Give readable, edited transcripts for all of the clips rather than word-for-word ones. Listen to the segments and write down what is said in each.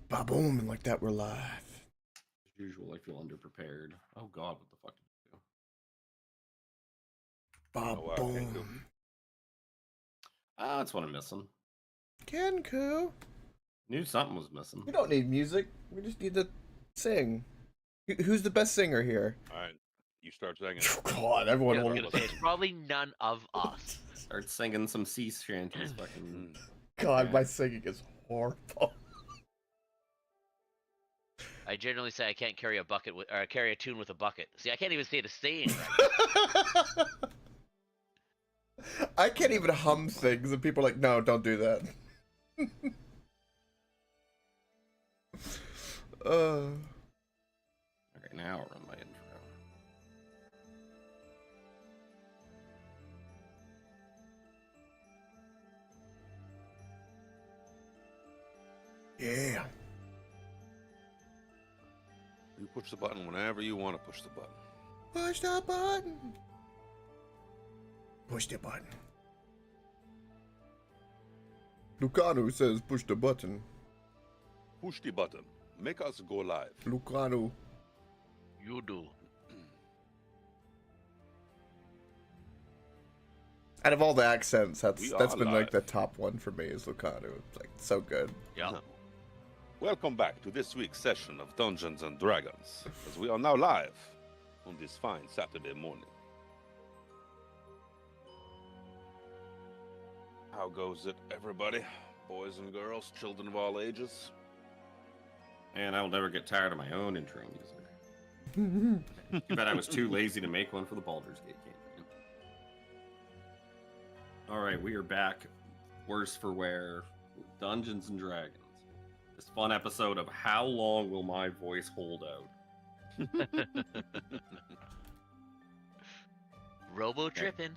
Ba-boom, and like that we're live. As usual, I feel underprepared. Oh god, what the fuck did you do? Ba-boom. That's what I'm missing. Kenku. Knew something was missing. We don't need music. We just need to sing. Who's the best singer here? Alright, you start singing. God, everyone Yeah, I was will. gonna say, it's probably none of us. Start singing some sea shanties. Fucking. God, my singing is horrible. I generally say I can't carry a bucket with, or carry a tune with a bucket. See, I can't even say the saying right. I can't even hum things, and people are like, no, don't do that. Okay, now I'll run my intro. Yeah. You push the button whenever you want to push the button. Push the button. Push the button. Lucano says push the button. Push the button. Make us go live. Lucano. You do. Out of all the accents, that's We been are like live. the top one for me is Lucano. It's like so good. Yeah. Welcome back to this week's session of Dungeons and Dragons, as we are now live on this fine Saturday morning. How goes it, everybody? Boys and girls, children of all ages? And I'll never get tired of my own intro music. Too bad I was too lazy to make one for the Baldur's Gate campaign. Alright, we are back. Worse for wear. Dungeons and Dragons. This fun episode of How Long Will My Voice Hold Out? Robo tripping.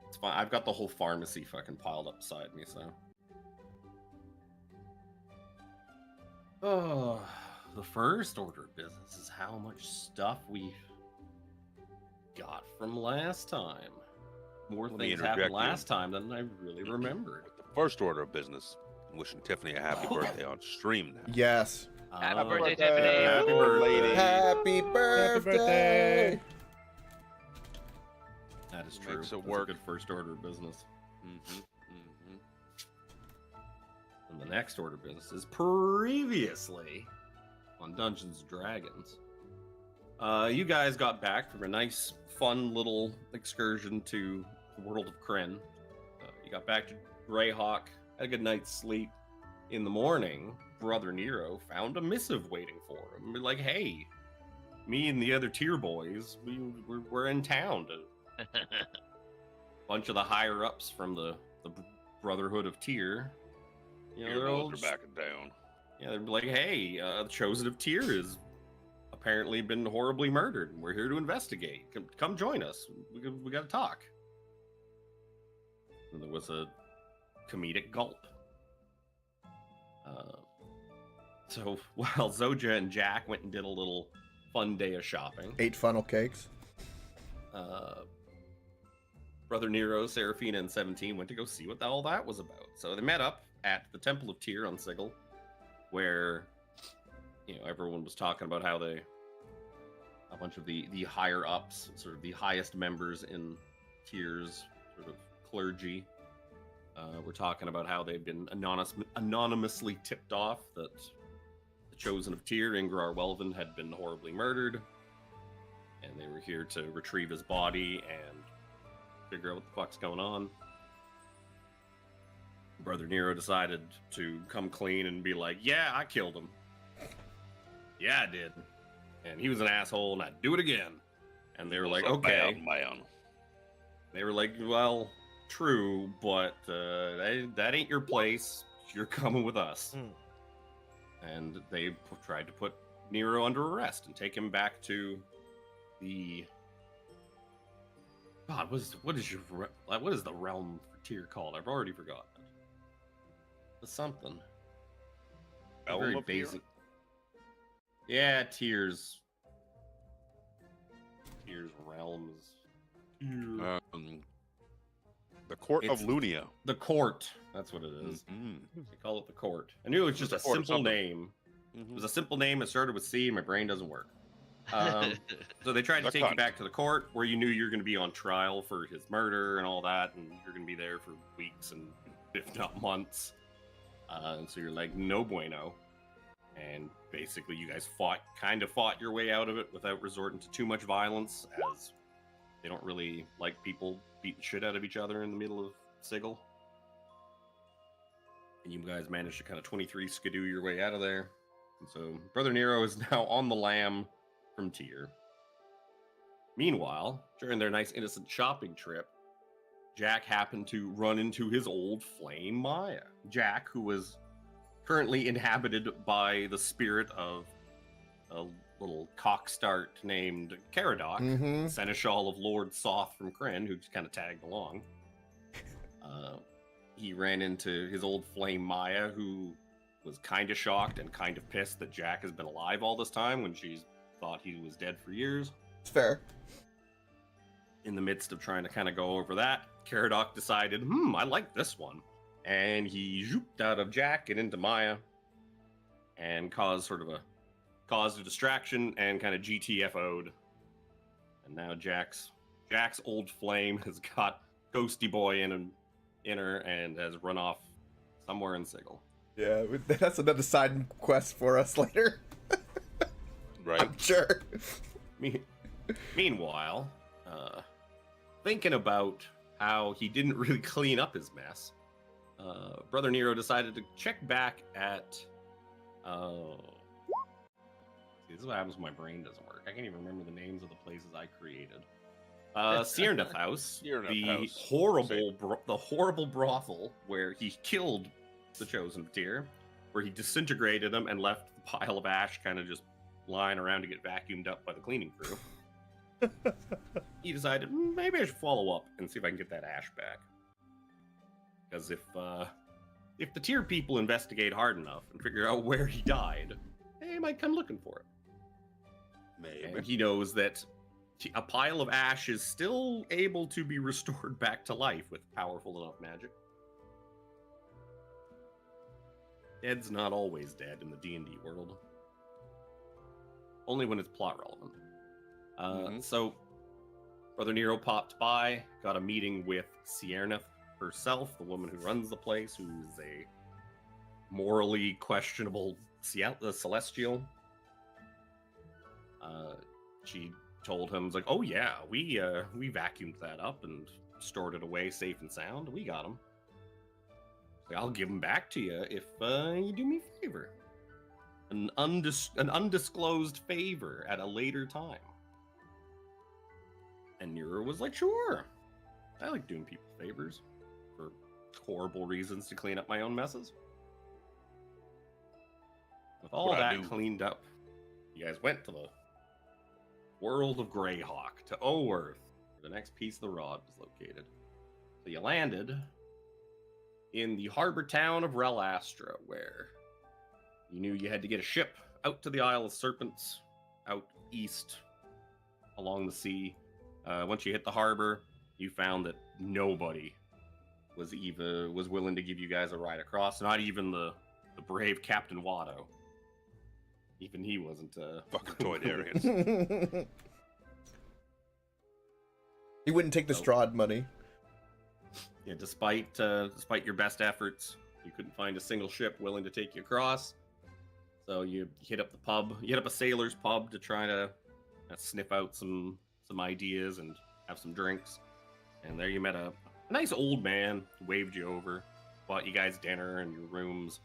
It's fine. I've got the whole pharmacy fucking piled up beside me, so. Oh, the first order of business is how much stuff we got from last time. More Let me things interject happened here. last time than I really remembered. The first order of business, I'm wishing Tiffany a happy birthday on stream now. Yes. Happy Oh, birthday, Tiffany. Happy Ooh, birthday. lady. Happy birthday. That is true. Makes it That's work. a good first order of business. Mm-hmm. And the next order of business is previously on Dungeons and Dragons. You guys got back from a nice, fun little excursion to the world of Kryn. You got back to Greyhawk, had a good night's sleep. In the morning, Brother Nero found a missive waiting for him. Like, hey, me and the other tier boys, we're in town. A bunch of the higher ups from the Brotherhood of Tyr. You know, they're all They're just- backing down. yeah, they're like, hey, the Chosen of Tyr has apparently been horribly murdered. We're here to investigate. Come join us. We got to talk. And there was a comedic gulp. So while Zoja and Jack went and did a little fun day of shopping, 8 funnel cakes. Brother Nero, Seraphina, and 17 went to go see what all that was about. So they met up at the Temple of Tyr on Sigil, where, you know, everyone was talking about how a bunch of the higher ups, sort of the highest members in Tyr's sort of clergy, were talking about how they've been anonymously tipped off that the Chosen of Tyr, Ingrar Welvin, had been horribly murdered, and they were here to retrieve his body and figure out what the fuck's going on. Brother Nero decided to come clean and be like, yeah, I killed him. Yeah, I did. And he was an asshole, and I'd do it again. And they were like, okay. Man. They were like, well, true, but that ain't your place. You're coming with us. And they tried to put Nero under arrest and take him back to the... God, what is the realm for Tyr called? I've already forgotten it. The something. A Realm very of Tyr? basic. Yeah, Tyr's realms. The Court It's- of Lunia. The Court. That's what it is. Mhm. They call it the Court. I knew it was just a The Court of simple something. name. It Mhm. was a simple name. It started with C. My brain doesn't work. So they tried to The take you Court. back to the court where you knew you were going to be on trial for his murder and all that, and you're going to be there for weeks and if not months. And so you're like, no bueno. And basically, you guys kind of fought your way out of it without resorting to too much violence, as they don't really like people beating shit out of each other in the middle of Sigil. And you guys managed to kind of 23 skidoo your way out of there. And so Brother Nero is now on the lam from Tyr. Meanwhile, during their nice innocent shopping trip, Jack happened to run into his old flame Maya. Jack, who was currently inhabited by the spirit of a little cockstart named Caradoc, Mm-hmm. seneschal of Lord Soth from Kryn, who just kind of tagged along. He ran into his old flame Maya, who was kind of shocked and kind of pissed that Jack has been alive all this time when she's thought he was dead for years. It's fair. In the midst of trying to kind of go over that, Caradoc decided, I like this one. And he zooped out of Jack and into Maya and caused a distraction and kind of GTFO'd. And now Jack's old flame has got Ghosty Boy in her and has run off somewhere in Sigil. Yeah, that's another side quest for us later. Right. I'm sure. Meanwhile, thinking about how he didn't really clean up his mess, Brother Nero decided to check back at. See, this is what happens when my brain doesn't work. I can't even remember the names of the places I created. Cyrneth House, Cyrneth the House. horrible brothel where he killed the chosen Tyr, where he disintegrated them and left the pile of ash kind of just lying around to get vacuumed up by the cleaning crew. He decided maybe I should follow up and see if I can get that ash back. Because if the Tyr people investigate hard enough and figure out where he died, they might come looking for it. Maybe. And he knows that a pile of ash is still able to be restored back to life with powerful enough magic. Dead's not always dead in the D&D world. Only when it's plot relevant. So, Brother Nero popped by, got a meeting with Cyrneth herself, the woman who runs the place, who is a morally questionable celestial. She told him, like, oh yeah, we vacuumed that up and stored it away safe and sound. We got him. Like, I'll give him back to you if you do me a favor. An undisclosed favor at a later time. And Nero was like, sure. I like doing people favors for horrible reasons to clean up my own messes. With all What I that do. cleaned up, you guys went to the world of Greyhawk, to Oerth, where the next piece of the rod was located. So you landed in the harbor town of Relastra, where you knew you had to get a ship out to the Isle of Serpents, out east along the sea. Once you hit the harbor, you found that nobody was willing to give you guys a ride across. Not even the brave Captain Watto. Even he wasn't. Fucking Toydarians. He wouldn't take the Strahd money. Yeah, despite your best efforts, you couldn't find a single ship willing to take you across. So you hit up the pub. You hit up a sailor's pub to try to sniff out some ideas and have some drinks. And there you met a nice old man who waved you over, bought you guys dinner and your rooms.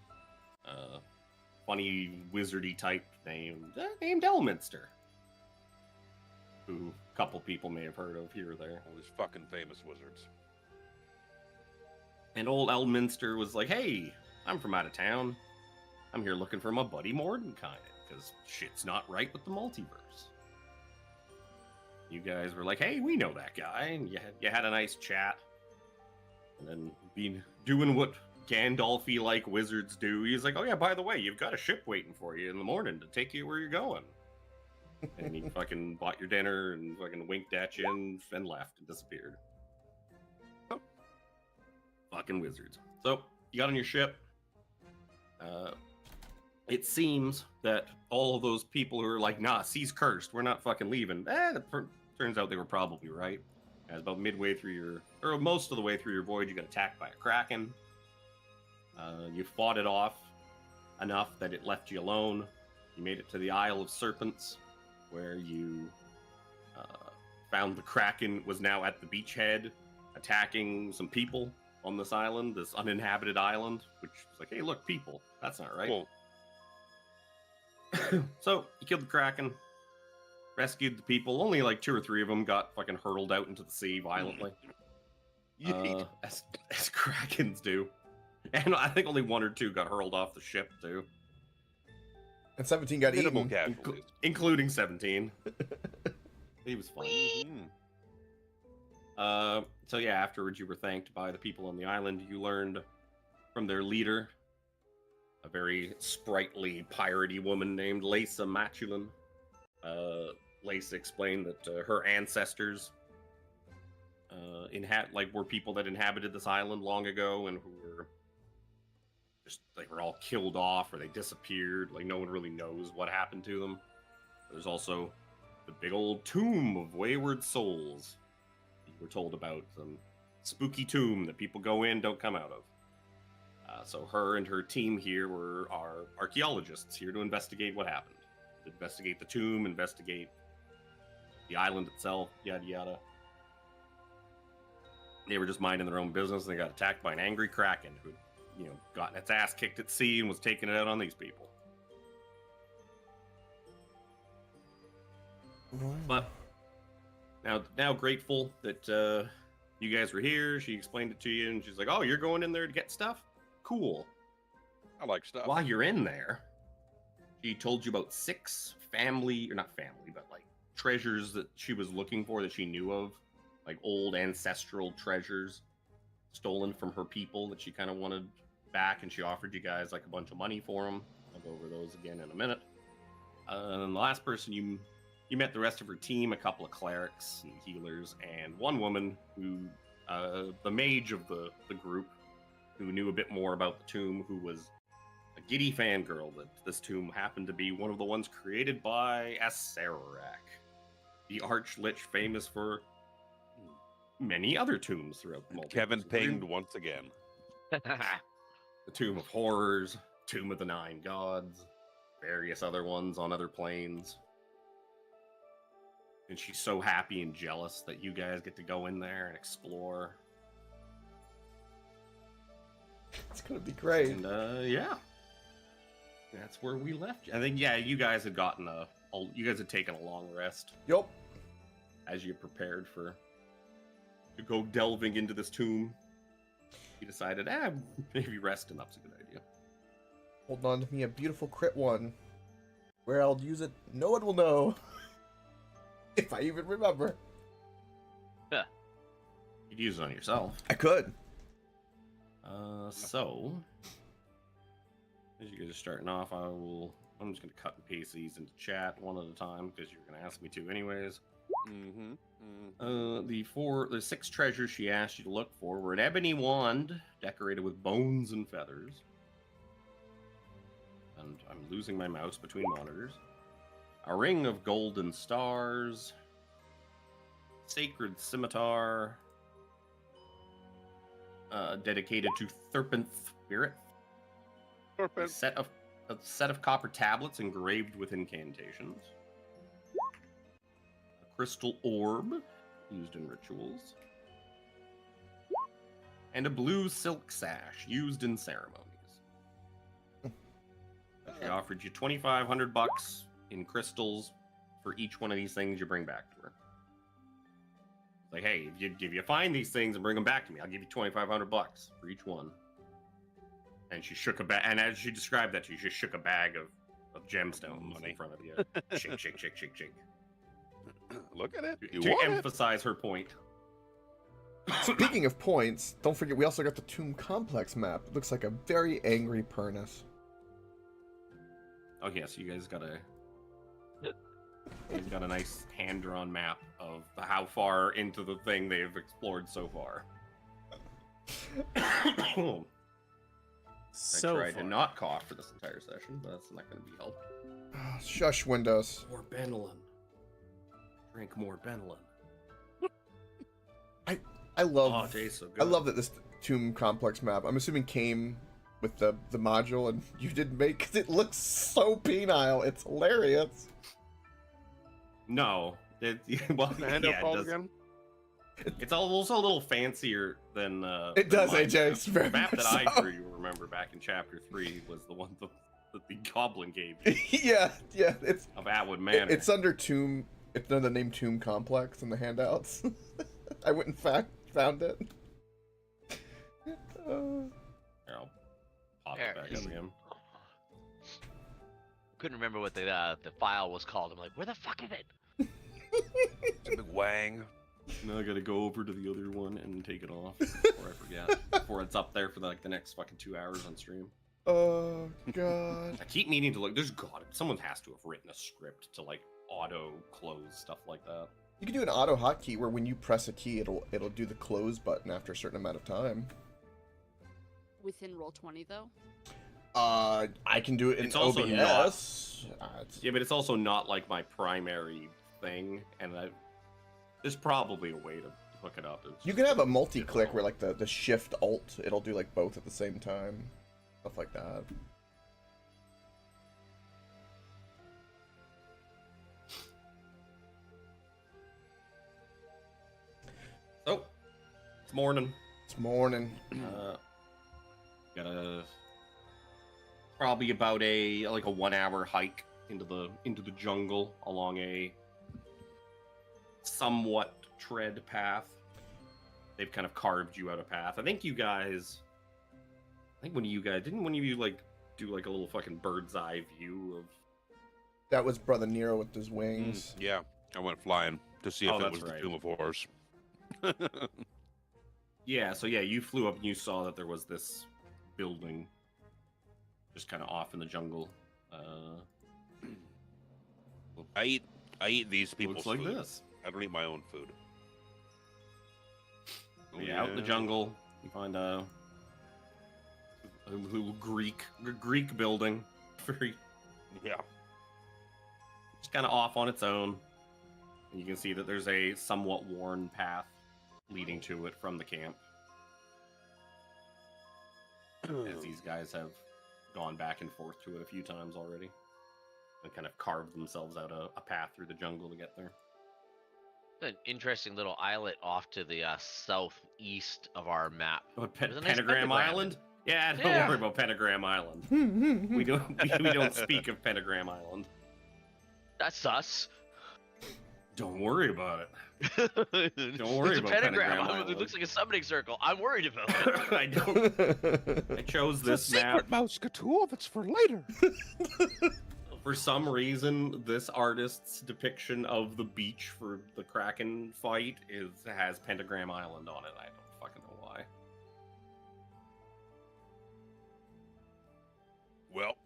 Funny wizardy type named Elminster, who a couple people may have heard of here or there. All these fucking famous wizards. And old Elminster was like, hey, I'm from out of town. I'm here looking for my buddy Mordenkainen, because shit's not right with the multiverse. You guys were like, hey, we know that guy. And you had a nice chat. And then being doing what Gandalf-y-like wizards do, he's like, oh yeah, by the way, you've got a ship waiting for you in the morning to take you where you're going. And he fucking bought your dinner and fucking winked at you and left and disappeared. fucking wizards. So you got on your ship. It seems that all of those people who are like, nah, sea's cursed, we're not fucking leaving. Turns out they were probably right. As about midway through or most of the way through your voyage, you got attacked by a kraken. You fought it off enough that it left you alone. You made it to the Isle of Serpents, where you found the kraken was now at the beachhead, attacking some people on this island, this uninhabited island, which was like, hey, look, people. That's not right. Cool. So you killed the kraken, rescued the people. Only like 2 or 3 of them got fucking hurled out into the sea violently, Yeet. as krakens do. And I think only 1 or 2 got hurled off the ship too, And 17 got Minimal eaten. casualties. including 17. He was fun. Mhm. So yeah, afterwards you were thanked by the people on the island. You learned from their leader, a very sprightly, piratey woman named Lisa Matulin. Lisa explained that her ancestors were people that inhabited this island long ago and who were just, they were all killed off or they disappeared. Like, no one really knows what happened to them. There's also the big old tomb of wayward souls. You were told about some spooky tomb that people go in, don't come out of. So her and her team here are archaeologists here to investigate what happened. To investigate the tomb, investigate the island itself, yada yada. They were just minding their own business and they got attacked by an angry kraken who, gotten its ass kicked at sea and was taking it out on these people. But now grateful that you guys were here. She explained it to you and she's like, oh, you're going in there to get stuff? Cool. I like stuff. While you're in there, she told you about 6 treasures that she was looking for that she knew of, like old ancestral treasures stolen from her people that she kind of wanted back, and she offered you guys like a bunch of money for them. I'll go over those again in a minute. And the last person you met the rest of her team, a couple of clerics and healers, and one woman who, the mage of the group, who knew a bit more about the tomb, who was a giddy fangirl that this tomb happened to be one of the ones created by Acererak, the Archlich famous for many other tombs throughout the multiverse. Kevin pinged once again. The Tomb of Horrors, Tomb of the 9 Gods, various other ones on other planes. And she's so happy and jealous that you guys get to go in there and explore. It's gonna be great. And yeah, that's where we left. I think you guys had gotten you guys had taken a long rest Yup. as you prepared to go delving into this tomb. You decided, maybe resting up's a good idea. Hold on to me a beautiful crit one. Where I'll use it, no one will know. If I even remember. You'd use it on yourself. I could. So as you guys are starting off, I'm just gonna cut and paste these into chat one at a time because you're gonna ask me to anyways. Mm-hmm. The 6 treasures she asked you to look for were an ebony wand decorated with bones and feathers. And I'm losing my mouse between monitors. A ring of golden stars. Sacred scimitar. Dedicated to Thurpinth Spirit. A set of copper tablets engraved with incantations. A crystal orb used in rituals. And a blue silk sash used in ceremonies. She offered you $2,500 in crystals for each one of these things you bring back to her. It's like, hey, if you find these things and bring them back to me, I'll give you $2,500 for each one. And she shook a bag, and as she described that to you, she shook a bag of gemstones Money. in front of you. Shake, shake, shake, shake, shake. Look at it. You To want it? emphasize her point. Speaking of points, don't forget we also got the Tomb Complex map. It looks like a very angry Pernus. Oh yeah, so you guys got a nice hand-drawn map of how far into the thing they've explored so far. I So tried far. to not cough for this entire session, but that's not going to be helpful. Shush, Windows. More Benylin. Drink more Benylin. I love. Oh, tastes so good. I love that this Tomb Complex map, I'm assuming, came with the module and you didn't make, because it looks so penile. It's hilarious. No. Well, Hand yeah, up it all does. again? It's also a little fancier than It than does, mine. AJ. It's very The map that much I so. drew, you remember back in chapter 3, was the one that the goblin gave you Yeah, it's of Atwood Manor. it's under Tomb. It's under the name Tomb Complex in the handouts. I went and found it. Here, I'll pop There it back it up is. again. Couldn't remember what the file was called. I'm like, where the fuck is it? It's a big wang. Now I gotta go over to the other one and take it off before I forget. Before it's up there for the next fucking 2 hours on stream. Oh god. I keep meaning to look. Someone has to have written a script to like auto close stuff like that. You can do an auto hotkey where when you press a key, it'll do the close button after a certain amount of time. Within Roll20 though. I can do it in It's also OBS. Yeah, but it's also not like my primary thing, and there's probably a way to hook it up. It's You just can have a multi-click difficult. where like the shift alt, it'll do like both at the same time. Stuff like that. So, it's morning. It's morning. Gotta probably about a 1 hour hike into the jungle along a somewhat tread path. They've kind of carved you out a path. I think one of you guys didn't one of you like do like a little fucking bird's eye view of. That was Brother Nero with his wings. Yeah, I went flying to see if Oh, it that's was right. the Tomb of Horrors. Yeah, so yeah, you flew up and you saw that there was this building just kind of off in the jungle. I eat these people's Looks like food. this. I don't eat my own food. Yeah, out in the jungle, you find a little Greek building, very Yeah. just kind of off on its own. And you can see that there's a somewhat worn path leading to it from the camp, as these guys have gone back and forth to it a few times already, and kind of carved themselves out a path through the jungle to get there. An interesting little islet off to the southeast of our map. But There's a nice Pentagram pentagram. Island? Yeah, don't Yeah. worry about Pentagram Island. We don't speak of Pentagram Island. That's us. Don't worry about it. Don't worry it's about a pentagram. Pentagram It Island. looks like a summoning circle. I'm worried about it. I don't. I chose this map. Mousecatool that's for later. For some reason, this artist's depiction of the beach for the Kraken fight has Pentagram Island on it. I don't fucking know why. Well,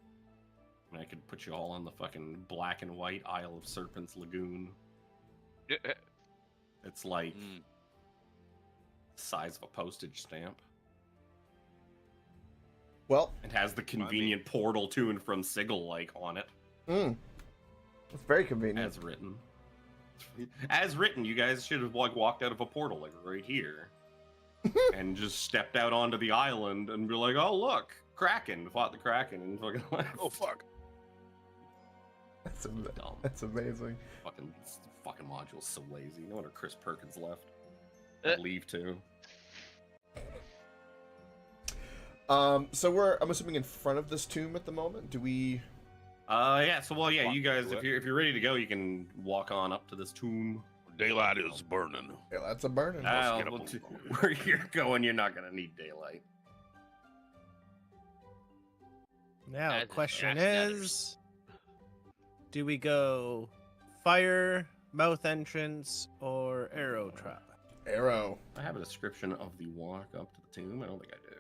I mean, I could put you all on the fucking black and white Isle of Serpents Lagoon. It's like mm, the size of a postage stamp. Well, It has the convenient portal to and from Sigil like on it, it's very convenient. as written. As written, you guys should have like walked out of a portal like right here, and just stepped out onto the island and be like, "Oh look, Kraken fought the Kraken," and fucking left. oh fuck. Dumb. That's amazing. Fucking module's so lazy. No wonder Chris Perkins left. Uh. I'd leave too. So I'm assuming in front of this tomb at the moment. Do we? Yeah. So well, yeah. Walk You guys, to if it. you're ready to go, you can walk on up to this tomb. Daylight is burning. Yeah, that's a burning. Ah. Well, get up well, on to- the where you're going, you're not gonna need daylight. Now, That's- question that's is, do we go fire, mouth entrance, or arrow trap? Arrow. I have a description of the walk up to the tomb. I don't think I do.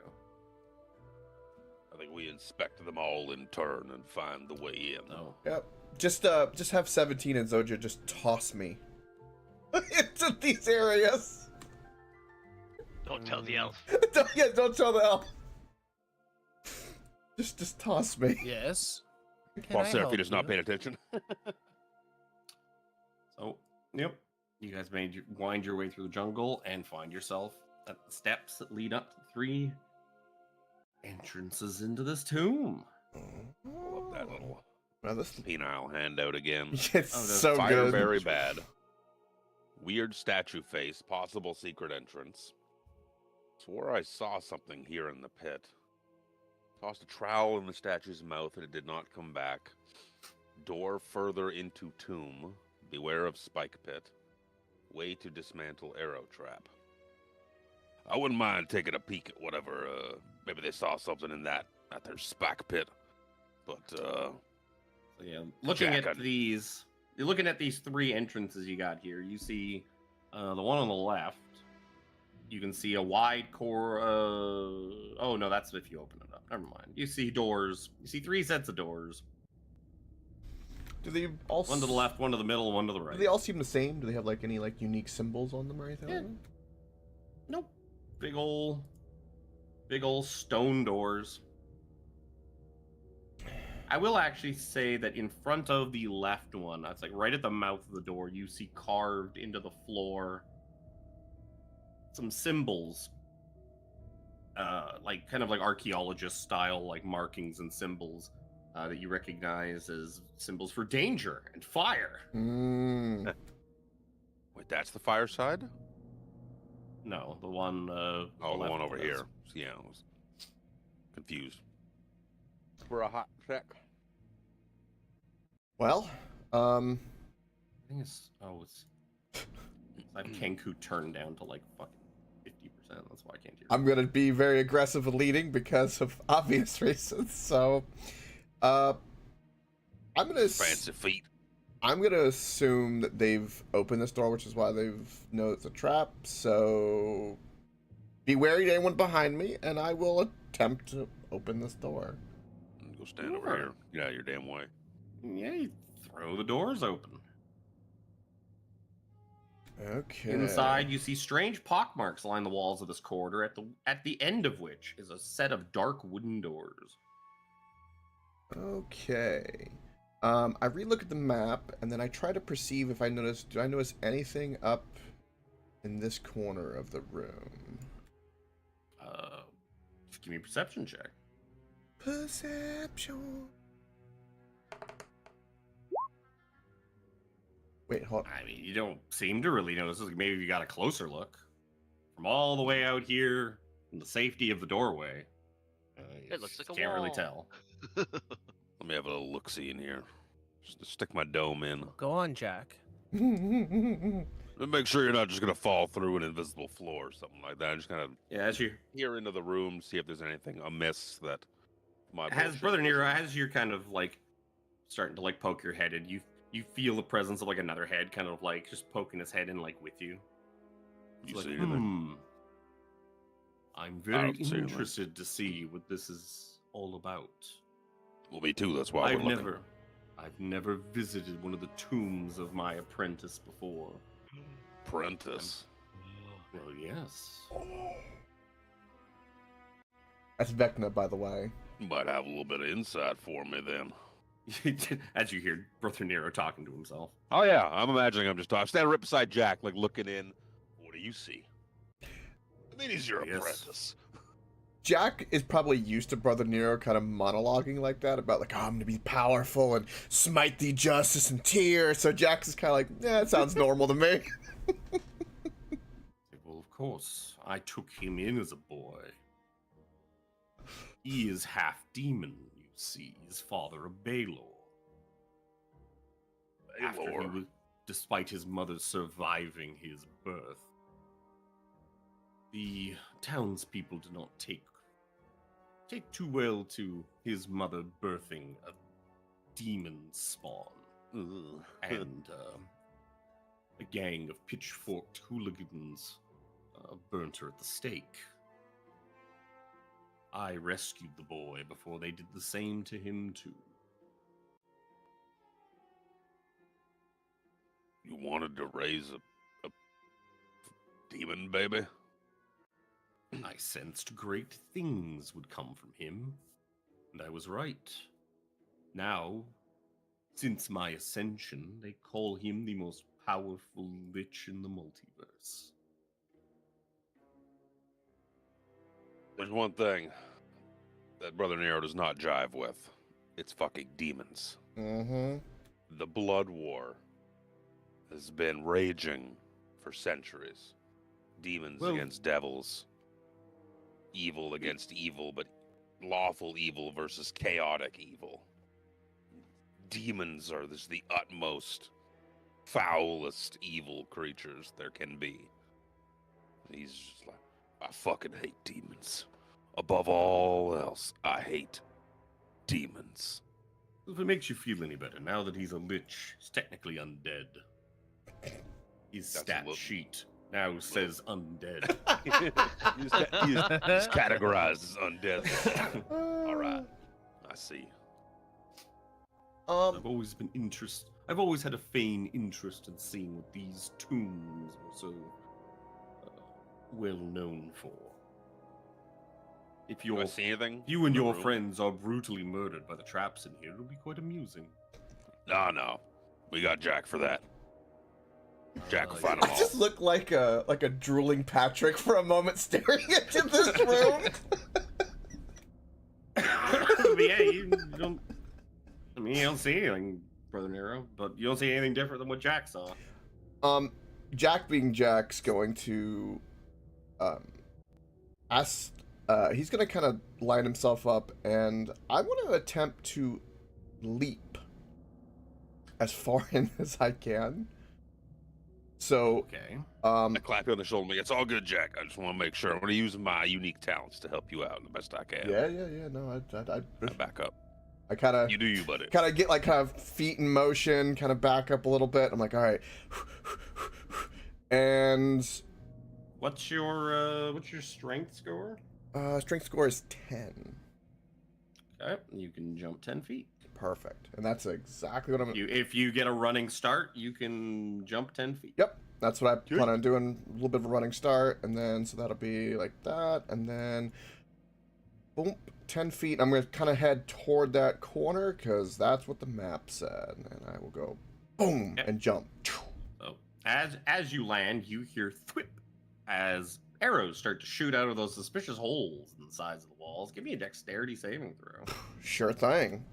I think we inspect them all in turn and find the way in. No. Yep. Just have 17 and Zoja just toss me into these areas. Don't tell the Mm. elf. don't tell the elf. Just toss me. Yes. Can While I help Seraphina's not you? paying attention. So, yep. You guys wind your way through the jungle and find yourself at the steps that lead up to the 3 entrances into this tomb. I love that little Now this penile handout again. it's Oh, the so Fire good. very bad. Weird statue face, possible secret entrance. Swore I saw something here in the pit. Tossed a trowel in the statue's mouth and it did not come back. Door further into tomb. Beware of spike pit. Way to dismantle arrow trap. I wouldn't mind taking a peek at whatever, maybe they saw something in that at their spike pit. But, So yeah, looking Jack, at these, you're looking at these 3 entrances you got here. You see the one on the left. You can see a wide core. Oh no, that's if you open it up. Never mind. You see doors. You see 3 sets of doors. Do they all One to the left, one to the middle, one to the right. Do they all seem the same? Do they have like any like unique symbols on them or anything? Yeah. Nope. Big ol' stone doors. I will actually say that in front of the left one, that's like right at the mouth of the door, you see carved into the floor some symbols. Like kind of like archaeologist style, like markings and symbols that you recognize as symbols for danger and fire. Mm. wait, that's the fireside? No, the one. Oh, the left one over does. here. Yeah, I was confused. For a hot sec. Well, I think it's I have Kenku turned down to like fucking 50%. That's why I can't hear. I'm gonna be very aggressive with leading because of obvious reasons. So, I'm gonna Fancy feet. I'm gonna assume that they've opened this door, which is why they've know it's a trap. So, be wary of anyone behind me, and I will attempt to open this door. Go stand over Sure. here. Get out of your damn way. Yeah, you throw the doors open. Okay. Inside, you see strange pockmarks line the walls of this corridor. At the end of which is a set of dark wooden doors. Okay. I relook at the map, and then I try to perceive if do I notice anything up in this corner of the room? Just give me a perception check. Perception. Wait, hold. I mean, you don't seem to really notice. Maybe you got a closer look from all the way out here in the safety of the doorway. It looks like a can't really wall. tell. Let me have a little look-see in here. Just to stick my dome in. Go on, Jack. And make sure you're not just gonna fall through an invisible floor or something like that. Just kind of Yeah, as you peer into the room, see if there's anything amiss that my as bullshit Brother Nero, wasn't. as you're kind of like starting to like poke your head in, you feel the presence of like another head kind of like just poking his head in like with you. It's You like, see anything? I'm I very don't see anything. interested to see what this is all about. Well, me too. That's why I've we're looking. I've never visited one of the tombs of my apprentice before. Apprentice. Well, yes. That's Vecna, by the way. Might have a little bit of insight for me then. As you hear Brother Nero talking to himself. Oh yeah, I'm imagining I'm just talking. Standing right beside Jack, like looking in. What do you see? I mean, he's your Yes. apprentice. Jack is probably used to Brother Nero kind of monologuing like that about like, oh, I'm gonna be powerful and smite thee justice and tear. So Jack is kind of like, yeah, it sounds normal to me. Well, of course, I took him in as a boy. He is half demon, you see. His father a Baelor. After he Baelor. was, despite his mother surviving his birth, the townspeople did not take too well to his mother birthing a demon spawn. Ugh. And a gang of pitchforked hooligans burnt her at the stake. I rescued the boy before they did the same to him too. You wanted to raise a demon baby? I sensed great things would come from him, and I was right. Now, since my ascension, they call him the most powerful lich in the multiverse. There's one thing that Brother Nero does not jive with. It's fucking demons. Mm-hmm. The Blood War has been raging for centuries. Demons Well- against devils. Evil against evil, but lawful evil versus chaotic evil. Demons are the utmost, foulest evil creatures there can be. He's just like, I fucking hate demons. Above all else, I hate demons. If it makes you feel any better, now that he's a lich, he's technically undead. His That's a stat little- sheet now says undead. He's categorized as undead. All right, I see. I've always been I've always had a faint interest in seeing what these tombs are so well known for. If Do I you're see anything? you and in the your room? friends are brutally murdered by the traps in here, it'll be quite amusing. No. We got Jack for that. Jack will Uh, find them I all. just look like a drooling Patrick for a moment, staring into this room. But yeah, you don't. I mean, you don't see anything, Brother Nero, but you don't see anything different than what Jack saw. Jack being Jack's going to ask. He's gonna kind of line himself up, and I want to attempt to leap as far in as I can. So, Okay. I clap you on the shoulder. And it's all good, Jack. I just want to make sure. I'm going to use my unique talents to help you out the best I can. yeah. No, I back up. I kind of You do you, buddy. get like kind of feet in motion, kind of back up a little bit. I'm like, all right, and What's your strength score? strength score is 10. Okay, you can jump 10 feet. Perfect, and that's exactly what I'm. If you get a running start, you can jump 10 feet. Yep, that's what I plan on doing. A little bit of a running start, and then so that'll be like that, and then boom, 10 feet. I'm gonna kind of head toward that corner because that's what the map said, and I will go boom Okay. and jump. So as you land, you hear thwip as arrows start to shoot out of those suspicious holes in the sides of the walls. Give me a dexterity saving throw. Sure thing.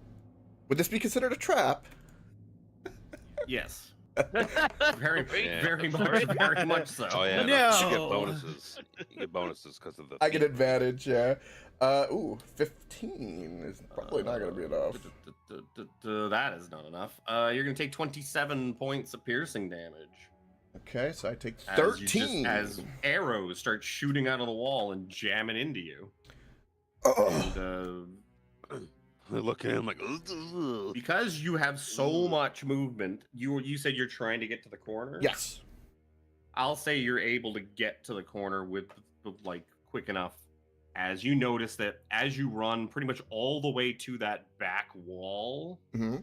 Would this be considered a trap? Yes. Very, Yeah. very much so. Oh, yeah. No. You get bonuses. You get bonuses because of the. I get feet. advantage, yeah. 15 is probably not gonna be enough. That is not enough. You're gonna take 27 points of piercing damage. Okay, so I take As you 13. as arrows start shooting out of the wall and jamming into you. Oh, And, They look at him like. "Ugh." because you have so much movement, you said you're trying to get to the corner. yes. I'll say you're able to get to the corner with like quick enough. As you notice that as you run pretty much all the way to that back wall, Mm-hmm.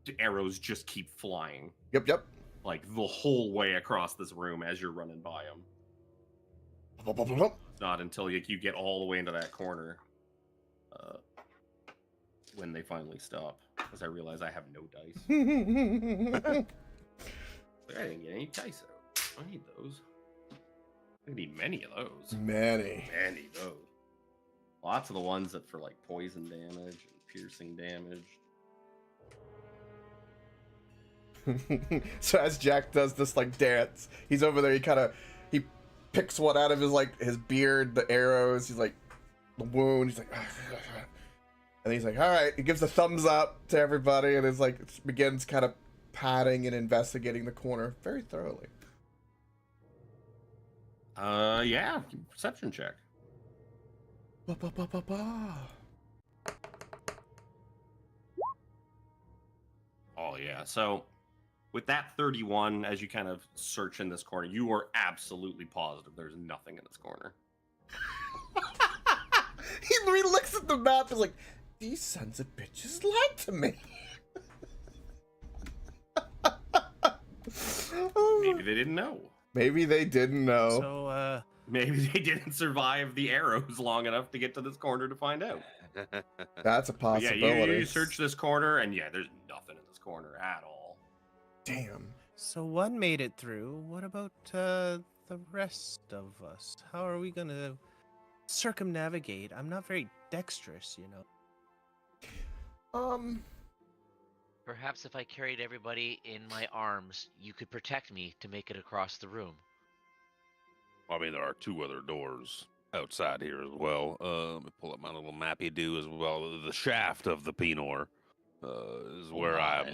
the arrows just keep flying Yep. like the whole way across this room as you're running by them. Not until you get all the way into that corner when they finally stop. Because I realize I have no dice. I didn't get any dice out. I need those. I need many of those. Many. Many of those. Lots of the ones that for like poison damage and piercing damage. So as Jack does this like dance, he's over there. He picks one out of his beard, the arrows. He's like the wound. He's like, and he's like, all right. He gives a thumbs up to everybody, and is like begins kind of patting and investigating the corner very thoroughly. Yeah, perception check. Oh yeah. So with that 31, as you kind of search in this corner, you are absolutely positive there's nothing in this corner. He looks at the map. And is like, these sons of bitches lied to me. Maybe they didn't know. Maybe they didn't know. So, Maybe they didn't survive the arrows long enough to get to this corner to find out. That's a But yeah, possibility. you search this corner, and yeah, there's nothing in this corner at all. Damn. So one made it through. What about the rest of us? How are we gonna circumnavigate? I'm not very dexterous, you know. Perhaps if I carried everybody in my arms, you could protect me to make it across the room. I mean, there are 2 other doors outside here as well. Let me pull up my little mappy do as well. The shaft of the Pinor is where I'm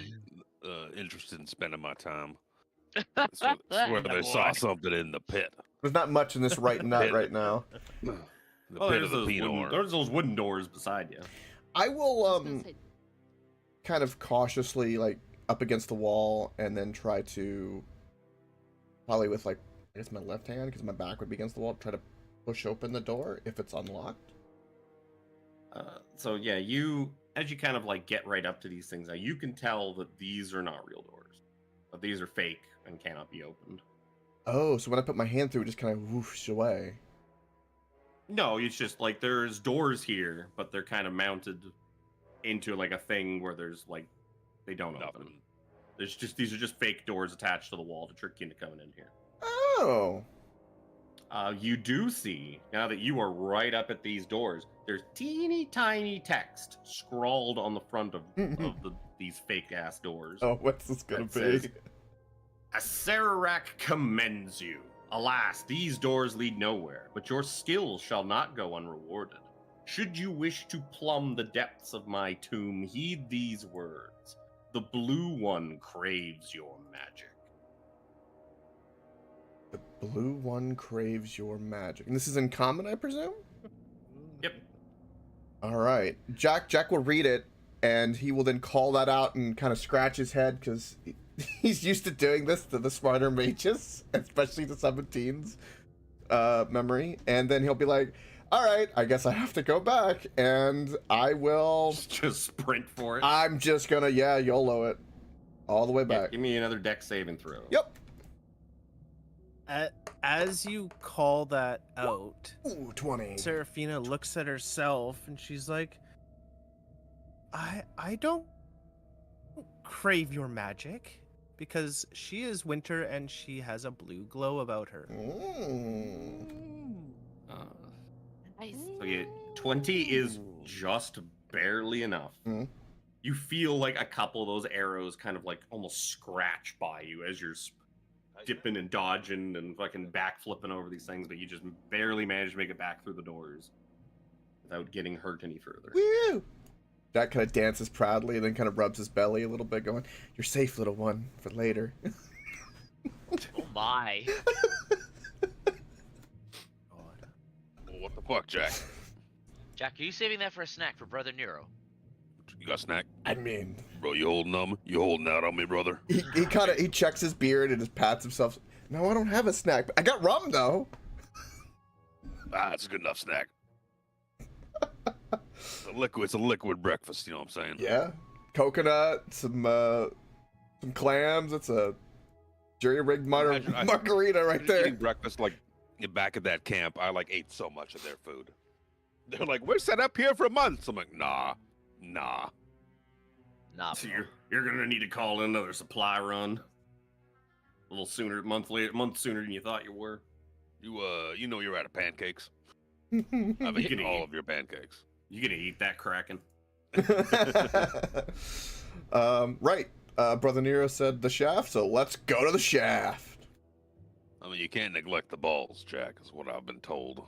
interested in spending my time. That's where they saw something in the pit. There's not much in this right now. The Oh, pit there's of the Pinor. there's those wooden doors beside you. I I will was gonna say, kind of cautiously like up against the wall and then try to probably with like I guess my left hand because my back would be against the wall try to push open the door if it's unlocked. So yeah, as you kind of like get right up to these things, now you can tell that these are not real doors, but these are fake and cannot be opened. Oh, so when I put my hand through, it just kind of whoosh away. No, it's just like there's doors here, but they're kind of mounted into like a thing where there's like they don't open. Nothing. These are just fake doors attached to the wall to trick you into coming in here. Oh. You do see, now that you are right up at these doors, there's teeny tiny text scrawled on the front of these fake ass doors. Oh, what's this gonna That be? says, Acererak commends you. Alas, these doors lead nowhere, but your skill shall not go unrewarded. Should you wish to plumb the depths of my tomb, heed these words. The blue one craves your magic. The blue one craves your magic. And this is in common, I presume? Yep. All right. Jack will read it, and he will then call that out and kind of scratch his head because he's used to doing this to the smarter mages, especially the 17's memory. And then he'll be like, all right, I guess I have to go back, and I will... Just sprint for it. I'm just gonna, YOLO it. All the way Yeah, back. give me another dex saving throw. Yep. As you call that out, Ooh, 20. Seraphina looks at herself and she's like, I don't crave your magic because she is winter and she has a blue glow about her. Uh, nice. so yeah, 20 is just barely enough. Mhm. You feel like a couple of those arrows kind of like almost scratch by you as you're dipping and dodging and fucking backflipping over these things, but you just barely manage to make it back through the doors without getting hurt any further. Woo! Jack kind of dances proudly and then kind of rubs his belly a little bit, going, "You're safe, little one, for later." Oh my. What the fuck, Jack? Jack, are you saving that for a snack for Brother Nero? You got a snack? I mean, Bro, you holding on me? You holding out on me, brother? he checks his beard and just pats himself. No, I don't have a snack. I got rum though. It's a good enough snack. It's a liquid breakfast, you know what I'm saying? Yeah, coconut, some clams. It's a jury-rigged Imagine I- margarita right there. Eating breakfast like back at that camp, I like ate so much of their food. They're like, "We're set up here for months." I'm like, nah. Nah. So bro. you're gonna need to call in another supply run a little sooner, a month sooner than you thought you were. You know you're out of pancakes. I've eaten can all eat. of your pancakes. You gonna eat that Kraken? Right. Brother Nero said the shaft, so let's go to the shaft. I mean, you can't neglect the balls, Jack, is what I've been told.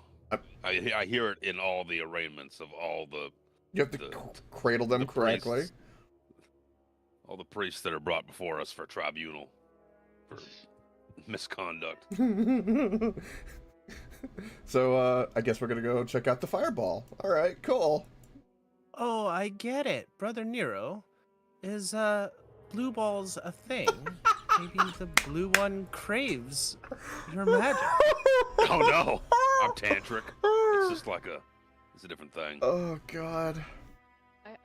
I hear it in all the arraignments of all the You have to cradle them the correctly. priests. All the priests that are brought before us for tribunal for misconduct. So, I guess we're gonna go check out the fireball. All right, cool. Oh, I get it. Brother Nero, is blue balls a thing? Maybe the blue one craves your magic. Oh no, I'm tantric. It's just like it's a different thing. Oh God.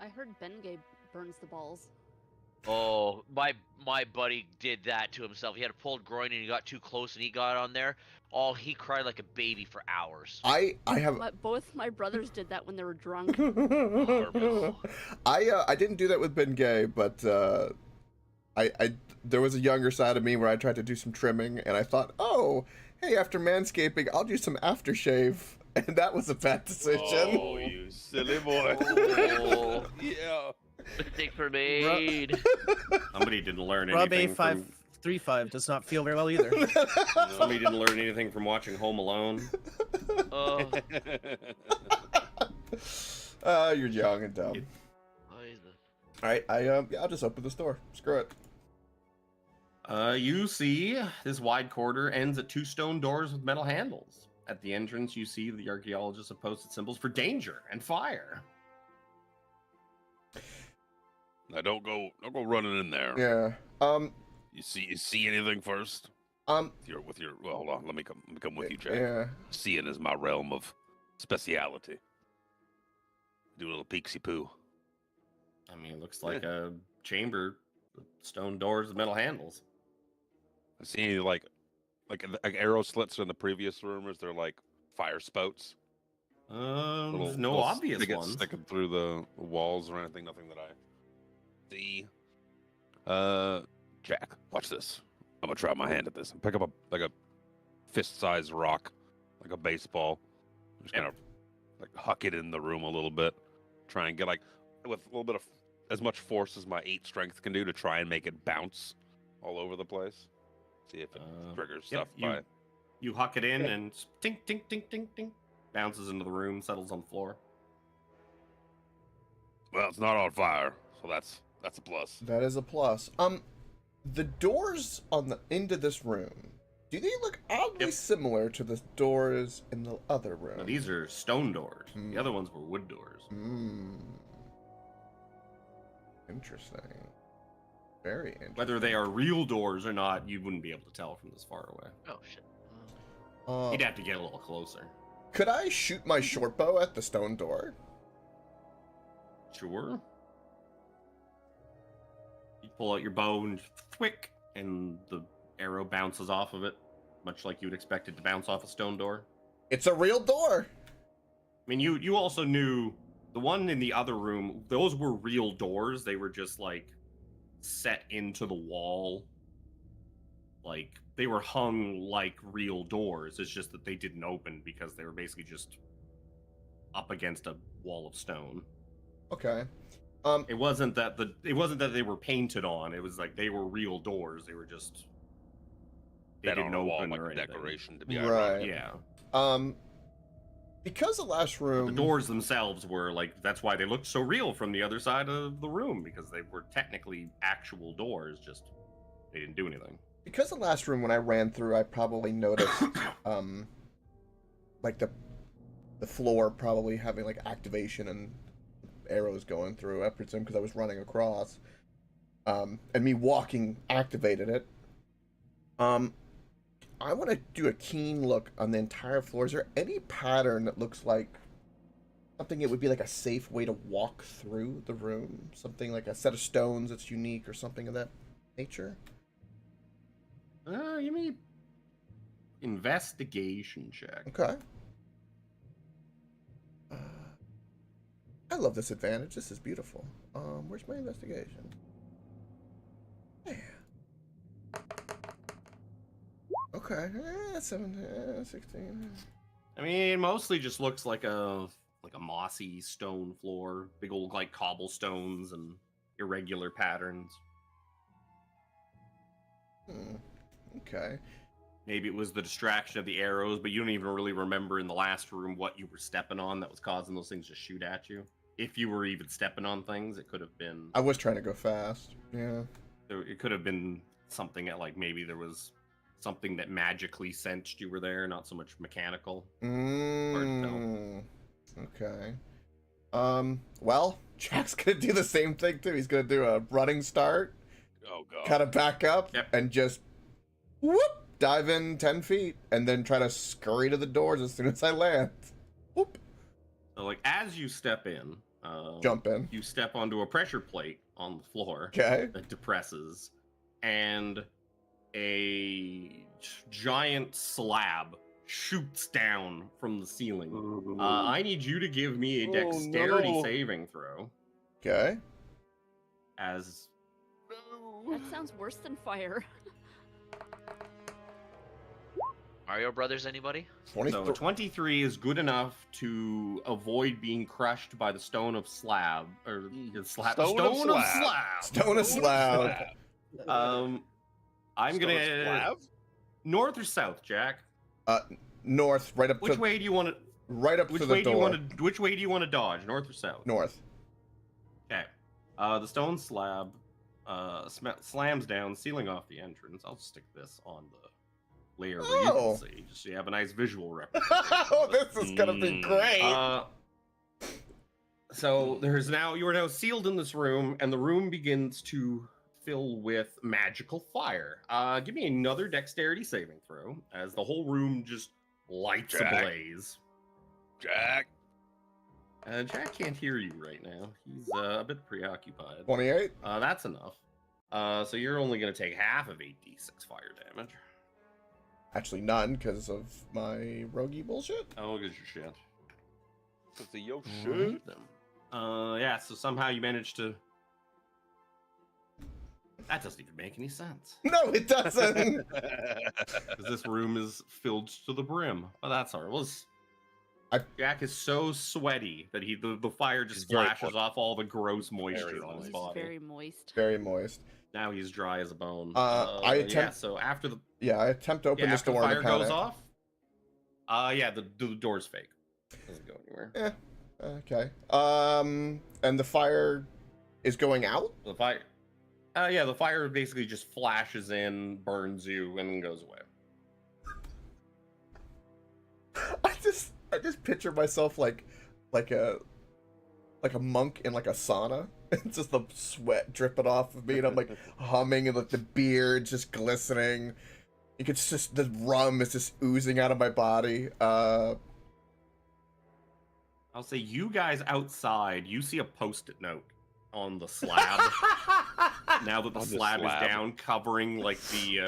I heard Bengay burns the balls. Oh, my buddy did that to himself. He had a pulled groin and he got too close and he got on there. Oh, he cried like a baby for hours. I have. Both my brothers did that when they were drunk. I didn't do that with Ben Gay, but I there was a younger side of me where I tried to do some trimming, and I thought, oh, hey, after manscaping, I'll do some aftershave, and that was a bad decision. Oh, you silly boy. Oh, Yeah. mistake for made. Somebody didn't learn Rob anything from. A535 does not feel very well either. Somebody didn't learn anything from watching Home Alone. Oh, You're young and dumb. All right, I'll just open the store. Screw it. You see this wide corridor ends at 2 stone doors with metal handles. At the entrance, you see the archaeologists have posted symbols for danger and fire. Now don't go running in there. Yeah. You see anything first? With your well, hold on, let me come with you, Jack. Yeah. Seeing is my realm of speciality. Do a little peeksy poo. I mean, it looks like a chamber with stone doors with metal handles. I see any like arrow slits in the previous room, or is there like fire spouts? There's no obvious spigots ones. sticking through the walls or anything. Nothing that I see. Jack, watch this. I'm gonna try my hand at this and pick up a fist-sized rock, like a baseball. I'm just gonna like huck it in the room a little bit. Try and get like with a little bit of as much force as my 8 strength can do to try and make it bounce all over the place. See if it triggers stuff. You huck it in and tink, tink, tink, tink, tink. Bounces into the room, settles on the floor. Well, it's not on fire, so that's a plus. That is a plus. The doors on the end of this room, do they look oddly similar to the doors in the other room? Now, these are stone doors. The other ones were wood doors. Interesting. Very interesting. Whether they are real doors or not, you wouldn't be able to tell from this far away. Oh shit. You'd have to get a little closer. Could I shoot my short bow at the stone door? Sure. You pull out your bow and thwick, and the arrow bounces off of it, much like you would expect it to bounce off a stone door. It's a real door. I mean, you also knew the one in the other room, those were real doors. They were just like set into the wall. Like they were hung like real doors. It's just that they didn't open because they were basically just up against a wall of stone. Okay. It wasn't that they were painted on. It was like they were real doors. They were just they That didn't on the wall open like or a anything. decoration to be Right. ironic. Yeah. Because the last room... The doors themselves were like, that's why they looked so real from the other side of the room, because they were technically actual doors, just they didn't do anything. Because the last room, when I ran through, I probably noticed, like the floor probably having like activation and arrows going through, I presume, because I was running across. And me walking activated it. I want to do a keen look on the entire floor. Is there any pattern that looks like something it would be like a safe way to walk through the room? Something like a set of stones that's unique or something of that nature? You mean investigation check? Okay. I love this advantage. This is beautiful. Where's my investigation? Yeah. Okay. 16. I mean, it mostly just looks like a mossy stone floor, big old like cobblestones and irregular patterns. Okay. Maybe it was the distraction of the arrows, but you don't even really remember in the last room what you were stepping on that was causing those things to shoot at you. If you were even stepping on things, it could have been. I was trying to go fast. Yeah. It could have been something that, like, maybe there was something that magically sensed you were there, not so much mechanical. Hard to tell. Okay. Well, Jack's gonna do the same thing too. He's gonna do a running start, Oh god. kind of back up, Yep. and just whoop, dive in 10 feet, and then try to scurry to the doors as soon as I land. Whoop, So, like, as you step in, jump in. you step onto a pressure plate on the floor Okay. that depresses, and a giant slab shoots down from the ceiling. I need you to give me a Oh, dexterity no. saving throw. Okay. As That sounds worse than fire. Mario Brothers, anybody? so 23. 23 is good enough to avoid being crushed by the stone of slab or the slab. Stone of Stone of slab. slab. Stone of slab. I'm Stone gonna of slab? north or south, Jack. North, right up Which to way do you want to? right up Which to the way do you door. want to? Which way do you want to dodge? North or south? North. Okay. The stone slab slams down, sealing off the entrance. I'll stick this on the layer where you Oh. can see, just so you have a nice visual representation. Oh, this is gonna be great. So you are now sealed in this room, and the room begins to fill with magical fire. Give me another dexterity saving throw, as the whole room just lights Jack. ablaze. Jack. Jack can't hear you right now. He's a bit preoccupied. 28. That's enough. So you're only going to take half of 8d6 fire damage. Actually, none because of my roguey bullshit. Oh, look at your shit. That's a yo Alright shit. then. Yeah, so somehow you managed to... That doesn't even make any sense. No, it doesn't. Because this room is filled to the brim. But that's all right. I- Jack is so sweaty that the fire just He's very splashes off all the gross moisture on his It's body. very moist. Very moist. Now he's dry as a bone. I Yeah, attempt- so after the Yeah, I attempt to open this after door the and fire the goes panic. off. Yeah, the door's fake. Doesn't go anywhere. Okay. And the fire is going out? The fire. Yeah, the fire basically just flashes in, burns you, and then goes away. I just picture myself like a monk in like a sauna. It's just the sweat dripping off of me, and I'm like humming, and like the beard just glistening. You could just the rum is just oozing out of my body. I'll say you guys outside, you see a post-it note on the slab. Now that the On the slab is slab. down, covering like the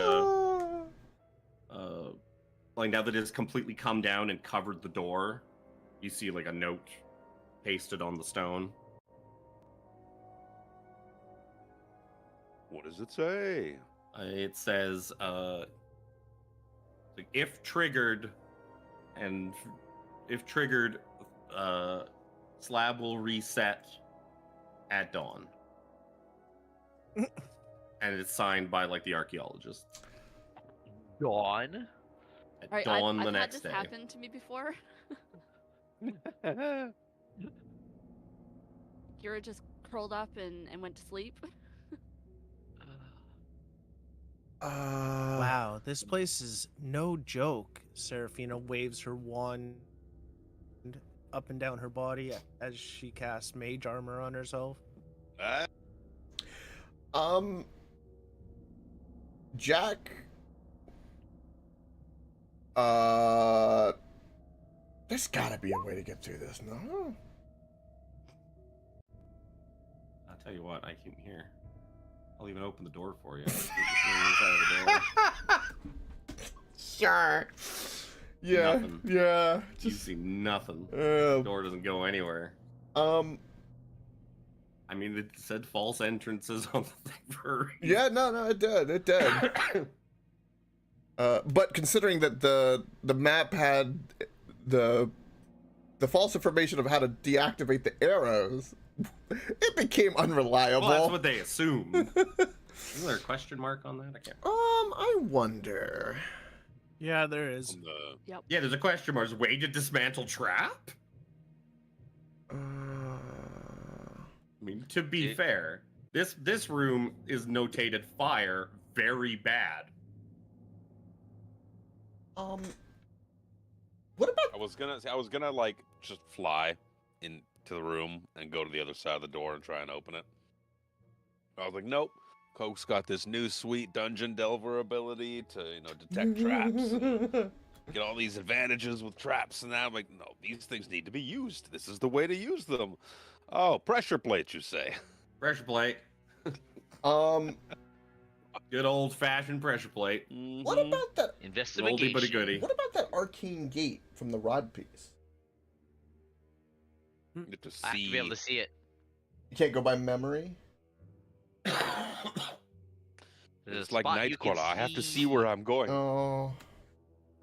like now that it's completely come down and covered the door, you see like a note pasted on the stone. What does it say? It says, like, if triggered, slab will reset at dawn. And it's signed by like the archaeologists. Dawn? At Alright, dawn I've the had next this day. happen to me before. Kira just curled up and went to sleep. Wow, this place is no joke. Seraphina waves her wand up and down her body as she casts mage armor on herself. Jack. There's gotta be a way to get through this, no? I'll tell you what, I can hear. I'll even open the door for you. You can see the inside of the door. Sure. Yeah. Nothing. Yeah. You see nothing. Uh, The door doesn't go anywhere. um. I mean, it said false entrances on the thing for a reason. Yeah. No. It did. It did. But considering that the map had the false information of how to deactivate the arrows, it became unreliable. Well, that's what they assumed. Isn't there a question mark on that? I can't. I wonder. Yeah, there is. On the- Yeah, there's a question mark. Is way to dismantle trap? I mean, to be It- fair, this room is notated fire very bad. What about? I was gonna like just fly into the room and go to the other side of the door and try and open it. I was like, nope. Coke's got this new sweet dungeon delver ability to, detect traps, and get all these advantages with traps and that. I'm like, no, these things need to be used. This is the way to use them. Oh, pressure plate, you say? Pressure plate. Good old fashioned pressure plate. What Mhm. about that? Oldie but a Investigation. goodie. What about that arcane gate from the rod piece? You get to I have to be able see. to see it. You can't go by memory. There's a It's like spot you can Nightcrawler. I have to see where I'm going. Oh,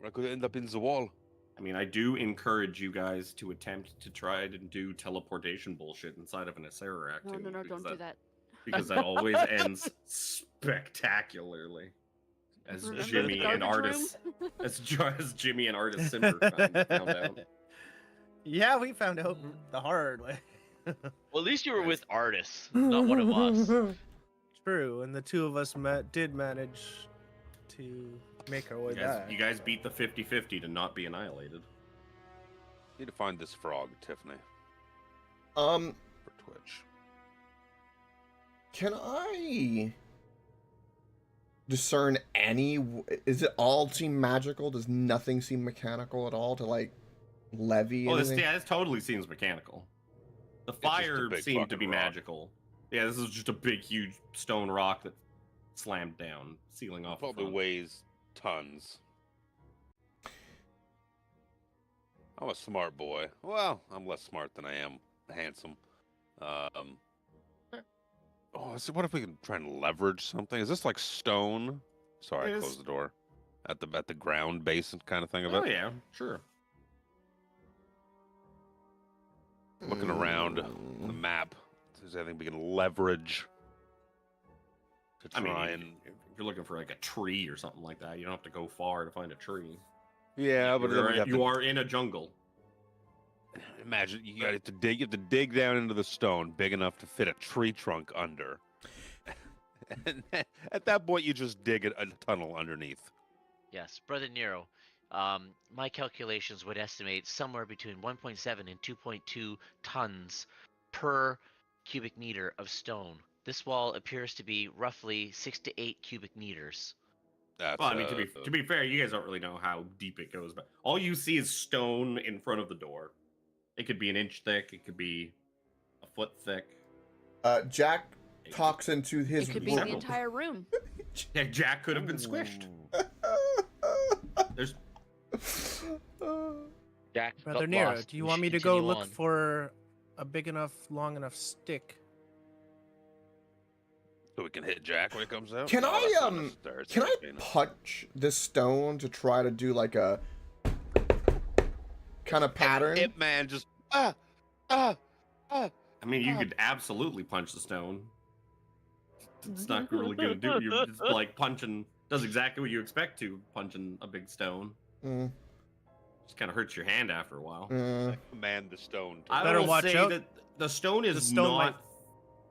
I could end up in the wall. I mean, I do encourage you guys to attempt to try to do teleportation bullshit inside of an Acerarak No, too. no, no, because don't do that. Because that always ends spectacularly. As Remember the Jimmy and garbage Artis, room? as Jimmy and Artis Simber found out. Yeah, we found out the hard way. Well, at least you were with artists, not one of us. True, and the two of us did manage to make our way back. You guys beat the 50-50 to not be annihilated. Need to find this frog, Tiffany, Um, for Twitch. can I discern any? Is it all seem magical? Does nothing seem mechanical at all to like levy? Oh, anything? this totally seems mechanical. The just a fire big seemed to fucking be rock. magical. Yeah, this is just a big, huge stone rock that slammed down, sealing off. the Probably front. weighs tons. I'm a smart boy. Well, I'm less smart than I am handsome. Oh, so what if we can try and leverage something? Is this like stone? Sorry, I It is. closed the door. At the ground base kind of thing of Oh it. yeah, sure. Looking around the map, is there anything we can leverage to I try mean, if you're looking for like a tree or something like that, you don't have to go far to find a tree. Yeah, but then we have you to are in a jungle. imagine you have to dig down into the stone big enough to fit a tree trunk under. And then, at that point, you just dig a tunnel underneath. Yes, Brother Nero. My calculations would estimate somewhere between 1.7 and 2.2 tons per cubic meter of stone. This wall appears to be roughly 6 to 8 cubic meters. That's, Well, I mean, to be fair, you guys don't really know how deep it goes, but all you see is stone in front of the door. It could be an inch thick. It could be a foot thick. Jack talks into his. It could be world. the entire room. Yeah, Jack could have been squished. There's Jack, Brother got Nero, lost. do you We want me should to go continue look on. for a big enough, long enough stick? so we can hit Jack when he comes out. Can No, I, that's not necessary. It's Can I just being a- punch this stone to try to do like a kind of pattern? Ip Man just I mean, you could absolutely punch the stone. It's not really gonna do. You're just like punching. Does exactly what you expect to punching a big stone. Mm, Just kind of hurts your hand after a while. command the stone. To I Better will watch say out. that the stone is The stone not. might-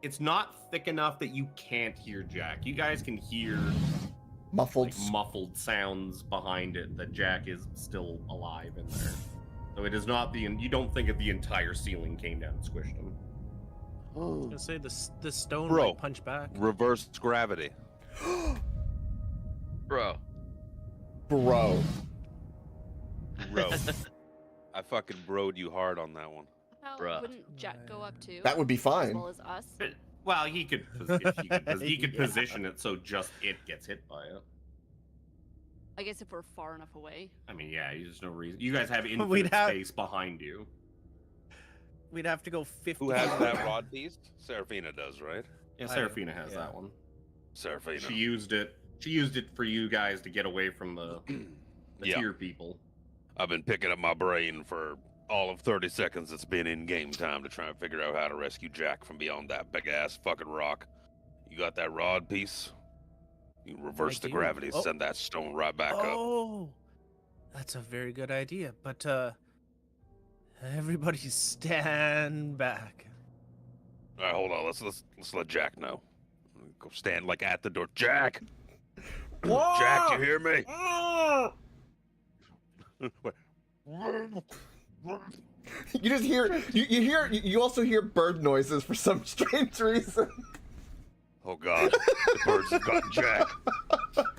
It's not thick enough that you can't hear Jack. You guys can hear muffled. like muffled sounds behind it that Jack is still alive in there. So it is not the. You don't think that the entire ceiling came down and squished him. I was gonna say the stone Bro. might punch back. Reverse gravity. Bro. Bro. Bro. I fucking broed you hard on that one. How Bruh. wouldn't Jack go up too? That would be as fine. well as us. Well, he could. He could Yeah. position it so just it gets hit by it. I guess if we're far enough away. I mean, yeah, there's no reason. You guys have infinite We'd have- space behind you. We'd have to go 50. Who has that rod piece? Seraphina does, right? Yeah, I do, Seraphina has yeah. that one. Seraphina. She used it. She used it for you guys to get away from the Yeah. tier people. I've been picking up my brain for all of 30 seconds it's been in game time to try and figure out how to rescue Jack from beyond that big ass fucking rock. You got that rod piece? You reverse I the do. gravity, Oh. send that stone right back up. Oh, that's a very good idea. But everybody stand back. All right, hold on. Let's let Jack know. Go stand like at the door. Jack, Jack, you hear me? You just hear you also hear bird noises for some strange reason. Oh God, the birds have gotten Jack.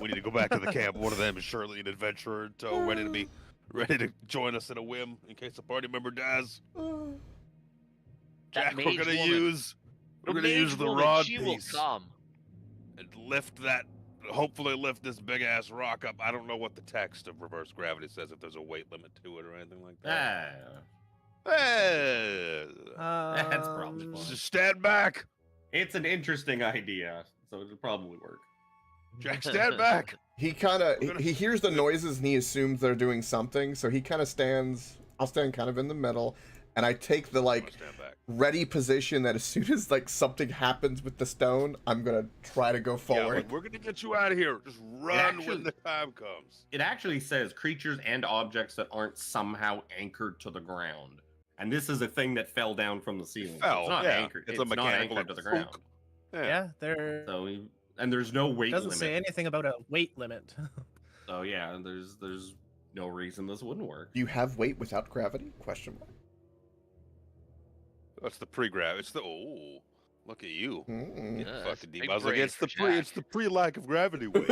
We need to go back to the camp. One of them is surely an adventurer in tow, ready to join us at a whim in case a party member dies. That Jack, we're mage gonna woman. use The the mage the woman, rod she piece. will come. and lift that. Hopefully, lift this big ass rock up. I don't know what the text of reverse gravity says, if there's a weight limit to it or anything like that. That's probably fine. Just stand back, It's an interesting idea, so it'll probably work. Jack. Stand back. He kind of he hears the noises and he assumes they're doing something, so he kind of stands. I'll stand kind of in the middle, and I take the like Stand back. ready position that as soon as like something happens with the stone, I'm gonna try to go Yeah, forward. like, we're gonna get you out of here. Just run actually- when the time comes. It actually says creatures and objects that aren't somehow anchored to the ground. And this is a thing that fell down from the ceiling. Fell, It's not yeah. anchored. It's It's, a not mechanical, anchored to the like, ground. Yeah, there And there's no weight doesn't limit. say anything about a weight limit. So yeah, there's no reason this wouldn't work. Do you have weight without gravity? Question mark. That's the pre-grav. It's the look at you. Mm. Yeah, that's Fucking big deep. I was like, brain it's for the pre. Jack. It's the pre-lack of gravity weight.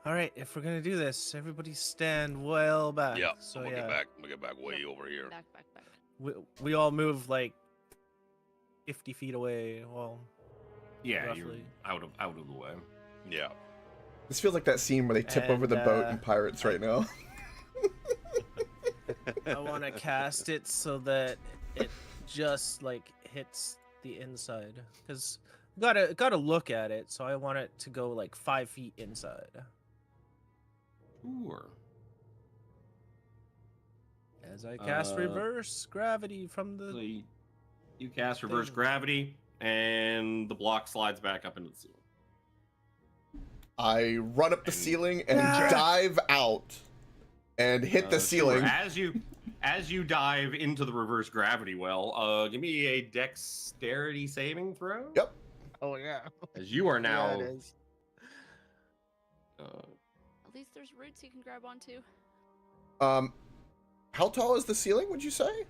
All right, if we're gonna do this, everybody stand well back. Yeah. So I'm gonna yeah, get back. I'm gonna get back way over here. Back. we all move like 50 feet away. Well, Yeah, you're roughly. out of the way. Yeah. This feels like that scene where they tip over the boat in Pirates right now. I want to cast it so that it just like hits the inside, because gotta look at it. So I want it to go like 5 feet inside. Sure. As I cast reverse gravity from So the. you cast reverse Thing. gravity, and the block slides back up into the ceiling. I run up the And- ceiling and Ah. dive out and hit the Sure. ceiling. As you dive into the reverse gravity well, give me a dexterity saving throw. Yep. Oh yeah. As you are now. Yeah, it is. At least there's roots you can grab onto. How tall is the ceiling, would you say?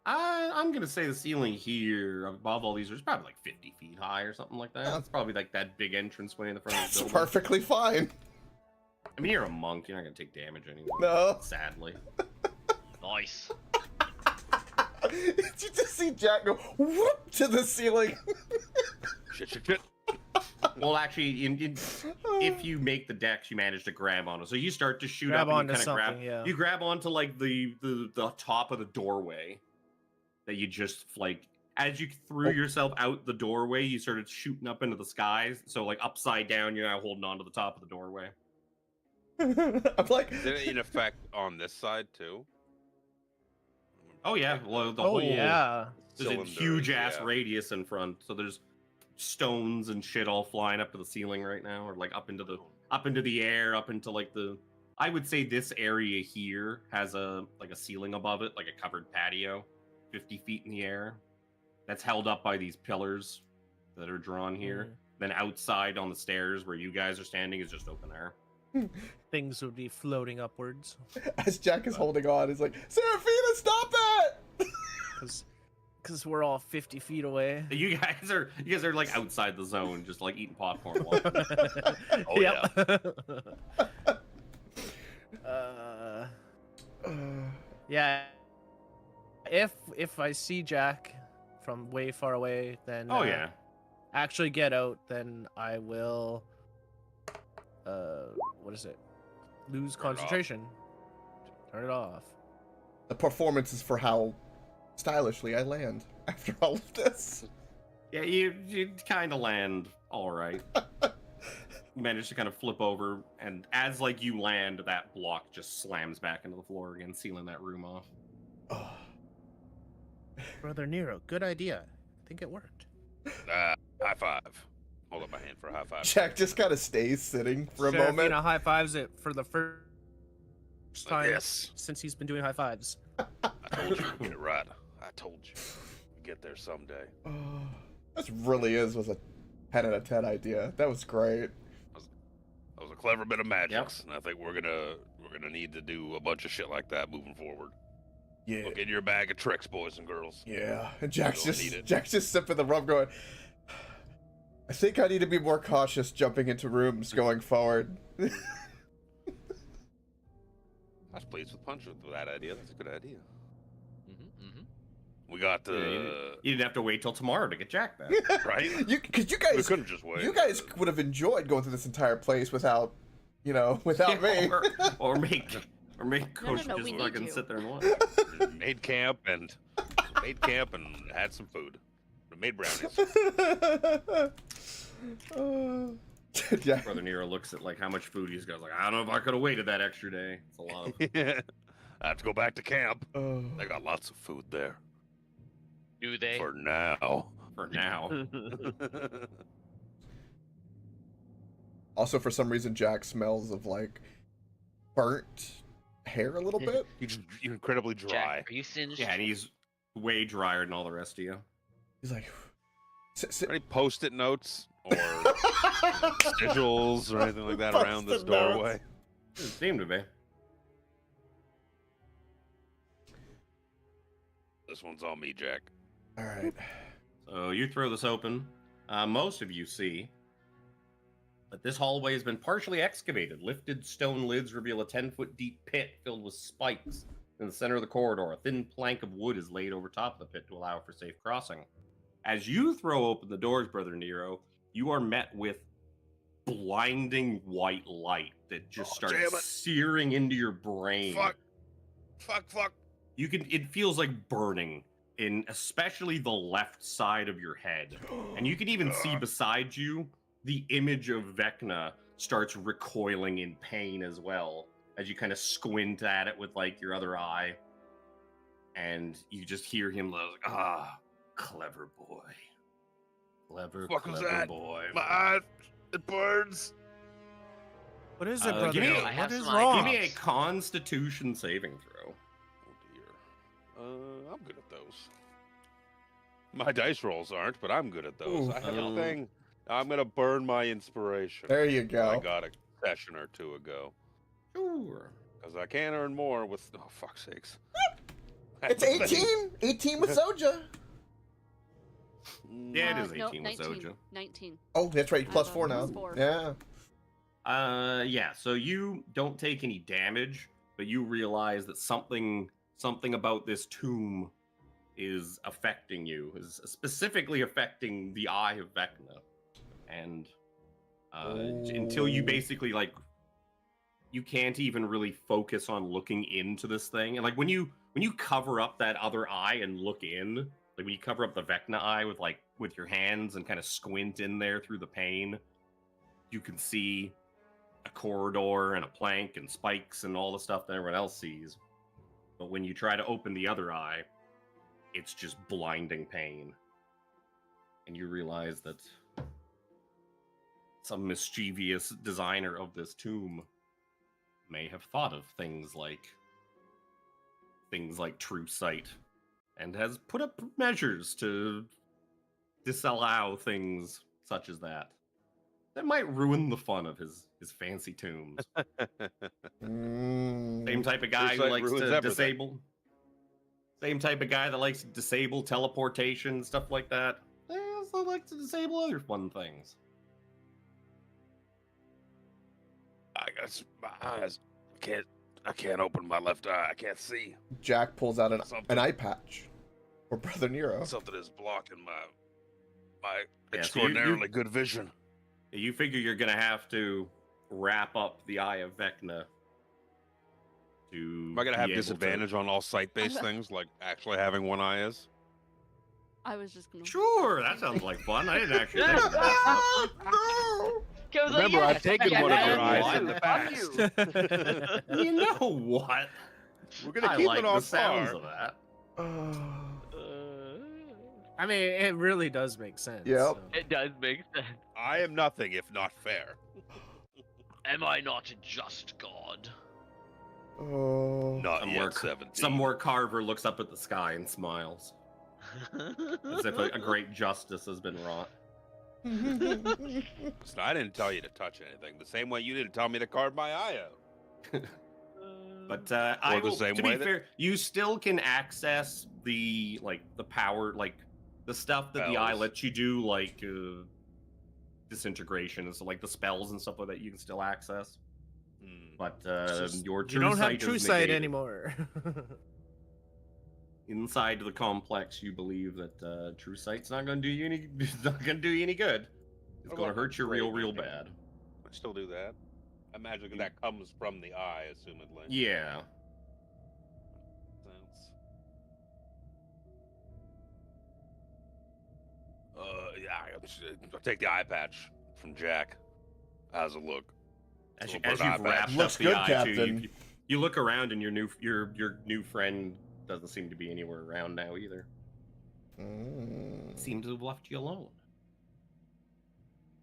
I'm gonna say the ceiling here above all these is probably like 50 feet high or something like that. Yeah. It's probably like that big entranceway in the front of That's the building. perfectly fine. I mean, you're a monk. You're not gonna take damage anyway. No. Sadly. Nice. Did you just see Jack go whoop to the ceiling? Shit. Well, actually, if you make the dex, you manage to grab onto. So you start to shoot Grab up and onto you kind of grab. something, yeah. You grab onto like the top of the doorway that you just like. As you threw Oh. yourself out the doorway, you started shooting up into the skies. So like upside down, you're now holding onto the top of the doorway. I'm like, Is it in effect on this side too? Oh yeah, well the Oh whole yeah. there's a Cylinders, huge ass yeah. radius in front. So there's stones and shit all flying up to the ceiling right now, or like up into the air, up into like the. I would say this area here has a ceiling above it, like a covered patio, 50 feet in the air. That's held up by these pillars that are drawn here. Mhm. Then outside on the stairs where you guys are standing is just open air. Things would be floating upwards, as Jack is holding on, he's like, Seraphina, stop it! because we're all 50 feet away. You guys are like outside the zone, just like eating popcorn. While Oh, Yep. Yeah. If I see Jack from way far away, then oh yeah. actually get out, then I will what is it? Lose Turn it off. concentration. Turn it off. The performance is for how stylishly I land after all of this. Yeah, you kind of land all right. You manage to kind of flip over, and as like you land, that block just slams back into the floor again, sealing that room off. Oh, Brother Nero, good idea. I think it worked. High five. Hold up my hand for a high five. Jack just kind of stays sitting for a moment. Serafina high fives it for the first time Yes. since he's been doing high fives. I told you we'd get it right. I told you. We'd get there someday. Oh, this really was a 10 out of 10 idea. That was great. That was a clever bit of magic, and I think we're gonna need to do a bunch of shit like that moving forward. Yeah. Look in your bag of tricks, boys and girls. Yeah. And Don't need it. Jack's just sipping the rum going, I think I need to be more cautious jumping into rooms going forward. I was pleased with Punch with that idea. That's a good idea. Mm-hmm. We got Yeah, the you didn't have to wait till tomorrow to get Jack back. right. Because you We guys, couldn't just wait. you guys would have enjoyed going through this entire place without, without Yeah, me. or make Coach no, just we need fucking you. sit there and watch. Made camp and had some food. We made brownies. Yeah. Brother Nero looks at like how much food he's got. Like, I don't know if I could have waited that extra day. It's a lot of. I have to go back to camp. Oh. They got lots of food there Do they? for now. For now. Also, for some reason, Jack smells of like burnt hair a little bit. You're incredibly dry. Jack, are you singed? Yeah, and he's way drier than all the rest of you. He's like, Any post-it notes or sigils or anything like that around this Post-it notes. doorway? It seemed to be. This one's on me, Jack. all right. So you throw this open. Most of you see that this hallway has been partially excavated. Lifted stone lids reveal a 10-foot deep pit filled with spikes. In the center of the corridor, a thin plank of wood is laid over top of the pit to allow for safe crossing. As you throw open the doors, Brother Nero, you are met with blinding white light that just Oh, damn starts it. searing into your brain. Fuck. It feels like burning in especially the left side of your head. And you can even see beside you the image of Vecna starts recoiling in pain as well as you kind of squint at it with like your other eye. And you just hear him like, clever boy. Clever Fuck was clever that? boy. My eyes, it burns. What is it, Uh, brother? give me- Nero? I have What is some wrong? Give me a constitution saving throw. Oh dear. I'm good at those. My dice rolls aren't, but I'm good at those. Ooh. I have a Um, thing. I'm gonna burn my inspiration. There you I go. got a session or two ago. Sure. Because I can't earn more with. Oh, fuck's sakes. It's That's the thing. 18. 18 with Soja. Yeah, it is No, 18 with 19. Soja. 19. Oh, that's right. I Plus have a 4 now. plus 4. Yeah. Yeah, so you don't take any damage, but you realize that something about this tomb is affecting you, is specifically affecting the eye of Vecna. And until you Oh. basically like you can't even really focus on looking into this thing. And like when you cover up that other eye and look in, like when you cover up the Vecna eye with your hands and kind of squint in there through the pain, you can see a corridor and a plank and spikes and all the stuff that everyone else sees. But when you try to open the other eye, it's just blinding pain. And you realize that some mischievous designer of this tomb may have thought of things like true sight and has put up measures to disallow things such as that might ruin the fun of his fancy tombs. Same type of guy who sight likes ruins to everything. disable. Same type of guy that likes to disable teleportation, stuff like that. They also like to disable other fun things. I got my eyes. I can't open my left eye. I can't see. Jack pulls out an Something. eye patch. Or Brother Nero. Something is blocking my Yeah, so you- extraordinarily good vision. You figure you're gonna have to wrap up the Eye of Vecna to. Am I gonna have be able to- disadvantage on all sight-based things, like actually having one eye is? I was just gonna. Sure, that sounds like fun. I didn't actually think of that. Kevin's like, Remember, "Yes, I've taken yes, one of yes, your yes, eyes in yes, the fuck past. You know what? We're gonna I keep like it on the sounds par. of that. I mean, it really does make sense. Yep. so. It does make sense. I am nothing if not fair. Am I not a just God? Oh. Not Somewhere, yet 17. somewhere Carver looks up at the sky and smiles, as if a great justice has been wrought. Listen, I didn't tell you to touch anything. The same way you didn't tell me to carve my eye out. But I Or the will, same to way be that- fair, you still can access the power, like the stuff that the eye Spells. lets you do, like disintegration and so like the spells and stuff like that. You can still access, Hmm. but It's just- your you true don't sight have true is sight negated. anymore. inside the complex, you believe that True Sight's not going to do you any not going to do you any good. It's What going to about hurt you Brave real Vision? bad. I still do that. I imagine that comes from the eye, assumedly. Yeah. Sense. Yeah, I'll take the eye patch from Jack. How's it look? As, Little as bird eye you've patch. wrapped Looks up the good, eye, Captain. too, you look around and your new friend doesn't seem to be anywhere around now either. Seems to have left you alone.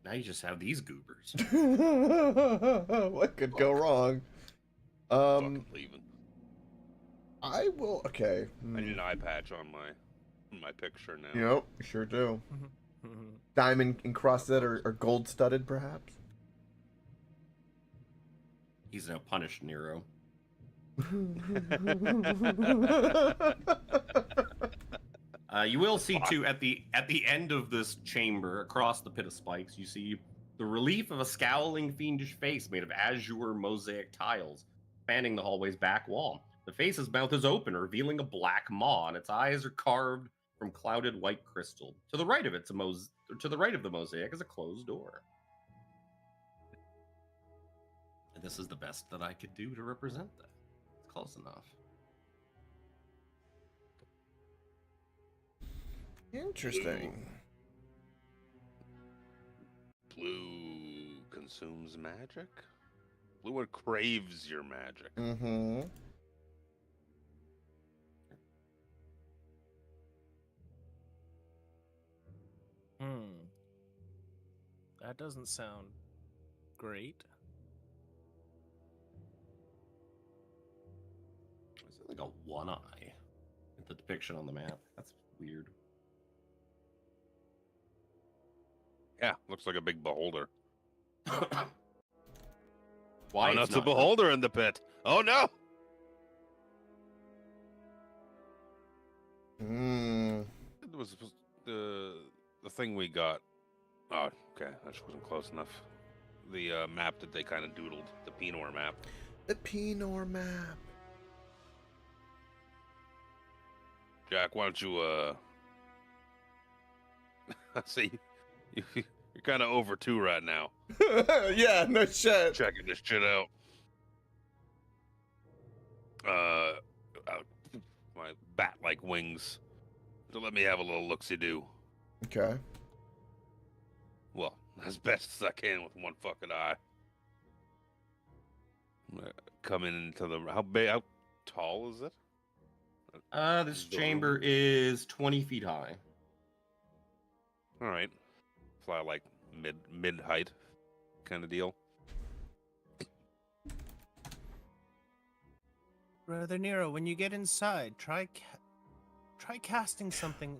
Now you just have these goobers. What could go wrong? Fucking leaving. I will. Okay. I need an eye patch on my picture now. Yep, you sure do. Diamond encrusted or gold studded, perhaps. He's now punished Nero. You will see too at the end of this chamber, across the pit of spikes, you see the relief of a scowling, fiendish face made of azure mosaic tiles, spanning the hallway's back wall. The face's mouth is open, revealing a black maw, and its eyes are carved from clouded white crystal. To the right of the mosaic is a closed door. And this is the best that I could do to represent that. It's close enough. Interesting. Blue consumes magic? Blue one craves your magic. Mm-hmm. That doesn't sound great. It's like a one eye. The depiction on the map. That's weird. Yeah, looks like a big beholder. Why? Oh, no, it's it's a not- beholder in the pit. Oh no! It was the thing we got. Oh, okay, that just wasn't close enough. The map that they kind of doodled, the Pinor map. The Pinor map. Jack, why don't you see, you're kind of over two right now, Yeah, no shit. checking this shit out. My bat-like wings. So let me have a little look-see-do. Okay. Well, as best as I can with one fucking eye. Coming into the how tall is it? This chamber is 20 feet high. All right, fly like mid height, kind of deal. Brother Nero, when you get inside, try casting something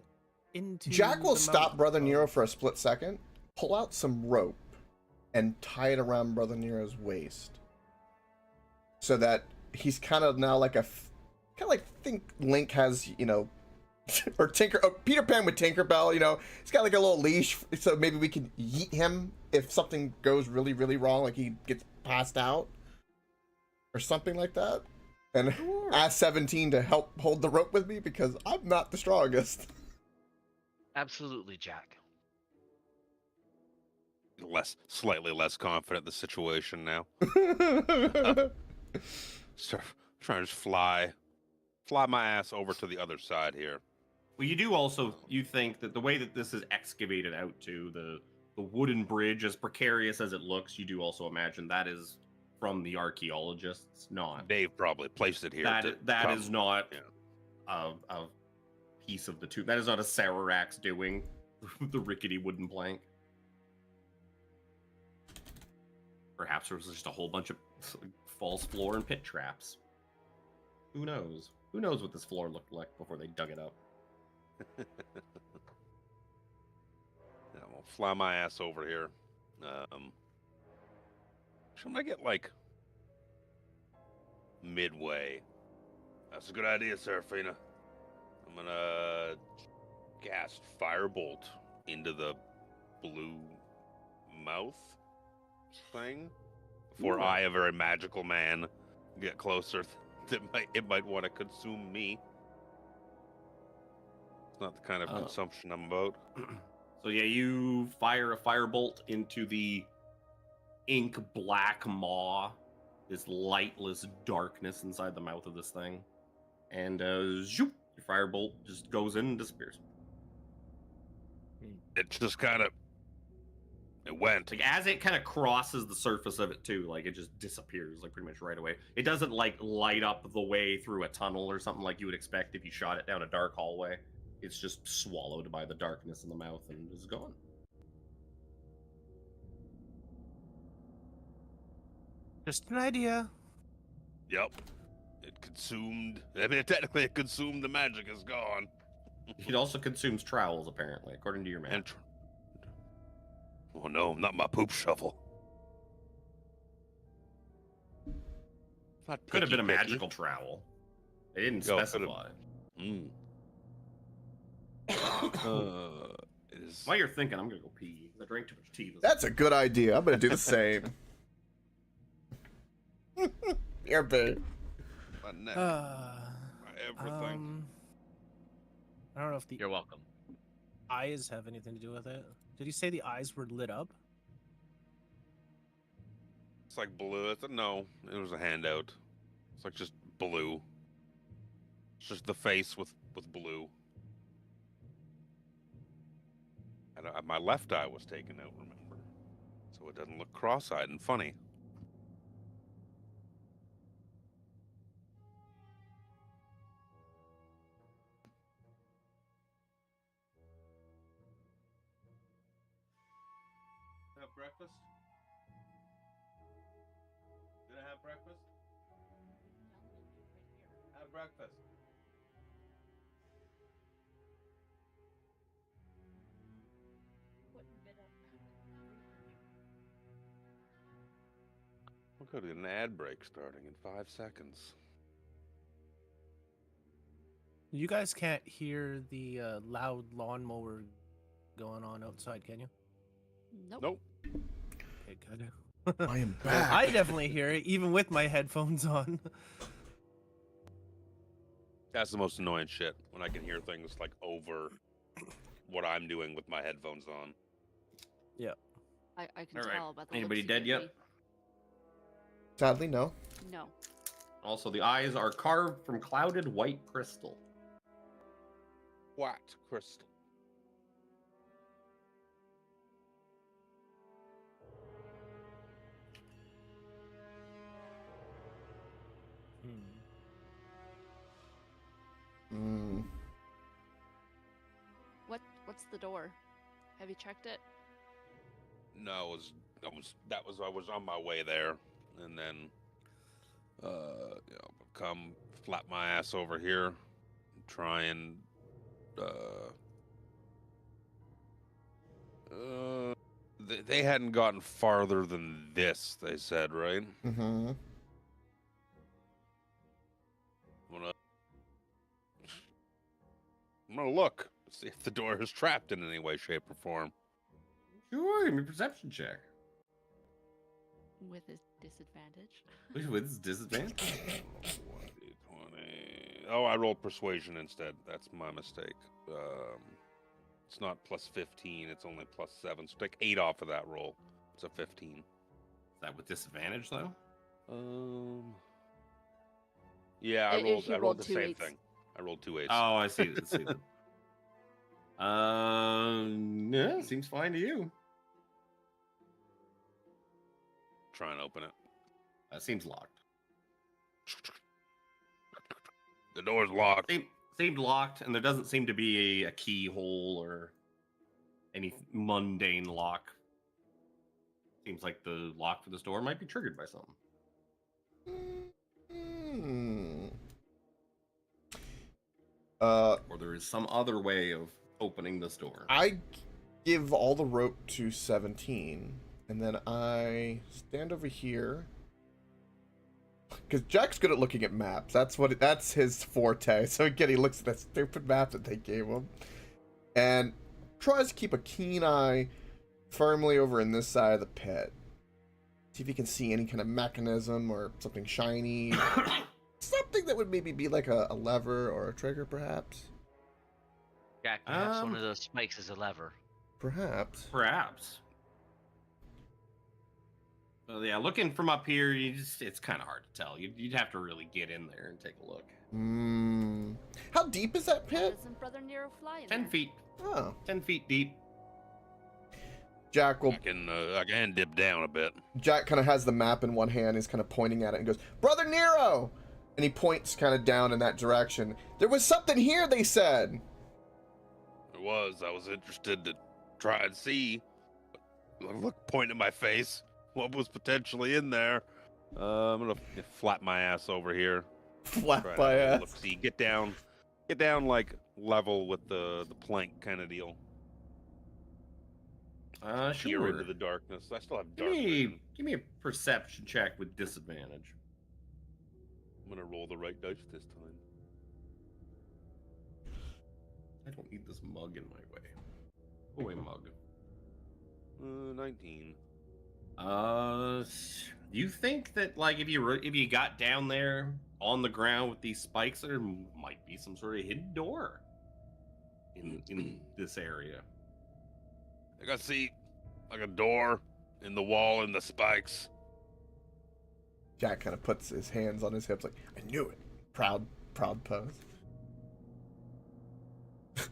into. Jack will the stop mountain. Brother Nero for a split second, pull out some rope, and tie it around Brother Nero's waist, so that he's kind of now like think Link has, or Peter Pan with Tinkerbell, he's got like a little leash, so maybe we can yeet him if something goes really, really wrong, like he gets passed out or something like that. And ask 17 to help hold the rope with me because I'm not the strongest. Absolutely, Jack. Slightly less confident in the situation now. Start trying to just fly my ass over to the other side here. Well, you think that the way that this is excavated out to the wooden bridge, as precarious as it looks, you do also imagine that is from the archaeologists, not. Dave probably placed it here. That is not a piece of the tomb. That is not a Sararax doing the rickety wooden plank. Perhaps there was just a whole bunch of false floor and pit traps. Who knows? Who knows what this floor looked like before they dug it up? Yeah, we'll fly my ass over here. Should I get like midway? That's a good idea, Seraphina. I'm gonna cast Firebolt into the blue mouth thing. Before I, a very magical man, get closer, it might want to consume me. It's not the kind of Oh. consumption I'm about. So yeah, you fire a firebolt into the ink black maw, this lightless darkness inside the mouth of this thing, and zoop, your firebolt just goes in and disappears. It just kind of, it went. Like as it kind of crosses the surface of it too, like it just disappears like pretty much right away. It doesn't like light up the way through a tunnel or something like you would expect if you shot it down a dark hallway. It's just swallowed by the darkness in the mouth and is gone. Just an idea. Yep. It consumed. I mean, technically, it consumed the magic. Is gone. It also consumes trowels, apparently, according to your map. And oh no, not my poop shovel. Not Could have been a picky. magical trowel. They didn't Yo, could've- specify. Mm. It is. While you're thinking, I'm gonna go pee. I drank too much tea. This That's a good idea. I'm gonna do the same. Here, babe. My neck, Uh, my everything. I don't know if the You're welcome. eyes have anything to do with it. Did you say the eyes were lit up? It's like blue. No, it was a handout. It's like just blue. It's just the face with blue. And my left eye was taken out, remember? So it doesn't look cross-eyed and funny. Have breakfast? Did I have breakfast? Have breakfast. We'll go to an ad break starting in 5 seconds. You guys can't hear the loud lawnmower going on outside, can you? Nope. Nope. Okay, good. I am back. I definitely hear it, even with my headphones on. That's the most annoying shit, when I can hear things like over what I'm doing with my headphones on. I can All right. tell about the Anybody looks you dead give yet? Sadly, no. me. No. Also, the eyes are carved from clouded white crystal. What crystal? Mm. What's the door? Have you checked it? No, I was on my way there, and then, come flap my ass over here, try and, they hadn't gotten farther than this. They said, right? Mm-hmm. I'm gonna look, see if the door is trapped in any way, shape, or form. Sure, give me a perception check. With a disadvantage. With this disadvantage. 20. Oh, I rolled persuasion instead. That's my mistake. It's not plus 15. It's only plus 7. So take 8 off of that roll. It's a 15. Is that with disadvantage though? Yeah, He I rolled rolled the 2 same eights. thing. I rolled 2 8s. Oh, I see. I see that. Yeah, seems fine to you. Try and open it. That seems locked. The door's locked. Seemed locked, and there doesn't seem to be a keyhole or any mundane lock. Seems like the lock for this door might be triggered by something. Mm. Or there is some other way of opening this door. I give all the rope to 17, and then I stand over here. Because Jack's good at looking at maps. That's his forte. So again, he looks at that stupid map that they gave him, and tries to keep a keen eye firmly over in this side of the pit. See if he can see any kind of mechanism or something shiny. Something that would maybe be like a lever or a trigger, perhaps. Jack, perhaps one Um, of those spikes is a lever. Perhaps. Perhaps. Well, yeah, looking from up here, it's kind of hard to tell. You'd have to really get in there and take a look. How deep is that Why pit? doesn't Brother Nero fly in 10 there? feet. Oh. 10 feet deep. Jack I can dip down a bit. Jack kind of has the map in one hand. He's kind of pointing at it and goes, "Brother Nero!" And he points kind of down in that direction. There was something here, they said. I was interested to try and see. Point in my face. What was potentially in there? I'm gonna flap my ass over here. Flap Try to by have a ass. look-see. Get down like level with the plank kind of deal. Peer Sure. into the darkness. I still have Give dark vision. give me a perception check with disadvantage. I'm gonna roll the right dice this time. I don't need this mug in my way. Go away, mug. 19. You think that like if you got down there on the ground with these spikes, there might be some sort of hidden door in this area. I got see like a door in the wall and the spikes. Jack kind of puts his hands on his hips like, "I knew it." Proud pose.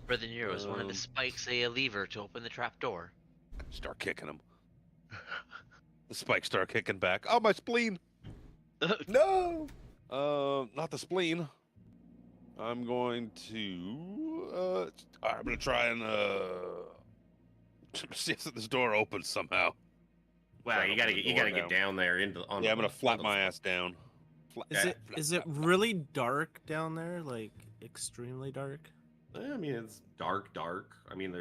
Brother Nero, is one of the Um, spikes a lever to open the trap door? Start kicking them. The spikes start kicking back. Oh, my spleen. No! Not the spleen. I'm going to I'm gonna try and see if this door opens somehow. Wow, Try to you gotta open the you door gotta get now. down there into on. Yeah, I'm gonna flap on my ass down. Is it really dark down there? Like extremely dark? I mean, it's dark. I mean,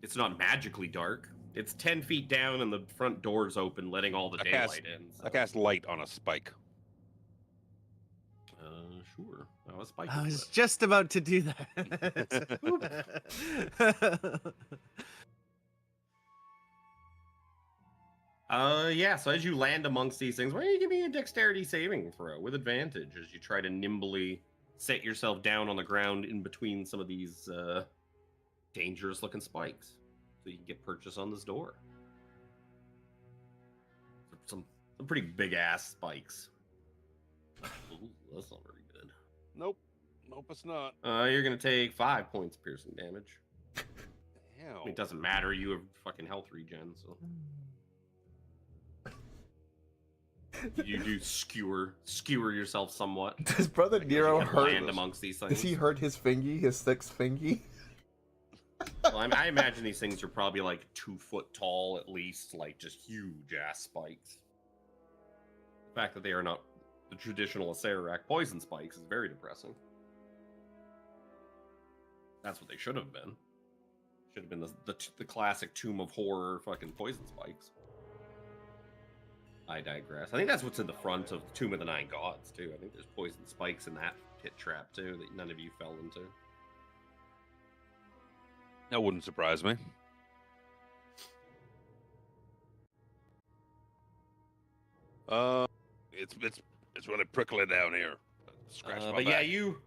it's not magically dark. It's 10 feet down and the front door's open, letting all the I cast- daylight in. I cast light on a spike. Sure. Oh, a spike. I is was lit. just about to do that. Yeah, so as you land amongst these things, why don't you give me a dexterity saving throw with advantage as you try to nimbly set yourself down on the ground in between some of these dangerous looking spikes so you can get purchase on this door. Some pretty big ass spikes. Ooh, that's not very good. Nope, it's not. You're gonna take 5 points piercing damage. Hell. It doesn't matter, you have fucking health regen, so you do skewer yourself somewhat. Does Brother Nero You can hurt? land amongst these things. Does he hurt his fingy, his sixth fingy? Well, I imagine these things are probably like 2 foot tall at least, like just huge ass spikes. The fact that they are not the traditional Acerac poison spikes is very depressing. That's what they should have been. Should have been the classic Tomb of Horror fucking poison spikes. I digress. I think that's what's in the front of Tomb of the Nine Gods too. I think there's poison spikes in that pit trap too that none of you fell into. That wouldn't surprise me. It's really prickly down here. Scratch my But back. yeah, you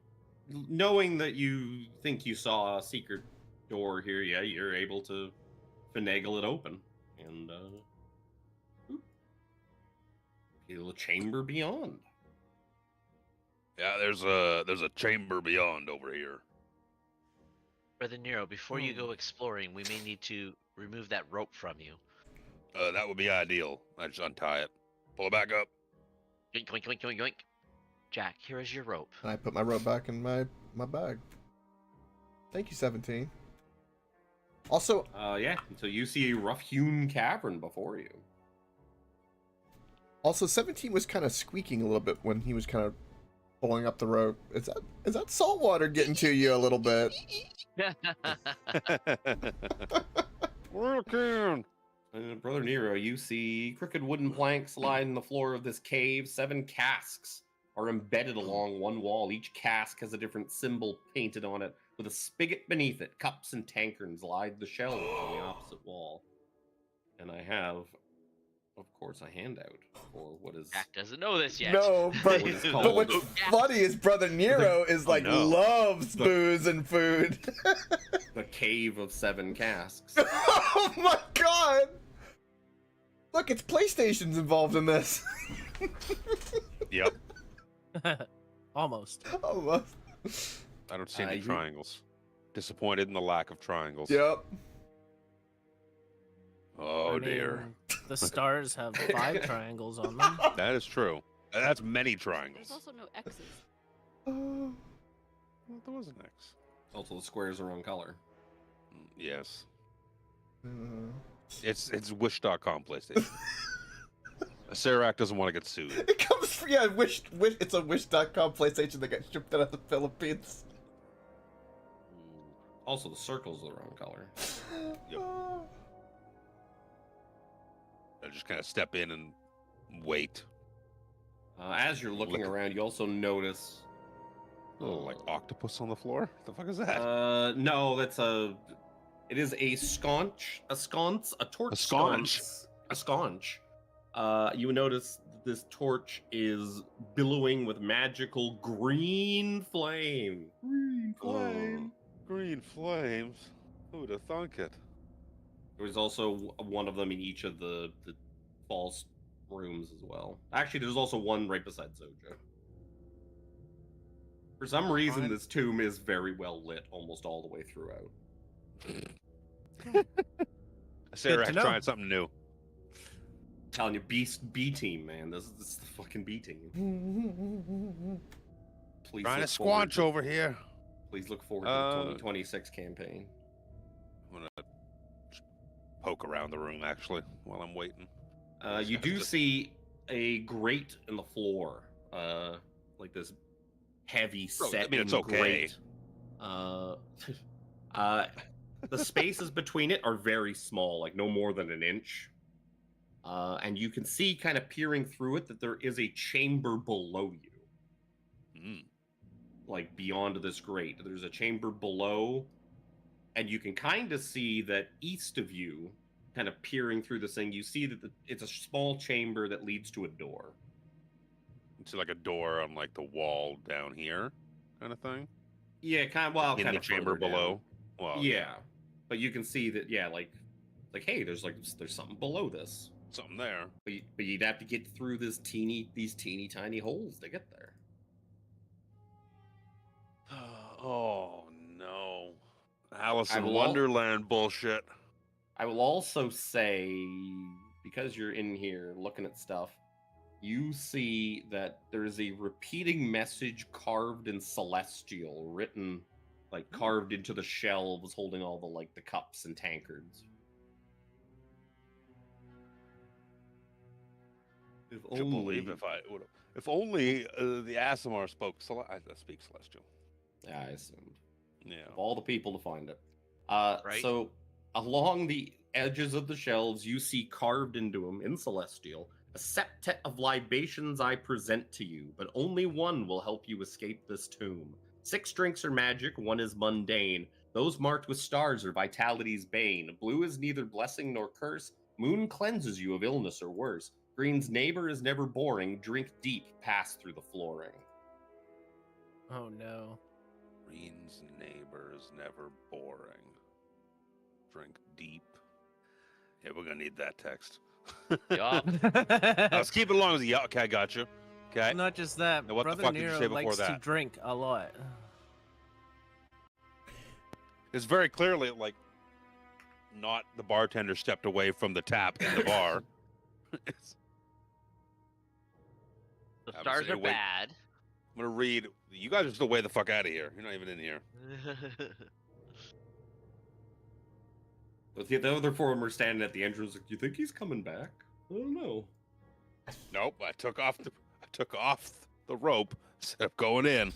knowing that you think you saw a secret door here, yeah, you're able to finagle it open and feel a chamber beyond. Yeah, there's a chamber beyond over here. Brother Nero, before you go exploring, we may need to remove that rope from you. That would be ideal. I just untie it, pull it back up. Yoink, yoink, yoink, yoink, yoink. Jack, here is your rope. I put my rope back in my bag. Thank you, 17. Also, Yeah, so you see a rough-hewn cavern before you. 17 was kind of squeaking a little bit when he was kind of pulling up the rope. Is that salt water getting to you a little bit? Working. Brother Nero, you see crooked wooden planks line the floor of this cave. 7 casks are embedded along one wall. Each cask has a different symbol painted on it, with a spigot beneath it. Cups and tankards line the shelves on the opposite wall. And I have of course, a handout for what is Jack doesn't know this yet. No, but, What is but called- what's funny is Brother Nero is like no. loves booze and food. the Cave of Seven Casks. Oh my god! Look, it's PlayStation's involved in this. Yep. Almost. Almost. I don't see any You- triangles. Disappointed in the lack of triangles. Yep. Oh I dear. mean, the stars have 5 triangles on them. That is true. That's many There's triangles. also no X's. Well, there was an X. Also, the squares are wrong color. Yes. Uh, It's Wish.com PlayStation. Serac doesn't want to get sued. It comes from, yeah, Wish, it's a Wish.com PlayStation that got shipped out of the Philippines. Also, the circles are the wrong color. Yep. I just kind of step in and wait. As you're looking Look- around, you also notice. Oh, like octopus on the floor? What the fuck is that? No, that's a. It is a sconce, a torch A sconce. a sconce. You notice this torch is billowing with magical green flame. Green flame. Green flames. Who'd have thunk it? There was also one of them in each of the false rooms as well. Actually, there's also one right beside Zojo. For some reason, Fine. this tomb is very well lit almost all the way throughout. Serac know. trying something new. Telling you, B team, man. This is the fucking B team. Please Trying to look forward squanch over here. Please look forward to the 2026 campaign. I'm gonna just poke around the room actually while I'm waiting. You do Just- see a grate in the floor, like this heavy Bro, I set mean, it's okay. grate. The spaces between it are very small, like no more than an inch. And you can see, kind of peering through it, that there is a chamber below you, Mm. like beyond this grate. There's a chamber below, and you can kind of see that east of you, kind of peering through this thing, you see that it's a small chamber that leads to a door. It's like a door on like the wall down here, kind of thing. Yeah, kind of In kind the of chamber below. Well, Yeah, but you can see that. Yeah, like hey, there's something below this. something there. But you'd have to get through these teeny tiny holes to get there. Oh no, Alice I in will- Wonderland bullshit. I will also say, because you're in here looking at stuff, you see that there's a repeating message carved in Celestial, written like carved into the shelves, holding all the cups and tankards. If Should believe if I would. If only the Asimar spoke. I speak Celestial. Yeah, I assumed. Yeah. Of all the people to find it. Right. So along the edges of the shelves, you see carved into them in Celestial a septet of libations I present to you, but only one will help you escape this tomb. 6 drinks are magic, 1 is mundane. Those marked with stars are vitality's bane. Blue is neither blessing nor curse. Moon cleanses you of illness or worse. Green's neighbor is never boring. Drink deep, pass through the flooring. Oh no. Green's neighbor is never boring. Drink deep. Yeah, we're gonna need that text. Yup. Let's keep it along as yeah. Okay, I got you. Okay. Not just that, Now, what the Brother fuck did you Nero say before likes to that? drink a lot. It's very clearly like not the bartender stepped away from the tap in the bar. It's- The I'm stars are saying, wait. bad. I'm gonna read. You guys are still way the fuck out of here. You're not even in here. But the other 4 of them are standing at the entrance. Like, you think he's coming back? I don't know. Nope. I took off the rope instead of going in.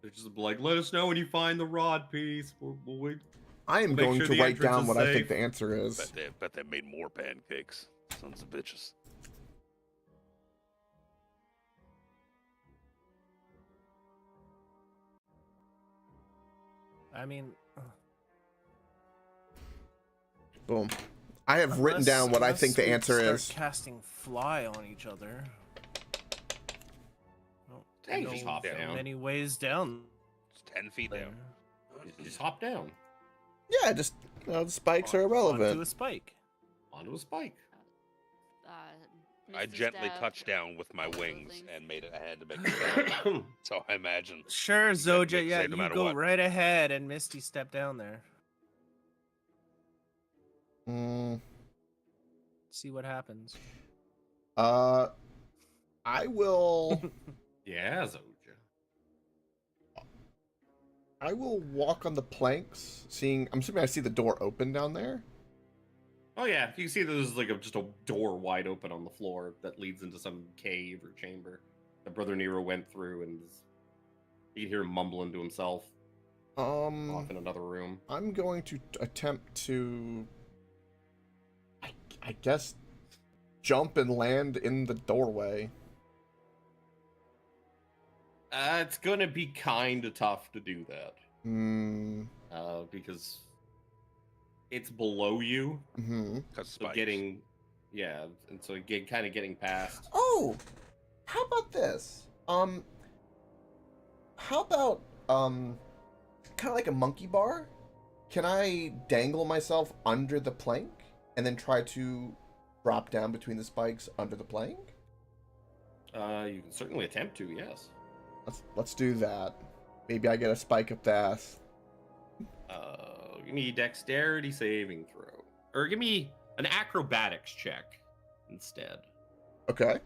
They're just like, let us know when you find the rod piece. We'll wait. I am Make going sure to the write entrance down is what I think safe. the answer is. Bet they made more pancakes. Sons of bitches. I mean, Boom. I have written down what I think the we answer start is. casting fly on each other. Well, Hey, just hop down. Many ways down It's 10 feet there. down. Just hop down Yeah, just the spikes are Onto irrelevant. a spike. onto a spike. I Misty gently Step, touched down with my all those wings things. and made it ahead to make it. So I imagine. Sure, You gotta Zoja. make Yeah, save no you matter go what. right ahead and Misty step down there. Mm, See what happens. I will. Yeah, Zoja. I will walk on the planks, seeing. I'm assuming I see the door open down there. Oh yeah, you can see there's like just a door wide open on the floor that leads into some cave or chamber that Brother Nero went through, and you can hear him mumbling to himself off in another room. I'm going to attempt to. I guess jump and land in the doorway. It's gonna be kind of tough to do that Hmm. because it's below you, Cause so spikes. getting and so kind of getting past. Oh, how about this? How about kind of like a monkey bar? Can I dangle myself under the plank and then try to drop down between the spikes under the plank? You can certainly attempt to, yes. Let's do that. Maybe I get a spike up the ass. Give me a dexterity saving throw, or give me an acrobatics check instead. Okay.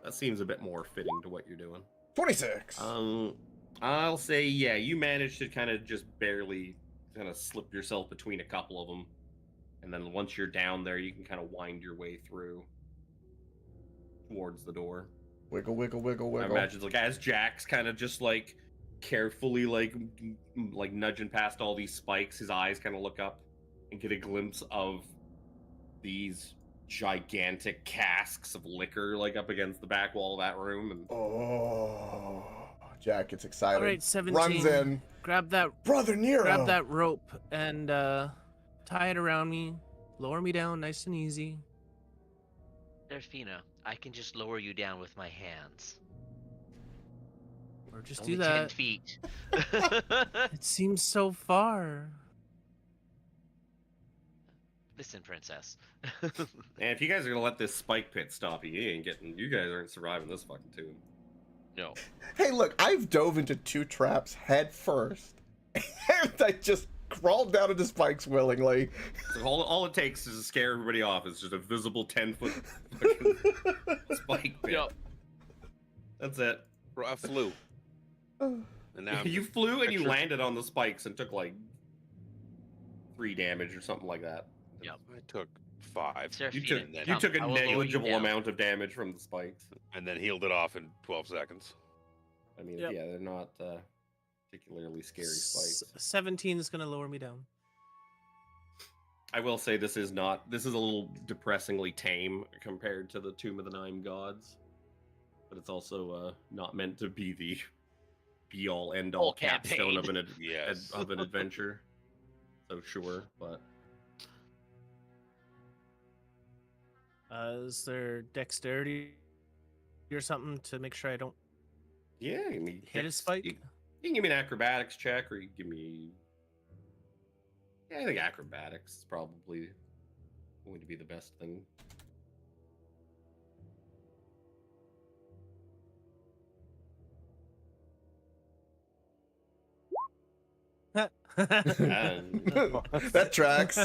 That seems a bit more fitting to what you're doing. 26. I'll say, yeah, you managed to kind of just barely kind of slip yourself between a couple of them. And then once you're down there, you can kind of wind your way through towards the door. Wiggle, wiggle, wiggle, I wiggle. imagine, like, as Jack's kind of just, like, carefully, like nudging past all these spikes, his eyes kind of look up and get a glimpse of these gigantic casks of liquor, like, up against the back wall of that room. And Oh, Jack gets excited. All right, 17. Runs in. Grab that Brother Nero. grab that rope and tie it around me. Lower me down nice and easy. Serafina, I can just lower you down with my hands. Or just Only do 10 that. feet. It seems so far. Listen, princess. and if you guys are gonna let this spike pit stop you, you guys aren't surviving this fucking tomb. No. Hey, look, I've dove into 2 traps head first. And I just crawled down into spikes willingly. So all it takes is to scare everybody off is just a visible 10-foot fucking spike pit. Yep. That's it. Bro, I flew. And now I'm You just flew and you picture- landed on the spikes and took like 3 damage or something like that. Yep. I took 5 You Serafina, took and then- you took a I will lower you negligible down. amount of damage from the spikes. and then healed it off in 12 seconds. I mean, Yep. yeah, they're not particularly scary spikes. 17 is gonna lower me down. I will say this is a little depressingly tame compared to the Tomb of the Nine Gods, but it's also not meant to be the be all end all Whole capstone of campaign. Yes. of an adventure. So sure, but Is there dexterity or something to make sure I don't yeah, give me hit a dex- spike? You can give me an acrobatics check, or you can give me. Yeah, I think acrobatics is probably going to be the best thing. And That tracks.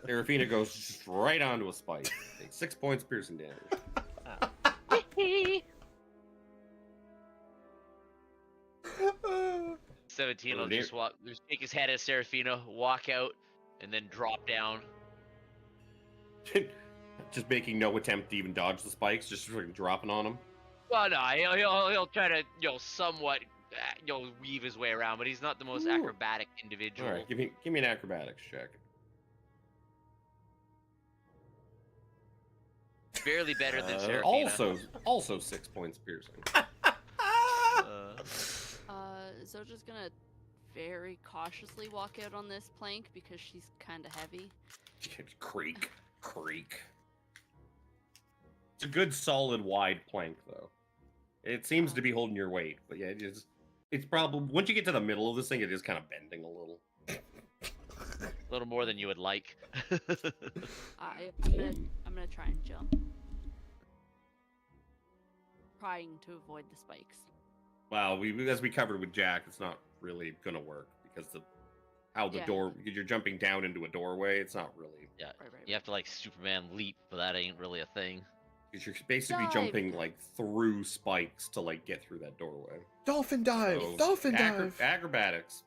Serafina goes just right onto a spike. Takes 6 points piercing damage. 17 will Oh, dear. just take his head at Serafina, walk out, and then drop down. Just making no attempt to even dodge the spikes, just freaking dropping on them. Well, no, he'll try to, somewhat, weave his way around, but he's not the most Ooh. acrobatic individual. All right, give me an acrobatics check. Barely better than Serafina. Also 6 points piercing. Zoja's gonna very cautiously walk out on this plank because she's kind of heavy. Creak, creak. It's a good, solid, wide plank, though. It seems to be holding your weight, but yeah, it's probably once you get to the middle of this thing, it is kind of bending a little. A little more than you would like. I'm gonna try and jump, trying to avoid the spikes. Wow, as we covered with Jack, it's not really gonna work because how the Yeah. door you're jumping down into a doorway. It's not really Yeah, Right. you have to like Superman leap, but that ain't really a thing. because you're basically Dive. jumping like through spikes to like get through that doorway. Dolphin dive! So, Dolphin dive! Acrobatics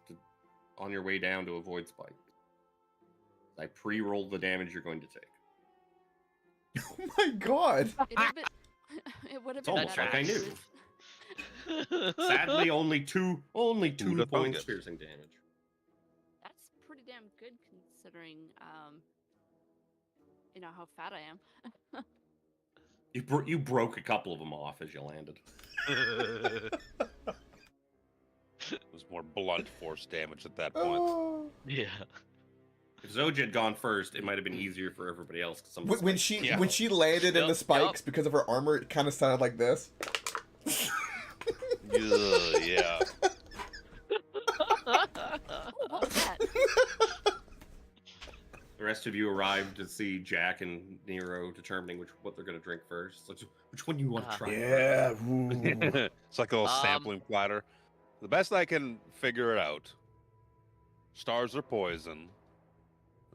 on your way down to avoid spikes. I pre-rolled the damage you're going to take. Oh my god! It would have It's been almost better like I if knew. it was- Sadly, only two Who'da thunk points it? piercing damage. That's pretty damn good considering, how fat I am. You broke a couple of them off as you landed. It was more blunt force damage at that point. Oh. Yeah. If Zoja had gone first, it might have been easier for everybody else. Cause When she Yeah. when she landed in the Yup, spikes because of her armor, it kind of sounded like this. Ugh, yeah. Oh, what was that? the rest of you arrived to see Jack and Nero determining what they're going to drink first. Like, which one do you want to try? Yeah. ooh. It's like a little Um, sampling platter. The best I can figure it out. Stars are poison.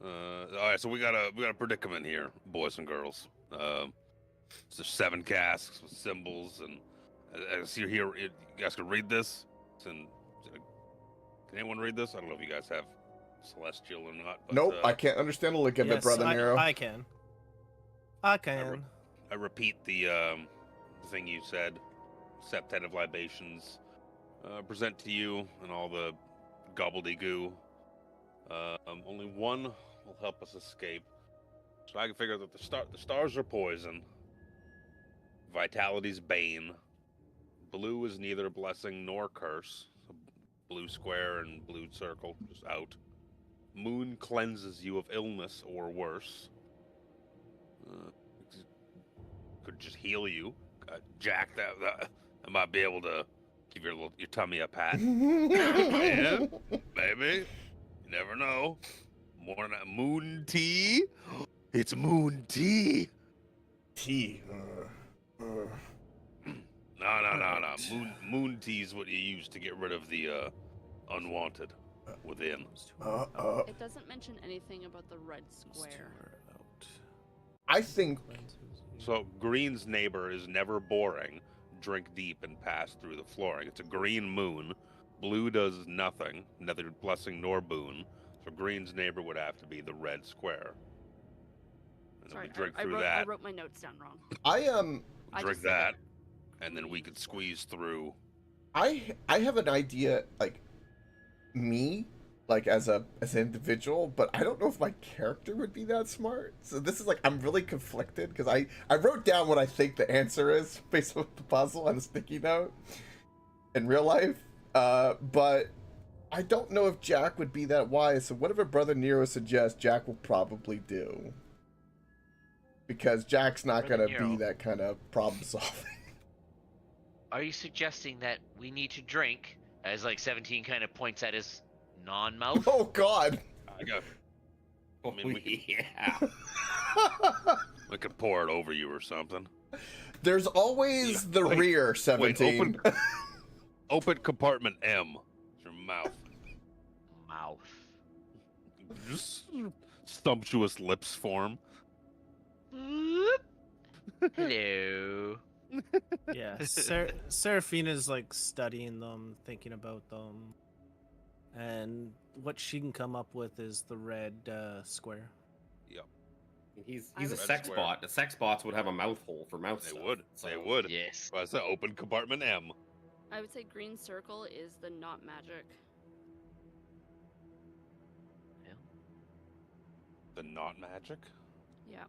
All right, so we got a predicament here, boys and girls. So there's 7 casks with symbols, and I see here. You guys can read this. Can anyone read this? I don't know if you guys have Celestial or not. But, Nope, I can't understand a lick of it, Yes, brother Nero. I can. I can. I repeat the thing you said. Septet of libations present to you and all the gobbledygoo. Only one will help us escape. So I can figure that the stars are poison. Vitality's bane. Blue is neither blessing nor curse. So blue square and blue circle just out. Moon cleanses you of illness or worse. Could just heal you. Jack, that I might be able to give your tummy a pat. Yeah, maybe. You never know. More than that moon tea. It's moon tea. Tea. No. Moon tea is what you use to get rid of the unwanted within. It doesn't mention anything about the red square. I think So green's neighbor is never boring. Drink deep and pass through the flooring. It's a green moon. Blue does nothing, neither blessing nor boon. So green's neighbor would have to be the red square. And then Sorry, we drink I through wrote, that. I wrote my notes down wrong. I I Drink just said that, and then we could squeeze through. I have an idea, like me, like as an individual, but I don't know if my character would be that smart. So this is like I'm really conflicted because I wrote down what I think the answer is based on the puzzle on a sticky note in real life, but I don't know if Jack would be that wise. So whatever Brother Nero suggests, Jack will probably do. Because Jack's not Brother gonna be Nero. that kind of problem solving. Are you suggesting that we need to drink, as like 17 kind of points at his non-mouth? Oh God! I got. Oh, I mean, we could- yeah. We could pour it over you or something. There's always the Wait, rear 17. Open compartment M. It's your mouth. Mouth. Just sumptuous lips form. Hello. Yeah, Seraphina's like studying them, thinking about them, and what she can come up with is the red square. He's I a would- sex Square. bot. The sex bots would have a mouth hole for mouth They stuff, would. so- They would. Yes. Well, I said open compartment M. I would say green circle is the not magic. The not magic. Yeah.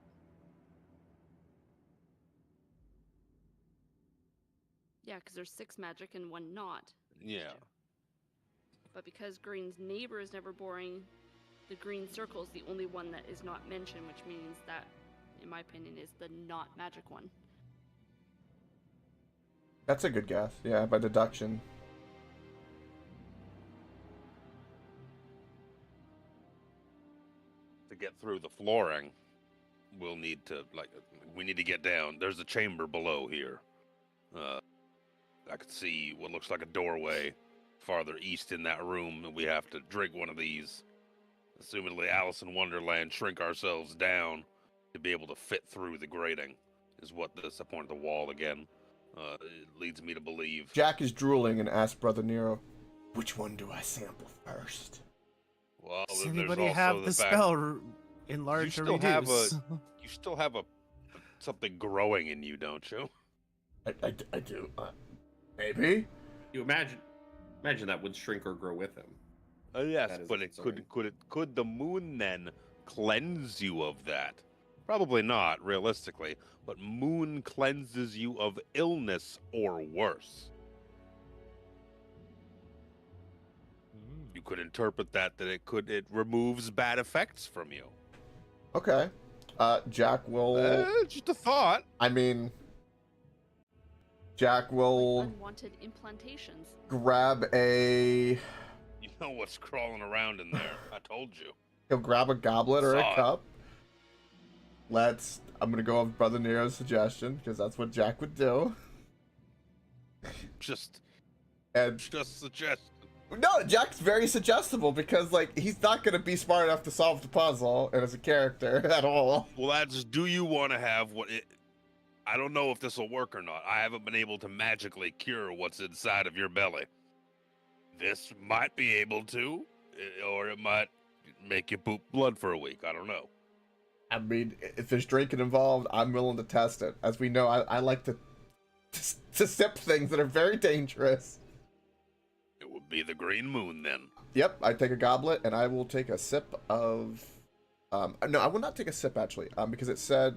Yeah, because there's 6 magic and 1 not. Yeah. but because Green's neighbor is never boring, the green circle is the only one that is not mentioned, which means that, in my opinion, is the not magic one. That's a good guess. Yeah, by deduction. To get through the flooring, we'll need to we need to get down. There's a chamber below here. I could see what looks like a doorway farther east in that room, and we have to drink one of these. Assumedly, Alice in Wonderland, shrink ourselves down to be able to fit through the grating, is what this. I pointed the wall again. It leads me to believe. Jack is drooling and asks Brother Nero, "Which one do I sample first?" Well, Does then there's anybody also have the fact spell enlarge or still have reduce? you still have something growing in you, don't you? I do. Maybe. You imagine that would shrink or grow with him. Yes, That is but it concerning. could the moon then cleanse you of that? Probably not, realistically. But moon cleanses you of illness or worse. You could interpret that it removes bad effects from you. Okay. Jack will. Just a thought. I mean, Jack will Unwanted implantations. grab a. You know what's crawling around in there. I told you. He'll grab a goblet or Saw a it. cup. I'm gonna go with Brother Nero's suggestion because that's what Jack would do. Just And suggest. no, Jack's very suggestible because like he's not gonna be smart enough to solve the puzzle and as a character at all. Well, that's. Do you want to have what it? I don't know if this will work or not. I haven't been able to magically cure what's inside of your belly. This might be able to, or it might make you poop blood for a week. I don't know. I mean, if there's drinking involved, I'm willing to test it. As we know, I like to sip things that are very dangerous. It would be the green moon then. Yep, I take a goblet and I will take a sip of. No, I will not take a sip actually, because it said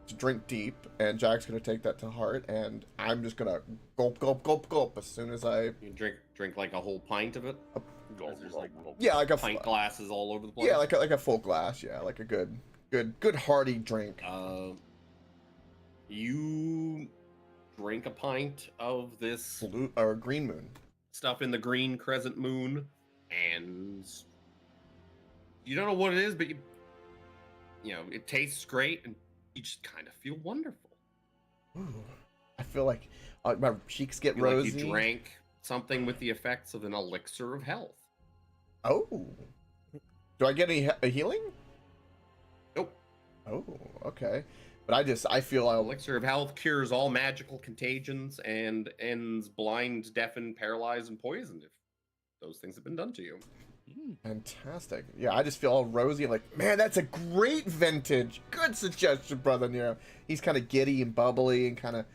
to drink deep, and Jack's gonna take that to heart, and I'm just gonna gulp, gulp, gulp, gulp as soon as I. You drink like a whole pint of it. Go, There's like Yeah, like a pint glasses all over the place. yeah, like a full glass. Yeah, like a good hearty drink. You drink a pint of this Blue or green moon. stuff in the green crescent moon, and you don't know what it is, but you know it tastes great, and you just kind of feel wonderful. Ooh, I feel like my cheeks get You feel rosy. like you drank something with the effects of an elixir of health. Oh, do I get a healing? Nope. Oh, okay. But I feel Elixir of health cures all magical contagions and ends blind, deafened, paralyzed, and poisoned if those things have been done to you. fantastic. Yeah, I just feel all rosy. Like, man, that's a great vintage. Good suggestion, Brother Nero. He's kind of giddy and bubbly and kind of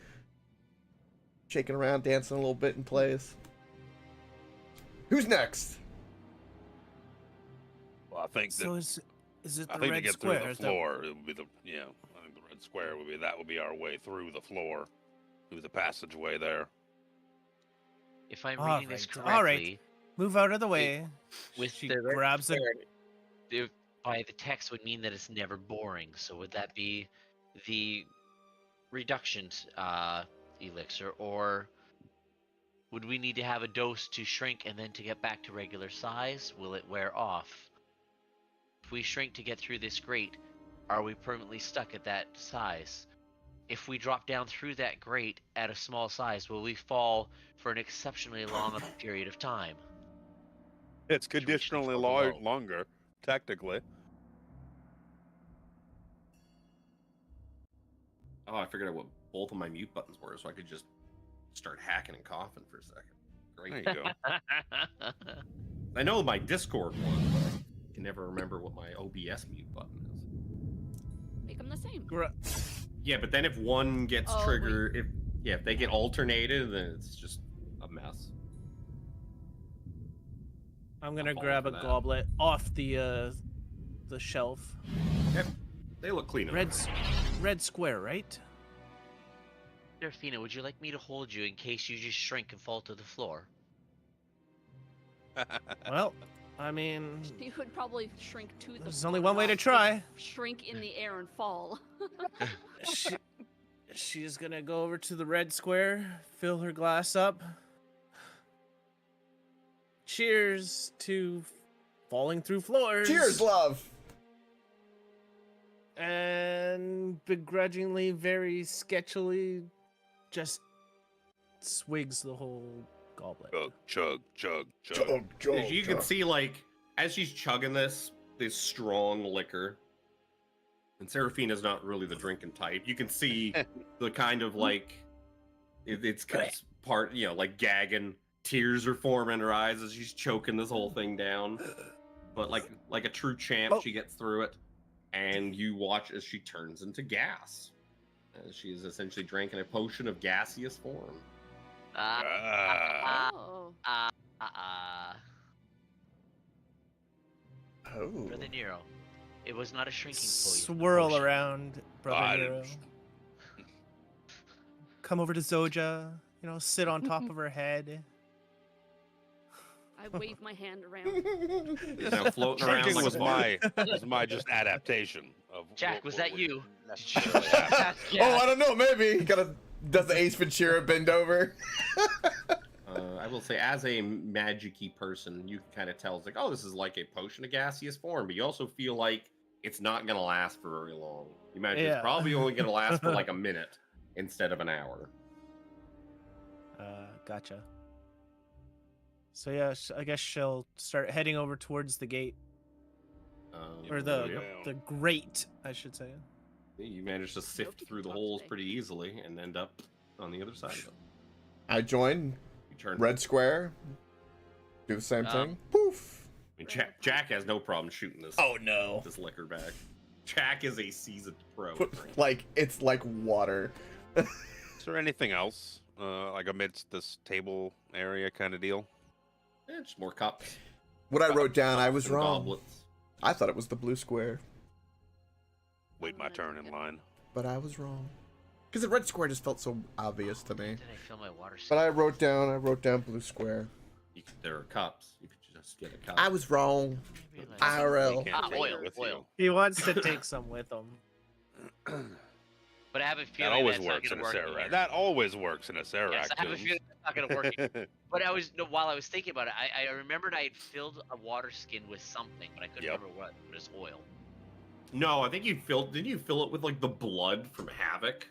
shaking around, dancing a little bit in place. Who's next? Well, I think that. So is it I the think to red get square? through the Is that- floor, it would be the I think the red square would be our way through the floor, through the passageway there. If I'm All reading this right, all right. correctly, Move out of the way. with She the red grabs a. square, if by the text would mean that it's never boring. So would that be the reduction elixir, or would we need to have a dose to shrink and then to get back to regular size? Will it wear off? If we shrink to get through this grate, are we permanently stuck at that size? If we drop down through that grate at a small size, will we fall for an exceptionally long period of time? It's reach the conditionally floor below. longer, technically. Oh, I figured out what both of my mute buttons were, so I could just start hacking and coughing for a second. There Great. you go. I know my Discord one, but I can never remember what my OBS mute button is. Make them the same. Yeah, but then if one gets Oh, wait. triggered, if they get alternated, then it's just a mess. I'm gonna fall grab for a that. goblet off the shelf. They look clean enough. Red square, right? Serafina, would you like me to hold you in case you just shrink and fall to the floor? Well, I mean, She would probably shrink to the there's floor, only one way not to just try. Shrink in the air and fall. She, she's gonna go over to the red square, fill her glass up. Cheers to falling through floors. Cheers, love. And begrudgingly, very sketchily, just swigs the whole goblet. Chug, chug, chug, chug. As you can see, like, as she's chugging this strong liquor, and Seraphina's not really the drinking type. You can see the kind of like, it's part, like gagging. Tears are forming in her eyes as she's choking this whole thing down. But like a true champ, she gets through it, and you watch as she turns into gas. As she is essentially drinking a potion of gaseous form. Oh. Oh. Brother Nero, it was not a shrinking poison. Swirl potion. around, brother Nero. Come over to Zoja, sit on top of her head. I wave my hand around. He's now floating around Drinking like was my just adaptation of. Jack, what- was what that you? necessarily happened. Oh, I don't know. Maybe he does the Ace Ventura bend over. I will say, as a magic-y person, you can kind of tell it's like, oh, this is like a potion of gaseous form, but you also feel like it's not going to last for very long. You imagine Yeah. it's probably only going to last for like a minute instead of an hour. Gotcha. So yeah, I guess she'll start heading over towards the gate, or there the you go. the grate, I should say. You managed to sift Nope, through the not holes today. pretty easily and end up on the other side of it. I join You turn. red square. Do the same Um, thing. Poof. I mean, Jack has no problem shooting this. Oh no. This liquor bag. Jack is a seasoned pro. Like it's like water. Is there anything else, like amidst this table area kind of deal? Just more cups. What I wrote down, I was and wrong. Goblets. I thought it was the blue square, Wait my turn in line. but I was wrong. Because the red square just felt so obvious to me. Did I fill my water? But I wrote down blue square. There are cups. You could just get a cup. I was wrong. Maybe like- IRL. You can't take oil, it with oil. He wants to take some with him. you. But I have a That feeling always that's not works in gonna a work Serac. either. That always works in a Serac. Yes, I have a feeling that's not gonna work. Either. But while I was thinking about it, I remembered I had filled a water skin with something, but I couldn't Yep. remember what. It was oil. No, I think didn't you fill it with like the blood from Havoc?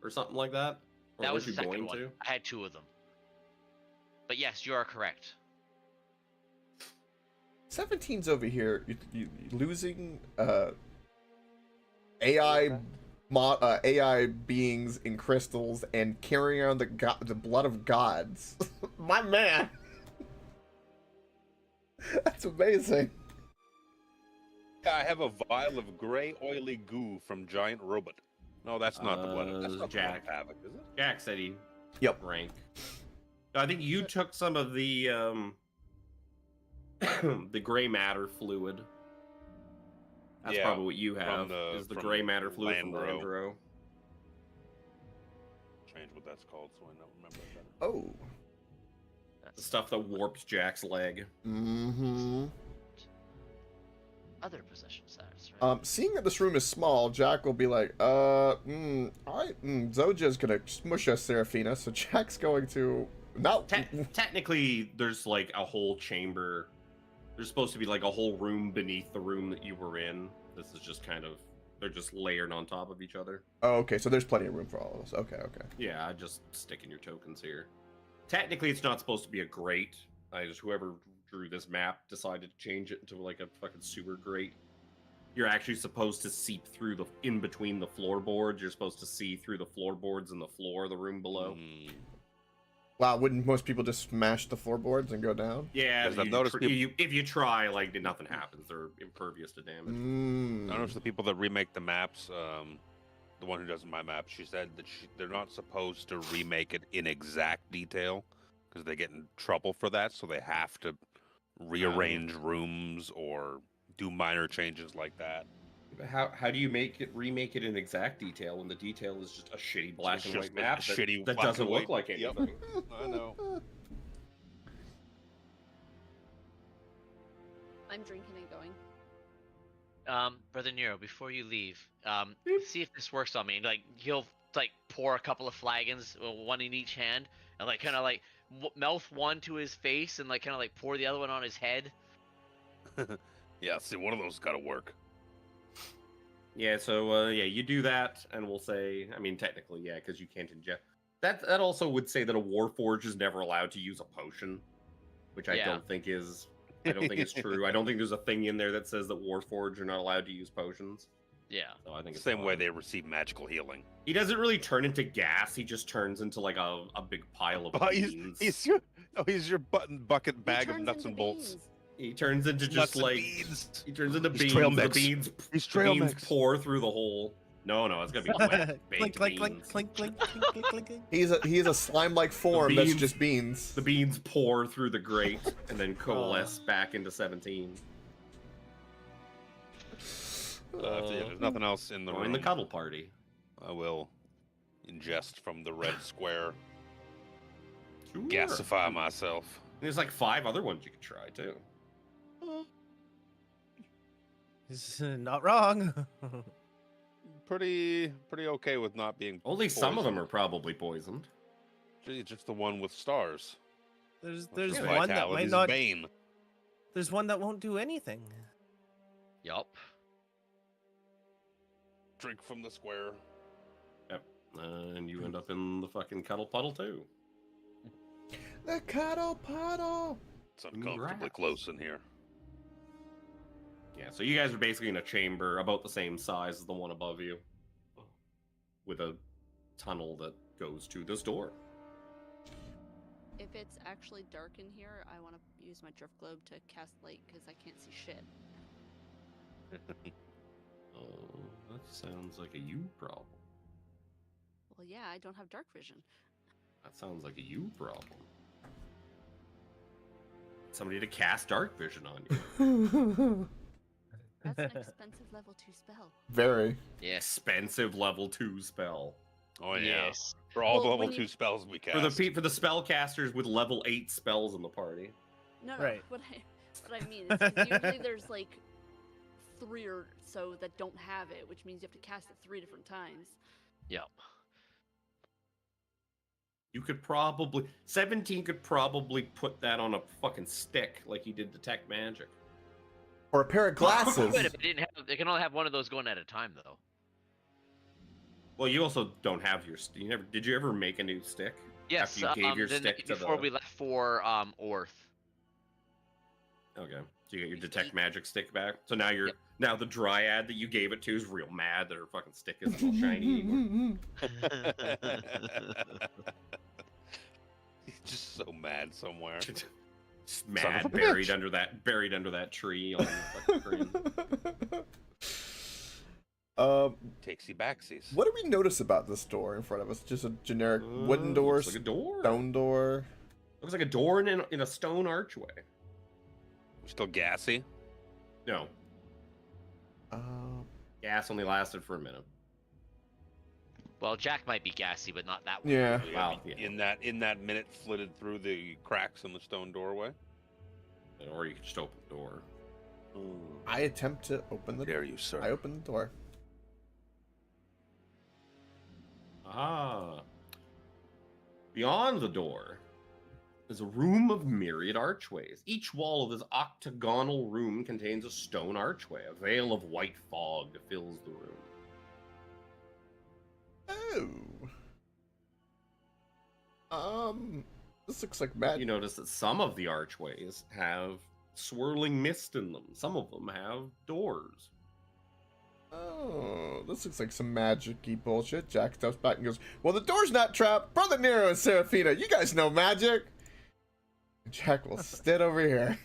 Or something like that? Or That was you the second going one. to? I had 2 of them. But yes, you are correct. 17's over here. You losing AI AI beings in crystals and carrying around the blood of gods. My man. That's amazing. Yeah, I have a vial of gray, oily goo from Giant Robot. No, that's not the blood. That's not Jack. the blood of Havoc, is it? Jack said he Yep. rank. I think you took some of the the gray matter fluid. That's Yeah, probably what you have. the- Is the from gray matter fluid from Landro. Landro. Change what that's called so I don't remember it better. Oh. The That's stuff that warps Jack's leg. Mm-hmm. other possession stats, right? Seeing that this room is small, Jack will be like, Zoja's gonna smush us, Seraphina, so Jack's going to... No. Technically, there's like a whole chamber. There's supposed to be like a whole room beneath the room that you were in. This is just kind of, they're just layered on top of each other. Oh, okay, so there's plenty of room for all of us. Okay, okay. Yeah, I just sticking your tokens here. Technically, it's not supposed to be a grate. Whoever drew this map decided to change it into like a fucking sewer grate. You're actually supposed to seep through in between the floorboards. You're supposed to see through the floorboards and the floor of the room below. Mm. Wow, wouldn't most people just smash the floorboards and go down? Yeah, Because I've noticed if you try, like nothing happens. They're impervious to damage. Mm. I noticed the people that remake the maps, the one who does my map, she said that they're not supposed to remake it in exact detail because they get in trouble for that, so they have to rearrange rooms or do minor changes like that. But how do you remake it in exact detail when the detail is just a shitty black It's and just white a map shitty that black doesn't and look white. like Yep. anything? I know. I'm drinking and going. Brother Nero, before you leave, see if this works on me. Like, he'll like pour a couple of flagons, one in each hand, and like kind of like mouth one to his face, and like kind of like pour the other one on his head. Yeah, see, one of those got to work. Yeah, so yeah, you do that, and we'll say, I mean, technically, yeah, because you can't ingest. That also would say that a Warforged is never allowed to use a potion, which I Yeah. don't think is. I don't think it's true. I don't think there's a thing in there that says that Warforged are not allowed to use potions. Yeah. So I think it's Same way fine. they receive magical healing. He doesn't really turn into gas. He just turns into like a big pile of beans. He's your bucket bag of nuts and bolts. He turns into just Nuts and like beans. he turns into He's beans. trail The mix. beans, He's the trail beans mix. pour through the hole. No, it's gonna be wet clink, baked clink, beans. clink, clink, clink, clink, clink, clink. He is a slime-like form that's beans- just beans. The beans pour through the grate and then coalesce back into 17. If there's nothing else in the Join room, the cuddle party. I will ingest from the red square, Sure. gasify myself. There's like 5 other ones you could try too. He's not wrong. Pretty okay with not being. Only some of them poisoned. are probably poisoned. Gee, just the one with stars. There's His one that vitality's might not. Bane. There's one that won't do anything. Yup. Drink from the square. And you end up in the fucking cuddle puddle too. The cuddle puddle. It's uncomfortably Congrats. close in here. Yeah, so you guys are basically in a chamber about the same size as the one above you, with a tunnel that goes to this door. If it's actually dark in here, I want to use my drift globe to cast light because I can't see shit. Oh, that sounds like a you problem. Well, yeah, I don't have dark vision. That sounds like a you problem. Somebody to cast dark vision on you. That's an expensive level 2 spell. Very. Yes. Expensive level 2 spell. Oh yeah. Yes. For all the Well, level when 2 you- spells we cast. For the spellcasters with level 8 spells in the party. No, Right. What I mean is 'cause usually there's like 3 or so that don't have it, which means you have to cast it 3 different times. Yup. You could probably 17 could probably put that on a fucking stick like you did detect magic. Or a pair of glasses. Good if it didn't have. They can only have one of those going at a time, though. Well, you also don't have your. You never. Did you ever make a new stick? Yes. After you gave your the stick night to before the. we left for Orth. Okay. So you get your detect magic stick back. So now you're Yep. now the dryad that you gave it to is real mad that her fucking stick isn't all shiny anymore. He's just so mad somewhere. Just Son of a mad, bitch. buried under that tree on the fucking screen. Takesy backsies. What do we notice about this door in front of us? Just a generic wooden door, Looks like a door. stone door. Looks like a door in a stone archway. Still gassy. No, gas only lasted for a minute. Well, Jack might be gassy, but not that one. Yeah. Wow. Yeah. In that minute, flitted through the cracks in the stone doorway. Or you could just open the door. I attempt to open the door. Dare you, sir? I open the door. Ah. Beyond the door is a room of myriad archways. Each wall of this octagonal room contains a stone archway. A veil of white fog fills the room. Oh. This looks like mad. You notice that some of the archways have swirling mist in them. Some of them have doors. Oh, this looks like some magic-y bullshit. Jack steps back and goes, "Well, the door's not trapped. Brother Nero and Seraphina, you guys know magic." Jack will sit over here.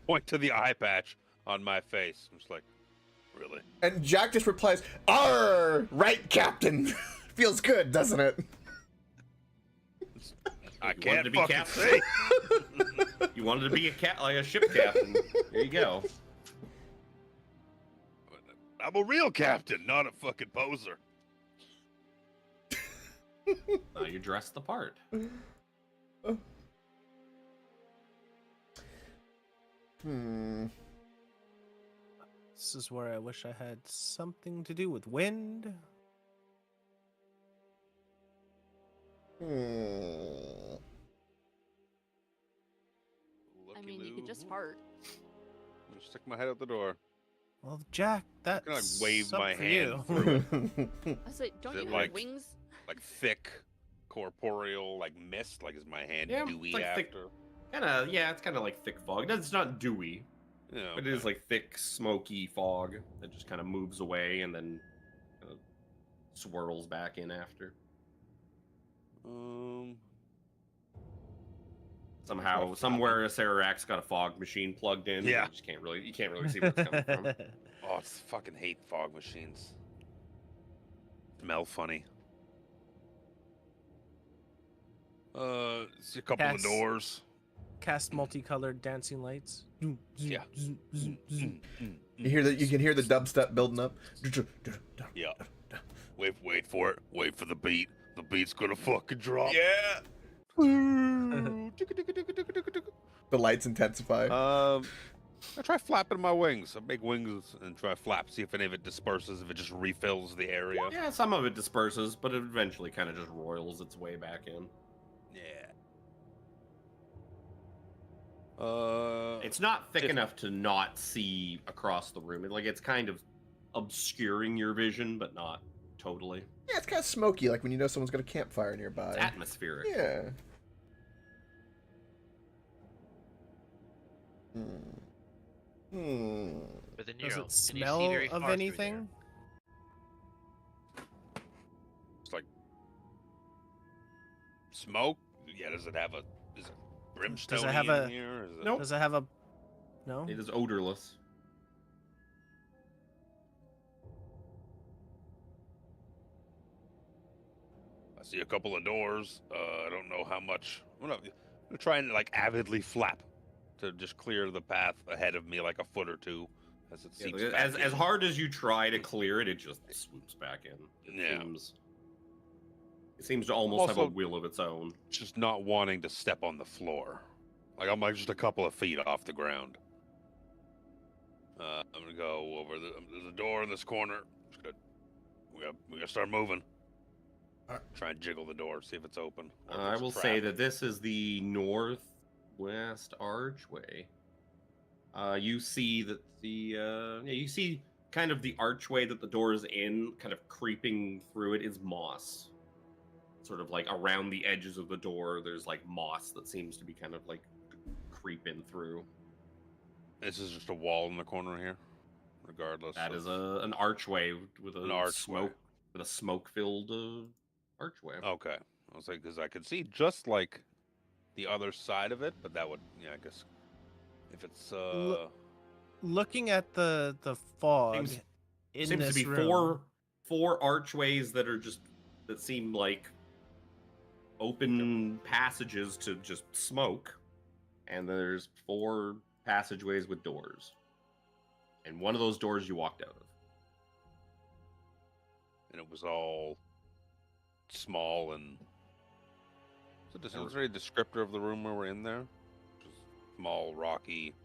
Point to the eye patch on my face. I'm just like, really? And Jack just replies, "Arr, right, Captain." Feels good, doesn't it? I wanted can't to be fucking captain. say. You wanted to be a ship captain. There you go. I'm a real captain, not a fucking poser. Now you're dressed the part. Hmm. This is where I wish I had something to do with wind. Hmm. I mean, you could just fart. I'm gonna stick my head out the door. Well, Jack, that's Can I wave up my for hand you. through it? I was like, don't Is you it have like- wings? Like thick, corporeal, like mist. Like is my hand Yeah, dewy it's like after? thick. Kind of, yeah, it's kind of like thick fog. It's not dewy, Yeah, but it is like thick, smoky fog that just kind of moves away and then swirls back in after. Somehow, Well, somewhere, Sararak's got a fog machine plugged in. Yeah. You can't really see where it's coming from. Oh, it's fucking hate fog machines. Smell funny. See a couple Cats. of doors. Cast multicolored dancing lights. Yeah. You hear that? You can hear the dubstep building up. Yeah. Wait for it. Wait for the beat. The beat's gonna fucking drop. Yeah. The The lights intensify. I try flapping my wings. I make wings and try flap. See if any of it disperses. If it just refills the area. Yeah, some of it disperses, but it eventually kind of just roils its way back in. Yeah. It's not thick If- enough to not see across the room. It's kind of obscuring your vision, but not totally. Yeah, it's kind of smoky, like when you know someone's got a campfire nearby. It's atmospheric. Yeah. But the Does Nero, it can you see smell very of far through there? anything? It's like smoke. Yeah. Does it have a? Is it brimstone have in a- here? Is it... Nope. Does it have a? No. It is odorless. I see a couple of doors. I don't know how much. I'm gonna try and like avidly flap to just clear the path ahead of me like a foot or two as it Yeah, seeps like, back as in. hard as you try to clear it, it just swoops back in. Yeah. It seems to almost have a Also- will of its own. Just not wanting to step on the floor. Like I'm like just a couple of feet off the ground. I'm gonna go over there's a door in this corner. Just gonna, we gotta start moving. Try and jiggle the door, see if it's open. or if I it's will say trapped. that this is the northwest archway. You see that you see kind of the archway that the door is in, kind of creeping through it is moss. Sort of like around the edges of the door, there's like moss that seems to be kind of like creeping through. This is just a wall in the corner here, regardless. That of- is an archway with An archway. smoke-filled archway. Okay. I was like, because I could see just like the other side of it, but that would, yeah, I guess if it's Looking at the fog Seems- in Seems this to be room, four archways that seem like open passages to just smoke, and there's 4 passageways with doors, and one of those doors you walked out of. and it was all small and. So is there a descriptor of the room where we're in there? Just small, rocky.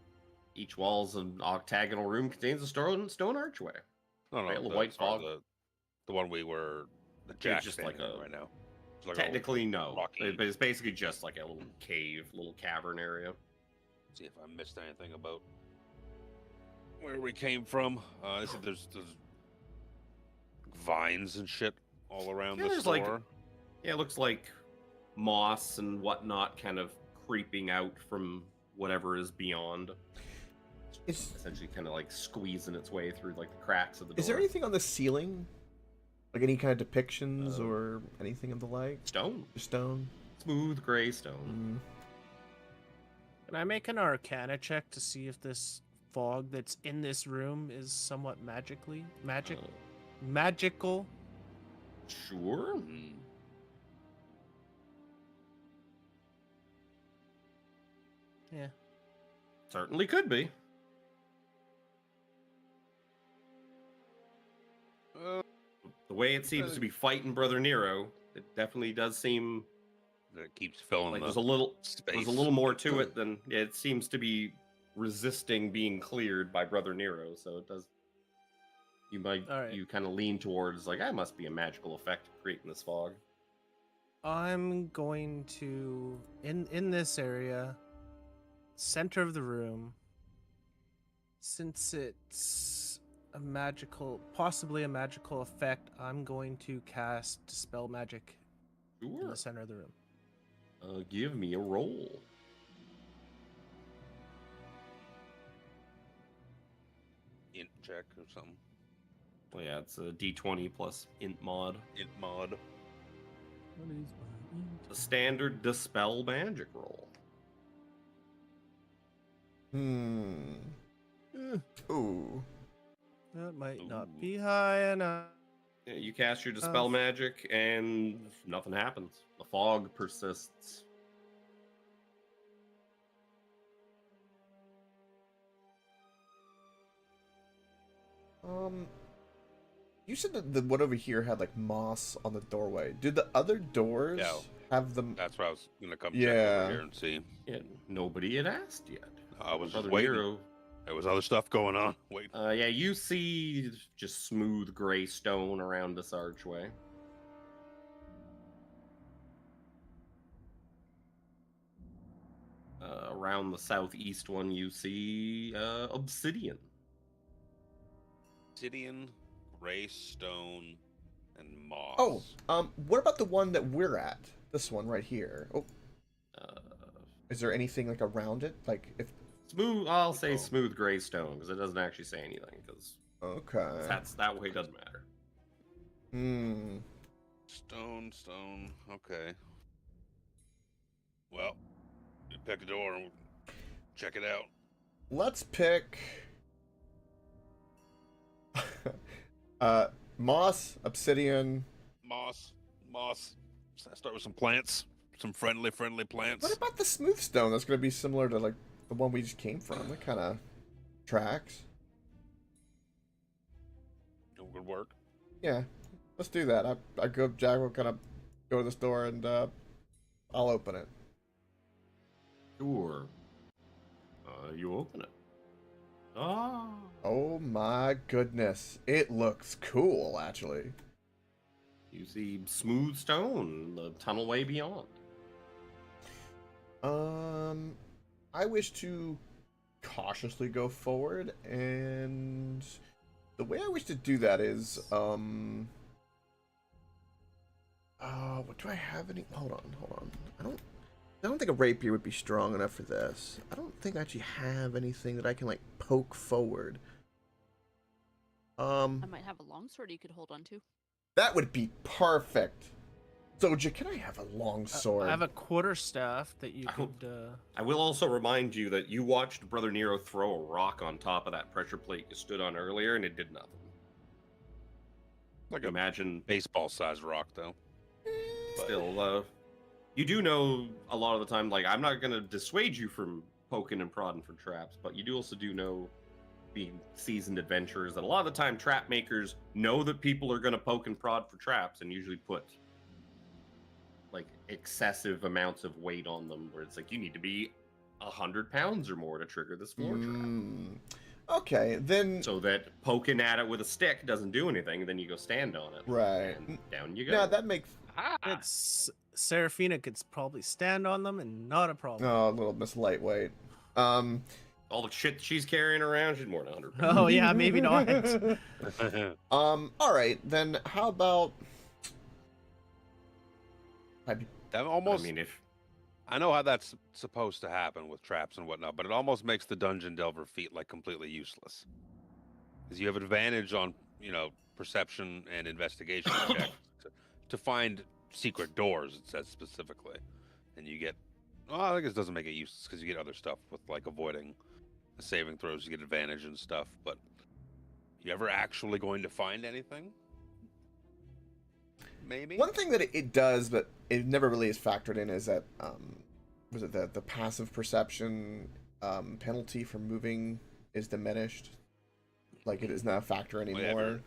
Each wall's an octagonal room contains a stone archway. No, Right, no, the white sorry, fog. the one we were. The It's Jack's just just like like a- right now. It's like a- Technically, no, rocky. but it's basically just like a little cave, little cavern area. see if I missed anything about where we came from. There's vines and shit all around Yeah, the there's, store. like, Yeah, it looks like moss and whatnot kind of creeping out from whatever is beyond. Is Essentially kind of like squeezing its way through like the cracks of the door. is there anything on the ceiling? Like any kind of depictions Uh, or anything of the like? Stone. Stone? Smooth gray stone. can I make an Arcana check to see if this fog that's in this room is somewhat magical? Sure. Mm. Yeah. Certainly could be. The way it seems to be fighting Brother Nero, it definitely does seem That keeps filling like the there's a little space. There's a little more to it than it seems to be resisting being cleared by Brother Nero, so it does. You might All right. you kind of lean towards like, that must be a magical effect creating this fog. I'm going to in this area, center of the room. Since it's a magical, possibly a magical effect, I'm going to cast Dispel Magic in Sure. the center of the room. Give me a roll. Int check or something. Well, yeah, it's a D20 plus int mod. Int mod. A standard dispel magic roll. Ooh. That might not Ooh. be high enough. Yeah, you cast your dispel magic and nothing happens. The fog persists. You said that the one over here had like moss on the doorway. Did the other doors Yeah. have them? That's where I was gonna come check Yeah. over here and see. Yeah, nobody had asked yet. I was just Brother waiting. Nero, There was other stuff going on. Wait. yeah, you see just smooth gray stone around this archway. Around the southeast one, you see obsidian. Obsidian, gray stone, and moss. Oh, what about the one that we're at? This one right here. Oh, Uh, is there anything like around it? Like if smooth, I'll say Oh. smooth gray stone because it doesn't actually say anything because okay. that's that way doesn't matter. Stone. Okay. Well, you pick a door and check it out. Let's pick moss, obsidian. Moss. So I start with some plants. Some friendly plants. What about the smooth stone? That's gonna be similar to like the one we just came from. That kind of tracks. Good work. Yeah, let's do that. I go. Jack will kind of go to this door and I'll open it. Sure. You open it. Ah. Oh my goodness, it looks cool actually. You see smooth stone, the tunnelway beyond. I wish to cautiously go forward, and the way I wish to do that is, what do I have any? Hold on. I don't think a rapier would be strong enough for this. I don't think I actually have anything that I can like poke forward. I might have a longsword you could hold on to. That would be perfect. Soja, can I have a long sword? I have a quarterstaff that you I could. hope- I will also remind you that you watched Brother Nero throw a rock on top of that pressure plate you stood on earlier, and it did nothing. Like a Imagine baseball-sized rock, though. still, you do know a lot of the time, like, I'm not going to dissuade you from poking and prodding for traps, but you do also do know, being seasoned adventurers, that a lot of the time trap makers know that people are going to poke and prod for traps and usually put like excessive amounts of weight on them, where it's like you need to be 100 pounds or more to trigger this floor trap. Okay, then. So that poking at it with a stick doesn't do anything, then you go stand on it. Right. And down you go. No, that makes. It's Seraphina could probably stand on them and not a problem. Oh, a little miss lightweight. All the shit she's carrying around, she's more than 100 pounds. Oh yeah, maybe not. All right, then how about? That almost. I mean, if I know how that's supposed to happen with traps and whatnot, but it almost makes the dungeon delver feat like completely useless. Because you have advantage on, perception and investigation checks to find secret doors, it says specifically. And you get, well, I guess it doesn't make it useless because you get other stuff with like avoiding the saving throws, you get advantage and stuff, but you ever actually going to find anything? Maybe? One thing that it does, but it never really is factored in, is that was it the passive perception penalty for moving is diminished. Like it is not a factor anymore. Whatever.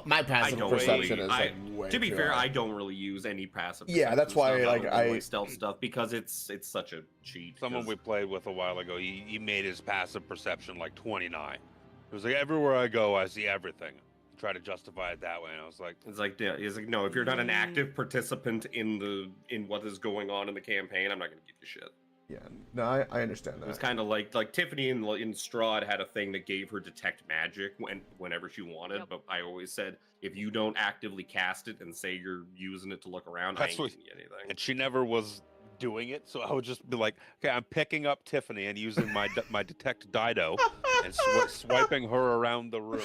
My passive don't perception really- is like way To be too fair, high. I don't really use any passive. Yeah, that's perception why, stuff. like, I don't do, I- stealth stuff because it's such a cheat. Someone 'cause- we played with a while ago, he made his passive perception like 29. It was like everywhere I go, I see everything. Try to justify it that way, and I was like, It's like, yeah, it's like, no, if you're not an active participant in what is going on in the campaign, I'm not gonna give you shit. Yeah, no, I understand It was that. kind of like Tiffany in Strahd had a thing that gave her detect magic whenever she wanted, Yep. but I always said if you don't actively cast it and say you're using it to look around, That's I what- ain't giving you anything. and she never was doing it, so I would just be like, okay, I'm picking up Tiffany and using my my detect Dido and swiping her around the room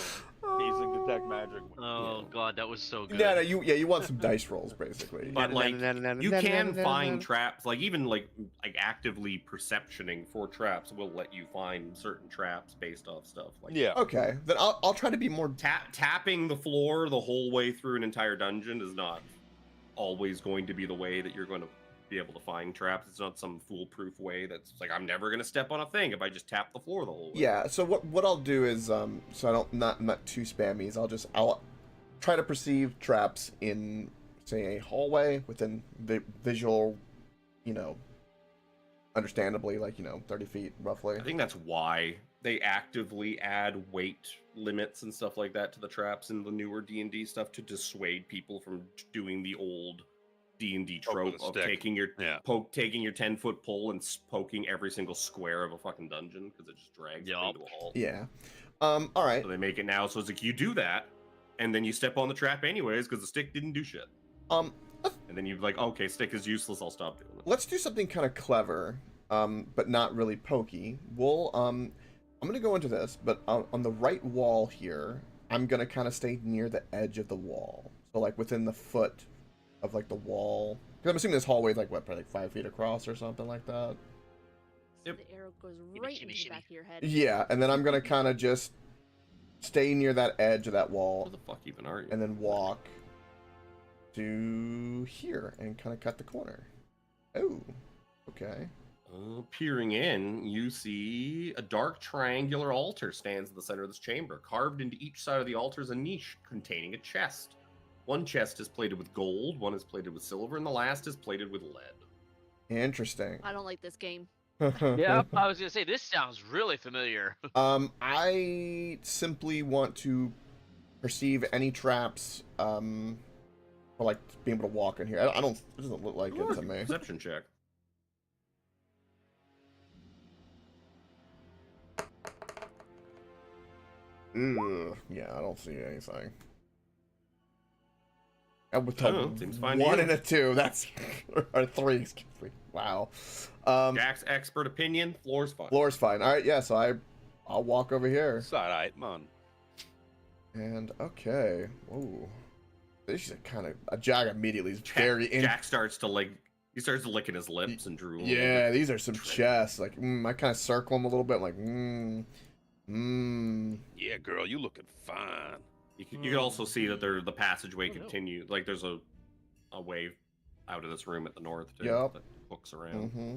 using detect magic. Oh god, that was so good. No, you want some dice rolls basically. But like, you can find traps, like even like actively perceptioning for traps will let you find certain traps based off stuff. Like Yeah. Okay, then I'll try to be more. tapping the floor the whole way through an entire dungeon is not always going to be the way that you're going to be able to find traps. It's not some foolproof way that's like I'm never going to step on a thing if I just tap the floor the whole way. Yeah. So what I'll do is so I don't not too spammy. Is I'll try to perceive traps in say a hallway within visual, understandably, like 30 feet roughly. I think that's why they actively add weight limits and stuff like that to the traps in the newer D&D stuff to dissuade people from doing the old D&D Poke with trope a of stick. taking your Yeah. 10-foot pole and poking every single square of a fucking dungeon because it just drags Yup. everything to a halt. Yeah. All right. So they make it now so it's like you do that and then you step on the trap anyways because the stick didn't do shit. Um, And then you're like, okay, stick is useless, I'll stop doing it. let's do something kind of clever, but not really pokey. I'm gonna go into this, but on the right wall here, I'm gonna kind of stay near the edge of the wall, so like within the foot of like the wall. Because I'm assuming this hallway is like what, probably like 5 feet across or something like that. Yep. The arrow goes Shimmy, right shimmy, into the shimmy. back of your head. Yeah, and then I'm gonna kind of just stay near that edge of that Where wall, the fuck even are you? and then walk to here and kind of cut the corner. Oh, okay. Peering in, you see a dark triangular altar stands in the center of this chamber. Carved into each side of the altar is a niche containing a chest. One chest is plated with gold, one is plated with silver, and the last is plated with lead. Interesting. I don't like this game. Yeah, I was gonna say this sounds really familiar. I simply want to perceive any traps, or like being able to walk in here. I don't. It doesn't look like it to me. Perception check. Ugh, yeah, I don't see anything. And with Oh, seems fine to one you. and a 2, that's or 3. Excuse me. Wow. Jack's expert opinion, floor's fine. Floor's fine. All right, yeah. So I'll walk over here. Side-eye, man. And okay. Ooh, this is kind of Jack immediately is Jack, very in. Jack starts to he starts licking his lips and drool. Yeah, these are some Trim. chests. Like, I kind of circle them a little bit. Like, Yeah, girl, you looking fine. You can also see that the passageway Oh, no. continues. Like there's a way out of this room at the north too, Yup. that hooks around. Mm-hmm.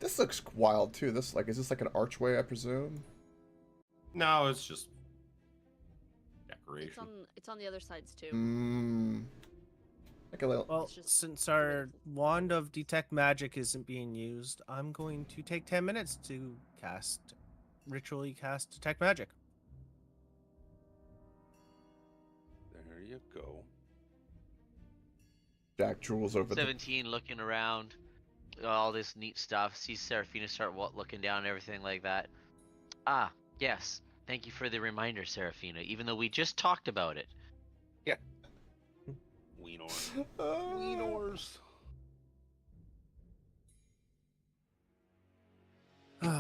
This looks wild too. Is this like an archway? I presume. No, it's just decoration. It's on the other sides too. Like a little. Well, It's just since our wand of detect magic isn't being used, I'm going to take 10 minutes to ritually cast detect magic. There you go. Jack drools over 17 looking around, all this neat stuff. Sees Seraphina start looking down and everything like that. Ah, yes. Thank you for the reminder, Seraphina. Even though we just talked about it. Weenor. the. Weenors.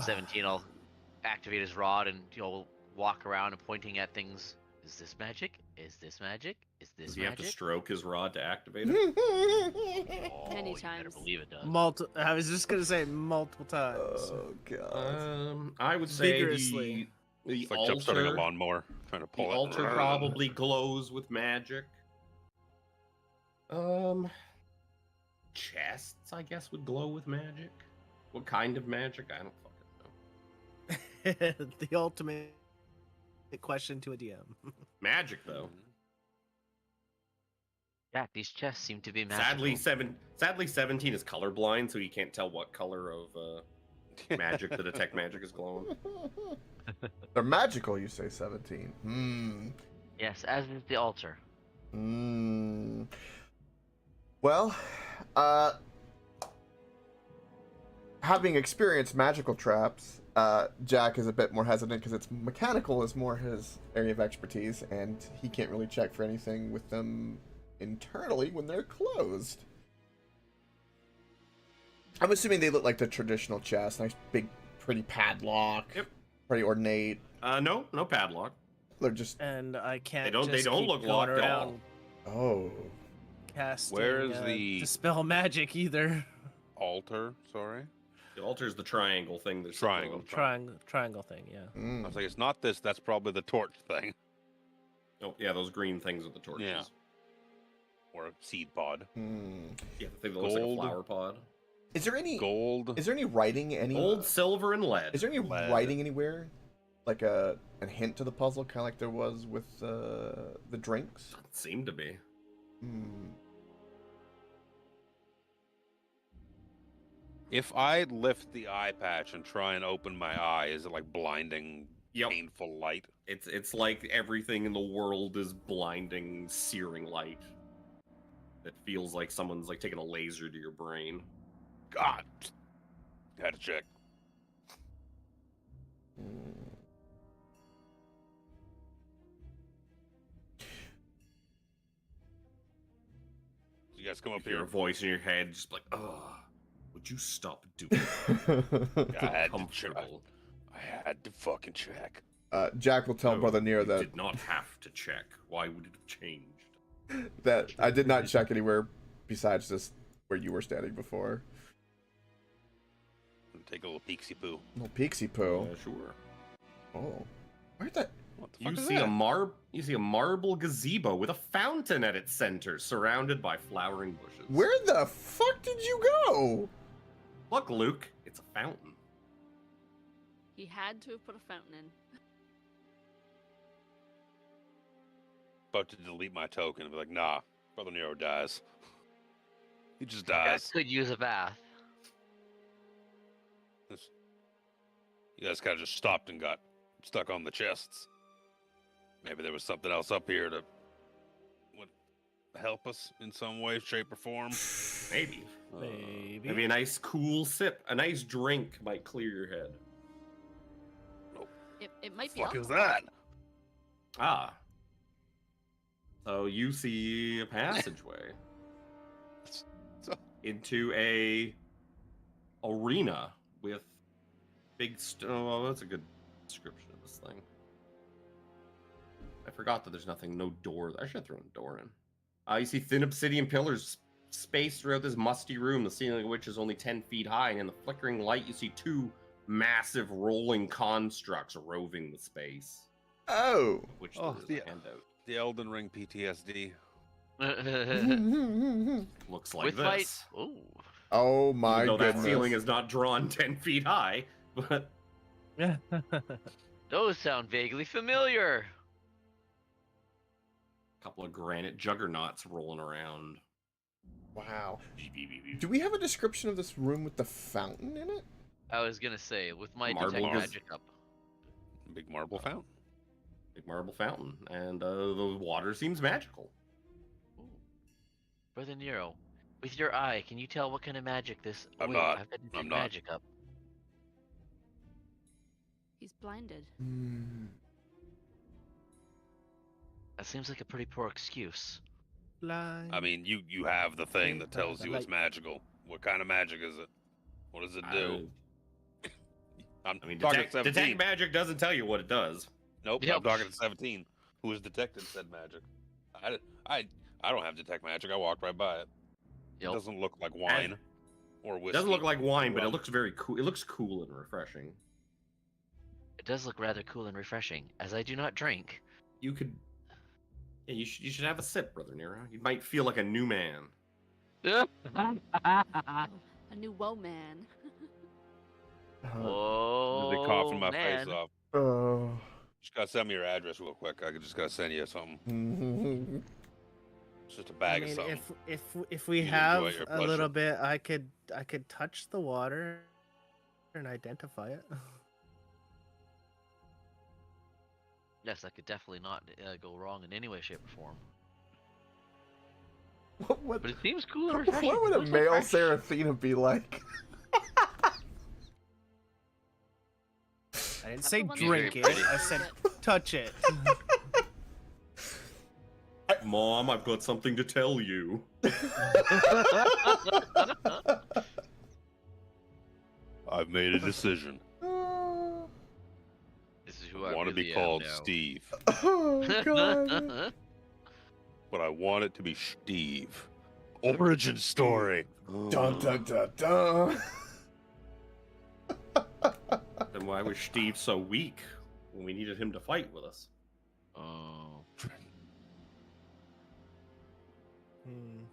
17 will activate his rod and he'll walk around and pointing at things. Is this magic? Is this magic? Is this Does he have to magic? stroke his rod to activate it? Oh, Many you better times. believe it does. I was just gonna say multiple times. Oh god. I would say Vigorously. the It's like jumpstarting a altar. lawnmower, trying to The pull it. altar probably glows with magic. Chests, I guess, would glow with magic. What kind of magic? I don't fucking know. The ultimate question to a DM. Magic, though. Jack, these chests seem to be magical. Sadly, 17 is colorblind, so he can't tell what color of magic the detect magic is glowing. They're magical, you say, 17. Hmm. Yes, as is the altar. Hmm. Well, having experienced magical traps, Jack is a bit more hesitant because it's mechanical is more his area of expertise, and he can't really check for anything with them internally when they're closed. I'm assuming they look like the traditional chest, nice big, pretty padlock, Yep. pretty ornate. No padlock. They're just And I can't. They just don't keep look going locked at around oh. Casting, Where is the- dispel magic either? Altar, sorry. The altar's the triangle thing. That's Triangle. Triangle thing, yeah. Mm. I was like, it's not this. That's probably the torch thing, Oh yeah, those green things with the torches. Yeah. or a seed pod. Mm. Yeah, the thing that looks like a Gold. flower pod. Is there any? Gold. Is there any writing? Any Gold, silver, and lead. Is there any Lead. writing anywhere? Like a hint to the puzzle, kind of like there was with the drinks. Doesn't seem to be. Hmm. If I lift the eye patch and try and open my eye, is it like blinding, Yep. painful light? It's like everything in the world is blinding, searing light. It feels like someone's like taking a laser to your brain. God. Had to check. Hmm. You guys come up You hear here. a voice in your head, just like, "Ugh, would you stop doing it? I had to check. Comfortable." I had to fucking check. Jack will tell No, Brother Nero you that did not have to check. Why would it have changed? I did not check anywhere besides where you were standing before. Take a little peeksy poo. No Pixie Poo. Sure. Oh, where'd that? What the You fuck is see that? you see a marble gazebo with a fountain at its center, surrounded by flowering bushes. Where the fuck did you go? Look, Luke, it's a fountain. He had to have put a fountain in. About to delete my token and be like, nah, Brother Nero dies. He just Jack dies. could use a bath. You guys kind of just stopped and got stuck on the chests. Maybe there was something else up here that would help us in some way, shape, or form. Maybe. Maybe. Maybe a nice cool sip, a nice drink might clear your head. It might be Fuck is alcohol. that? Ah. So you see a passageway So- into a arena with big oh, that's a good description of this thing. I forgot that there's no door. I should have thrown a door in. You see thin obsidian pillars spaced throughout this musty room, the ceiling of which is only 10 feet high, and in the flickering light you see two massive rolling constructs roving the space. Oh. Which Oh, there is the- a handout. The Elden Ring PTSD. Looks like With this. light. Ooh. Oh my Even though goodness. that ceiling is not drawn 10 feet high, but Yeah. Those sound vaguely familiar. a couple of granite juggernauts rolling around. Wow. Do we have a description of this room with the fountain in it? I was gonna say, with my Marble detect is- magic up. Big marble fountain. Big marble fountain, and the water seems magical. Ooh. Brother Nero, with your eye, can you tell what kind of magic this? I'm Wait, not. I've got detect I'm not. magic up. He's blinded. Hmm. That seems like a pretty poor excuse. I mean, you have the thing that tells you it's Like- magical. What kind of magic is it? What does it do? I'm I mean, talking detect 17. magic doesn't tell you what it does. Nope, Yep. I'm talking to 17, who has detected said magic. I don't have detect magic. I walked right by it. It Yep. doesn't look like wine or It whiskey. doesn't look like wine, but it rum. looks very cool. It looks cool and refreshing. It does look rather cool and refreshing, as I do not drink. You could, yeah, you should have a sip, Brother Nero. You might feel like a new man. A new woe man. Oh, They coughing my man. face off. Oh. Just gotta send me your address real quick. I just gotta send you something. It's just a I bag mean, of something. if we You have enjoy your a little pleasure. bit, I could touch the water and identify it. Yes, that could definitely not go wrong in any way, shape, or form. What, But it seems cool and what refreshing. would It a looks like male fresh. Seraphina be like? I didn't That's say the one that drink you it. pretty. I said touch it. Mom, I've got something to tell you. I've made a decision. This is who I I want to really be called am now. Steve, Oh god. but I want it to be Steve. Origin story. Dun dun dun dun. Then why was Steve so weak when we needed him to fight with us? Oh. Hmm.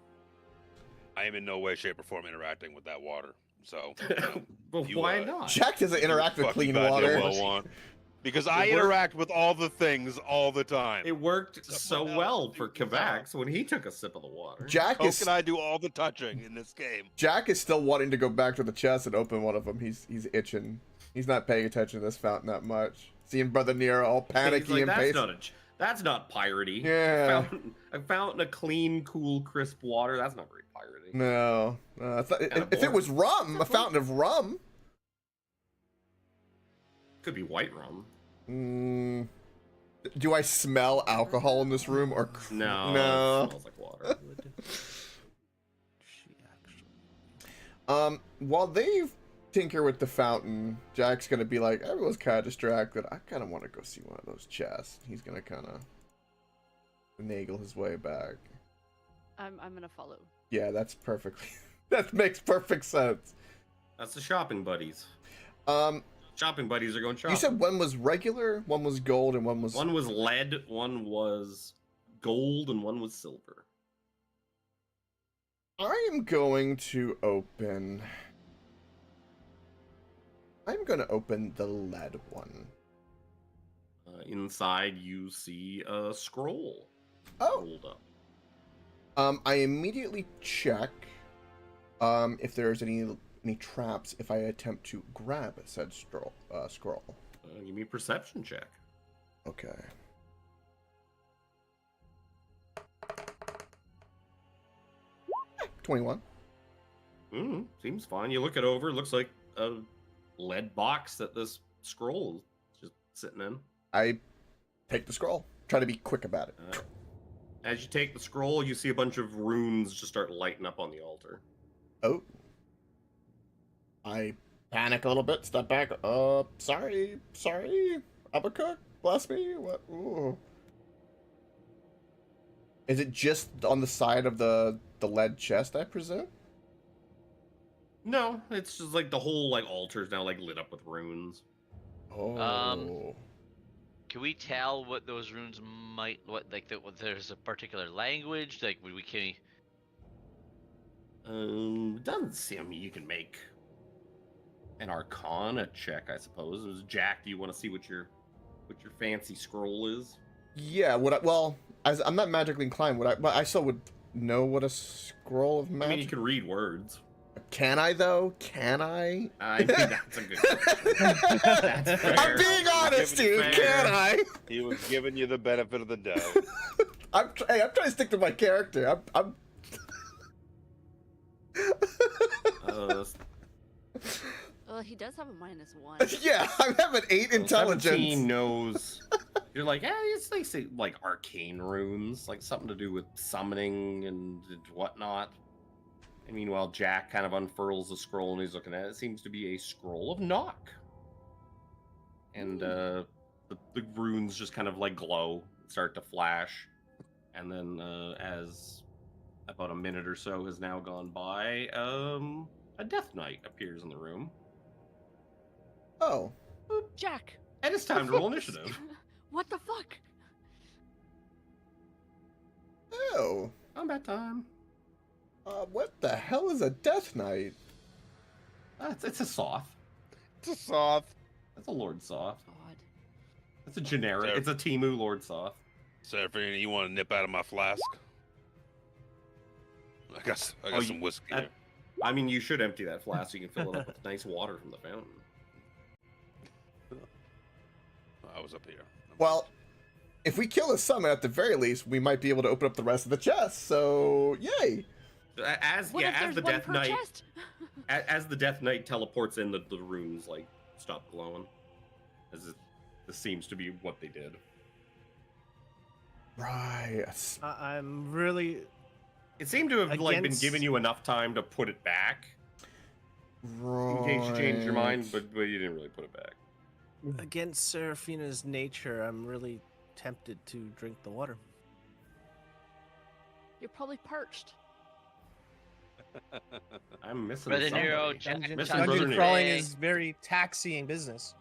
I am in no way, shape, or form interacting with that water. So, you know, But You, why uh, not? Jack doesn't you interact with fucking clean goddamn water. well want. Because I It worked. interact with all the things all the time. It worked Someone so else well do for the job. Kavax when he took a sip of the water. Jack Coke is and I do all the touching in this game. Jack is still wanting to go back to the chest and open one of them. He's itching. He's not paying attention to this fountain that much. Seeing Brother Nero all He's panicky like, and that's pacing. not that's not piratey. Yeah. A fountain of clean, cool, crisp water. That's not very piratey. No, it's not, Kinda if it was rum, It's a a fountain of rum. Could be white rum. Mm, do I smell alcohol in this room or? No. No. It smells like water. Would she actually? While they tinker with the fountain, Jack's gonna be like, everyone's kind of distracted. I kind of want to go see one of those chests. He's gonna kind of finagle his way back. I'm gonna follow. Yeah, that's perfectly. That makes perfect sense. That's the shopping buddies. Um, Shopping buddies are going shopping. you said one was regular, one was gold, and one was. one was lead, one was gold, and one was silver. I am going to open. I'm going to open the lead one. Inside, you see a scroll Oh. rolled up. I immediately check if there's any traps if I attempt to grab said scroll. Give me a perception check. Okay. $21. Seems fine. You look it over. It looks like a lead box that this scroll is just sitting in. I take the scroll. Try to be quick about it. As you take the scroll, you see a bunch of runes just start lighting up on the altar. Oh. I panic a little bit, step back. Sorry. Abacook, bless me. What? Ooh. Is it just on the side of the lead chest, I presume? No, it's just like the whole like altar's now like lit up with runes. Oh. Can we tell what those runes might what there's a particular language like we can Doesn't seem you can make an Arcana check, I suppose. It was Jack, do you want to see what your fancy scroll is? Yeah, well, as I'm not magically inclined, but I still would know what a scroll of I magic. mean, you can read words. Can I though? Can I? I think that's a good question. That's fair. I'm being honest, Giving you dude. fair. Can I? He was giving you the benefit of the doubt. I'm trying to stick to my character. I'm Well, he does have a -1. yeah, I have an 8 intelligence. 17 knows. You're like, it's like say like arcane runes, like something to do with summoning and whatnot. And meanwhile, Jack kind of unfurls the scroll and he's looking at it. It seems to be a scroll of knock. And the runes just kind of like glow, start to flash. And then as about a minute or so has now gone by, a Death Knight appears in the room. Oh. Jack. And it's time to roll initiative. What the fuck? Oh. Combat time. What the hell is a Death Knight? It's a Soth. It's a soft. That's a Lord Soth. God. It's a generic. Sure. It's a Timu Lord Soth. Seraphina, you want to nip out of my flask? I got Oh, some whiskey. that- I mean, you should empty that flask so you can fill it up with nice water from the fountain. I was up here. Well, if we kill a summon at the very least, we might be able to open up the rest of the chest. So, yay! As What if as there's the one Death per Knight chest? as the Death Knight teleports in, the runes like stop glowing. This seems to be what they did. Right. I'm really It seemed to have like been Against- giving you enough time to put it back in case you changed your mind, but you didn't really put it back. against Seraphina's nature. I'm really tempted to drink the water. You're probably parched. I'm missing Brother somebody. Nero, Missing Jack, Brother Dungeon Nero. crawling Hey. is very taxing business.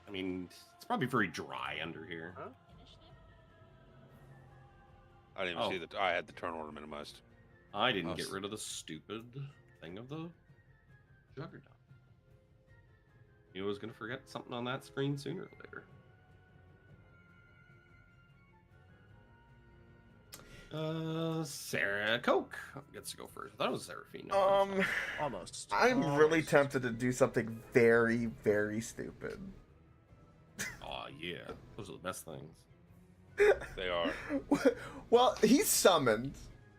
I mean, it's probably very dry under here. I didn't even Oh. see that. I had the turn order minimized. I didn't Oh, get s- rid of the stupid thing of the Juggernaut. You was gonna forget something on that screen sooner or later. Sarah Coke gets to go first. I thought it was Seraphina. Almost. I'm really Almost. tempted to do something very, very stupid. Oh yeah, those are the best things. They are. Well, he's summoned.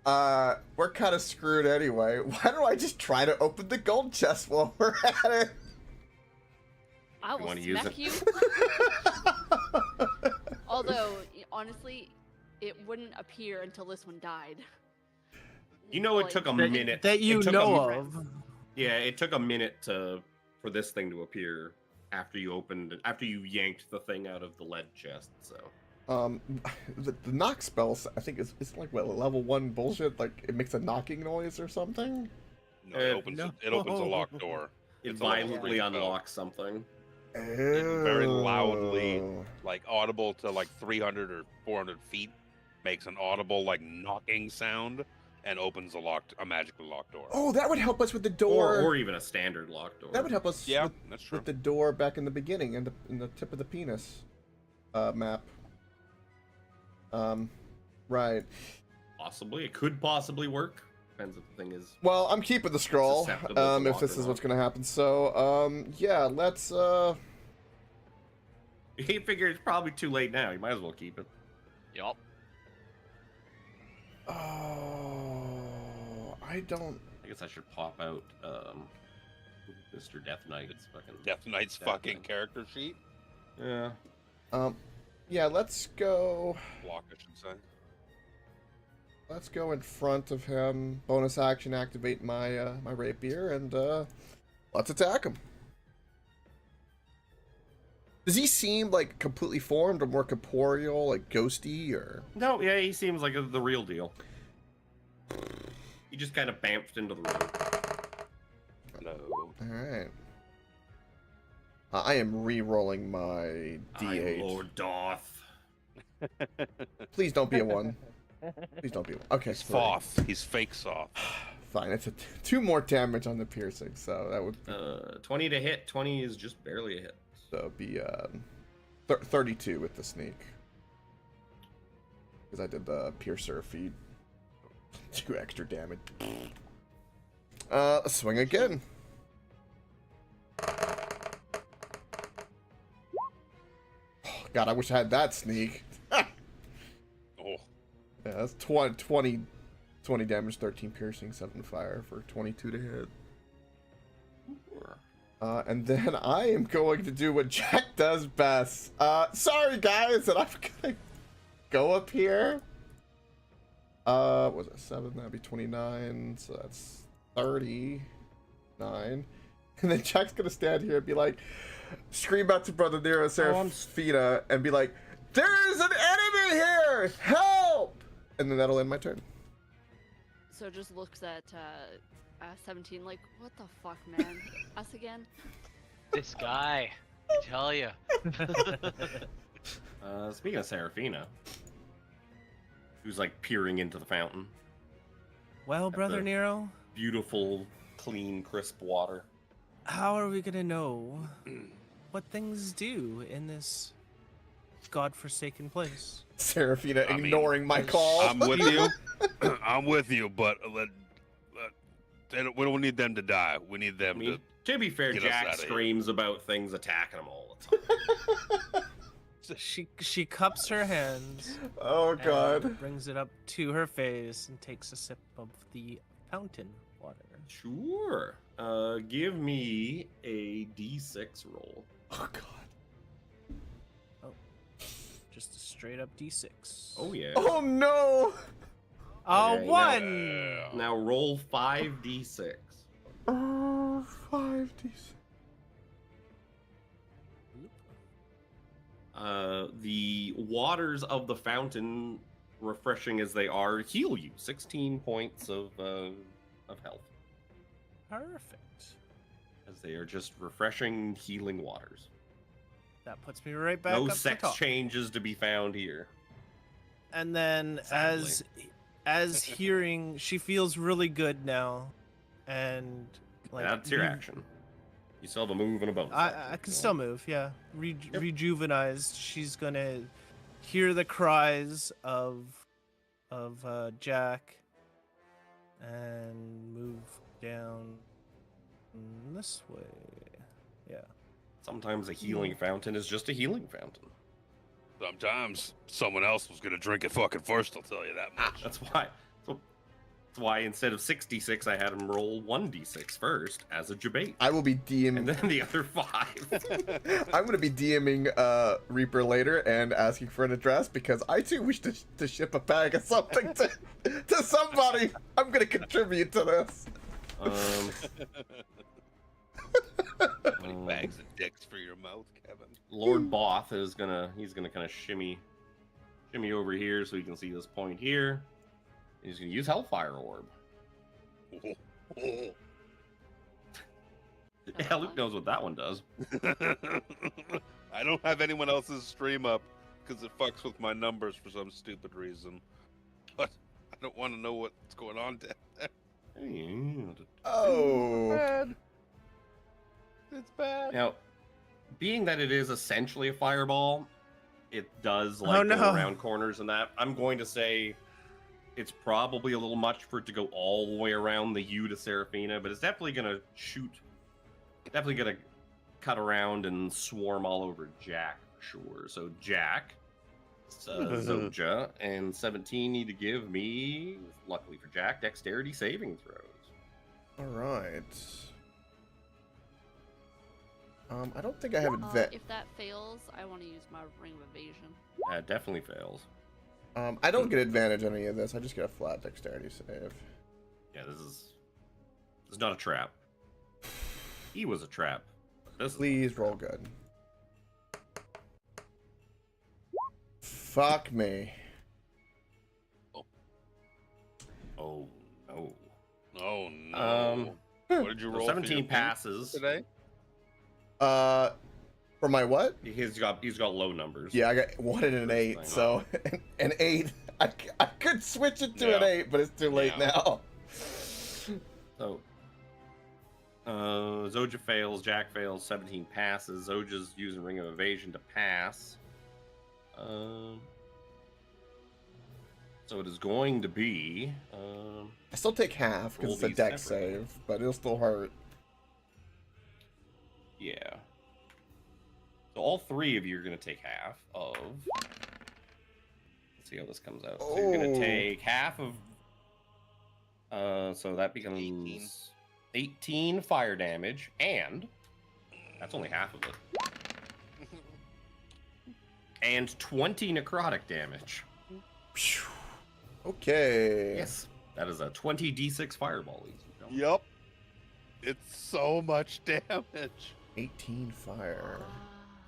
We're kind of screwed anyway. Why don't I just try to open the gold chest while we're at it? I will wanna use smack it? you. Although, honestly, it wouldn't appear until this one died. You know, it Like- took a That, minute. that you it took know a, of. Yeah, it took a minute for this thing to appear after you yanked the thing out of the lead chest. So The knock spells, I think it's like what, level 1 bullshit. Like it makes a knocking noise or something. No, it opens. no. It opens a locked door. it It's a level violently 3 spell. unlocks something. very loudly- Oh. Like audible to like 300 or 400 feet, makes an audible like knocking sound, and opens a magically locked door. Oh, that would help us with the door. Or even a standard locked door. That would help us Yeah, with, that's true. with the door back in the beginning and in the tip of the penis map. Right. Possibly. It could possibly work. Depends if the thing is. Well, I'm keeping the scroll, Susceptible to if lock this or is what's not. gonna happen. So, yeah, let's, He figured it's probably too late now. You might as well keep it. Yup. oh, I don't, I guess I should pop out Mr. Death Knight's fucking. Death Knight's Death fucking Knight. character sheet. Yeah. yeah, let's go Block, I should say. in front of him, bonus action, activate my, my rapier, and, let's attack him. Does he seem like completely formed or more corporeal, like ghosty, or? No, yeah, he seems like the real deal. He just kind of bamfed into the room. Hello. Alright. I am re-rolling my I'm D8. Lord Doth. Please don't be a 1. Please don't be a 1. Okay, He's three. Foth. He's fake soft. Fine, it's a 2 more damage on the piercing, so that would 20 to hit. 20 is just barely a hit. be 32 with the sneak. Because I did the piercer feed. 2 extra damage. Swing again. God, I wish I had that sneak. Oh, Yeah, that's 20 damage, 13 piercing, 7 fire for 22 to hit. And then I am going to do what Jack does best. Sorry guys, and I'm gonna go up here. What was it 7? That'd be 29, so that's 39. And then Jack's gonna stand here and be like, scream out to Brother Nero Seraphina and be like, "There's an enemy here! Help!" And then that'll end my turn. So just looks at 17 like, what the fuck, man? Us again? This guy. I tell you. Speaking of Seraphina, who's like peering into the fountain. Well, Brother the- Nero, Beautiful, clean, crisp water. how are we gonna know what things do in this godforsaken place? Seraphina I mean, ignoring my call. I'm with you. I'm with you, but We don't need them to die. We need I them mean, to be fair, get us Jack outta here. screams about things attacking him all the time. She cups her hands. Oh god. And brings it up to her face and takes a sip of the fountain water. Sure. Give me a D6 roll. Oh god. Just a straight up D6. Oh yeah. Oh no. Oh, Okay, one! Now roll 5d6. 5d6. The waters of the fountain, refreshing as they are, heal you 16 points of health, Perfect. as they are just refreshing, healing waters. That puts me right back No up to sex top. changes to be found here. And then Sadly. as hearing, she feels really good now, and like That's your action. You still have a move and a bonus. I action if can you still want. move, yeah. Yep. Rejuvenized. She's gonna hear the cries of Jack and move down this way. Yeah. Sometimes a healing fountain is just a healing fountain. Sometimes someone else was gonna drink it fucking first. I'll tell you that much. That's why instead of 66, I had him roll 1d6 first as a debate, I will be and DMing. then the other 5. I'm gonna be DMing Reaper later and asking for an address because I too wish to ship a bag of something to somebody. I'm gonna contribute to this. How many bags of dicks for your mouth, Kevin? Lord Both is gonna kind of shimmy over here so he can see this point here. He's gonna use Hellfire Orb. Yeah, Luke knows what that one does. I don't have anyone else's stream up because it fucks with my numbers for some stupid reason. But I don't want to know what's going on down there. Oh. It's bad. Now, being that it is essentially a fireball, it does like Oh, no. go around corners and that. I'm going to say it's probably a little much for it to go all the way around the U to Seraphina, but it's definitely gonna definitely gonna cut around and swarm all over Jack for sure. So Jack, Zoja, and 17 need to give me, luckily for Jack, dexterity saving throws. All right. I don't think I have advantage. If that fails, I want to use my ring of evasion. That definitely fails. I don't get advantage on any of this. I just get a flat dexterity save. Yeah, this is not a trap. He was a trap. This is Please roll good. Fuck me. Oh no. Oh no. What did you So roll? 17 for your passes. today. For my what? He's got low numbers. Yeah, I got 1 and an 8, Fine. so an 8. I could switch it to an Yeah. 8, but it's too late Yeah. now. So Zoja fails, Jack fails, 17 passes. Zoja's using Ring of Evasion to pass. So it is going to be I still take half because Roll it's a these deck separately. save, but it'll still hurt. yeah. So all 3 of you are going to take half of. Let's see how this comes out. So you're going Oh. to take half of. So that becomes 18. 18 fire damage, and that's only half of it. And 20 necrotic damage. Phew. Okay. Yes, that is a 20d6 fireball. Ladies and gentlemen. Yep. It's so much damage. 18 fire.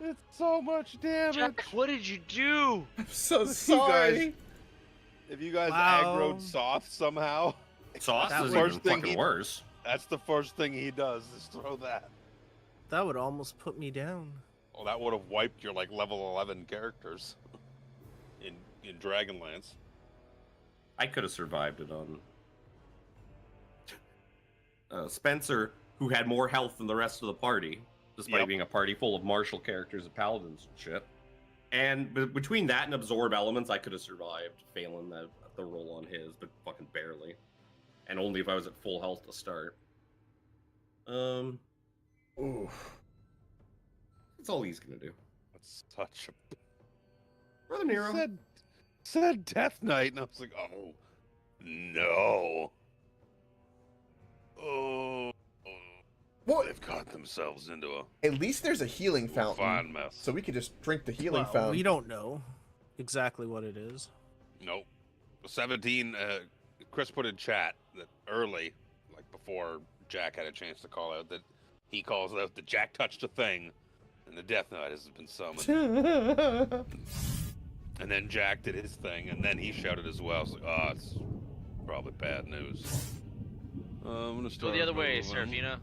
It's so much damage. Jack, what did you do? I'm so You sorry. guys- If you guys Wow. aggroed Soft somehow, Sauce That is was- even First thing fucking he- worse. that's the first thing he does is throw that. That would almost put me down. Well, that would have wiped your like level 11 characters in Dragonlance. I could have survived it on Spencer, who had more health than the rest of the party, despite Yep. being a party full of martial characters and paladins and shit. And between that and absorb elements, I could have survived, failing the roll on his, but fucking barely. and only if I was at full health to start. Ooh. That's all he's gonna do. That's such a Brother Nero. said Death Knight, and I was like, oh no. Oh, Well, they've got themselves into a at least there's a healing fountain, fine mess. so we could just drink the healing Well, fountain. we don't know exactly what it is. Nope. 17. Chris put in chat that early, like before Jack had a chance to call out, that he calls out that Jack touched a thing, and the Death Knight has been summoned. And then Jack did his thing, and then he shouted as well. I was like, oh, it's probably bad news. I'm gonna Go start the other way, moving. Serafina.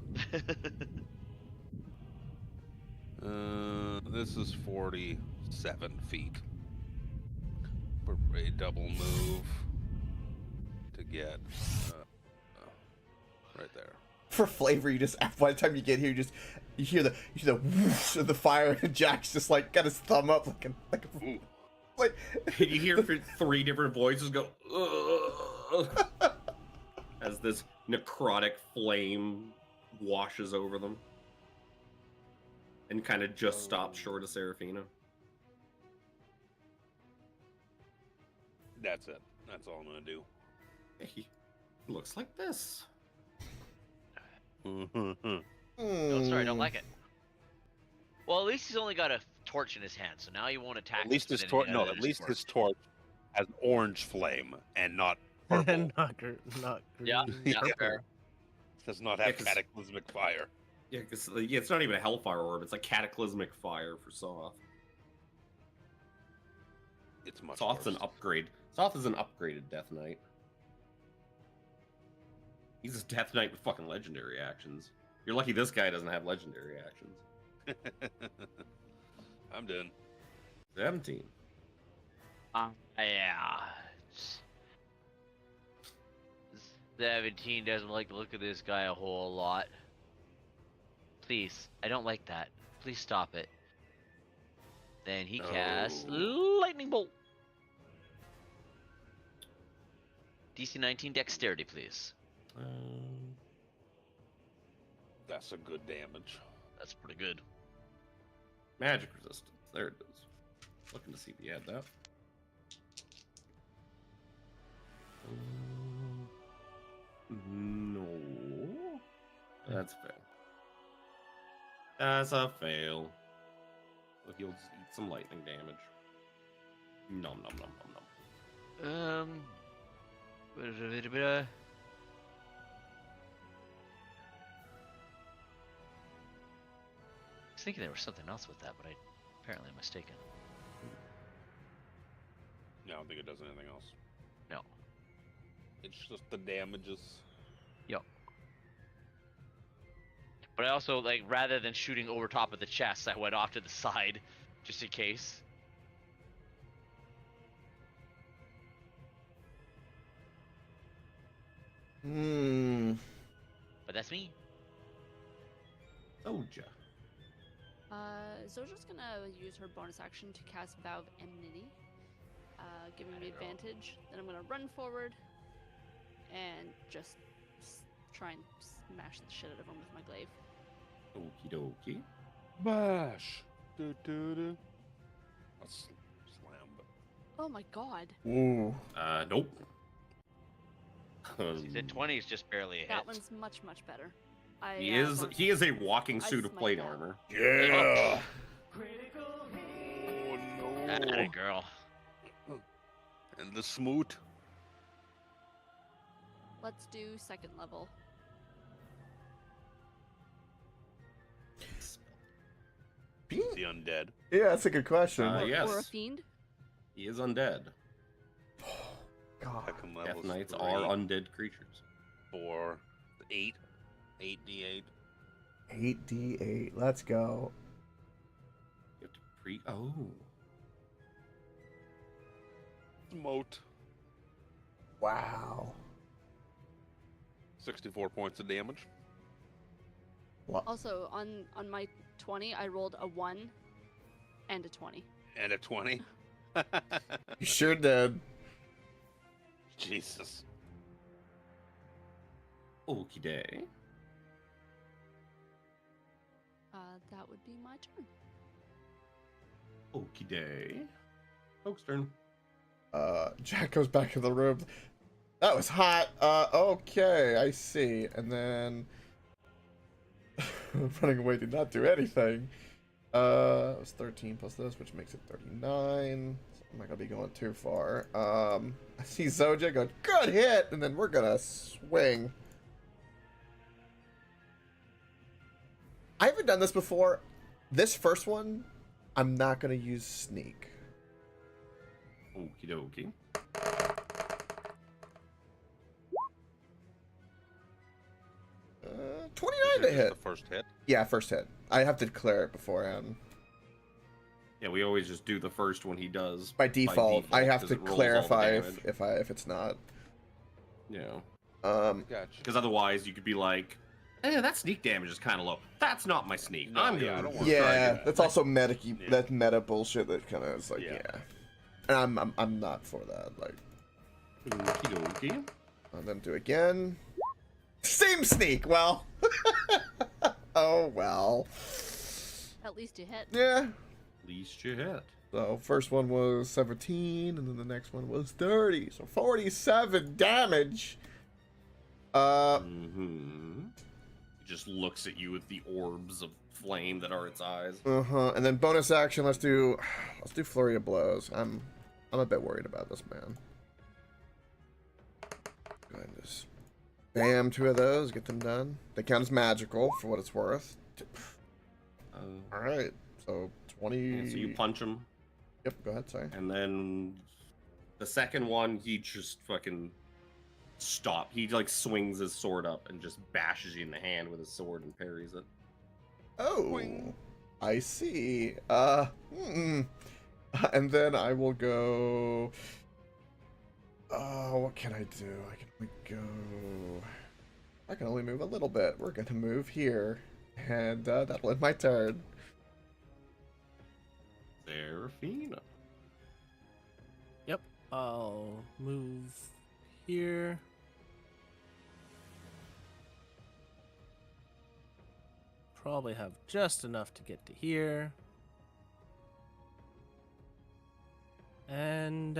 This is 47 feet. A double move to get right there. For flavor, you just by the time you get here, you hear the whoosh of the fire, and Jack's just like got his thumb up Ooh. like You hear three different voices go "Ugh," as this necrotic flame washes over them and kind of just stops short of Serafina. That's it. That's all I'm gonna do. He looks like this. No, sorry, I don't like it. Well, at least he's only got a torch in his hand, so now he won't attack. At least us with his torch. anything No, other at than least sword. his torch has orange flame and not purple. And not green. Yeah, yeah, purple. fair. Does not have Yeah, 'cause- cataclysmic fire. Yeah, because it's not even a Hellfire Orb, it's a Cataclysmic Fire for Soth. It's much Soth's worse. an upgrade. Soth is an upgraded Death Knight. He's a Death Knight with fucking legendary actions. You're lucky this guy doesn't have legendary actions. I'm done. 17. Yeah. 17 doesn't like the look of this guy a whole lot. Please, I don't like that. Please stop it. Then he casts Oh. Lightning Bolt. DC 19 Dexterity, please. That's a good damage. That's pretty good. Magic resistance. There it is. Looking to see if he had that. No. That's a fail. That's a fail. Look, he'll just eat some lightning damage. Nom nom nom nom nom. Bit. I was thinking there was something else with that, but I apparently am mistaken. No, I don't think it does anything else. No. It's just the damages. Yep. But I also, like, rather than shooting over top of the chest, I went off to the side, just in case. But that's me. Oja. Zoja's gonna use her bonus action to cast Vow of Enmity, giving me advantage. Then I'm gonna run forward and just try and smash the shit out of him with my glaive. Okie dokie. Bash. Do. That's slam, but Oh my god. ooh. Nope. The 20 is just barely a hit. That one's much, much better. He is a walking I suit of smite plate that. armor. Yeah. oh no. Atta girl. And the smoot. Let's do second level. Is he undead? Yeah, that's a good question. Or a Yes. fiend. He is undead. God. Second Death level Knights are undead creatures. 4, 8, 8d8. 8d8. Let's go. You have to Oh. Smote. Wow. 64 points of damage. Also, on my 20, I rolled a 1 and a 20. And a 20. You sure did. Jesus. Okie day. That would be my turn. Okie day. Oak's turn. Jack goes back in the room. That was hot. Okay, I see. And then running away did not do anything. It was 13 plus this, which makes it 39. So I'm not gonna be going too far. I see Zoja go, good hit, and then we're gonna swing. I haven't done this before. This first one, I'm not gonna use sneak. Okie dokie. Uh, Is 29 to this hit. the first hit? Yeah, first hit. I have to declare it beforehand. Yeah, we always just do the first one he does. By default, I have 'cause to it rolls all the clarify damage. if it's not. Yeah. Gotcha. Because otherwise you could be like, that sneak damage is kind of low. That's not my sneak. No, I'm yeah, gonna I don't wanna try Yeah, that. that's also meta. Yeah. That meta bullshit. That kind of is like, Yeah. yeah. And I'm not for that. Like, Okie dokie. and then do again. Same sneak. Well. Oh well. At least you hit. Yeah. At least you hit. So first one was 17, and then the next one was 30. So 47 damage. It just looks at you with the orbs of flame that are its eyes. And then bonus action. Let's do flurry of blows. I'm a bit worried about this man. Go ahead and just bam, 2 of those. Get them done. They count as magical for what it's worth. All right. So 20. Yeah, so you punch him, Yep. Go ahead. Sorry. and then the second one, he just fucking stop. He like swings his sword up and just bashes you in the hand with his sword and parries it. Oh, Boing. I see. And then I will go. What can I do? I can only move a little bit. We're gonna move here, and that'll end my turn. Serafina. Yep. I'll move here. Probably have just enough to get to here. And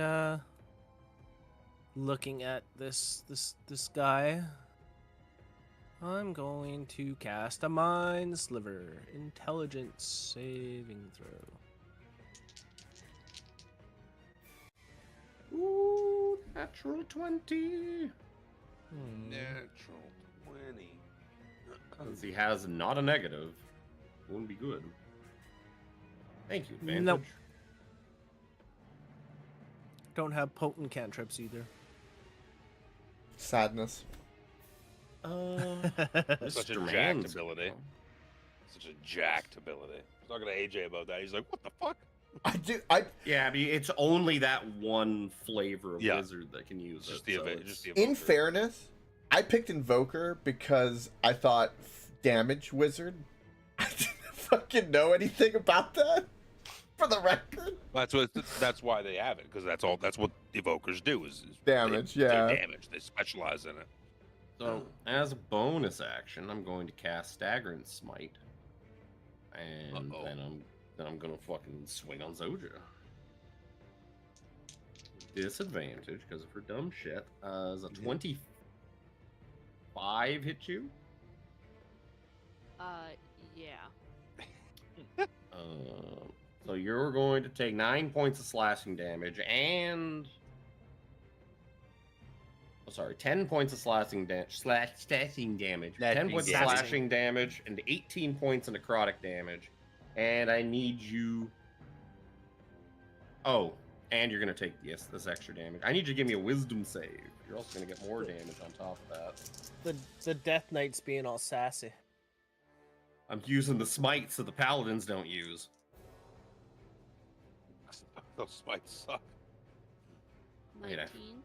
looking at this guy, I'm going to cast a Mind Sliver. Intelligence saving throw. Ooh, natural 20. Natural 20. Since he has not a negative, wouldn't be good. Thank you, advantage. Nope. Don't have potent cantrips either. Sadness. Such a Mr. jacked Man's- ability. Such a jacked ability. I was talking to AJ about that. He's like, what the fuck? Yeah, but it's only that one flavor of Yeah. wizard that can use Just it. the, so eva- it's- just the In evoker. fairness, I picked Invoker because I thought damage wizard. I didn't fucking know anything about that. For the record. That's why they have it, because that's what evokers do is Damage, they yeah. damage. They specialize in it. So, as a bonus action, I'm going to cast Staggering Smite. And Uh-oh. then I'm gonna fucking swing on Zoja. Disadvantage because of her dumb shit. Is a 25 hit you? Yeah. So you're going to take 9 points of slashing damage and 10 points of slashing damage. 10 points of Slashing. slashing damage and 18 points of necrotic damage. And I need you. Oh, and you're gonna take this extra damage. I need you to give me a wisdom save. You're also gonna get more damage on top of that. The Death Knight's being all sassy. I'm using the smites that the paladins don't use. Those smites suck. Wait, 19.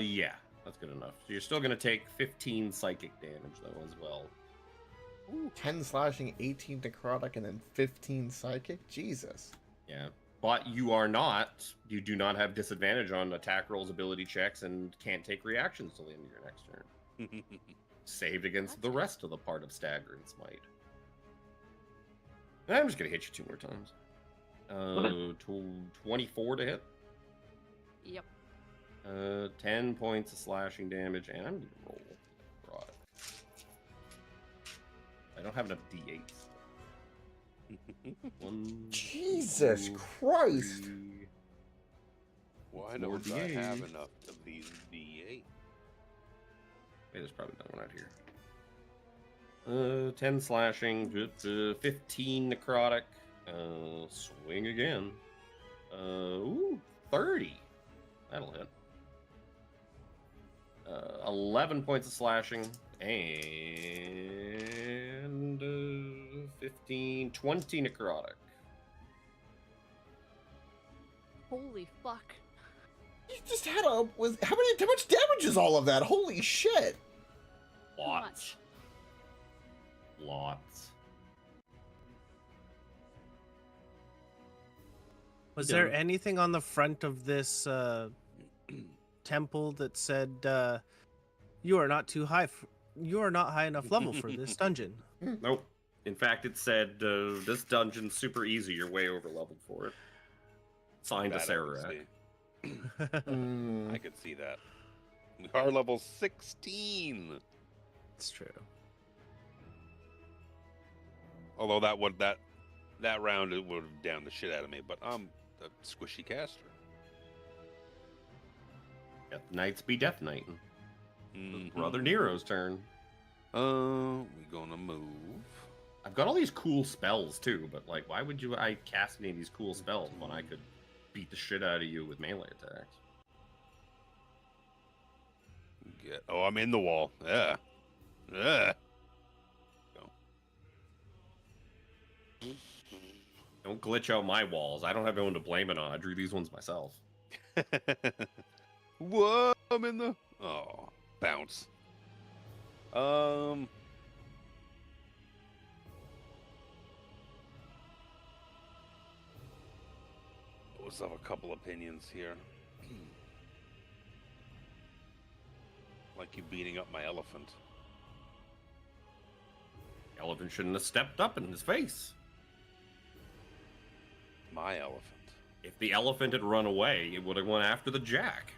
Yeah, that's good enough. So you're still gonna take 15 psychic damage though as well. 10 slashing, 18 necrotic, and then 15 psychic. Jesus. Yeah. But you do not have disadvantage on attack rolls, ability checks, and can't take reactions till the end of your next turn. Saved against the rest of the part of Stagger and Smite. I'm just gonna hit you 2 more times. 24 to hit. Yep. 10 points of slashing damage, and I'm gonna roll. Right. I don't have enough d8s. 1, Jesus 2, Christ. 3. Why don't I have enough of these D8? Hey, there's probably another one out here. 10 slashing, 15 necrotic. Swing again. 30. That'll hit. 11 points of slashing and 15, 20 necrotic. Holy fuck. You just had how much damage is all of that? Holy shit. Lots. Lots. Was Yeah. there anything on the front of this temple that said you are not high enough level for this dungeon? Nope. In fact, it said this dungeon's super easy. You're way over leveled for it. Signed to That I can Sararak. see. I could see that. We are level 16. It's true. Although that round it would have downed the shit out of me, but I'm a squishy caster. Death Knights be Death Knighting. Mhm. Brother Nero's turn. We gonna move. I've got all these cool spells too, but like, why would I cast any of these cool spells when I could beat the shit out of you with melee attacks? I'm in the wall. Yeah. Yeah. Don't glitch out my walls. I don't have anyone to blame it on. I drew these ones myself. Whoa, I'm in the bounce. Was of a couple opinions here. Like you beating up my elephant. Elephant shouldn't have stepped up in his face. My elephant. If the elephant had run away, it would have went after the jack.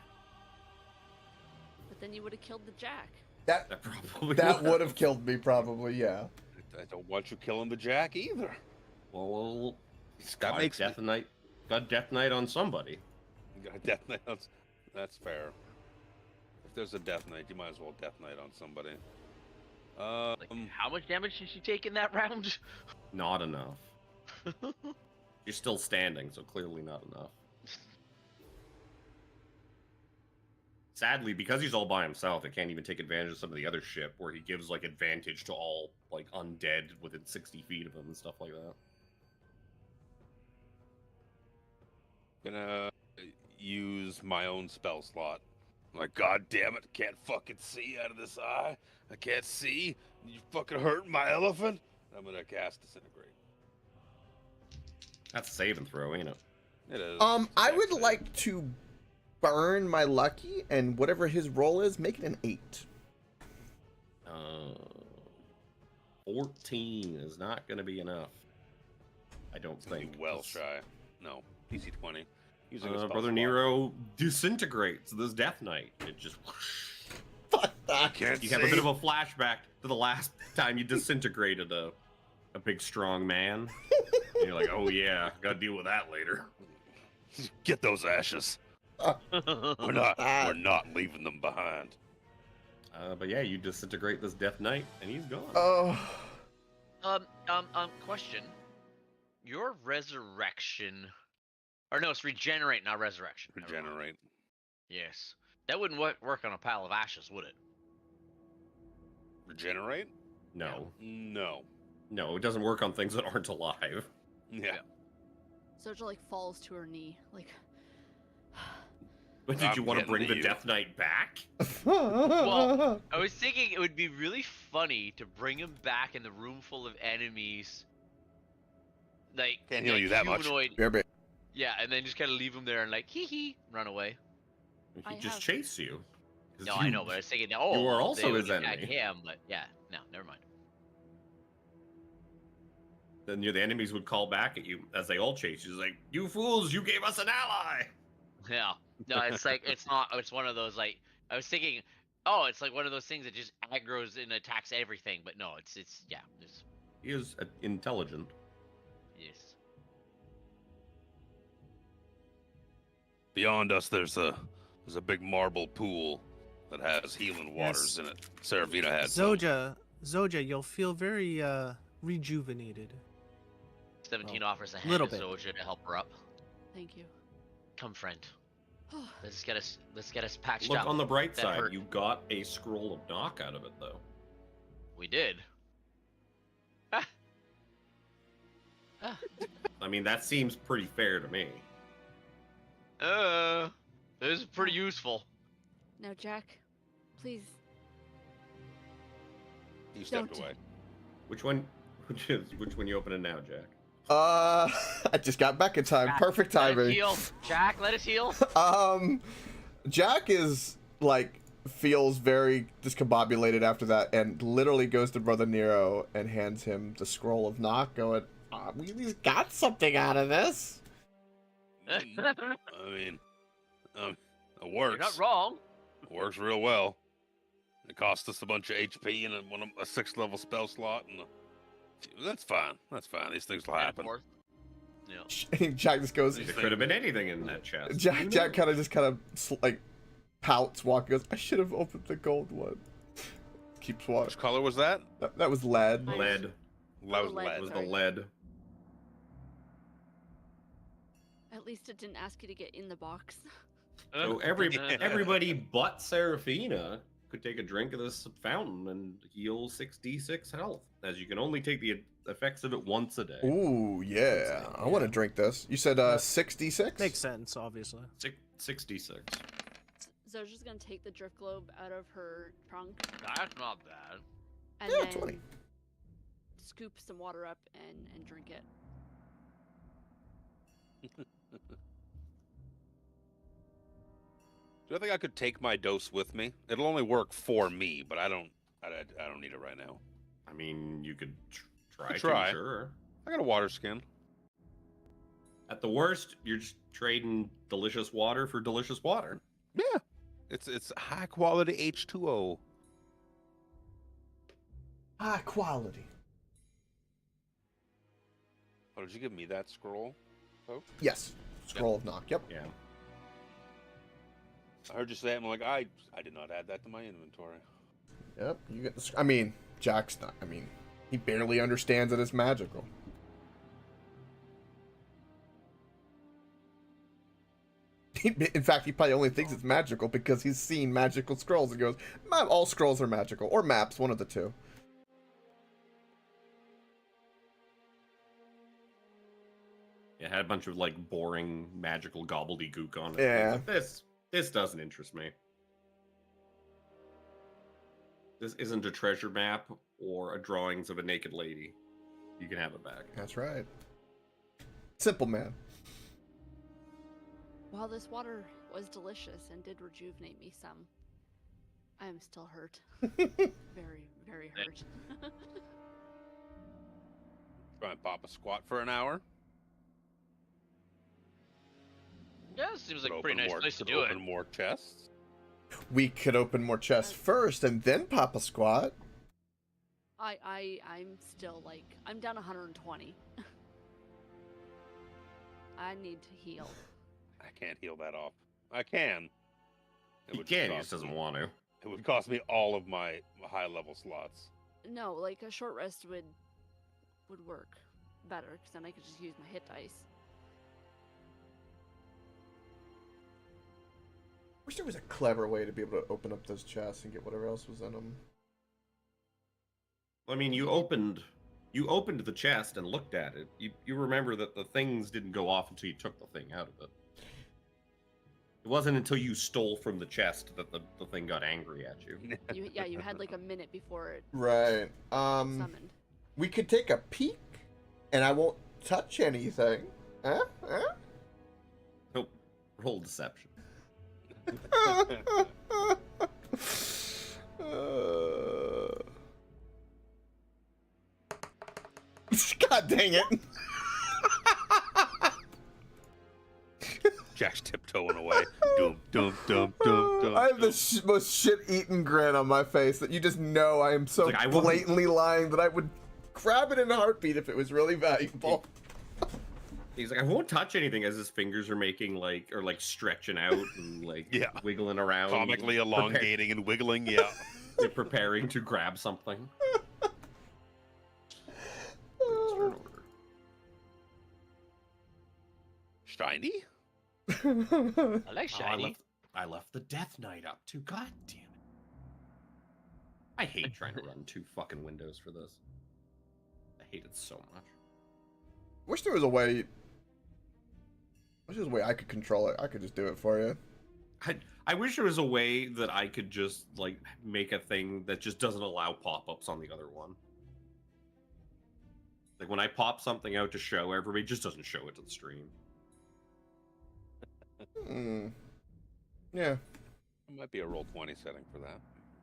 But then you would have killed the jack. That Probably would have killed me, probably, yeah. I don't want you killing the jack either. Well, That got makes Death Knight. Got Death Knight on somebody. You got a death knight. That's fair. If there's a death knight, you might as well death knight on somebody. Like, how much damage did she take in that round? Not enough. You're still standing, so clearly not enough. Sadly, because he's all by himself, it can't even take advantage of some of the other shit where he gives like advantage to all like undead within 60 feet of him and stuff like that. Gonna use my own spell slot. Like, god damn it, can't fucking see out of this eye. I can't see. You fucking hurt my elephant. I'm gonna cast Disintegrate. That's a save and throw, ain't it? It is. I would Actually. like to burn my lucky, and whatever his roll is, make it an 8. 14 is not going to be enough. I don't It's gonna be think. well shy. No, PC 20. Using a spell Brother slot. Nero disintegrates this Death Knight. It just. Fuck that. Can't You have a bit of a flashback to the last time you disintegrated a big strong man. And you're like, oh yeah, gotta deal with that later. Get those ashes. We're not leaving them behind. But yeah, you disintegrate this Death Knight, and he's gone. Oh. Question. Your resurrection, or no, it's regenerate, not resurrection. Never mind. Regenerate. Yes, that wouldn't work on a pile of ashes, would it? Regenerate? No, No. no, it doesn't work on things that aren't alive. Yeah. Soja like falls to her knee, like But did you I'm want to getting bring to the you. Death Knight back? Well, I was thinking it would be really funny to bring him back in the room full of enemies. Like, Can't heal like you that much. humanoid. Yeah, but Yeah, and then just kind of leave him there and like, hee hee, run away. He I just have- chased you. 'Cause No, you- I know, but I was thinking, oh, you are well, also they would his attack enemy. him, but yeah, no, never mind. Then the enemies would call back at you as they all chase you. It's like, you fools, you gave us an ally. Yeah, no, it's like it's not. It's one of those like I was thinking. Oh, it's like one of those things that just aggroes and attacks everything, but no, it's yeah, it's He is intelligent. yes. Beyond us, there's a big marble pool that has healing waters in it. Seraphina had some. Zoja, you'll feel very rejuvenated. 17 Well, offers a hand little to bit. Zoja to help her up. Thank you. Come, friend. Let's get us patched Look, up. on the bright That side, hurt. you got a scroll of knock out of it, though. We did. I mean, that seems pretty fair to me. This is pretty useful. Now, Jack, please. He stepped Don't- away. Which one? Which one you opening now, Jack? I just got back in time. Jack, Perfect Let us timing. heal. Jack, let us heal. Jack is like feels very discombobulated after that, and literally goes to Brother Nero and hands him the scroll of knock, going, "We at least got something out of this." I mean, it works. You're not wrong. It works real well. It cost us a bunch of HP and a 6th level spell slot, and that's fine. That's fine. These things will Yeah, of happen. course. Yeah. Jack just goes. There could have been anything in that chest. Jack kind of like pouts, walking. Goes, "I should have opened the gold one." Keeps walking. Which color was that? That was lead. Lead. That was lead. lead. Was the Sorry. lead. At least it didn't ask you to get in the box. So everybody but Seraphina could take a drink of this fountain and heal 6d6 health, as you can only take the effects of it once a day. Ooh, yeah. I want to drink this. You said 66? Makes sense, obviously. 6d6. Zoja's gonna take the drift globe out of her trunk That's not bad. and Yeah, then 20. scoop some water up and drink it. Do I think I could take my dose with me? It'll only work for me, but I don't need it right now. I mean, you could try. Could try. To, sure. I got a water skin. At the worst, you're just trading delicious water for delicious water. Yeah, it's high quality H2O. High quality. Oh, did you give me that scroll? Yes. Scroll of knock. Yep. Yeah. I heard you say it. I'm like, I did not add that to my inventory. Yep. You get the. I mean, Jack's not. I mean, he barely understands that it's magical. In fact, he probably only thinks it's magical because he's seen magical scrolls and goes, "All scrolls are magical," or maps, one of the two. It had a bunch of like boring magical gobbledygook on it. Yeah. This doesn't interest me. This isn't a treasure map or a drawings of a naked lady. You can have it back. That's right. Simple man. While this water was delicious and did rejuvenate me some, I am still hurt. Very, very hurt. Try and pop a squat for an hour. Yeah, it seems like Could a pretty open nice more- place to could do it. open more chests. We could open more chests first and then pop a squat. I'm still like, I'm down 120. I need to heal. I can't heal that off. I can. He can, he just doesn't want to. It would cost me all of my high level slots. No, like a short rest would work better because then I could just use my hit dice. Wish there was a clever way to be able to open up those chests and get whatever else was in them. I mean, you opened the chest and looked at it. You remember that the things didn't go off until you took the thing out of it. It wasn't until you stole from the chest that the thing got angry at you. You had like a minute before it Right. summoned. We could take a peek, and I won't touch anything. Huh? Huh? Nope. Roll deception. God dang it. Jack's tiptoeing away. Dum, dum, dum, dum, dum, I have the dum. most shit-eaten grin on my face that you just know I am so It's like, I wouldn't- blatantly lying that I would grab it in a heartbeat if it was really valuable. He's like, I won't touch anything as his fingers are making stretching out and Yeah. wiggling around. Comically elongating and wiggling, yeah. They're preparing to grab something. Turn order. Shiny? I like Oh, shiny. I left the Death Knight up too. God damn it. I hate trying to run 2 fucking windows for this. I hate it so much. Wish there was a way. Wish there was a way I could control it. I could just do it for you. I wish there was a way that I could just make a thing that just doesn't allow pop-ups on the other one. Like when I pop something out to show everybody, it just doesn't show it to the stream. Hmm. Yeah. It might be a roll 20 setting for that.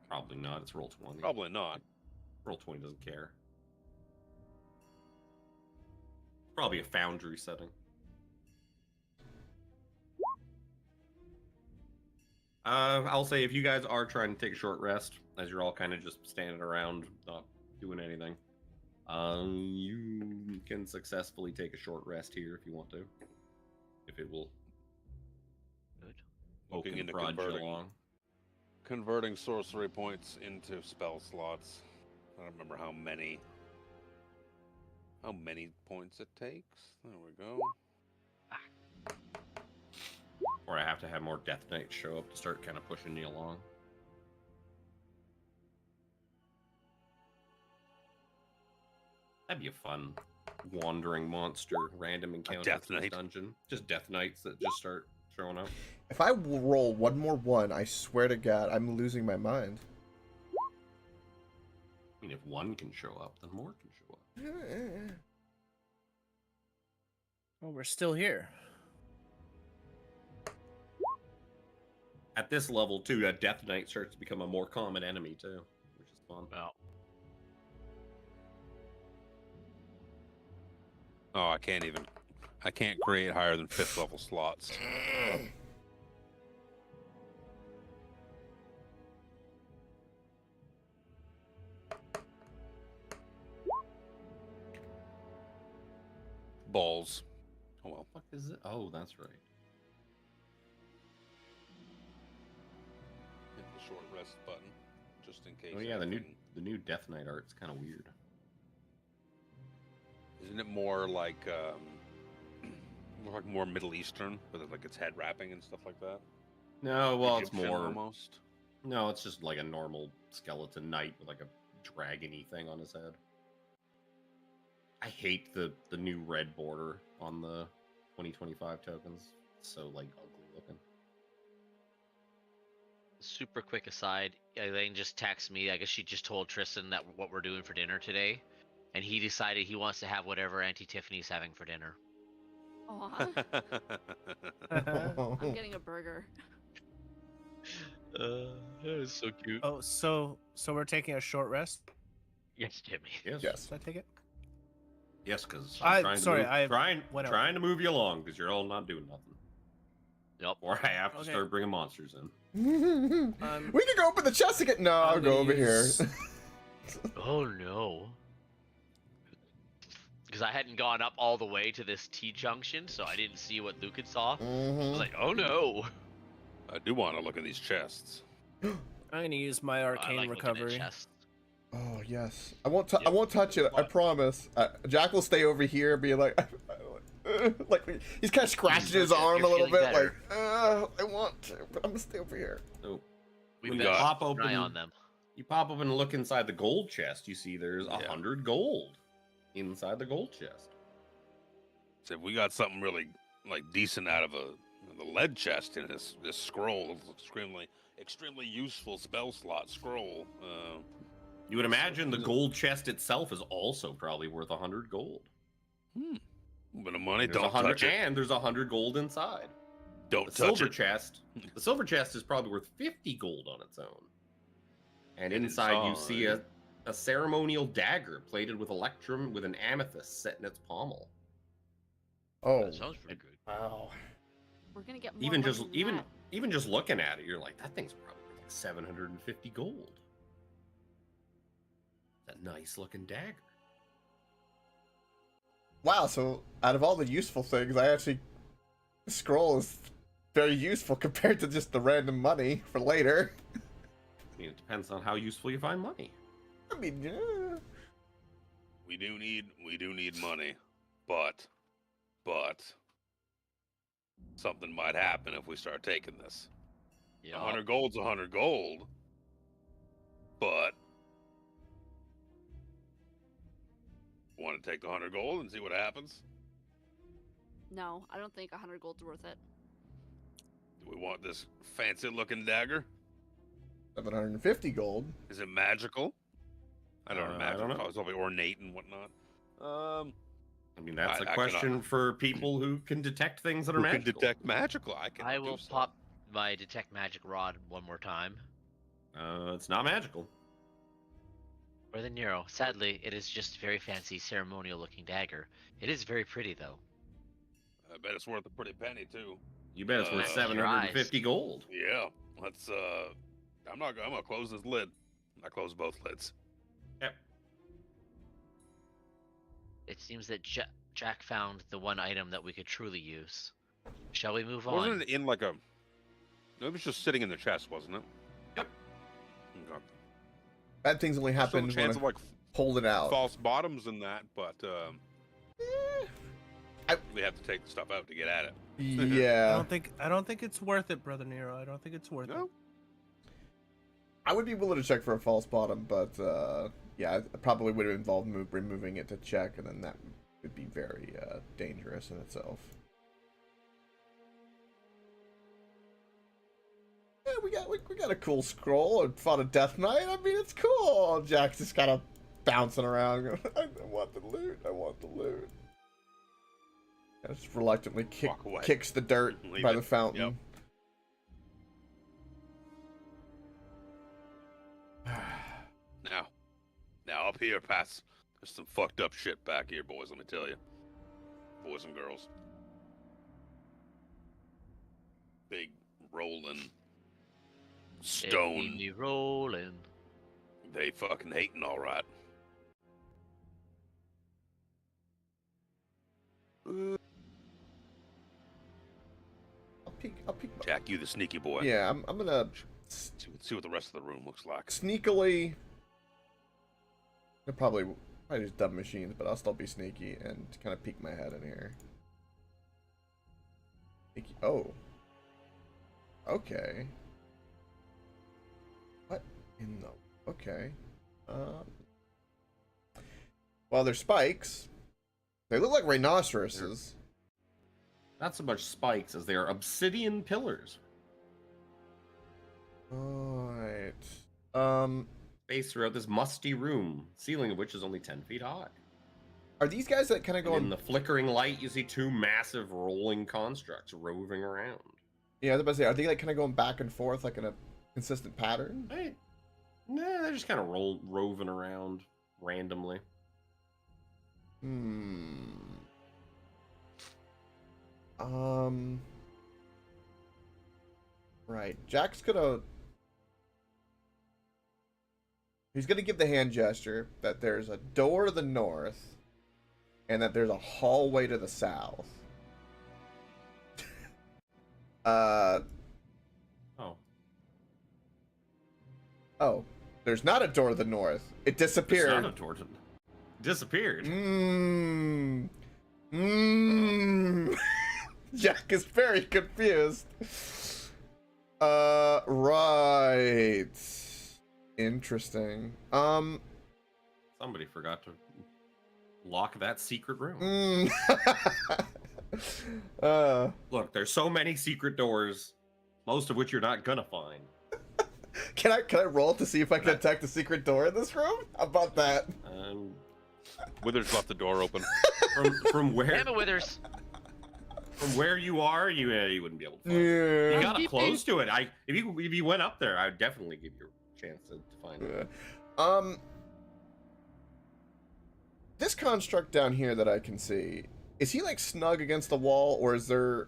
Probably not. It's roll 20. Probably not. Roll 20 doesn't care. Probably a Foundry setting. I'll say if you guys are trying to take a short rest, as you're all kind of just standing around, not doing anything, you can successfully take a short rest here if you want to. If it will Good. Looking into prod you converting. along. Converting sorcery points into spell slots. I don't remember how many points it takes. There we go. Or I have to have more Death Knights show up to start kind of pushing you along. That'd be a fun wandering monster random encounter Death in this Knight. dungeon. Just Death Knights that just start showing up. If I roll one more 1, I swear to God, I'm losing my mind. I mean, if one can show up, then more can show up. Well, we're still here. At this level, too, a Death Knight starts to become a more common enemy, too, which is fun. Well, Oh, I can't create higher than 5th level slots. Balls. Oh well. What the fuck is it? Oh, that's right. Hit the short rest button, just in case. Oh yeah, anything- the new Death Knight art's kind of weird. Isn't it more like more Middle Eastern, with like its head wrapping and stuff like that? No, well, it's Egyptian more. almost. No, it's just like a normal skeleton knight with like a dragony thing on his head. I hate the new red border on the 2025 tokens. It's so like ugly looking. super quick aside, Elaine just texted me. I guess she just told Tristan that what we're doing for dinner today, and he decided he wants to have whatever Auntie Tiffany's having for dinner. Aw, I'm getting a burger. That is so cute. Oh, so we're taking a short rest. Yes, Jimmy. Yes. Yes. Should I take it? Yes, because Sorry, I went out. trying to move you along because you're all not doing nothing. Yep. Or I have to Okay. start bringing monsters in. We can go open the chest again. No, I'll go over here. Oh no. Because I hadn't gone up all the way to this T junction, so I didn't see what Luke had saw. I was like, oh no. I do want to look at these chests. I'm gonna use my I arcane like looking at recovery. chests. Oh yes, I won't. I won't touch it. I promise. Jack will stay over here, and be like, like he's kind of scratching his You're arm a little feeling bit, better. like, I want to, but I'm gonna stay over here. So We when We you got- pop an open, eye on them. you pop open and look inside the gold chest. You see there's Yeah. 100 gold inside the gold chest. So if we got something really like decent out of a The lead chest in this scroll is extremely useful spell slot scroll. You would imagine the gold chest itself is also probably worth 100 gold. A bit of money. There's Don't 100, touch it. and there's 100 gold inside. Don't The touch silver it. chest. The silver chest is probably worth 50 gold on its own. And inside you see a ceremonial dagger plated with electrum with an amethyst set in its pommel. Oh, That sounds pretty good. wow. We're gonna get more Even money just than even that. even just looking at it, you're like, that thing's probably like 750 gold. That nice looking dagger. Wow, so out of all the useful things, the scroll is very useful compared to just the random money for later. I mean, it depends on how useful you find money. I mean, yeah. We do need money, but something might happen if we start taking this. Yeah. 100 gold's 100 gold, but want to take the 100 gold and see what happens? No, I don't think 100 gold's worth it. Do we want this fancy looking dagger? 750 gold. Is it magical? I don't I imagine. don't know. It's probably ornate and whatnot. I mean, that's I a cannot- question for people who can detect things that are Who can magical. detect magical? I will do so. pop my detect magic rod one more time. It's not magical. For the Nero. Sadly, it is just a very fancy ceremonial looking dagger. It is very pretty though. I bet it's worth a pretty penny too. You bet it's worth Your 750 gold. Yeah. Let's I'm gonna close this lid. I close both lids. Yep. It seems that Jack found the one item that we could truly use. Shall we move on? Wasn't it in like a? No, it was just sitting in the chest, wasn't it? Yep. Okay. Bad things only Still happen a when chance I of like hold it out. false bottoms in that, but I- we have to take the stuff out to get at it. Yeah. I don't think it's worth it, Brother Nero. I don't think it's worth No. it. I would be willing to check for a false bottom, but yeah, it probably would have involved removing it to check, and then that would be very dangerous in itself. Yeah, we got a cool scroll and fought a death knight. I mean, it's cool. Jack's just kind of bouncing around, going, I want the loot. I want the loot. And just reluctantly Walk away. kicks the dirt Leave by it. the fountain. Now up here, Pass. There's some fucked up shit back here, boys. Let me tell you, boys and girls. Big rolling stone. Be rolling. They fucking hating, all right. I'll peek. Jack, you the sneaky boy. Yeah, I'm gonna See what the rest of the room looks like. sneakily. They're probably just dumb machines, but I'll still be sneaky and kind of peek my head in here. Sneaky. Oh. Okay. What in the? Okay. Well, they're spikes. They look like rhinoceroses. Not so much spikes as they are obsidian pillars. Alright. Spaced throughout this musty room, ceiling of which is only 10 feet high. Are these guys that kind of go And in in the flickering light, you see two massive rolling constructs roving around. Yeah, I was about to say, are they like kind of going back and forth like in a consistent pattern? Hey, nah, they're just kind of roving around randomly. Right. Jack's gonna... He's gonna give the hand gesture that there's a door to the north and that there's a hallway to the south. Oh. Oh. There's not a door to the north. It disappeared. It's not a door to... Disappeared. Jack is very confused. Right. Interesting. Somebody forgot to lock that secret room. Look, there's so many secret doors, most of which you're not gonna find. Can I roll to see if I can detect the secret door in this room? How about that? Withers left the door open. From where Damn it, Withers. from where you are, you wouldn't be able to find it. Yeah. You got up close to it. If you went up there, I would definitely give you a chance to find it. This construct down here that I can see, is he like snug against the wall, or is there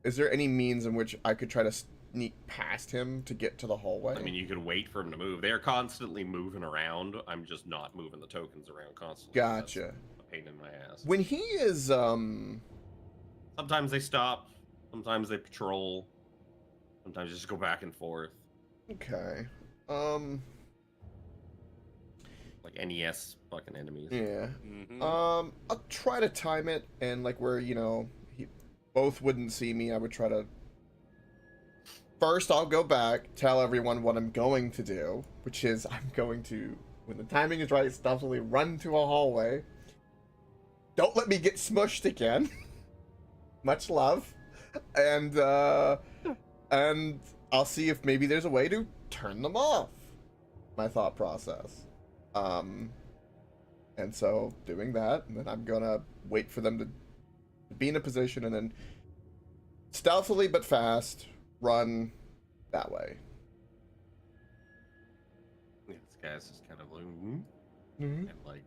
any means in which I could try to sneak past him to get to the hallway? I mean, you could wait for him to move. They're constantly moving around. I'm just not moving the tokens around constantly. Gotcha. That's a pain in my ass. When he is Sometimes they stop. Sometimes they patrol. Sometimes just go back and forth. Okay. Like NES fucking enemies. Yeah. Mhm. I'll try to time it, and like where both wouldn't see me, I would try to. First, I'll go back, tell everyone what I'm going to do, which is I'm going to, when the timing is right, stealthily run to a hallway. Don't let me get smushed again. Much love, and I'll see if maybe there's a way to turn them off. My thought process. And so doing that, and then I'm gonna wait for them to be in a position, and then stealthily but fast run that way. Yeah, this guy's just kind of like, Mm-hmm. and like,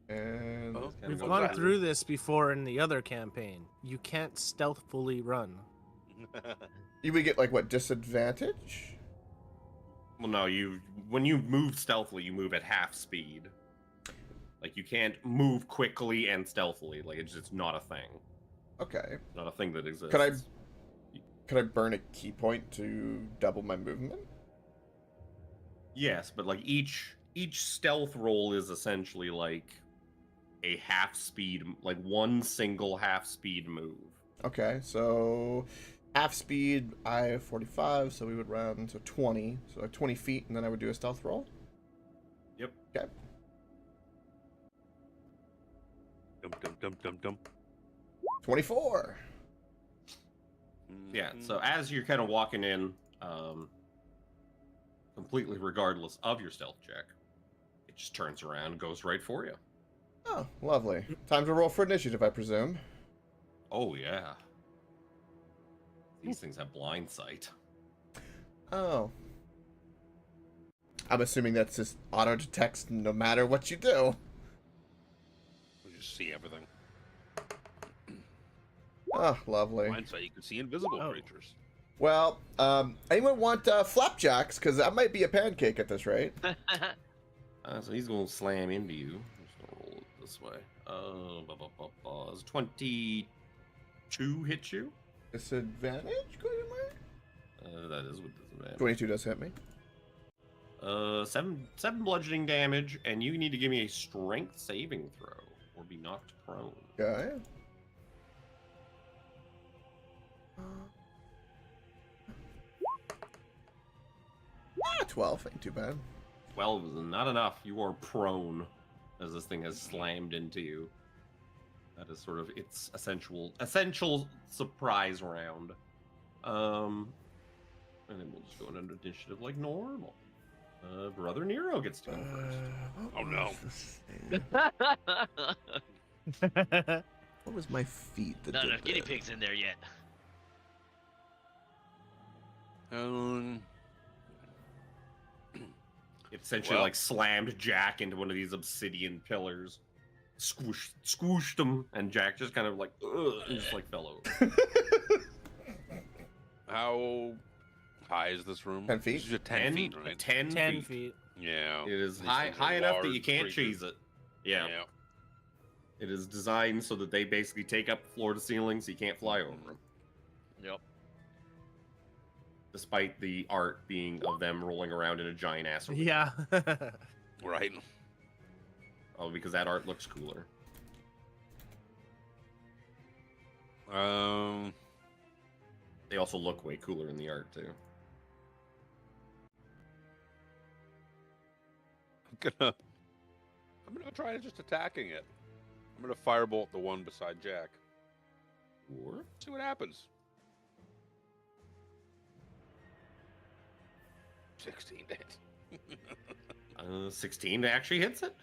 And Oh. kind We've of gone through this before in the other campaign. You can't stealthfully run. you would get like what, disadvantage? Well, no, when you move stealthily, you move at half speed. Like you can't move quickly and stealthily. Like it's not a thing. Okay. Not a thing that exists. Could I burn a key point to double my movement? Yes, but like each stealth roll is essentially like a half speed, like one single half speed move. Okay, so half speed, I have 45, so we would run to 20, so like 20 feet, and then I would do a stealth roll. Yep. Okay. Dum dum dum dum dum. 24. Yeah. Mhm. So as you're kind of walking in, completely regardless of your stealth check, it just turns around and goes right for you. Oh, lovely. Time to roll for initiative, I presume. Oh yeah. These things have blind sight. Oh. I'm assuming that's just auto detects no matter what you do. We just see everything. Oh, lovely. Hindsight, you can see invisible Oh. creatures. Well, anyone want flapjacks? Because that might be a pancake at this rate. So he's gonna slam into you. I'm just gonna roll it this way. Does 22 hit you? Disadvantage? Question mark? That is with disadvantage. 22 does hit me. 7 bludgeoning damage, and you need to give me a strength saving throw or be knocked prone. Okay. 12, ain't too bad. 12 is not enough. You are prone as this thing has slammed into you. That is sort of its essential surprise round. And then we'll just go into initiative like normal. Brother Nero gets to go first. Oh, no. What was my feat that Not did enough guinea that? pigs in there yet. It essentially Well. like slammed Jack into one of these obsidian pillars, squooshed him, and Jack just kind of like and just like fell over. How high is this room? 10 feet? This is just 10 feet, right? 10 10 feet. feet. Yeah. It is These high things are enough that you large can't creatures. cheese it. Yeah. It is designed so that they basically take up floor to ceiling, so you can't fly over them. Yep. Despite the art being of them rolling around in a giant ass. Yeah. Right. Oh, because that art looks cooler. They also look way cooler in the art too. I'm gonna try just attacking it. I'm gonna firebolt the one beside Jack. Or See what happens. 16 hit. 16 actually hits it.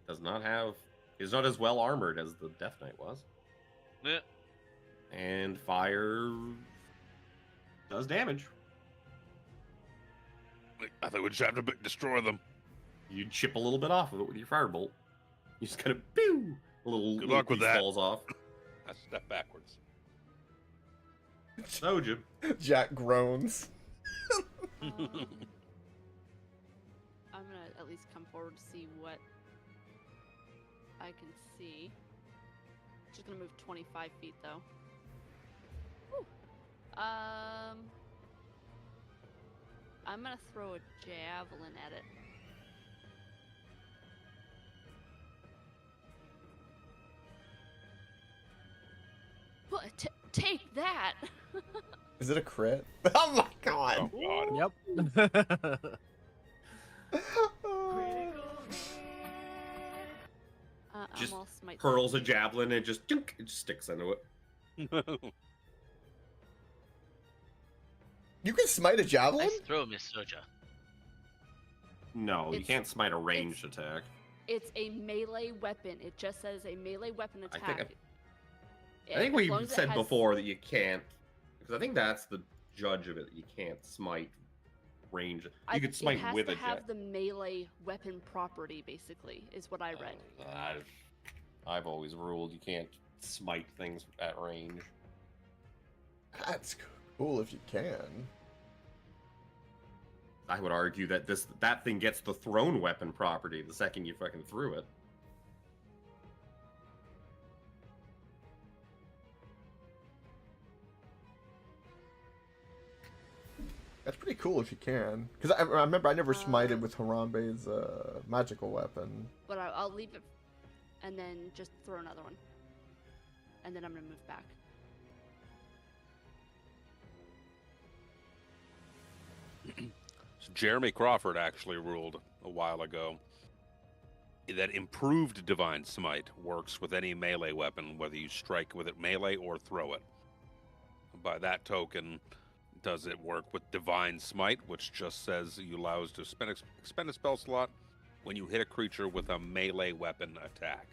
Does not have. Is not as well armored as the Death Knight was. Yeah. And fire does damage. I think we just have to destroy them. You chip a little bit off of it with your firebolt. You just kind of pew. A little. Good little luck with piece that. Falls off. I step backwards. Soju. Jack groans. I'm gonna at least come forward to see what I can see. Just gonna move 25 feet though. Whew. I'm gonna throw a javelin at it. What? Take that! Is it a crit? Oh my god. Oh god. Yep. Just I'm all smite. Hurls a javelin and just dunk, it just sticks into it. You can smite a javelin? Nice throw, Miss Soja. No, you It's- can't smite a ranged attack. It's a melee weapon. It just says a melee weapon I attack. think I think we As long as it said has- before that you can't, because I think that's the judge of it. You can't smite range. You could smite with it a has to have jet. the melee weapon property, basically, is what I read. I've always ruled you can't smite things at range. That's cool if you can. I would argue that that thing gets the thrown weapon property the second you fucking threw it. That's pretty cool if you can. Because I remember I never smited with Harambe's magical weapon. But I'll leave it and then just throw another one. And then I'm gonna move back. So Jeremy Crawford actually ruled a while ago that improved Divine Smite works with any melee weapon, whether you strike with it melee or throw it. By that token, does it work with Divine Smite, which just says you allows to expend a spell slot when you hit a creature with a melee weapon attack.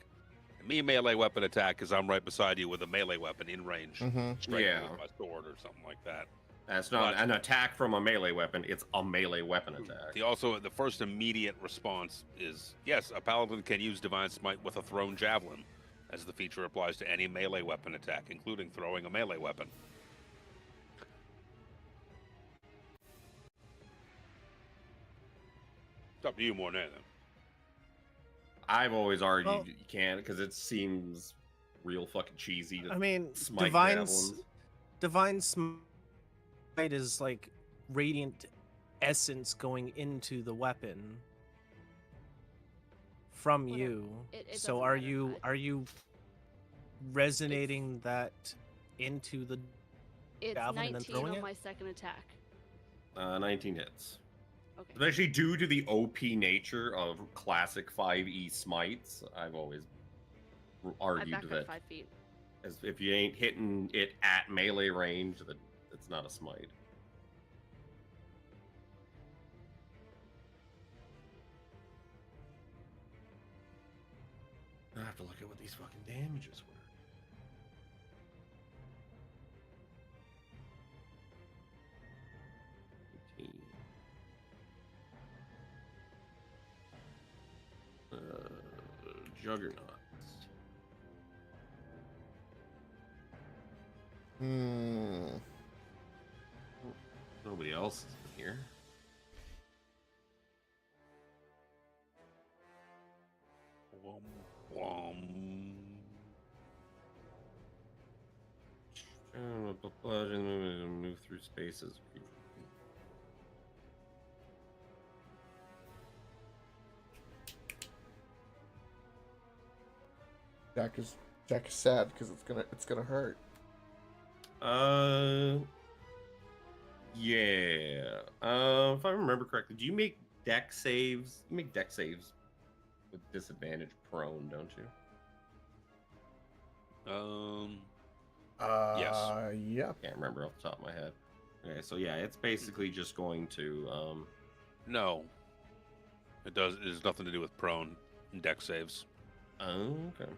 And me melee weapon attack is I'm right beside you with a melee weapon in range, striking Yeah. with my sword or something like that. That's not But- an attack from a melee weapon. It's a melee weapon attack. The first immediate response is yes, a paladin can use Divine Smite with a thrown javelin, as the feature applies to any melee weapon attack, including throwing a melee weapon. It's up to you more than anything. I've always argued Well- you can't because it seems real fucking cheesy to I mean, smite divine javelins. divine smite is like radiant essence going into the weapon from Whatever. you. It So doesn't are matter. you are you resonating that into the It's javelin and then 19 throwing on it? my second attack. 19 hits. Okay. Especially due to the OP nature of classic 5e smites, I've always I argued back up that 5 feet. as if you ain't hitting it at melee range, that it's not a smite. I have to look at what these fucking damages were. Juggernauts. Hmm. Nobody else is in here. Move through spaces. Jack is sad because it's gonna hurt. Yeah. If I remember correctly, do you make deck saves? You make deck saves with disadvantage prone, don't you? Yeah. Can't remember off the top of my head. Okay, so yeah, it's basically just going to No. It has nothing to do with prone and deck saves. oh, okay.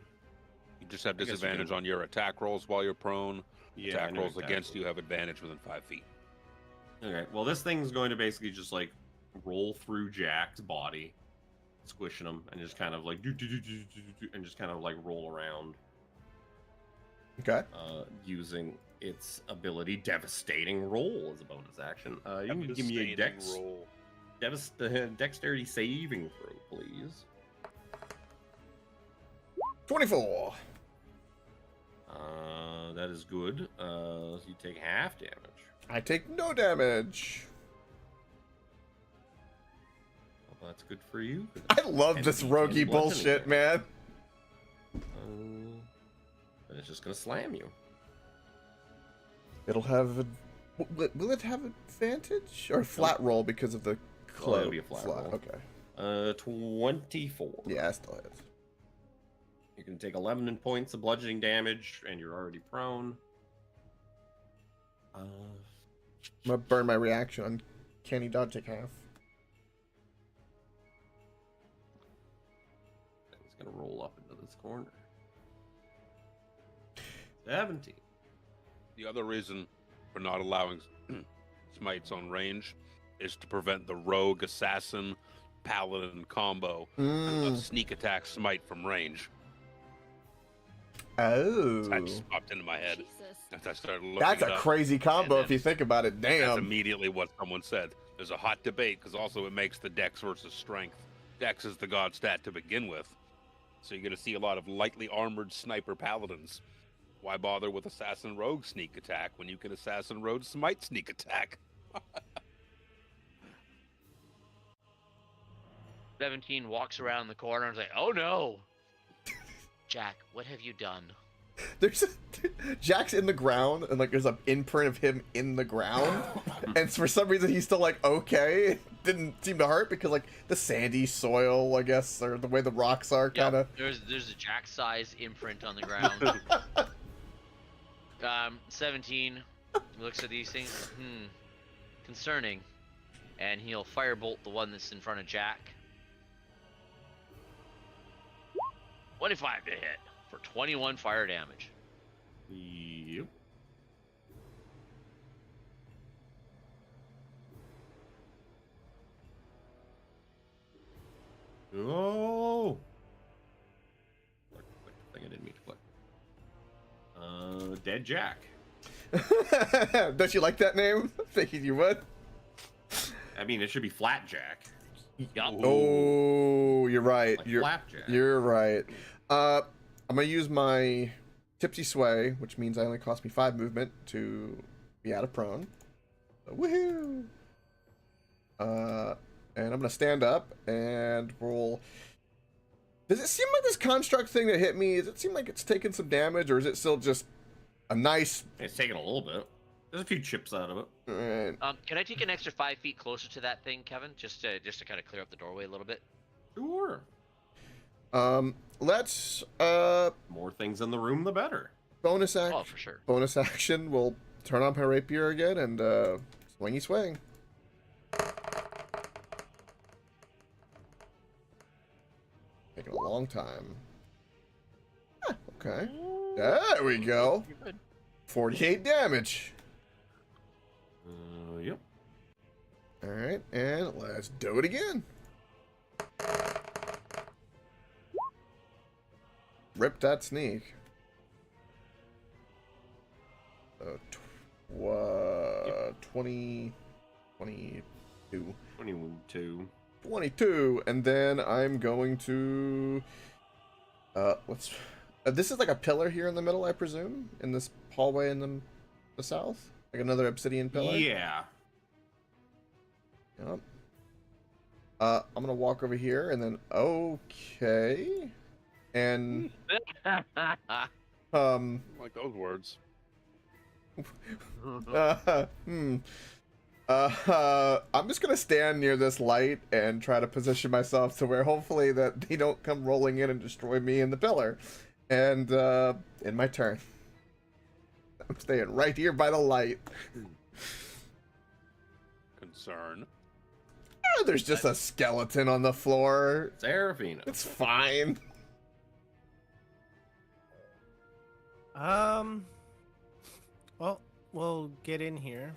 You just have I guess you disadvantage can- on your attack rolls while you're prone. Yeah, I Attack know rolls exactly. against you have advantage within 5 feet. Okay, well, this thing's going to basically just like roll through Jack's body, squishing him, and just kind of like and just kind of like roll around, Okay. using its ability Devastating Roll as a bonus action. You can give me a Devastating roll. dexterity saving throw, please. 24. That is good. So you take half damage. I take no damage. Well, that's good for you. I love this 10d10 roguey bludgeoning bullshit, damage. man. And it's just gonna slam you. It'll have. Will it have advantage or flat roll because of the Well, cloak? it'll be a flat roll. Okay. 24. Yeah, I still hits. You can take 11 points of bludgeoning damage, and you're already prone. I'm gonna burn my reaction on Canny Dodge, take half. It's gonna roll up into this corner. 17. The other reason for not allowing smites on range is to prevent the rogue assassin paladin combo of sneak attack smite from range. Oh. That just popped into my head Jesus. as I started looking. That's it a up. crazy combo And if you think about it. That's Damn. immediately what someone said. There's a hot debate because also it makes the dex versus strength. Dex is the god stat to begin with, so you're going to see a lot of lightly armored sniper paladins. Why bother with assassin rogue sneak attack when you can assassin rogue smite sneak attack? 17 walks around the corner and is like, "Oh no, Jack, what have you done?" There's Jack's in the ground and like there's an imprint of him in the ground, and for some reason he's still like okay. It didn't seem to hurt because like the sandy soil, I guess, or the way the rocks are, kind of. There's a Jack size imprint on the ground. 17 looks at these things. Concerning, and he'll firebolt the one that's in front of Jack. 25 to hit for 21 fire damage. Yep. Oh! Click the thing I didn't mean to click. Dead Jack. Don't you like that name? Figured you would. I mean, it should be Flat Jack. Yup. Oh, you're right. Like You're Flapjack. you're right. I'm gonna use my tipsy sway, which means I only cost me 5 movement to be out of prone. So, woohoo! And I'm gonna stand up and roll. Does it seem like this construct thing that hit me? Does it seem like it's taking some damage, or is it still just a nice? It's taking a little bit. There's a few chips out of it. Can I take an extra 5 feet closer to that thing, Kevin, just to kind of clear up the doorway a little bit? Sure. Let's More things in the room, the better. bonus action. Oh, for sure. Bonus action. We'll turn on my rapier again and swingy swing. Taking a long time. Ah, okay. There we go. You're good. 48 damage. Yep. All right, and let's do it again. Rip that sneak. So, 20, 22. 22. 22, and then I'm going to let's this is like a pillar here in the middle, I presume, in this hallway in the south, like another obsidian pillar. Yeah. Yep. I'm gonna walk over here and then okay, and Like those words. I'm just gonna stand near this light and try to position myself to where hopefully that they don't come rolling in and destroy me and the pillar. And in my turn, I'm staying right here by the light. Concern. Oh, there's just a skeleton on the floor. Serafina. It's fine. Well, we'll get in here.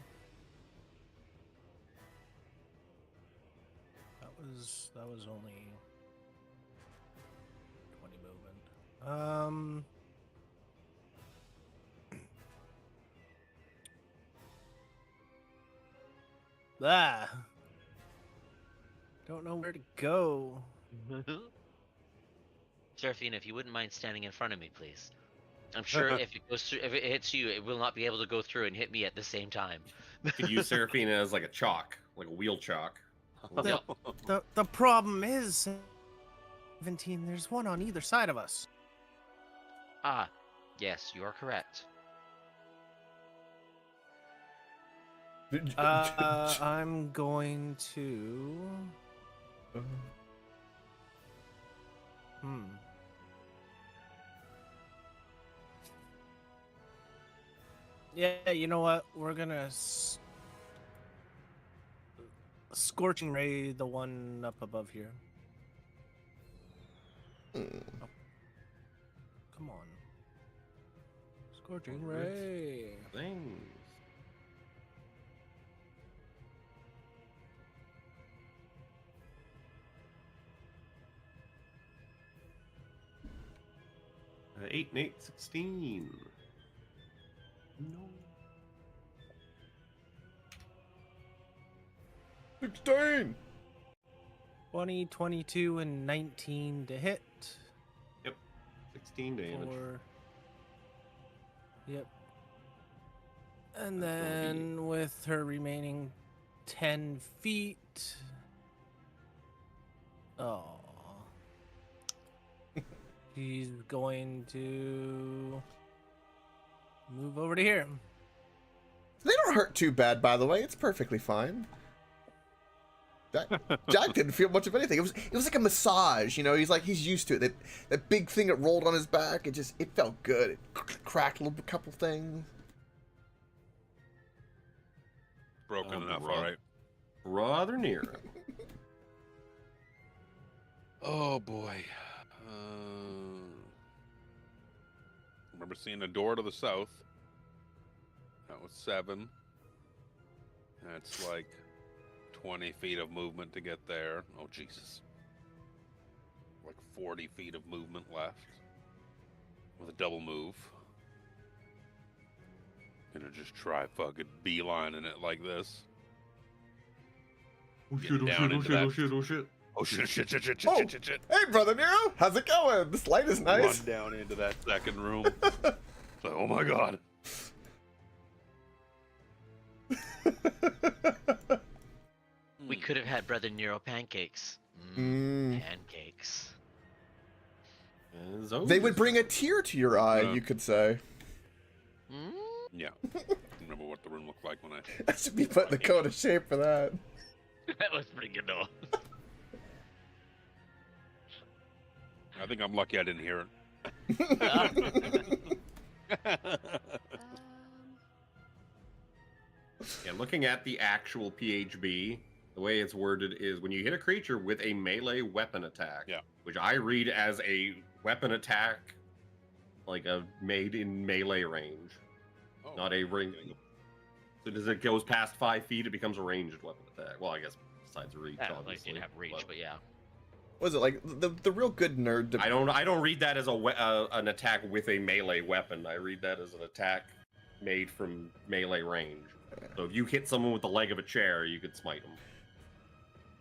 That was only 20 movement. Don't know where to go. Seraphina, if you wouldn't mind standing in front of me, please. I'm sure if it goes through, if it hits you, it will not be able to go through and hit me at the same time. You could use Serafina as like a chalk, like a wheel chalk. The, the problem is, 17. There's one on either side of us. Ah, yes, you are correct. I'm going to. Yeah, you know what? We're gonna scorching ray the one up above here. Oh. Come on. Scorching ray. Things. Uh, 8 and 8, 16. No. 16. 20, 22, and 19 to hit. 16 damage. Yep. And That's gonna then with her remaining 10 feet. Oh. She's going to move over to here. They don't hurt too bad, by the way. It's perfectly fine. Jack didn't feel much of anything. It was like a massage, you know. He's used to it. That big thing that rolled on his back. It felt good. It cracked a couple things. Broken Oh, enough, bro. all right. Brother Nero. Oh boy. Remember seeing a door to the south. That was 7. That's like 20 feet of movement to get there. Oh Jesus. Like 40 feet of movement left. With a double move. Gonna just try fucking beelining it like this. Oh shit, oh shit, oh shit, oh shit, oh shit. Oh shit, shit, shit, shit, Oh. shit, shit, shit. Hey, Brother Nero, how's it going? This light is nice. Run down into that second room. It's like, oh my god. We could have had Brother Nero pancakes. Mm. Pancakes. They would bring a tear to your eye, Yeah. you could say. Mm? Yeah. Remember what the room looked like when I... I should be putting the code of shape for that. That was pretty good though. I think I'm lucky I didn't hear it. Yeah, looking at the actual PHB, the way it's worded is when you hit a creature with a melee weapon attack, Yeah. which I read as a weapon attack, like a made in melee range, Oh, not a ring. So as it goes past 5 feet, it becomes a ranged weapon attack. Well, I guess besides reach, I don't like obviously. didn't have reach, but yeah. Was it like the real good nerd? I don't read that as an attack with a melee weapon. I read that as an attack made from melee range. So if you hit someone with the leg of a chair, you could smite them.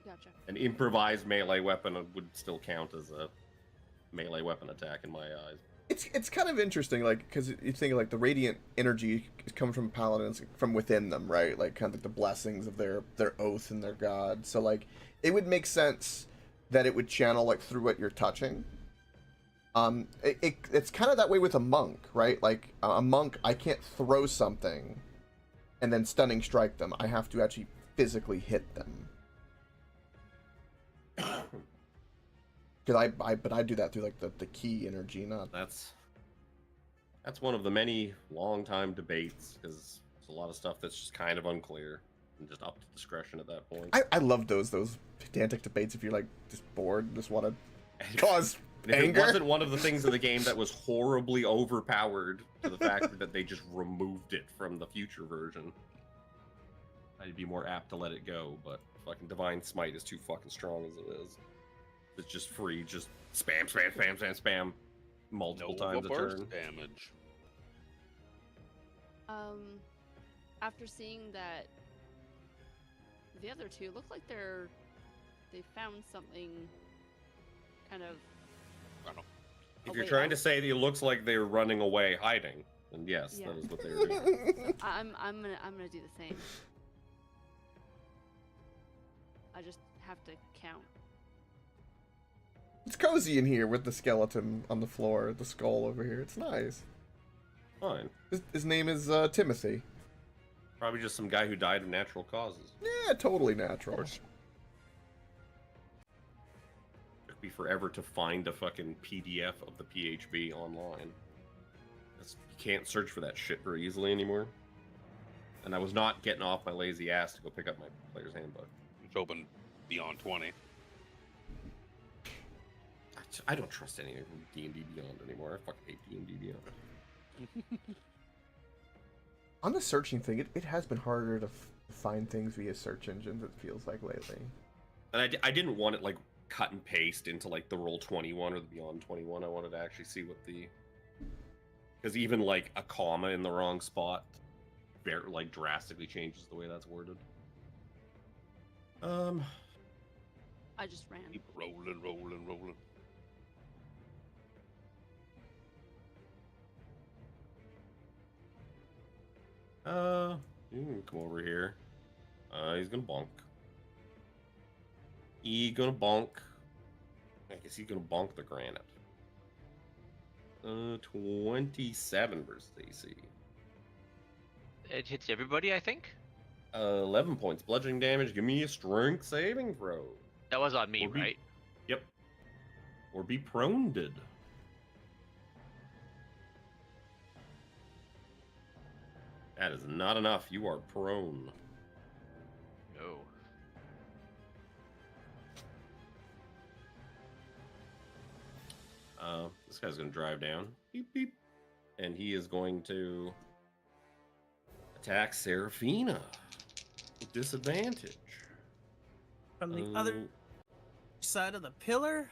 Gotcha. An improvised melee weapon would still count as a melee weapon attack in my eyes. It's kind of interesting, like, because you think like the radiant energy is coming from paladins from within them, right? Like kind of like the blessings of their oath and their god. So like it would make sense that it would channel like through what you're touching. It's kind of that way with a monk, right? Like a monk, I can't throw something and then stunning strike them. I have to actually physically hit them. Because I do that through like the key energy, not. That's That's one of the many long-time debates because there's a lot of stuff that's just kind of unclear and just up to discretion at that point. I love those pedantic debates if you're like just bored, just want to cause And if anger. it wasn't one of the things in the game that was horribly overpowered to the fact that they just removed it from the future version, I'd be more apt to let it go, but fucking Divine Smite is too fucking strong as it is. It's just free, just spam, spam, spam, spam, spam, multiple times a burst turn. damage. After seeing that, the other two look like they found something kind of. I don't know. If Oh, you're wait, trying to say that it looks like they're running away, hiding, then yes, Yeah. that is what they were doing. I'm gonna do the same. I just have to count. It's cozy in here with the skeleton on the floor, the skull over here. It's nice. Fine. His name is Timothy. Probably just some guy who died of natural causes. Yeah, totally natural. Took me forever to find a fucking PDF of the PHB online. You can't search for that shit very easily anymore. And I was not getting off my lazy ass to go pick up my player's handbook. It's open beyond 20. I don't trust anything from D&D Beyond anymore. I fucking hate D&D Beyond. On the searching thing, it has been harder to find things via search engines, it feels like lately. And I didn't want it like cut and paste into like the Roll21 or the Beyond 21. I wanted to actually see what the... Because even like a comma in the wrong spot like drastically changes the way that's worded. I just ran. Keep rolling, rolling, rolling. Come over here. He's gonna bonk. He gonna bonk. I guess he's gonna bonk the granite. 27 versus AC. It hits everybody, I think. 11 points bludgeoning damage. Give me a strength saving throw. That was on me, Or be- right? Yep. Or be proned. That is not enough. You are prone. No. This guy's gonna drive down. Beep beep. And he is going to attack Seraphina with disadvantage. From the other side of the pillar?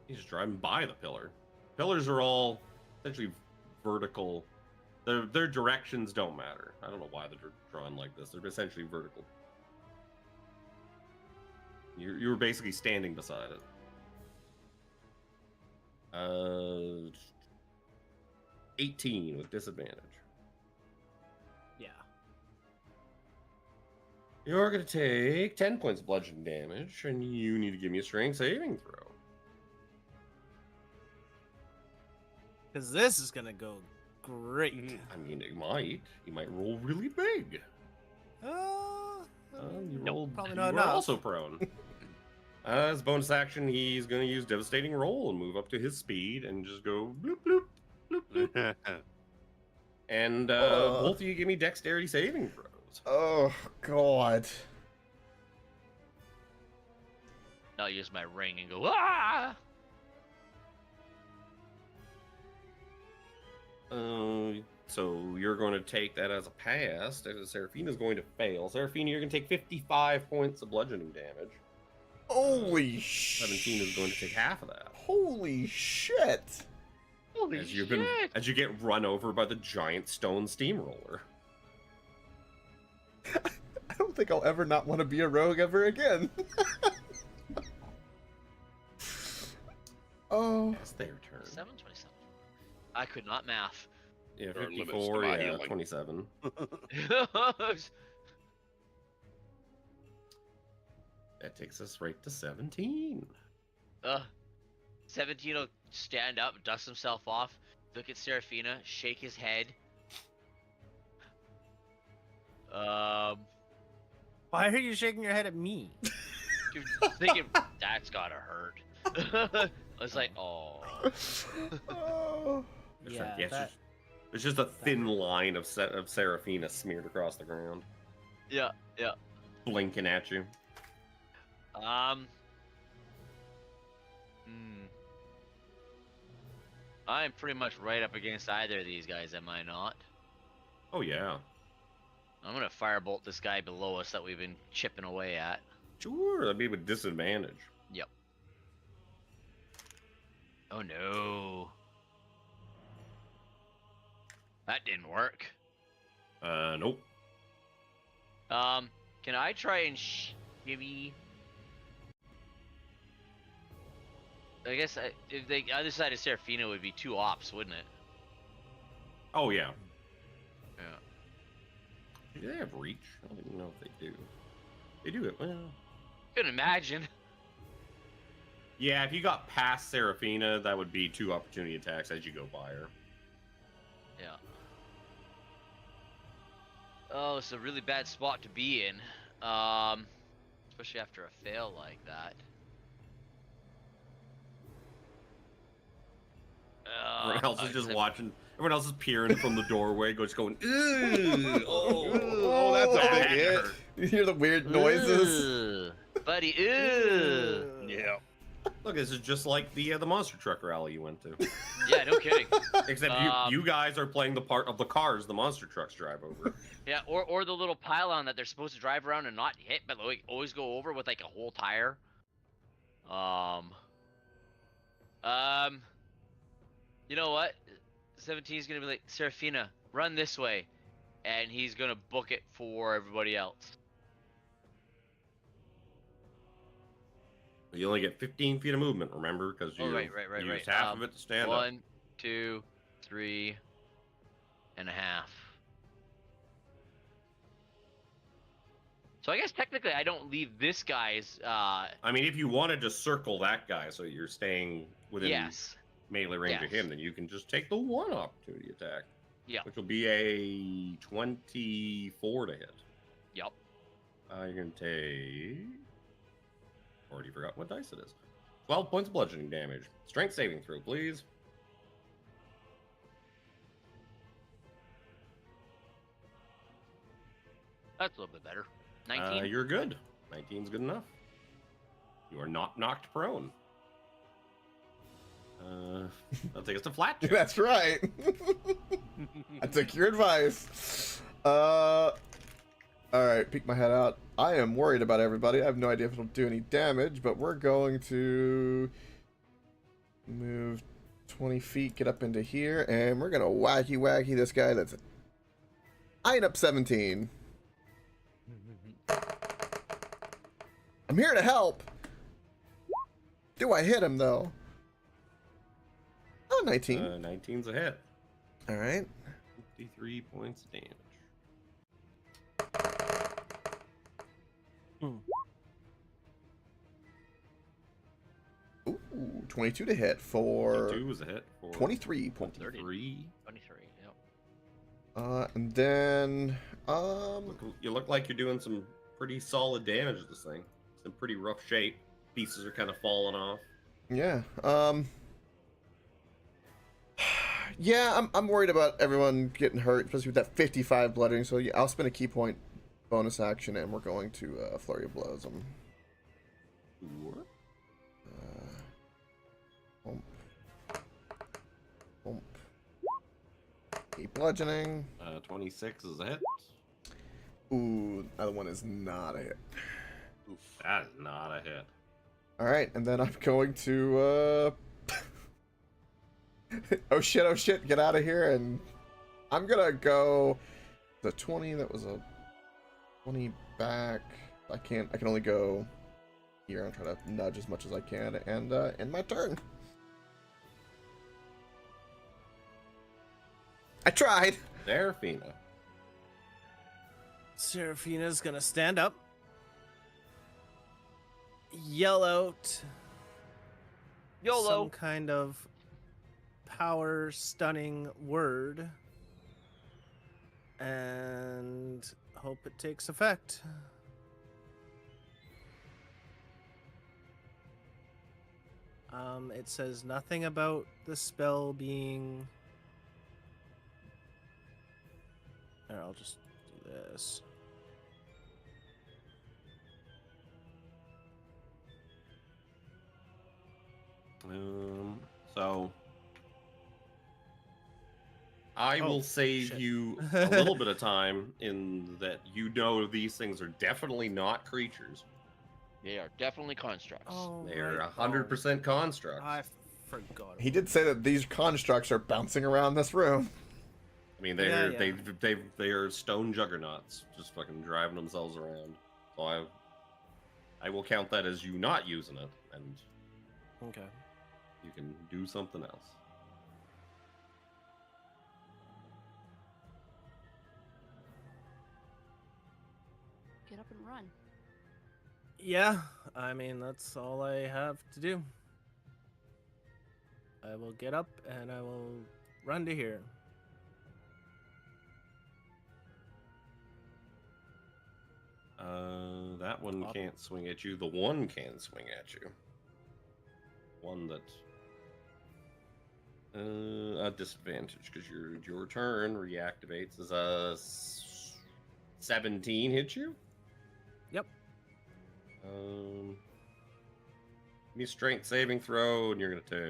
He's just driving by the pillar. Pillars are all essentially vertical. Their directions don't matter. I don't know why they're drawn like this. They're essentially vertical. You're basically standing beside it. 18 with disadvantage. Yeah. You're gonna take 10 points of bludgeoning damage, and you need to give me a strength saving throw. Because this is going to go great. I mean, it might. You might roll really big. You rolled. probably You not were enough. also prone. As a bonus action, he's going to use Devastating Roll and move up to his speed and just go bloop bloop bloop bloop. And both of you give me Dexterity saving throws. Oh, God. I'll use my ring and go, ah! So you're going to take that as a pass. Seraphina's going to fail. Seraphina, you're going to take 55 points of bludgeoning damage. Holy shit. 17 is going to take half of that. Holy shit. Holy As shit! as you get run over by the giant stone steamroller. I don't think I'll ever not want to be a rogue ever again. Oh. It's their turn. 727. I could not math. Yeah, There are limits to 54, my yeah, healing. 27. That takes us right to 17. 17 will stand up, dust himself off, look at Seraphina, shake his head. Why are you shaking your head at me? Dude, thinking that's gotta hurt. I was like, oh. Oh. Yeah, It's just a thin line of Seraphina smeared across the ground, Yeah, yeah. blinking at you. Hmm. I'm pretty much right up against either of these guys, am I not? Oh yeah, I'm gonna firebolt this guy below us that we've been chipping away at. sure. That'd be with disadvantage. Yep. Oh no. That didn't work. Nope. Can I try and shimmy? I guess if the other side of Seraphina would be 2 ops, wouldn't it? Oh yeah. Yeah. Do they have reach? I don't even know if they do. They do it. Well, Couldn't imagine. yeah. If you got past Seraphina, that would be 2 opportunity attacks as you go by her. Yeah. Oh, it's a really bad spot to be in. Especially after a fail like that. Everyone else is just watching. Everyone else is peering from the doorway, just going, "Ew, oh, that's a that big hit. hurt." You hear the weird noises. Buddy, ooh. Yeah. Look, this is just like the monster truck rally you went to. Yeah, no kidding. Except you guys are playing the part of the cars the monster trucks drive over. Yeah, or the little pylon that they're supposed to drive around and not hit, but like always go over with like a whole tire. You know what? 17's gonna be like, Seraphina, run this way, and he's gonna book it for everybody else. You only get 15 feet of movement, remember? Because you right. used half of it to stand up. 1, 2, 3 and a half. So I guess technically I don't leave this guy's. I mean, if you wanted to circle that guy so you're staying within Yes. melee range of Yes. him, then you can just take the 1 opportunity attack. Yeah. Which will be a 24 to hit. Yep. You're going to take... Already forgot what dice it is. 12 points of bludgeoning damage. Strength saving throw, please. That's a little bit better. 19. You're good. 19's good enough. You are not knocked prone. That'll take us to flat check. That's right. I took your advice. Alright, peek my head out. I am worried about everybody. I have no idea if it'll do any damage, but we're going to move 20 feet, get up into here, and we're gonna wacky this guy that's eyeing up 17. I'm here to help. Do I hit him though? Oh, 19. 19's a hit. All right. 53 points of damage. Ooh, 22 to hit for 22 was a hit for 23 points. 33. 23. Yep. And then You look like you're doing some pretty solid damage to this thing. It's in pretty rough shape. Pieces are kind of falling off. yeah. Yeah, I'm worried about everyone getting hurt, especially with that 55 bludgeoning. So yeah, I'll spend a key point bonus action, and we're going to flurry of blows them. What? Bump. Keep bludgeoning. 26 is a hit. Ooh, other one is not a hit. Oof, that is not a hit. All right, and then I'm going to oh shit, get out of here, and I'm gonna go the 20. That was a 20 back. I can only go here. I'm trying to nudge as much as I can, and end my turn. I tried. Seraphina. Seraphina's gonna stand up, yell out YOLO. some kind of power stunning word, and hope it takes effect. It says nothing about the spell being Here, I'll just do this. So I Oh, will save shit. you a little bit of time in that you know these things are definitely not creatures. They are definitely constructs. Oh, They're right. 100% constructs. I forgot. He did say that these constructs are bouncing around this room. I mean, Yeah, they're yeah. they are stone juggernauts, just fucking driving themselves around. So I will count that as you not using it, and Okay. you can do something else. Get up and run. Yeah, I mean, that's all I have to do. I will get up and I will run to here. That one Up. can't swing at you. The one can swing at you. One that a disadvantage because your turn reactivates as a 17 hit you. Yep. Give me a strength saving throw, and you're gonna take.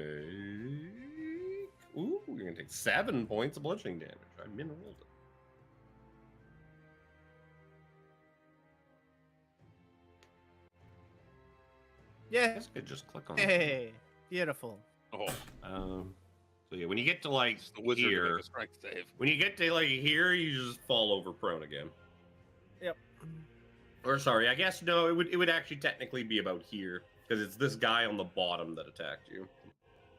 Ooh, you're gonna take 7 points of bludgeoning damage. I min-rolled it. I Yeah. guess I could just click on it. Hey, beautiful. Oh, So yeah, when you get to like it's the wizard to here, make a strength save. when you get to like here, you just fall over prone again. Yep. Or sorry, I guess no, it would actually technically be about here because it's this guy on the bottom that attacked you.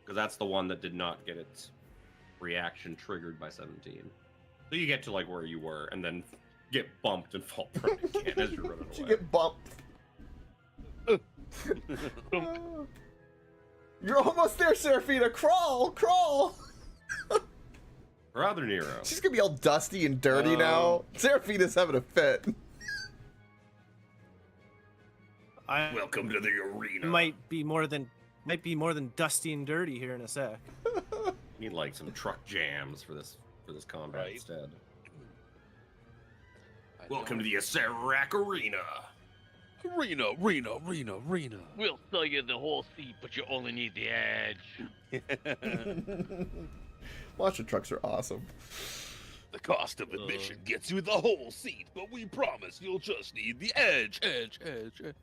Because that's the one that did not get its reaction triggered by 17. So you get to like where you were and then get bumped and fall prone again as you're running You away. get bumped. You're almost there, Seraphina. Crawl, crawl. Brother Nero. She's gonna be all dusty and dirty now. Seraphina's having a fit. I Welcome to the arena. might be more than dusty and dirty here in a sec. Need like some truck jams for this combat Right. instead. I Welcome to don't- the Acerak Arena. Arena. We'll sell you the whole seat, but you only need the edge. Monster trucks are awesome. The cost of admission gets you the whole seat, but we promise you'll just need the edge. Anything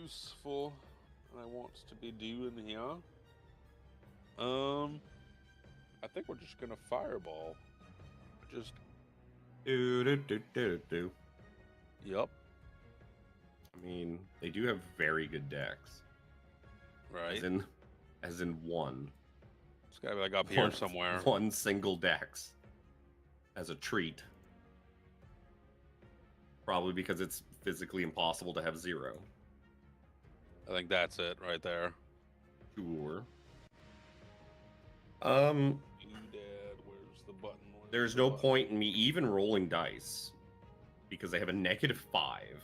useful I want to be doing here? I think we're just gonna fireball. Just Do. yup. I mean, they do have very good decks. Right. As in one. It's gotta be like up here One- somewhere. One single dex. As a treat. Probably because it's physically impossible to have 0. I think that's it right there. Sure. Doodad, where's the button? Where's There's the no button? point in me even rolling dice. Because they have a -5.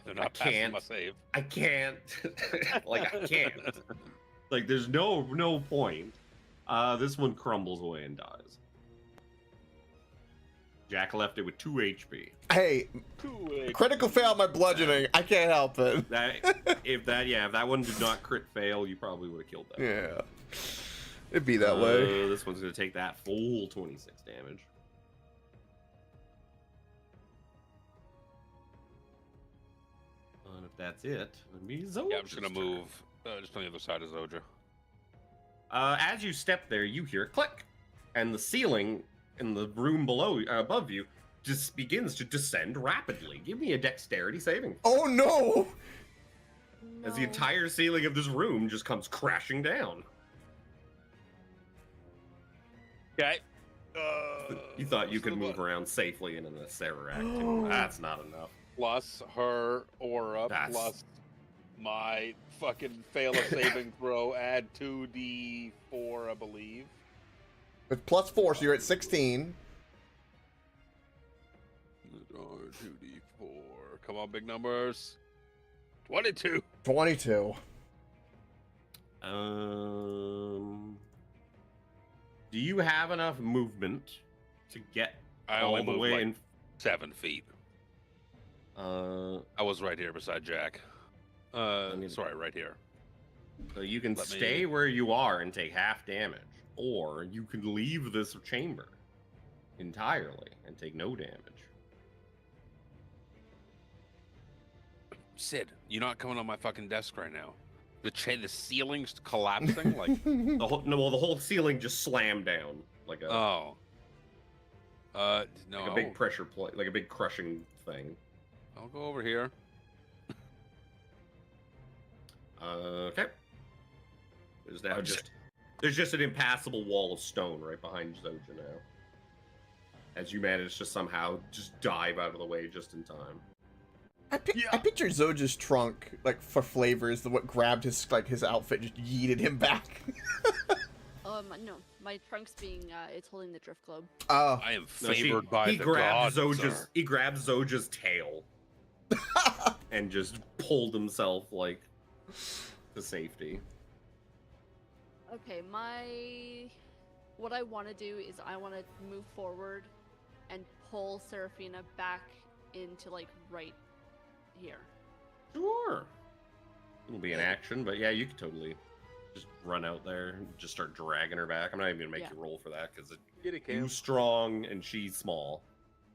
They're I not passing can't. my save. I can't. Like, I can't. Like, there's no point. This one crumbles away and dies. Jack left it with 2 HP. Hey, critical fail on my bludgeoning. I can't help it. If that one did not crit fail, you probably would have killed that. Yeah. It'd be that way. This one's gonna take that full 26 damage. And if that's it, it'd be Zoja's Yeah, I'm just gonna turn. move just on the other side of Zoja. As you step there, you hear a click, and the ceiling in the room below, above you, just begins to descend rapidly. Give me a dexterity saving. Oh no! As the No. entire ceiling of this room just comes crashing down. Okay. You thought you could move around safely in an Acerak. That's not enough. Plus her aura, That's- plus my fucking fail a saving throw, add 2d4, I believe. With +4, so you're at 16. 2d4. Come on, big numbers. 22. 22. Do you have enough movement to get I all only the moved way like in? 7 feet. I was right here beside Jack. Sorry, right here. So you can Let me- stay where you are and take half damage, or you can leave this chamber entirely and take no damage. Sid, you're not coming on my fucking desk right now. The ceiling's collapsing. Like, The whole ceiling just slammed down like a no. like a big pressure plate, like a big crushing thing. I'll go over here. Okay. There's just an impassable wall of stone right behind Zoja now. As you manage to somehow just dive out of the way just in time. I picture Zoja's trunk, like, for flavors, what grabbed his outfit, just yeeted him back. No, my trunk's being it's holding the drift globe. Oh. I am No, favored by he the grabbed gods. Zoja's he grabbed Zoja's tail and just pulled himself like to safety. Okay, what I want to do is I want to move forward and pull Seraphina back into like right here. Sure. It'll be an action, but yeah, you could totally just run out there and just start dragging her back. I'm not even gonna make Yeah. you roll for that because Kitty you're strong and she's small.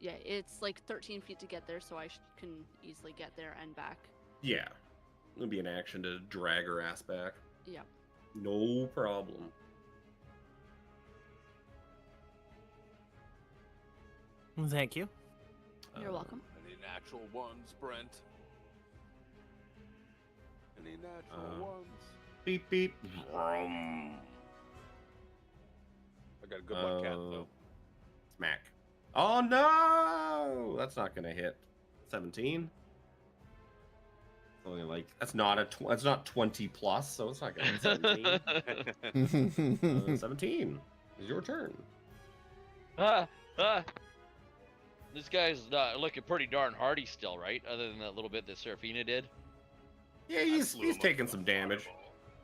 Yeah, it's like 13 feet to get there, so I can easily get there and back. Yeah, it'll be an action to drag her ass back. Yeah. No problem. Thank you. You're welcome. Any natural ones, Brent? Any natural ones? Beep beep. I got a good one, cat though. Smack. Oh no! That's not gonna hit. 17. Only like that's not 20 plus, so it's not gonna hit 17. 17 is your turn. This guy's looking pretty darn hardy still, right? Other than that little bit that Seraphina did. Yeah, he's taking some damage.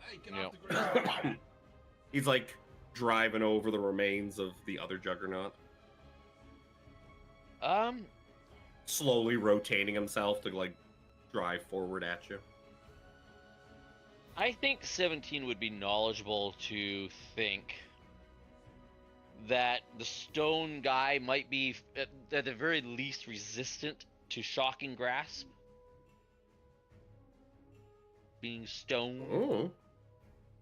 Hey, get Yep. off the ground. He's like driving over the remains of the other Juggernaut, slowly rotating himself to like drive forward at you. I think 17 would be knowledgeable to think that the stone guy might be, at the very least, resistant to shocking grasp. Being stone. Oh,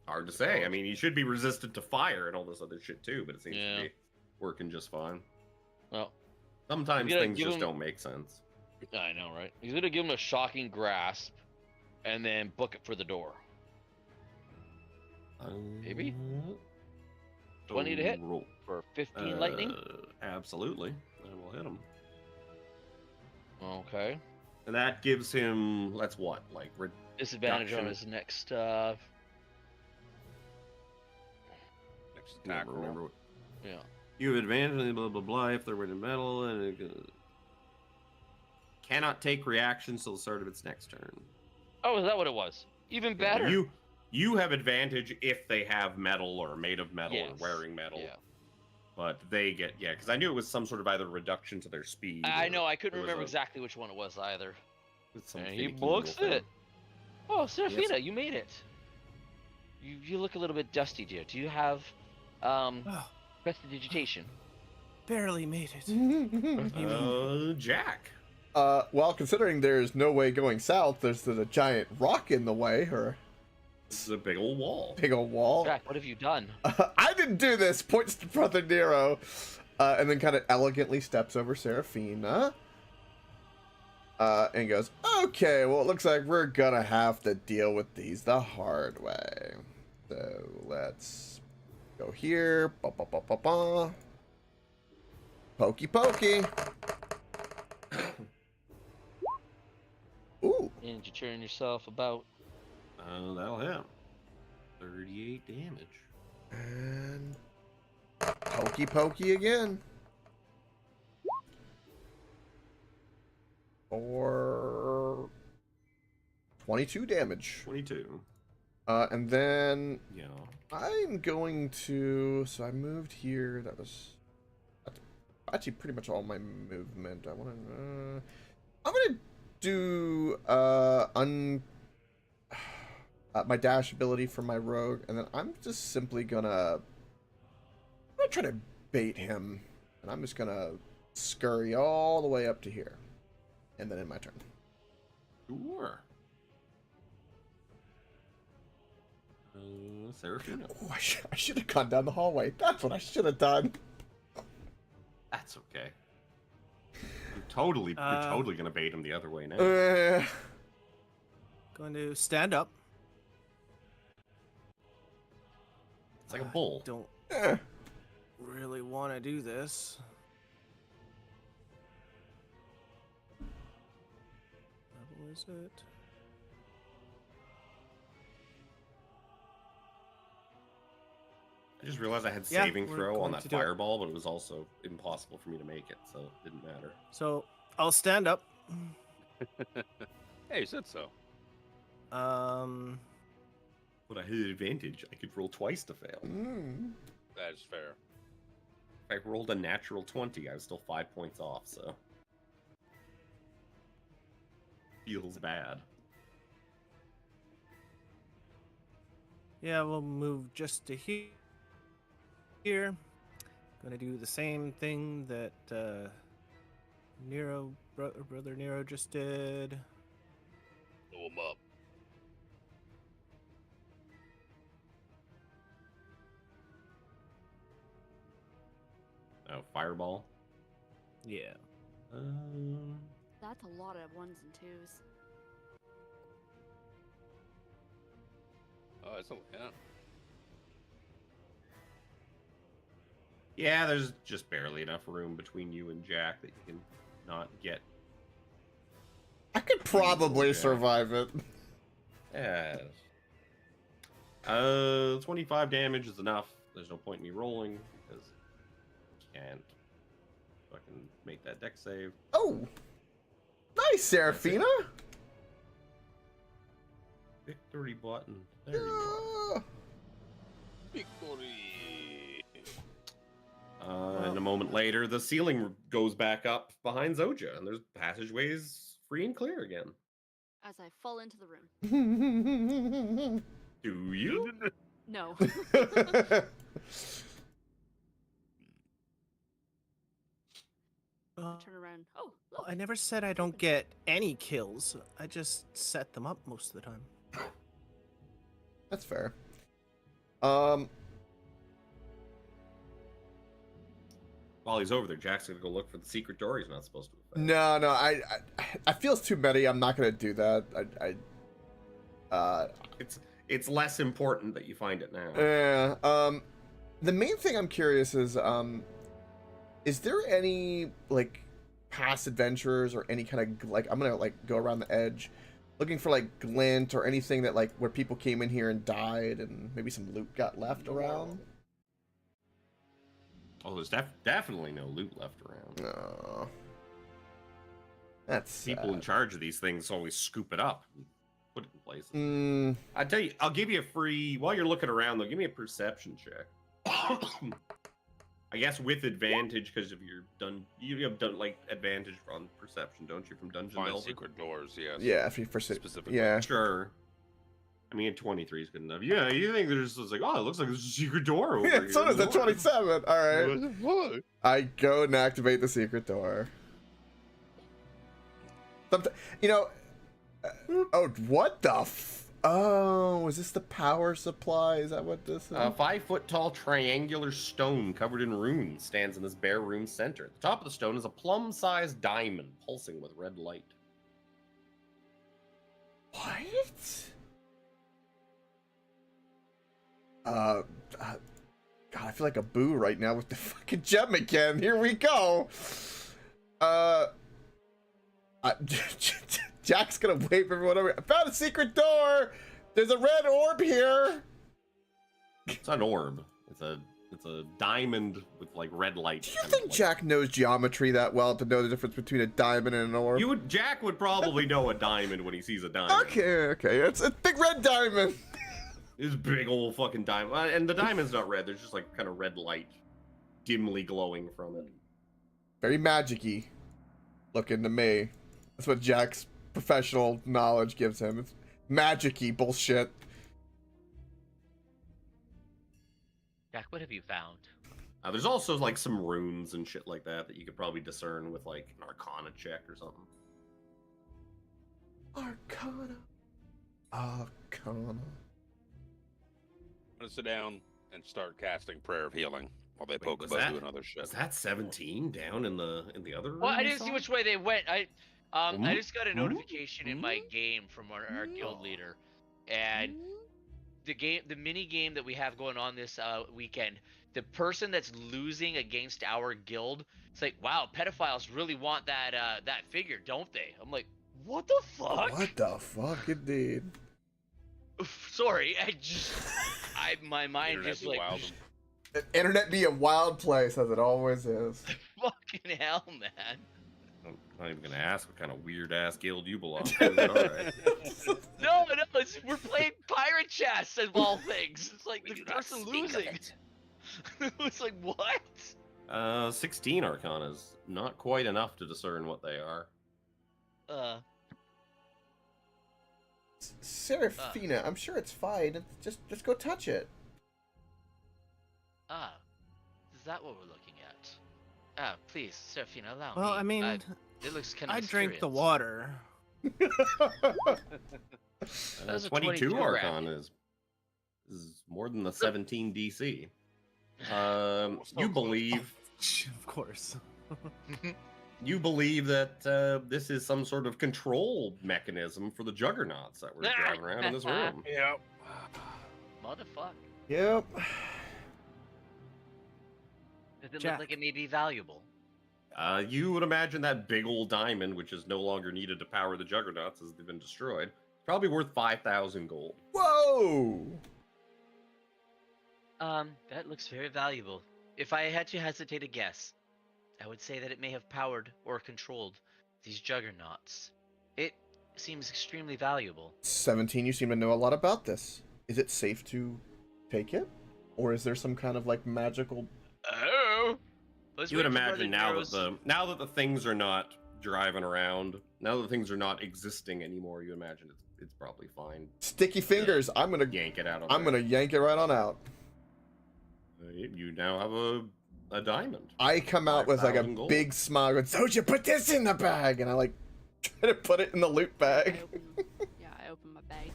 hard to say. I mean, he should be resistant to fire and all this other shit too, but it seems Yeah. to be working just fine. Well, Sometimes You gotta things give just him- don't make sense. I know, right? He's gonna give him a shocking grasp, and then book it for the door. Maybe? 20 to hit? Roll. For 15 lightning. Absolutely. That will hit him. Okay. And that gives him, that's what, like, Disadvantage on Reduction. his next. Next I attack don't remember roll. what. Yeah. You have advantage, blah, blah, blah, if they're winning metal, and it cannot take reactions till the start of its next turn. Oh, is that what it was? Even better. You have advantage if they have metal or made of metal Yes. or wearing metal. Yeah. But they get, because I knew it was some sort of either reduction to their speed. I or know. I couldn't it was remember a- exactly which one it was either. it's some And he finicky books little thing. it. Oh, Seraphina, you made it. You look a little bit dusty, dear. Do you have Oh, prestidigitation? barely made it. Jack. Well, considering there's no way going south, there's a giant rock in the way, or This is a big old wall. big old wall. Jack, what have you done? I didn't do this, points to Brother Nero, and then kind of elegantly steps over Seraphina. And goes, okay, well, it looks like we're gonna have to deal with these the hard way. So let's go here. Ba, ba, ba, ba, ba. Pokey pokey. Ooh. And you turn yourself about. That'll hit. 38 damage. And pokey pokey again. For 22 damage. 22. And then Yeah. I'm going to. So I moved here. That's actually pretty much all my movement. I want to. I'm gonna do my dash ability for my rogue, and then I'm just simply gonna try to bait him, and I'm just gonna scurry all the way up to here, and then in my turn. Sure. Seraphina. Oh, I should have gone down the hallway. That's what I should have done. That's okay. You're totally gonna bait him the other way now. Going to stand up. It's like a bull. Don't Eh. really want to do this. Level is it? I just realized I had Yeah, saving we're throw on going that to do it. fireball, but it was also impossible for me to make it, so it didn't matter. So I'll stand up. Hey, you said so. But I had an advantage. I could roll twice to fail. That is fair. If I rolled a natural 20, I was still 5 points off, so. Feels bad. Yeah, we'll move just to here. Gonna do the same thing that brother Nero just did. Blow him up. Oh, fireball. Yeah. That's a lot of ones and twos. Oh, it's a yeah. Yeah, there's just barely enough room between you and Jack that you can not get. I could probably Yeah. survive it. Yeah. 25 damage is enough. There's no point in me rolling because I can't fucking make that deck save. Oh, nice, Seraphina. Victory button. There you go. Yeah. Victory. And a moment later, the ceiling goes back up behind Zoja, and there's passageways free and clear again. As I fall into the room. Do you? No. Turn around. Oh, look. I never said I don't get any kills. I just set them up most of the time. That's fair. While he's over there, Jack's gonna go look for the secret door he's not supposed to. No, I feel it's too many. I'm not gonna do that. It's less important that you find it now. Yeah. The main thing I'm curious is there any like past adventurers or any kind of like I'm gonna like go around the edge, looking for like glint or anything that like where people came in here and died and maybe some loot got left around. Oh, there's definitely no loot left around. No. That's People in sad. charge of these things always scoop it up and put it in places. Mm, I tell you, I'll give you a free while you're looking around though. Give me a perception check. I guess with advantage because of your you have done like advantage on perception, don't you, from Dungeon Find Delver? secret doors, yes. yeah, for Specifically. yeah. Sure. I mean, 23 is good enough. Yeah, you think there's just like, oh, it looks like there's a secret door over Yeah, here. so does the Door. 27. All right. What the fuck? I go and activate the secret door. You know. Oh, what the? Oh, is this the power supply? Is that what this is? A 5-foot tall triangular stone covered in runes stands in this bare room center. At the top of the stone is a plum-sized diamond pulsing with red light. What? God, I feel like a boo right now with the fucking gem again. Here we go. Jack's gonna wave everyone over. I found a secret door. There's a red orb here. It's an orb. It's a diamond with like red light. Do you kind of think like- Jack knows geometry that well to know the difference between a diamond and an orb? Jack would probably know a diamond when he sees a diamond. Okay. It's a big red diamond. This big old fucking diamond, and the diamond's not red. There's just like kind of red light, dimly glowing from it. Very magic-y looking to me. That's what Jack's professional knowledge gives him. It's magic-y bullshit. Jack, what have you found? There's also like some runes and shit like that you could probably discern with like an Arcana check or something. Arcana. Arcana. I'm gonna sit down and start casting Prayer of Healing while they poke was about that- doing other shit. Is that 17 down in the other room? Well, I you didn't see saw? which way they went. I Mhm. just got a notification in my game from our guild leader, and the mini game that we have going on this weekend. The person that's losing against our guild, it's like, wow, pedophiles really want that that figure, don't they? I'm like, what the fuck? What the fuck, indeed? Sorry, my mind Internet just be like, wild. Internet be a wild place, as it always is. fucking hell, man. I'm not even gonna ask what kind of weird ass guild you belong to. But all right. No, we're playing pirate chess of all things. It's like We the do not person speak of losing. it. It's like, what? 16 Arcanas, not quite enough to discern what they are. Seraphina, I'm sure it's fine. Just go touch it. Is that what we're looking at? Please, Seraphina, allow Well, me. I mean, It looks kind of I drank the mysterious. water. Those are 22 22 Arcana is more than the 17 DC. So You close. believe Of course. you believe that this is some sort of control mechanism for the juggernauts that were driving around in this room. Yep. Motherfuck. Yep. Does it Jack. look like it may be valuable? You would imagine that big old diamond, which is no longer needed to power the juggernauts as they've been destroyed, probably worth 5,000 gold. Whoa! That looks very valuable. If I had to hesitate a guess, I would say that it may have powered or controlled these juggernauts. It seems extremely valuable. 17, you seem to know a lot about this. Is it safe to take it? Or is there some kind of like magical... Oh. You would imagine now that the things are not driving around, now that things are not existing anymore, you imagine it's probably fine. Sticky fingers, I'm gonna Yank it out of I'm there. gonna yank it right on out. You now have a diamond. I come out with like a 5,000 gold. big smile going, Zoja, put this in the bag! And I like try to put it in the loot I bag. open my bag.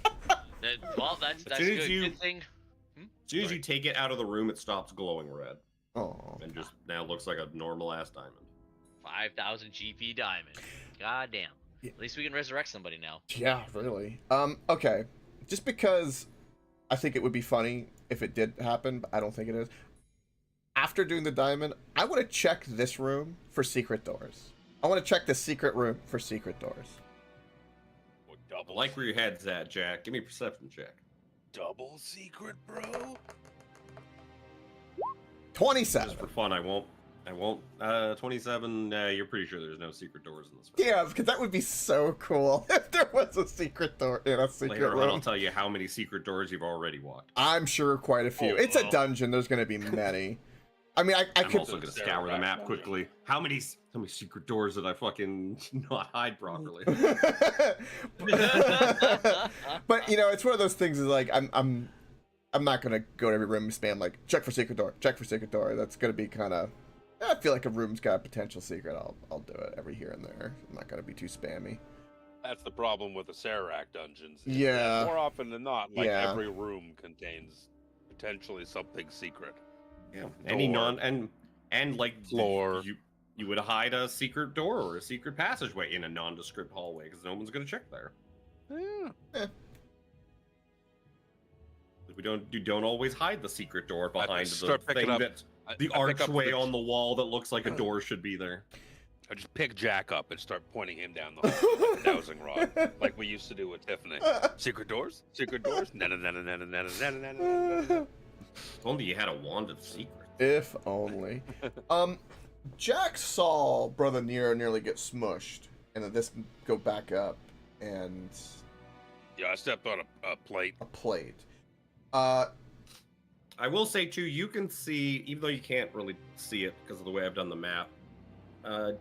Well, that's soon good. as you- Good thing. As soon as you take it out of the room, it stops glowing red Oh. and just now looks like a normal ass diamond. 5,000 GP diamond. God damn. Yeah. At least we can resurrect somebody now. Yeah, really. Okay. Just because I think it would be funny if it did happen, but I don't think it is. After doing the diamond, I want to check this room for secret doors. I want to check the secret room for secret doors. Double, I like where your head's at, Jack. Give me a perception check. double secret, bro. 27. Just for fun, I won't. 27. You're pretty sure there's no secret doors in this room. Yeah, because that would be so cool if there was a secret door in a secret Later on, I'll room. tell you how many secret doors you've already walked. I'm sure quite a few. Oh, It's a well. dungeon. There's going to be many. I mean, I I'm could. also gonna scour the map quickly. How many secret doors did I fucking not hide properly? But you know, it's one of those things. Is like I'm not gonna go to every room and spam like check for secret door, check for secret door. That's gonna be kind of. I feel like a room's got a potential secret. I'll do it every here and there. I'm not gonna be too spammy. That's the problem with the Sarac dungeons. is Yeah. that more often than not, like Yeah. every room contains potentially something secret. Yeah. Any Door. non and like Floor. You would hide a secret door or a secret passageway in a nondescript hallway because no one's gonna check there. Yeah. You don't always hide the secret door behind the start picking thing up- that I- the I pick up archway the- on the wall that looks like a door should be there. I just pick Jack up and start pointing him down the hall like a dowsing rod, like we used to do with Tiffany. Secret doors? Secret doors? Na na na na na na na na na na. If only you had a wand of secrets. If only. Jack saw Brother Nero nearly get smushed, and then this go back up, and Yeah, I stepped on a plate. a plate. I will say too, you can see, even though you can't really see it because of the way I've done the map,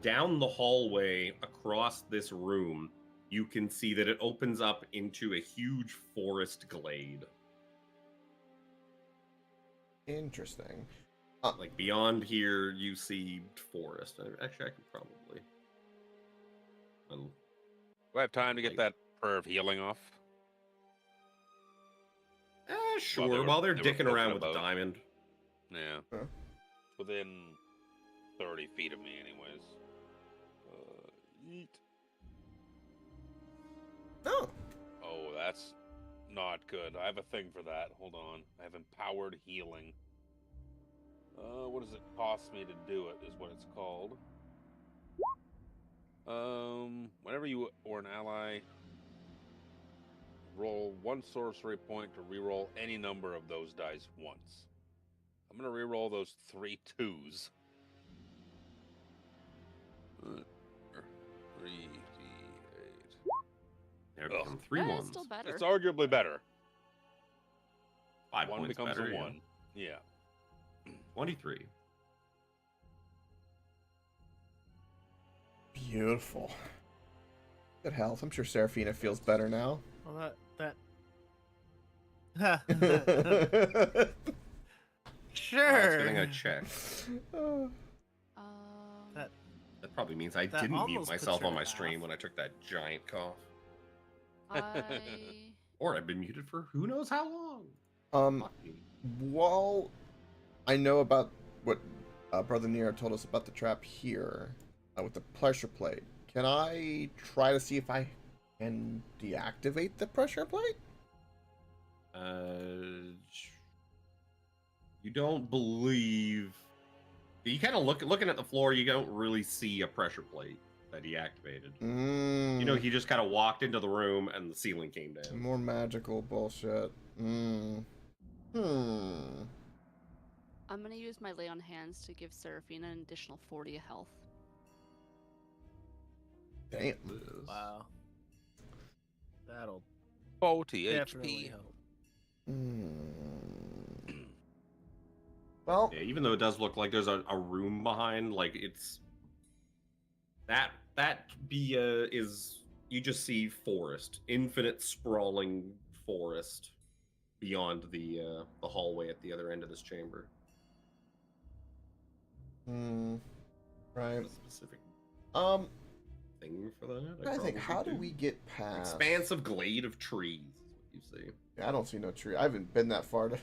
down the hallway across this room, you can see that it opens up into a huge forest glade. Interesting. Like beyond here, you see forest. Actually, I could probably. Do I have time to get that prayer of healing off? Sure. While they're dicking around with the diamond. Yeah. Huh? Within 30 feet of me, anyways. Yeet. Oh. Oh, that's not good. I have a thing for that. Hold on. I have empowered healing. What does it cost me to do it, is what it's called. Whenever you or an ally roll 1 sorcery point to reroll any number of those dice once. I'm gonna reroll those 3 2s. 3d8. There become 3 That is ones. still better. It's arguably better. 5 1 points becomes better, a yeah. 1. Yeah. 23. Beautiful. Good health. I'm sure Seraphina feels better now. Well, that. Sure. That's getting a check. Um, That- That probably means I That didn't mute almost puts myself her on my at stream half. when I took that giant cough. I Or I've been muted for who knows how long. Fuck me. While I know about what Brother Nero told us about the trap here with the pressure plate, can I try to see if I can deactivate the pressure plate? You don't believe. You kind of looking at the floor. You don't really see a pressure plate that he activated. You know, he just kind of walked into the room and the ceiling came down. More magical bullshit. I'm gonna use my lay on hands to give Seraphina an additional 40 of health. Damn. Wow. That'll 40 definitely HP. help. Well, Yeah, even though it does look like there's a room behind, like it's that is you just see forest, infinite sprawling forest beyond the hallway at the other end of this chamber. right. A specific thing for that. I think, probably how do we get past? expansive glade of trees is what you see. Yeah, I don't see no tree. I haven't been that far to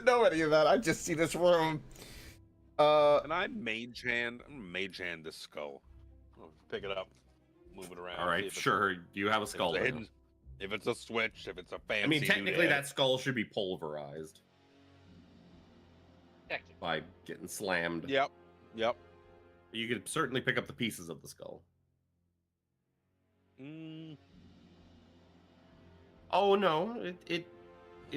know any of that. I just see this room. And I mage hand this skull. I'll pick it up, move it around. All see right, if it's- sure. You have a if it's skull. a now. hidden- If it's a switch, if it's a fancy. I mean, technically, doodad. that skull should be pulverized Technically. by getting slammed. Yep. You could certainly pick up the pieces of the skull. Oh no, it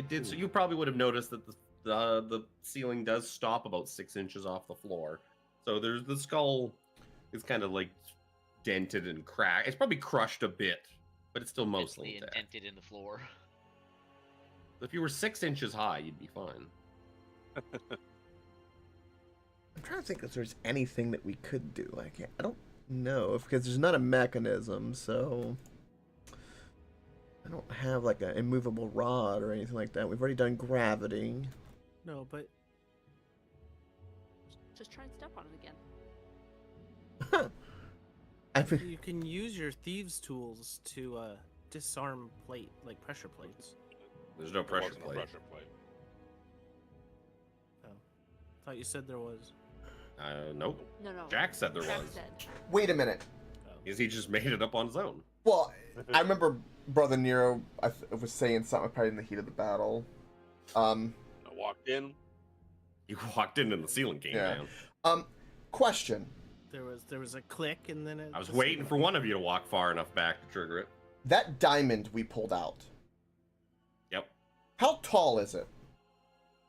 did. So you probably would have noticed that the ceiling does stop about 6 inches off the floor. So there's the skull is kind of like dented and cracked. It's probably crushed a bit, but it's still mostly Mostly intact. indented in the floor. If you were 6 inches high, you'd be fine. I'm trying to think if there's anything that we could do. I don't know because there's not a mechanism, so I don't have like an immovable rod or anything like that. We've already done gravity. No, but Just try and step on it again. I mean, you can use your thieves' tools to disarm pressure plates. There's no There pressure wasn't a plate. pressure plate. Oh, thought you said there was. Nope. No. Jack said there Jack was. said. wait a minute. Is he just made it up on his own? Well, I remember Brother Nero was saying something probably in the heat of the battle. I walked in. You walked in and the ceiling came Yeah. down. Question. There was a click and then it. I was just- waiting for one of you to walk far enough back to trigger it. That diamond we pulled out. Yep. How tall is it?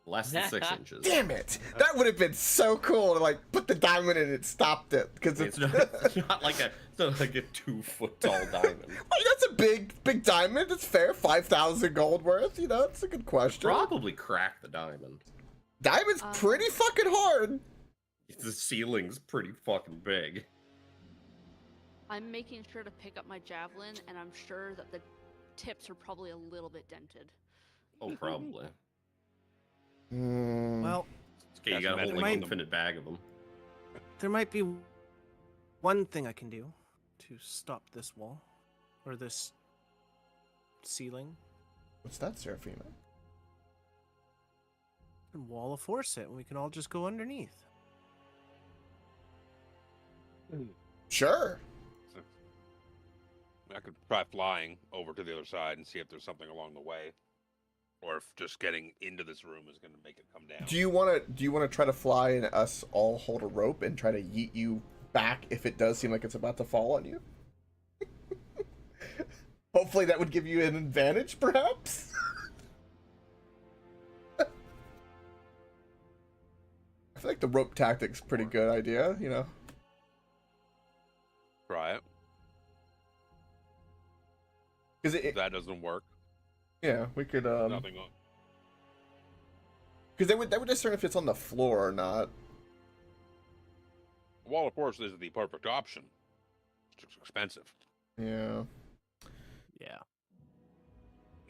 Less than 6 inches. Damn it! That would have been so cool to like put the diamond in and it stopped it because It's not like a 2-foot tall diamond. Well, that's a big diamond. It's fair. 5,000 gold worth. You know, it's a good question. Probably crack the diamond. Diamond's pretty fucking hard. The ceiling's pretty fucking big. I'm making sure to pick up my javelin, and I'm sure that the tips are probably a little bit dented. Oh, probably. Well, It's okay, you got a whole There like, might- infinite bag of them. there might be one thing I can do to stop this wall or this ceiling. What's that, Seraphina? And wall of force it, and we can all just go underneath. Sure. I could try flying over to the other side and see if there's something along the way, or if just getting into this room is going to make it come down. Do you want to try to fly and us all hold a rope and try to yeet you back if it does seem like it's about to fall on you? Hopefully that would give you an advantage, perhaps. I feel like the rope tactic's a pretty good idea, you know. Try it. Because If that doesn't work, yeah, we could nothing on. because that would discern if it's on the floor or not. A wall of force is the perfect option. It's just expensive, Yeah. Yeah.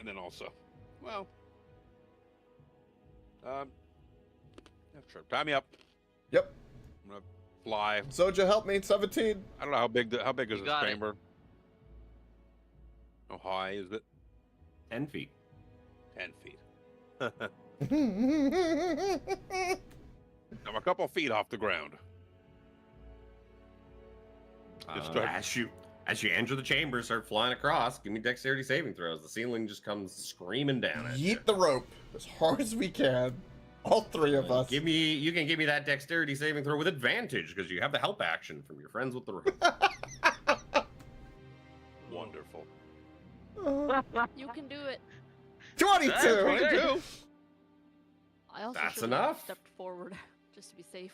and then also, well, yeah, sure. Tie me up. Yep. I'm gonna fly. Soja, help me. 17. I don't know how big is You this got it. chamber. How high is it? 10 feet. 10 feet. I'm a couple feet off the ground. Just start- As you enter the chamber, start flying across. Give me dexterity saving throws. The ceiling just comes screaming down at you. Yeet the rope as hard as we can. All three of us. You can give me that dexterity saving throw with advantage because you have the help action from your friends with the rope. Wonderful. You can do it. 22. 22. I also That's should have enough. stepped forward just to be safe.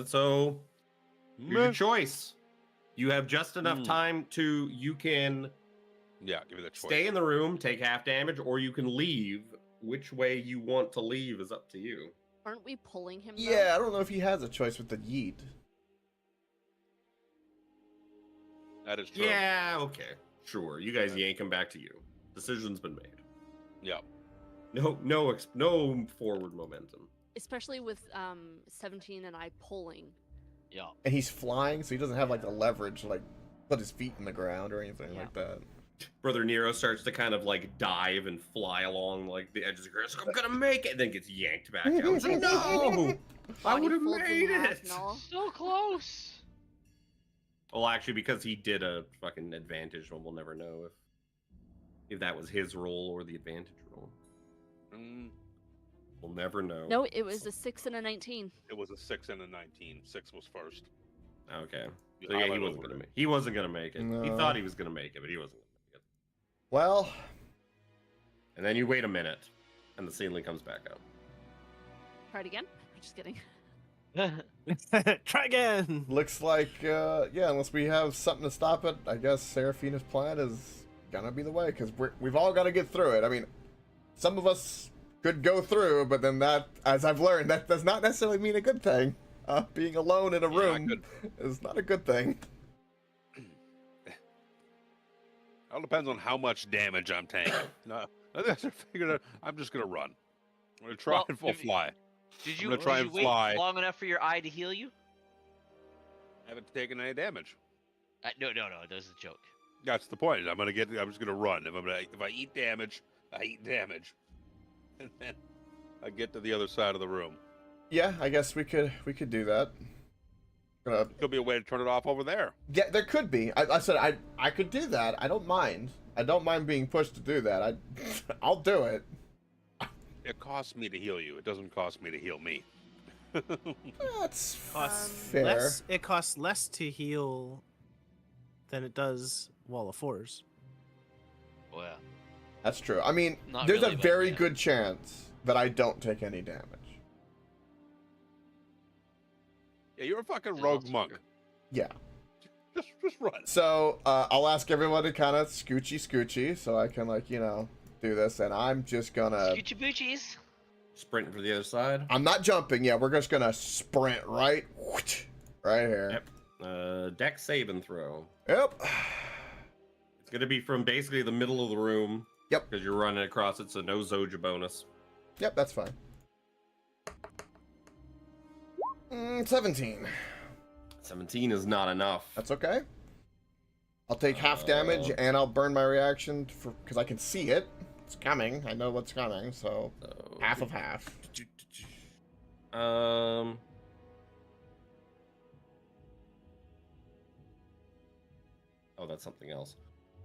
So here's your choice. You have just enough Hmm. time to you can Yeah, give me the choice. stay in the room, take half damage, or you can leave. Which way you want to leave is up to you. Aren't we pulling him? though? Yeah, I don't know if he has a choice with the yeet. That is true. Yeah, okay. Sure. You guys yank him back to you. Decision's been made. Yep. No forward momentum. Especially with 17 and I pulling. Yeah. And he's flying, so he doesn't have like the leverage to like put his feet in the ground or anything Yeah. like that. Brother Nero starts to kind of like dive and fly along like the edges of the grass. I'm gonna make it, then gets yanked back out. It's like, no, I Body would have folds in made half it. and all. So close. Well, actually, because he did a fucking advantage, we'll never know if that was his roll or the advantage roll. Mm, We'll never know. No, it was a 6 and a 19. it was a 6 and a 19. 6 was first. Okay. You So yeah, he highlight wasn't over gonna it. make. He wasn't gonna make it. He No. thought he was gonna make it, but he wasn't gonna make it. Well, And then you wait a minute, and the ceiling comes back up. Try it again. Just kidding. Try again. looks like yeah, unless we have something to stop it, I guess Seraphina's plan is gonna be the way because we've all got to get through it. I mean, some of us could go through, but then that, as I've learned, that does not necessarily mean a good thing. Being alone in a Yeah, I room could- is not a good thing. It all depends on how much damage I'm taking. No, I figured out I'm just gonna run. I'm gonna try Well, and full if you- fly. Did you, gonna try did and you wait fly. long enough for your eye to heal you? I haven't taken any damage. No, that was a joke. That's the point. I'm just gonna run. If I eat damage, I eat damage, and then I get to the other side of the room. Yeah, I guess we could do that. Could be a way to turn it off over there. Yeah, there could be. I said I could do that. I don't mind. I don't mind being pushed to do that. I'll do it. It costs me to heal you. It doesn't cost me to heal me. That's Costs fair. It costs less to heal than it does Wall of Force. Well, That's true. I mean, Not there's really, a but very yeah. good chance that I don't take any damage. Yeah, you're a fucking Is rogue also monk. true. Yeah. Just run. So I'll ask everyone to kind of scoochy, so I can like do this, and I'm just gonna. Scoochie boochies. Sprinting for the other side. I'm not jumping. Yeah, we're just gonna sprint right here. Yep. Dex saving throw. Yep. It's gonna be from basically the middle of the room. Yep. Because you're running across it, so no Zoja bonus. Yep, that's fine. 17. 17 is not enough. That's okay. I'll take half damage, and I'll burn my reaction because I can see it. It's coming. I know what's coming, so half of half. Oh, that's something else.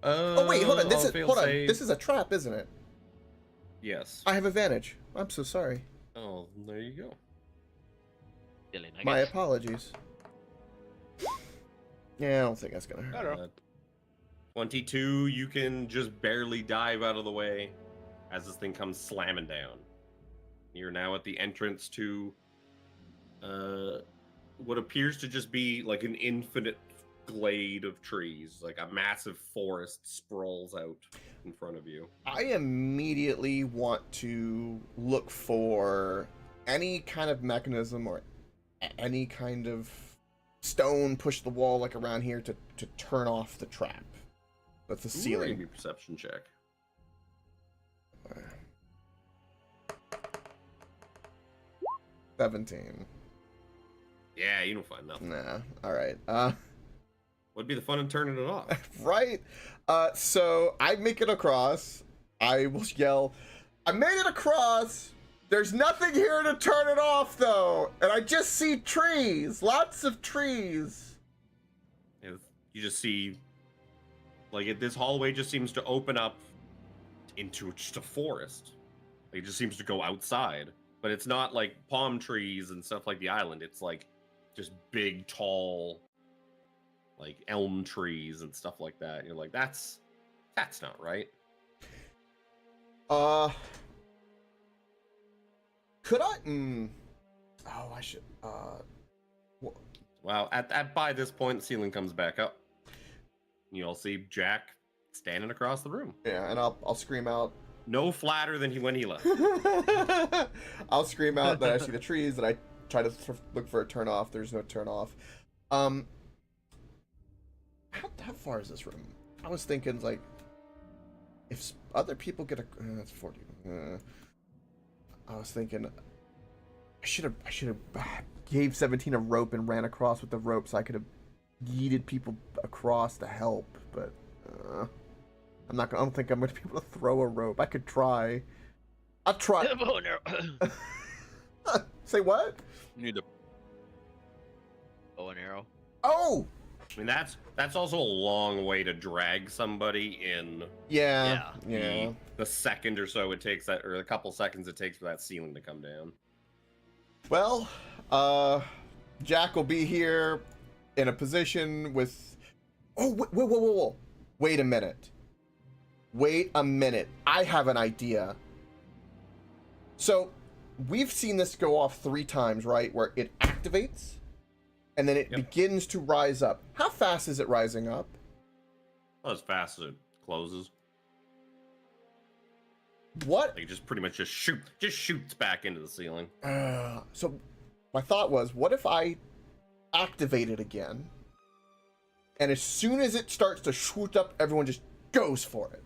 Oh wait, hold on. I'll fail save. This is a trap, isn't it? Yes. I have advantage. I'm so sorry. Oh, there you go. Silly My nuggets. apologies. Yeah, I don't think that's gonna hurt. Uh, 22, you can just barely dive out of the way as this thing comes slamming down. You're now at the entrance to what appears to just be like an infinite glade of trees. Like a massive forest sprawls out in front of you. I immediately want to look for any kind of mechanism or any kind of stone push the wall like around here to turn off the trap. That's the ceiling. Maybe perception check. Uh, 17. Yeah, you don't find nothing. Nah. All right. What'd be the fun in turning it off? Right. So I make it across. I will yell, I made it across. There's nothing here to turn it off, though. And I just see trees. Lots of trees. You just see, like, this hallway just seems to open up into just a forest. Like, it just seems to go outside. But it's not like palm trees and stuff like the island. It's like just big, tall, like elm trees and stuff like that. And you're like, that's not right. Could I? Oh, I should. Wow. By this point, the ceiling comes back up. You'll see Jack standing across the room. Yeah, and I'll scream out. No flatter than when he left. I'll scream out that I see the trees, and I try to look for a turn off. There's no turn off. How far is this room? I was thinking like, if other people get a that's 40. I was thinking I should have gave 17 a rope and ran across with the rope so I could have yeeted people across to help, but I don't think I'm gonna be able to throw a rope. I could try. I'll try. Oh, no. Say what? You need to. Bow and arrow. Oh! I mean, that's also a long way to drag somebody in Yeah. the second or so it takes that, or a couple seconds it takes for that ceiling to come down. Well, Jack will be here in a position with. Oh, whoa! Wait a minute. I have an idea. So, we've seen this go off 3 times, right? Where it activates, and then it begins to rise up. How fast is it rising up? Not as fast as it closes. What? Like, just pretty much just shoots back into the ceiling. So, my thought was, what if I activate it again, and as soon as it starts to shoot up, everyone just goes for it?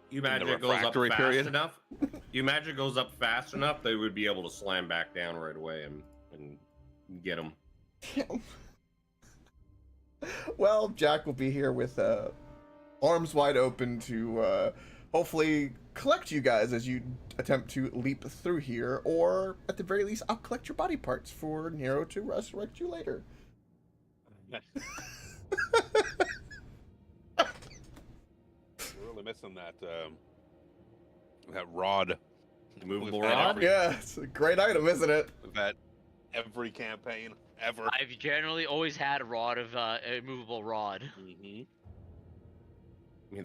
You imagine the it goes up refractory fast period? enough? You imagine it goes up fast enough, they would be able to slam back down right away and get them. Well, Jack will be here with arms wide open to hopefully collect you guys as you attempt to leap through here, or at the very least, I'll collect your body parts for Nero to resurrect you later. We're really missing that rod. The movable We've had rod? Yeah, it's a great item, isn't it? We've had every campaign ever. I've generally always had a rod of a movable rod. Mm-hmm. I mean,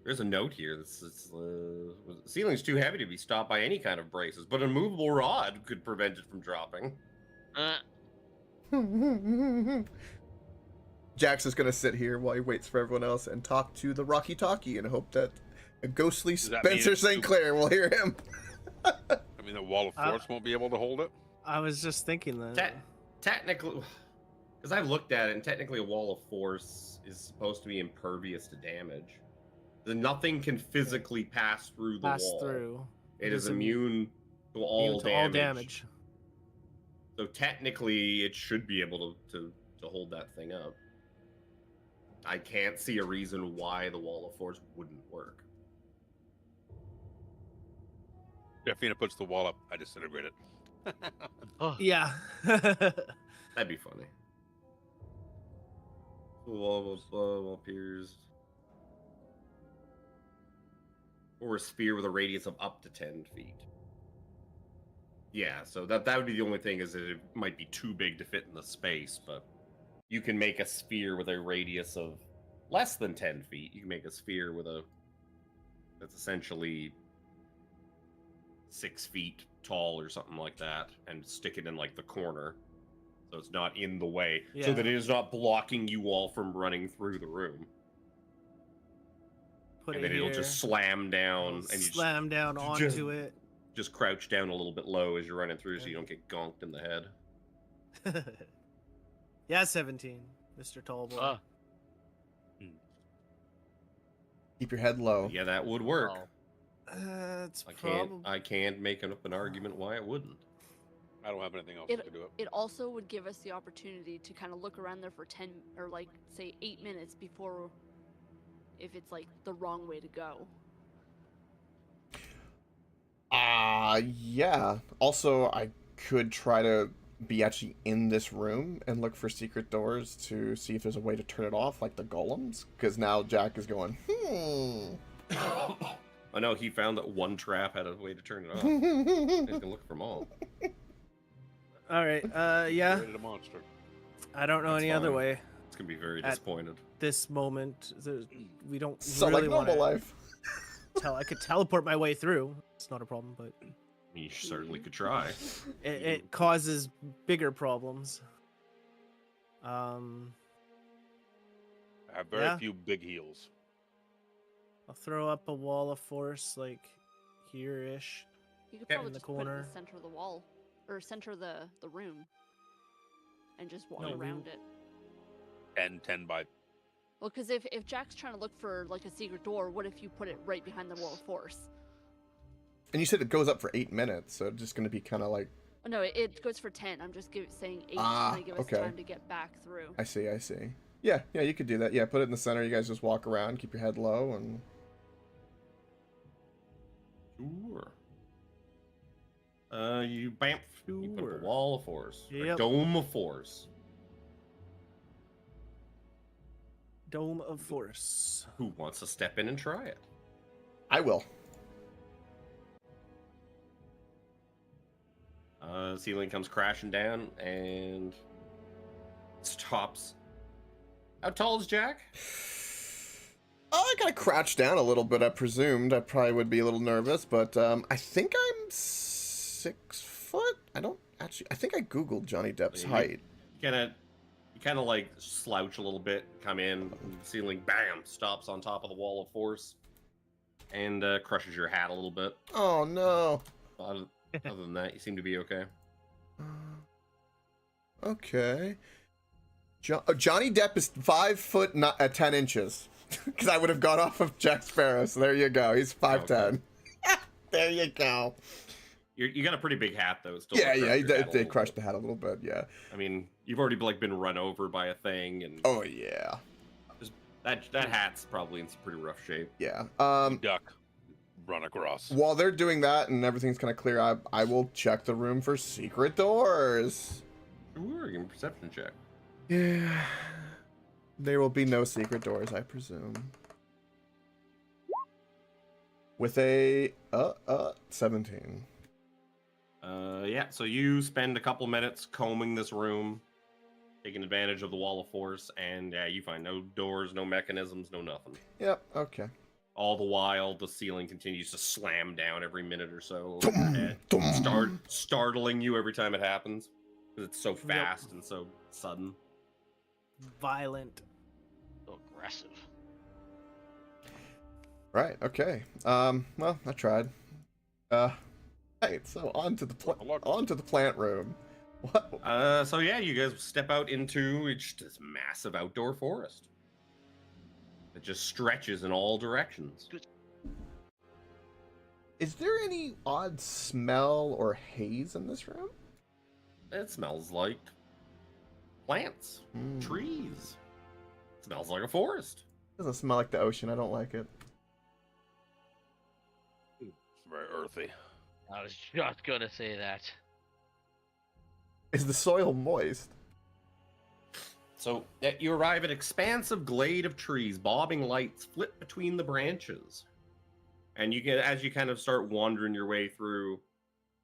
there's a note here that says the ceiling's too heavy to be stopped by any kind of braces, but a movable rod could prevent it from dropping. Jax is gonna sit here while he waits for everyone else and talk to the Rocky Talkie and hope that a ghostly Does that mean Spencer it's St. Clair will hear him. I mean, the wall of force won't be able to hold it. I was just thinking that. Technically, because I've looked at it, and technically a wall of force is supposed to be impervious to damage. Nothing can physically pass through the Pass wall. through. It is immune to all Immune to damage. all damage. So technically, it should be able to hold that thing up. I can't see a reason why the wall of force wouldn't work. Jeffina puts the wall up. I disintegrate it. Oh, Yeah. That'd be funny. The wall appears. Or a sphere with a radius of up to 10 feet. Yeah, so that would be the only thing, is that it might be too big to fit in the space, but you can make a sphere with a radius of less than 10 feet. You can make a sphere with that's essentially 6 feet tall or something like that, and stick it in like the corner, so it's not in the way, so Yeah. that it is not blocking you all from running through the room. Put And it then it'll here, just slam down, and you slam down just- onto it. just crouch down a little bit low as you're running through, so you don't get gonked in the head. Yeah, 17, Mr. Tallboy. oh, Keep your head low. Yeah, that would work. oh. It's I can't make up an argument why it wouldn't. I don't have anything else It- to do it. It also would give us the opportunity to kind of look around there for 10 or like say 8 minutes before, if it's like the wrong way to go. Yeah. Also, I could try to be actually in this room and look for secret doors to see if there's a way to turn it off, like the golems. Because now Jack is going, I know he found that one trap had a way to turn it off. He's gonna look for them all. All right. Yeah. Created a monster. I don't know That's any other fine. way. It's gonna be very At- disappointed. This moment, we don't So really like want normal to life. I could teleport my way through. It's not a problem, but You certainly could try. it causes bigger problems. I have very Yeah. few big heels. I'll throw up a wall of force like here-ish. You could Yeah. probably In the just put it in corner. the center of the wall, or center of the room, and just walk No, around it. 10 by. Well, because if Jack's trying to look for like a secret door, what if you put it right behind the wall of force? And you said it goes up for 8 minutes, so it's just going to be kind of like, Oh, no, it goes for 10. I'm just saying 8 Ah, to give us okay. time to get back through. I see. Yeah, you could do that. Yeah, put it in the center. You guys just walk around, keep your head low, and Sure. You bamf. You put up Sure. a wall of force. A Yep. dome of force. Dome of force. Who wants to step in and try it? I will. Ceiling comes crashing down and stops. How tall is Jack? I gotta crouch down a little bit. I presumed I probably would be a little nervous, but I think I'm 6 foot. I don't actually. I think I googled Johnny Depp's You- height. You kind of like slouch a little bit, come in, and the ceiling, bam, stops on top of the wall of force, and crushes your hat a little bit. Oh no. Other than that, you seem to be okay. Okay. Johnny Depp is 5 foot 10 inches. Because I would have gone off of Jack Sparrow. So there you go. He's 5'10". There you go. You got a pretty big hat though. It's still Yeah, like, yeah. crushed your hat a They little crushed bit. the hat a little bit. Yeah. I mean, you've already like been run over by a thing, and Oh yeah. that hat's probably in some pretty rough shape. Yeah. Duck. Run across. While they're doing that and everything's kind of clear, I will check the room for secret doors. Sure, give me a perception check. Yeah. There will be no secret doors, I presume. With a 17. Yeah, so you spend a couple minutes combing this room, taking advantage of the wall of force, and yeah, you find no doors, no mechanisms, no nothing. Yep. Okay. All the while, the ceiling continues to slam down every minute or so, over your Dum, head, dum. startling you every time it happens because it's so fast and so sudden. Violent. So aggressive. Right. Okay. Well, I tried. Right. So onto the plant room. What? So yeah, you guys step out into just this massive outdoor forest. It just stretches in all directions. Is there any odd smell or haze in this room? It smells like plants, Mm. trees. It smells like a forest. Doesn't smell like the ocean. I don't like it. It's very earthy. I was just gonna say that. Is the soil moist? So you arrive at an expansive glade of trees, bobbing lights flit between the branches. And you get, as you kind of start wandering your way through,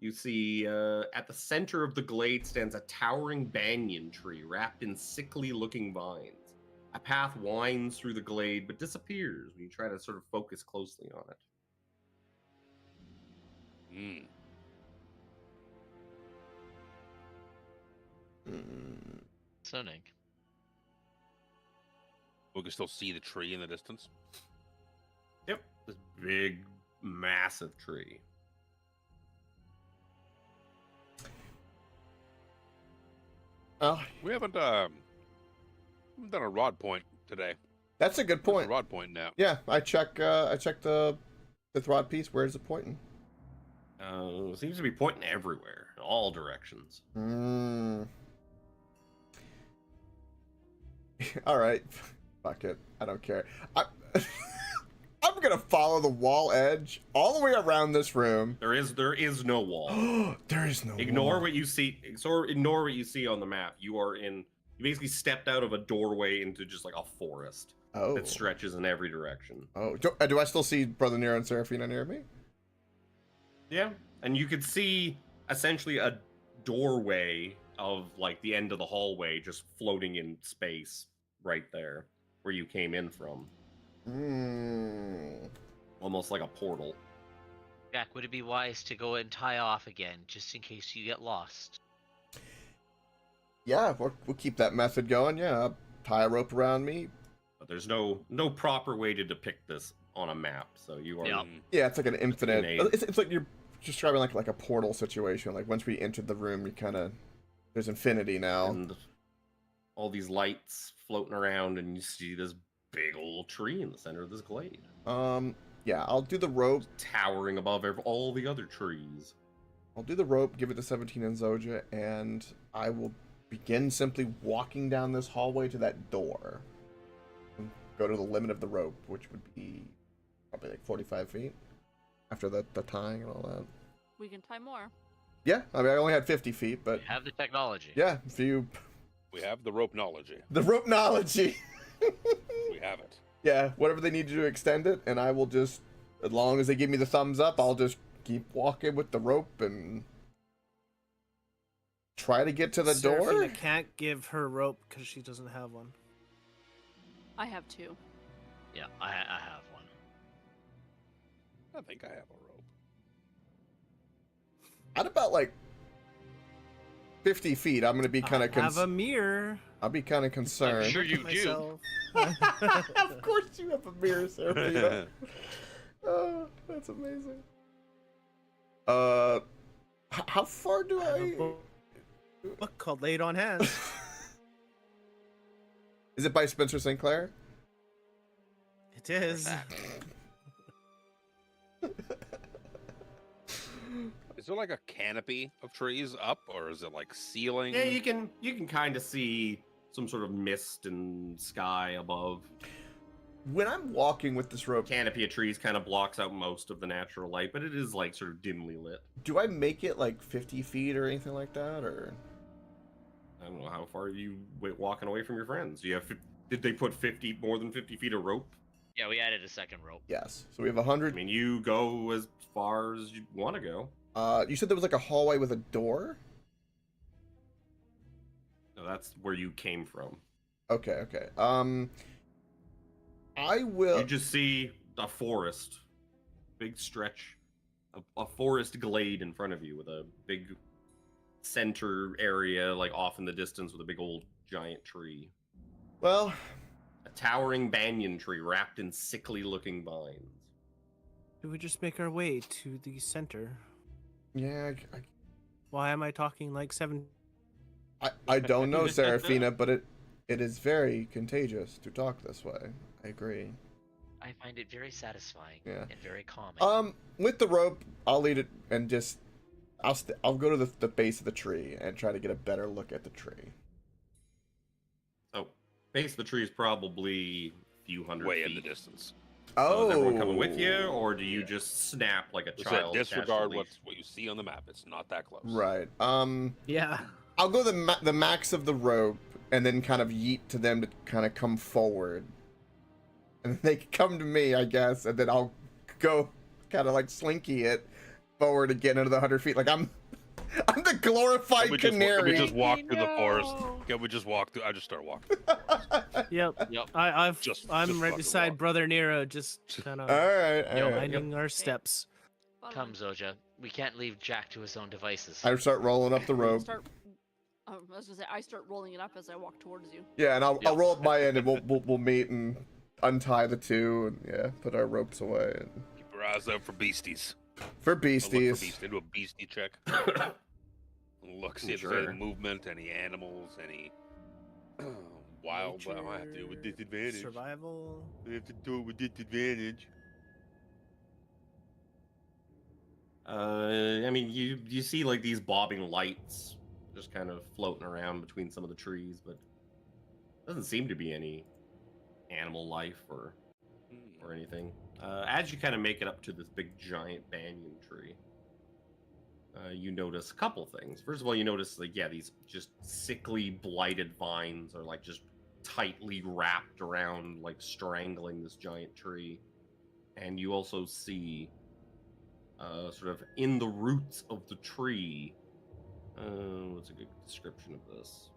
you see at the center of the glade stands a towering banyan tree wrapped in sickly-looking vines. A path winds through the glade but disappears when you try to sort of focus closely on it. Mm. Mm. Stunning. We can still see the tree in the distance. Yep, this big, massive tree. Oh, We haven't done a rod point today. that's a good Where's point. the rod point now. Yeah, I checked the fifth rod piece. Where's it pointing? Seems to be pointing everywhere, in all directions. All right, fuck it. I don't care. I'm gonna follow the wall edge all the way around this room. There is no wall. There is no Ignore wall. what you see. Ignore what you see on the map. You basically stepped out of a doorway into just like a forest Oh. that stretches in every direction. Oh, do I still see Brother Nero and Seraphina near me? Yeah, and you could see essentially a doorway of like the end of the hallway just floating in space right there where you came in from, almost like a portal. Jack, would it be wise to go and tie off again, just in case you get lost? Yeah, we'll keep that method going. Yeah, I'll tie a rope around me. But there's no proper way to depict this on a map, so you are Yeah. Mm. Yeah, it's like an infinite. Innate. It's like you're describing like a portal situation. Like once we entered the room, you kind of there's infinity now. and all these lights floating around, and you see this big old tree in the center of this glade, Yeah, I'll do the rope. towering above all the other trees. I'll do the rope. Give it to 17 and Zoja, and I will begin simply walking down this hallway to that door. And go to the limit of the rope, which would be probably like 45 feet. After the tying and all that. We can tie more. Yeah, I mean I only had 50 feet, but We have the technology. yeah, if you We have the ropenology. the ropenology. We have it. Yeah, whatever they need to do to extend it, and I will just, as long as they give me the thumbs up, I'll just keep walking with the rope and try to get to the door. Seraphina can't give her rope because she doesn't have one. I have two. Yeah, I have one. I think I have a rope. At about like 50 feet, I'm gonna be kind of I have a mirror. I'll be kind of concerned. sure you Myself. Of course you have a mirror, Seraphina. Oh, that's amazing. How far do I have a I? book called Laid on Hands. Is it by Spencer St. Clair? It is. Is there like a canopy of trees up, or is it like ceiling? Yeah, you can kind of see some sort of mist and sky above. When I'm walking with this rope, Canopy of trees kind of blocks out most of the natural light, but it is like sort of dimly lit. do I make it like 50 feet or anything like that, or? I don't know how far are you walking away from your friends. Did they put more than 50 feet of rope? Yeah, we added a second rope. Yes. So we have I 100. mean, you go as far as you want to go. You said there was like a hallway with a door. No, that's where you came from. Okay. I will. You just see a forest, big stretch, a forest glade in front of you with a big center area, like off in the distance, with a big old giant tree. Well, A towering banyan tree wrapped in sickly-looking vines. Do we just make our way to the center? yeah, Why am I talking like 7? I don't know, Seraphina, but it is very contagious to talk this way. I agree. I find it very satisfying Yeah. and very calming. With the rope, I'll lead it and just I'll go to the base of the tree and try to get a better look at the tree. Oh, base of the tree is probably a few hundred Way feet. in the distance. So is everyone coming with you, or do you just snap like a Just child? attached to a disregard leash? what you see on the map. It's not that close. Right. Yeah. I'll go the max of the rope and then kind of yeet to them to kind of come forward. And they can come to me, I guess, and then I'll go kind of like slinky it forward again into the 100 feet. Like I'm the glorified Can canary. we just walk through the forest? Can we just walk through? I just start walking through the forest. Yep. Yep. I'm Just right fucking beside walk. Brother Nero, just kind of All right. minding our steps. Follow Come, me. Zoja. We can't leave Jack to his own devices. I start rolling up the rope. I was gonna say I start rolling it up as I walk towards you. Yeah, and I'll Yep. roll up my end, and we'll meet and untie the two, and yeah, put our ropes away. And... Keep your eyes out for beasties. For I'll look beasties. for beasties. Do a beastie check. Look, see if Sure. there's any movement, any animals, any wild. Well, I have to do it with Nature, disadvantage. Survival. I have to do it with disadvantage. I mean, you see like these bobbing lights just kind of floating around between some of the trees, but doesn't seem to be any animal life or anything. As you kind of make it up to this big giant banyan tree, you notice a couple things. First of all, you notice like these just sickly blighted vines are like just tightly wrapped around, like strangling this giant tree, and you also see sort of in the roots of the tree. What's a good description of this?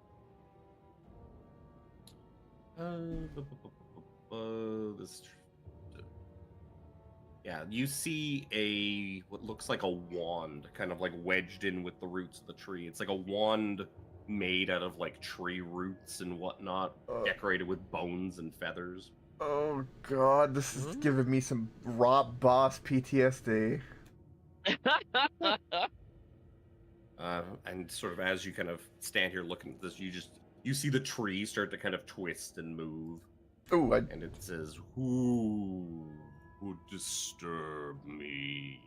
This. Yeah, you see what looks like a wand, kind of like wedged in with the roots of the tree. It's like a wand made out of like tree roots and whatnot, decorated with bones and feathers. Oh god, this is giving me some Rob Boss PTSD. And sort of as you kind of stand here looking at this, you see the tree start to kind of twist and move, Ooh, and it says, "Who would disturb me?"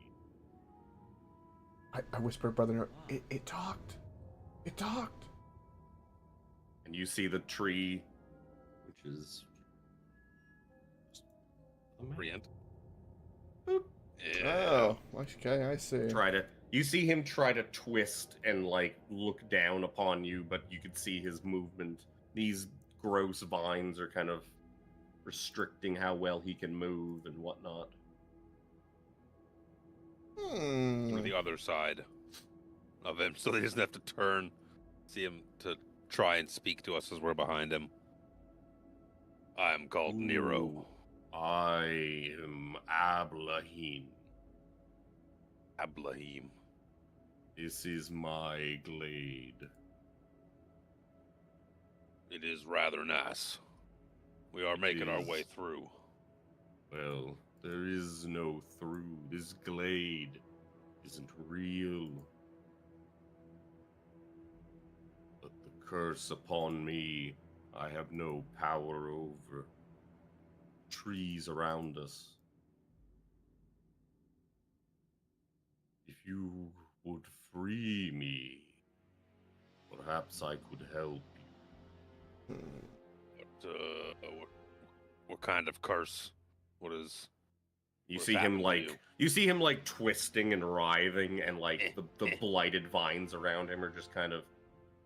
I whispered, brother, it talked. It talked. And you see the tree, which is Orient. Oh, okay, I see. you see him try to twist and like look down upon you, but you can see his movement. These gross vines are kind of restricting how well he can move and whatnot. Or the other side of him, so he doesn't have to turn, see him to try and speak to us as we're behind him. I'm called Nero. Ooh, I am Ablaheen. Ablahim. This is my glade. It is rather nice. We are making our way through. Well, there is no through. This glade isn't real. But the curse upon me, I have no power over. Trees around us. If you would free me, perhaps I could help you. What kind of curse? What is? You What's see him happened to like you? you see him like twisting and writhing, and like the blighted vines around him are just kind of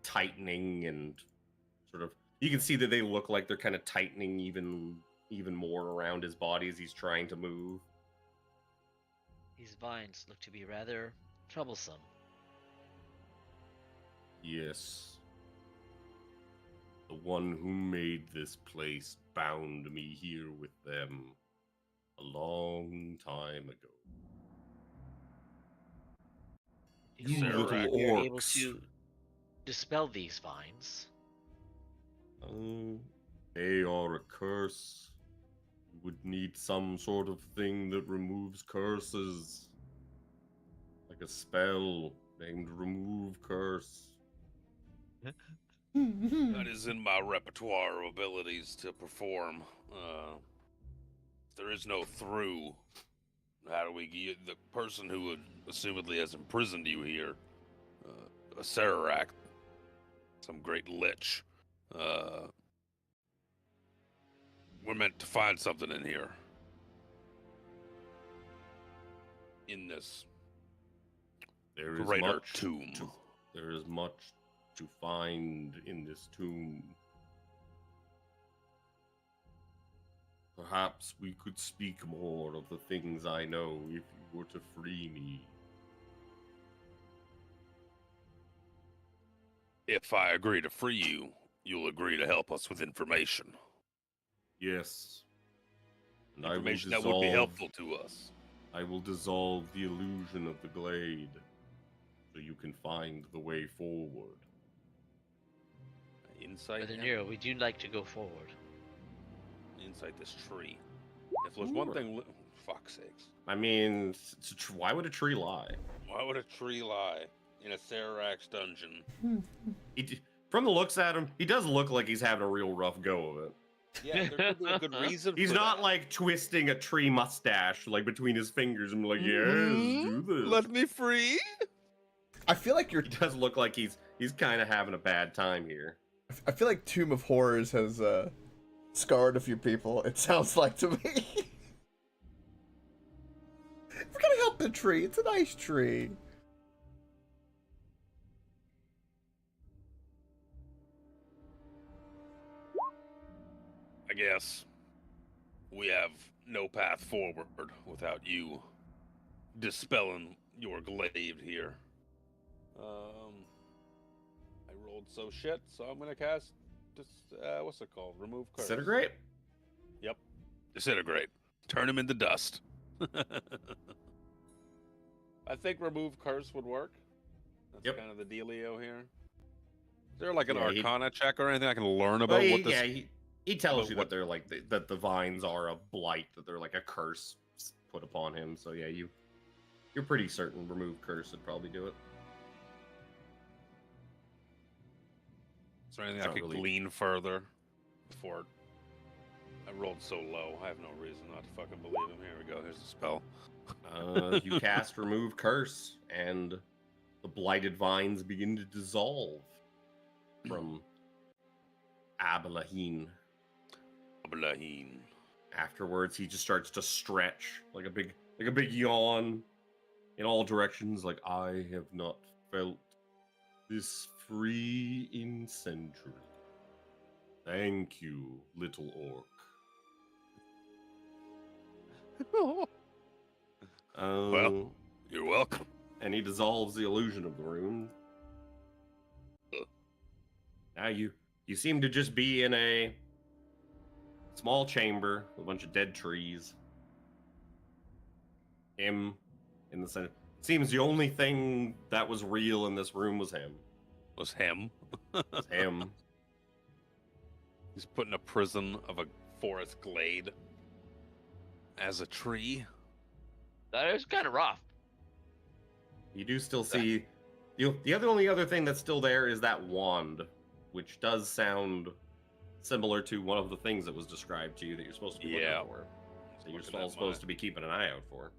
tightening and sort of. You can see that they look like they're kind of tightening even more around his body as he's trying to move. These vines look to be rather troublesome. Yes. The one who made this place bound me here with them a long time ago. You You know little that we are able orcs. to dispel these vines. Oh, they are a curse. You would need some sort of thing that removes curses. Like a spell named Remove Curse. That is in my repertoire of abilities to perform. There is no through. How do we get the person who would assumedly has imprisoned you here? A Sararak, some great lich. We're meant to find something in here. In this There is greater much tomb. There is much to find in this tomb. Perhaps we could speak more of the things I know if you were to free me. If I agree to free you, you'll agree to help us with information. Yes. And I will Information that would be helpful to us. I will dissolve the illusion of the glade so you can find the way forward. Insight. Brother him? Nero, we do like to go forward. Inside this tree. If there's one thing, fuck's sakes. I mean, why would a tree lie? Why would a tree lie in a Sararak's dungeon? From the looks at him, he does look like he's having a real rough go of it. Yeah, there could be a good reason. He's for not that. like twisting a tree mustache like between his fingers and like, yes, do this. Let me free. I feel like you're. He does look like he's kind of having a bad time here. I feel like Tomb of Horrors has scarred a few people. It sounds like to me. We're gonna help the tree. It's a nice tree. I guess we have no path forward without you dispelling your glaive here. I rolled so shit, so I'm gonna cast what's it called? Remove curse. Disintegrate? Yep. Disintegrate. Turn him into dust. I think remove curse would work. That's Yep. kind of the dealio here. Is there like an Yeah, he- Arcana check or anything I can learn about what this? Yeah, he tells about you what- that they're like that the vines are a blight, that they're like a curse put upon him. So yeah, you're pretty certain remove curse would probably do it. Is there anything It's I not could really- glean further before I rolled so low? I have no reason not to fucking believe him. Here we go. Here's the spell. You cast remove curse, and the blighted vines begin to dissolve from Abelaheen. Abelaheen. Afterwards, he just starts to stretch like a big yawn in all directions. Like, I have not felt this free in centuries. Thank you, little orc. Well. You're welcome. And he dissolves the illusion of the room. Now you seem to just be in a small chamber with a bunch of dead trees. Him in the center. It seems the only thing that was real in this room was him. Was him. Was him. He's put in a prison of a forest glade as a tree. That is kind of rough. You do still see the only other thing that's still there is that wand, which does sound similar to one of the things that was described to you that you're supposed to be looking Yeah. for. So you're Looking all at supposed mine. to be keeping an eye out for.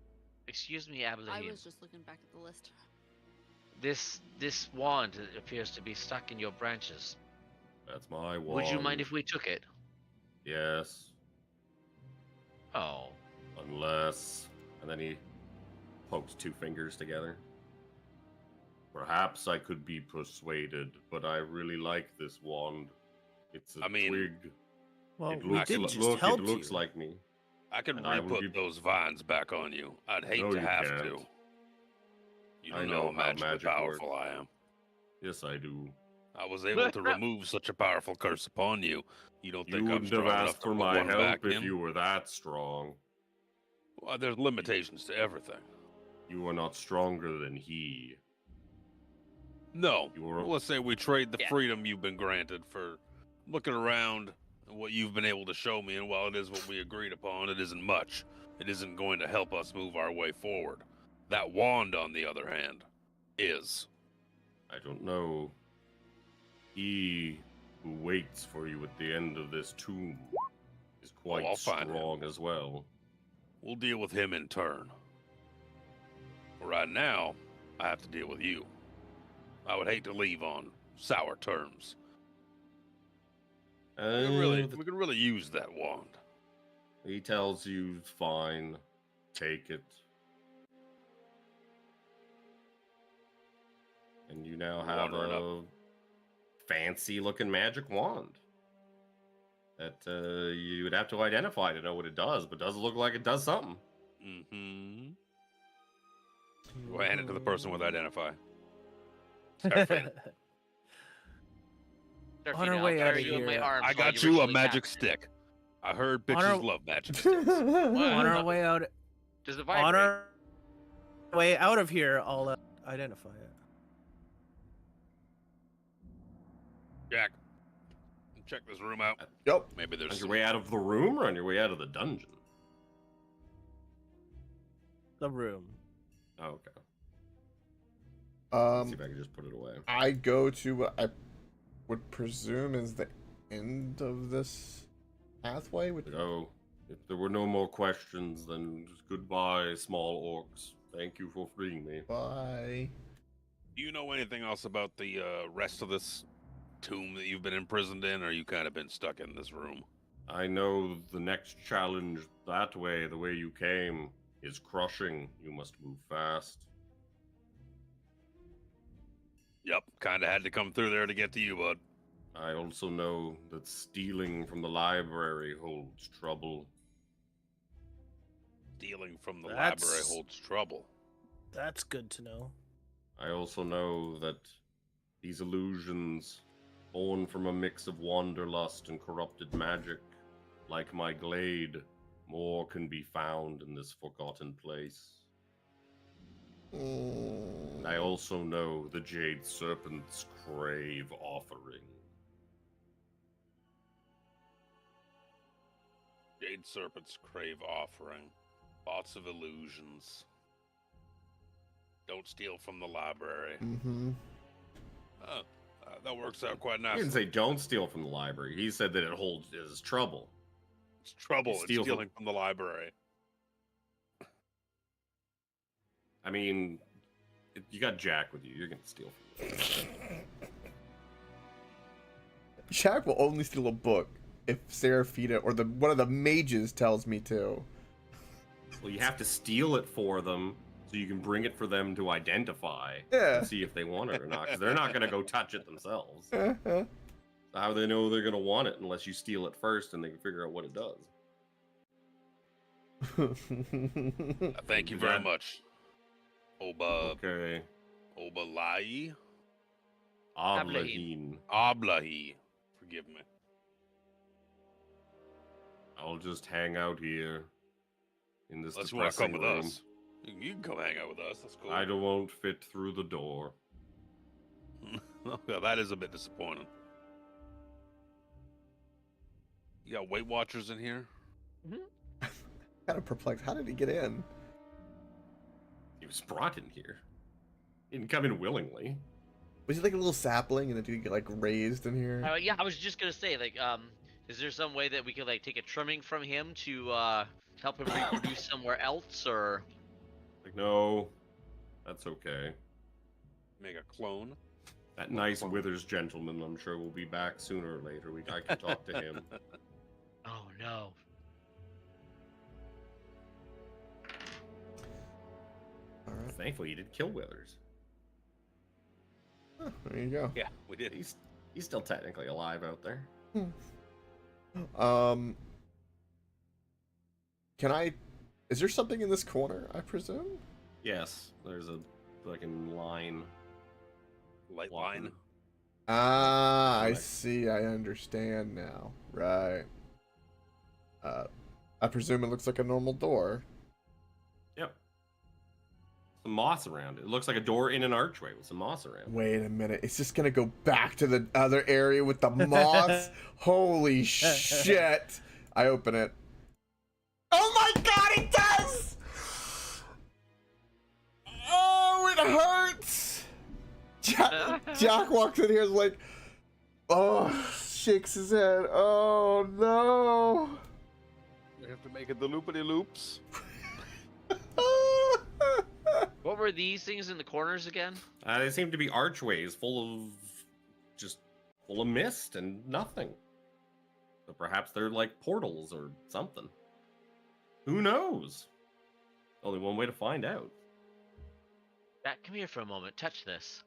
Excuse me, I Abelaheen. was just looking back at the list. This wand appears to be stuck in your branches. That's my wand. Would you mind if we took it? Yes, Oh. unless... And then he pokes two fingers together. Perhaps I could be persuaded, but I really like this wand. It's a I mean, twig. Well, It we looks, did just look, help it looks you. like me. I can And I would re-put be- those vines back on you. I'd hate No, to you have can't. to. You I don't know know how how magically magic powerful works. I am. Yes, I do. I was able to remove such a powerful curse upon you. You don't You think I'm wouldn't have strong enough asked to for put my one back help if in? you were that strong. Well, there's limitations to everything. You are not stronger than he. No. You were. Well, let's say we trade the Yeah. freedom you've been granted for looking around at what you've been able to show me, and while it is what we agreed upon, it isn't much. It isn't going to help us move our way forward. That wand, on the other hand, is. I don't know. He who waits for you at the end of this tomb is quite I'll find him. strong as well. We'll deal with him in turn. For right now, I have to deal with you. I would hate to leave on sour terms. We can really use that wand. He tells you, fine, take it. And you now have Wandering a fancy-looking magic wand that you would have to identify to know what it does, but does look like it does something. Mm-hmm. Go hand it to the person with identify. Seraphin, On our I'll way carry outta you in my here. arms I while got you a ritually magic cast it. stick. I heard On bitches our- love magic sticks. On our way out, Does it on vibrate? our way out of here, I'll identify it. Jack, check this room out. Yep. Maybe On there's your some... way out of the room or on your way out of the dungeon? The room. Oh, okay. Let's see if Um, I can just put it away. I go to what I would presume is the end of this pathway. Which Oh, if there were no more questions, then just goodbye, small orcs. Thank you for freeing me. Bye. Do you know anything else about the rest of this tomb that you've been imprisoned in, or you kind of been stuck in this room? I know the next challenge that way, the way you came, is crushing. You must move fast. Yep, kind of had to come through there to get to you, bud. I also know that stealing from the library holds trouble. Stealing from the library That's- holds trouble. That's good to know. I also know that these illusions, born from a mix of wanderlust and corrupted magic, like my glade, more can be found in this forgotten place. And I also know the Jade Serpents crave offering. Jade serpents crave offering. Lots of illusions. Don't steal from the library. Mm-hmm. Oh, that works out quite He nicely. didn't say don't steal from the library. He said that it holds is trouble. It's trouble. It's Steal from- stealing from the library. I mean, you got Jack with you. You're gonna steal from him. Jack will only steal a book if Seraphina or one of the mages tells me to. Well, you have to steal it for them so you can bring it for them to identify Yeah. and see if they want it or not. Because they're not gonna go touch it themselves. Uh-huh. How do they know they're gonna want it unless you steal it first and they can figure out what it does? Thank you Do very that. much. Oba Okay. Obalai? Ablahin. Ablahi. Forgive me. I'll just hang out here in this Unless you want to depressing come with room. us. You can come hang out with us. That's cool. I won't fit through the door. Well, that is a bit disappointing. You got Weight Watchers in here? Kind of perplexed. How did he get in? He was brought in here. He didn't come in willingly. Was he like a little sapling and then did he get like raised in here? Yeah, I was just gonna say, like, is there some way that we could like take a trimming from him to help him reproduce somewhere else, or? Like, no, that's okay. Make a clone? That nice Withers gentleman, I'm sure, will be back sooner or later. I can talk to him. Oh no. All right. Thankfully, he did kill Withers. Huh, there you go. Yeah, we did. He's still technically alive out there. Can I? Is there something in this corner? I presume. Yes, there's a fucking line. Light walking. line. Ah, I Right. see. I understand now. Right. I presume it looks like a normal door. Yep. Some moss around it. It looks like a door in an archway with some moss around it. Wait a minute. It's just gonna go back to the other area with the moss? Holy shit. I open it. Oh my god, it does! Oh, it hurts! Jack walks in here and is like, oh, shakes his head. Oh no. We have to make it the loopity loops. What were these things in the corners again? They seem to be archways full of mist and nothing. So perhaps they're like portals or something. Who knows? Only one way to find out. Jack, come here for a moment. Touch this.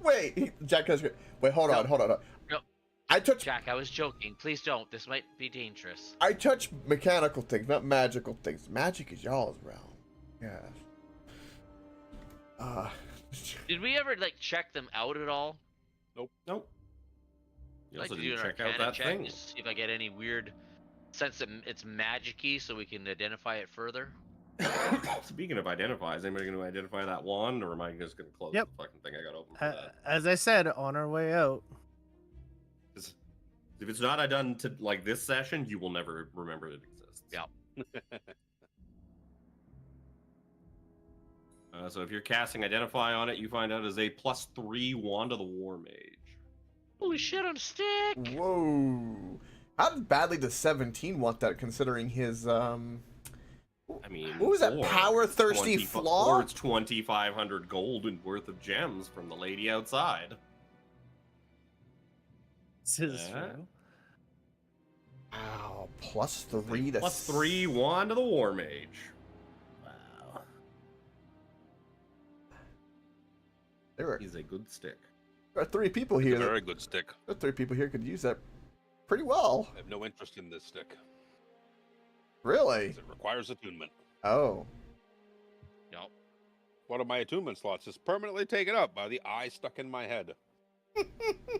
Wait, Jack has. Wait, hold on. No. I touch Jack, I was joking. Please don't. This might be dangerous. I touch mechanical things, not magical things. Magic is y'all's realm. Yeah. Did we ever like check them out at all? Nope. You I'd like also to do didn't an check out Arcana that check thing. just to see if I get any weird sense that it's magic-y so we can identify it further. Speaking of identify, is anybody going to identify that wand, or am I just going to close Yep. the fucking thing I got open for that? As I said, on our way out. 'Cause if it's not done to like this session, you will never remember it exists. Yeah. So if you're casting Identify on it, you find out as a +3 Wand of the War Mage. Holy shit, on a stick! Whoa. How badly does 17 want that considering his I mean, What was that, or power it's thirsty 20 flaw? Or it's 2,500 gold and worth of gems from the lady outside. This is Yeah. true. wow, +3 to +3 Wand of the War Mage. Wow. There He's a good stick. are 3 people It's a here. very good stick. There are 3 people here could use that pretty well. I have no interest in this stick. Really? It requires attunement. Oh. No. One of my attunement slots is permanently taken up by the eye stuck in my head. I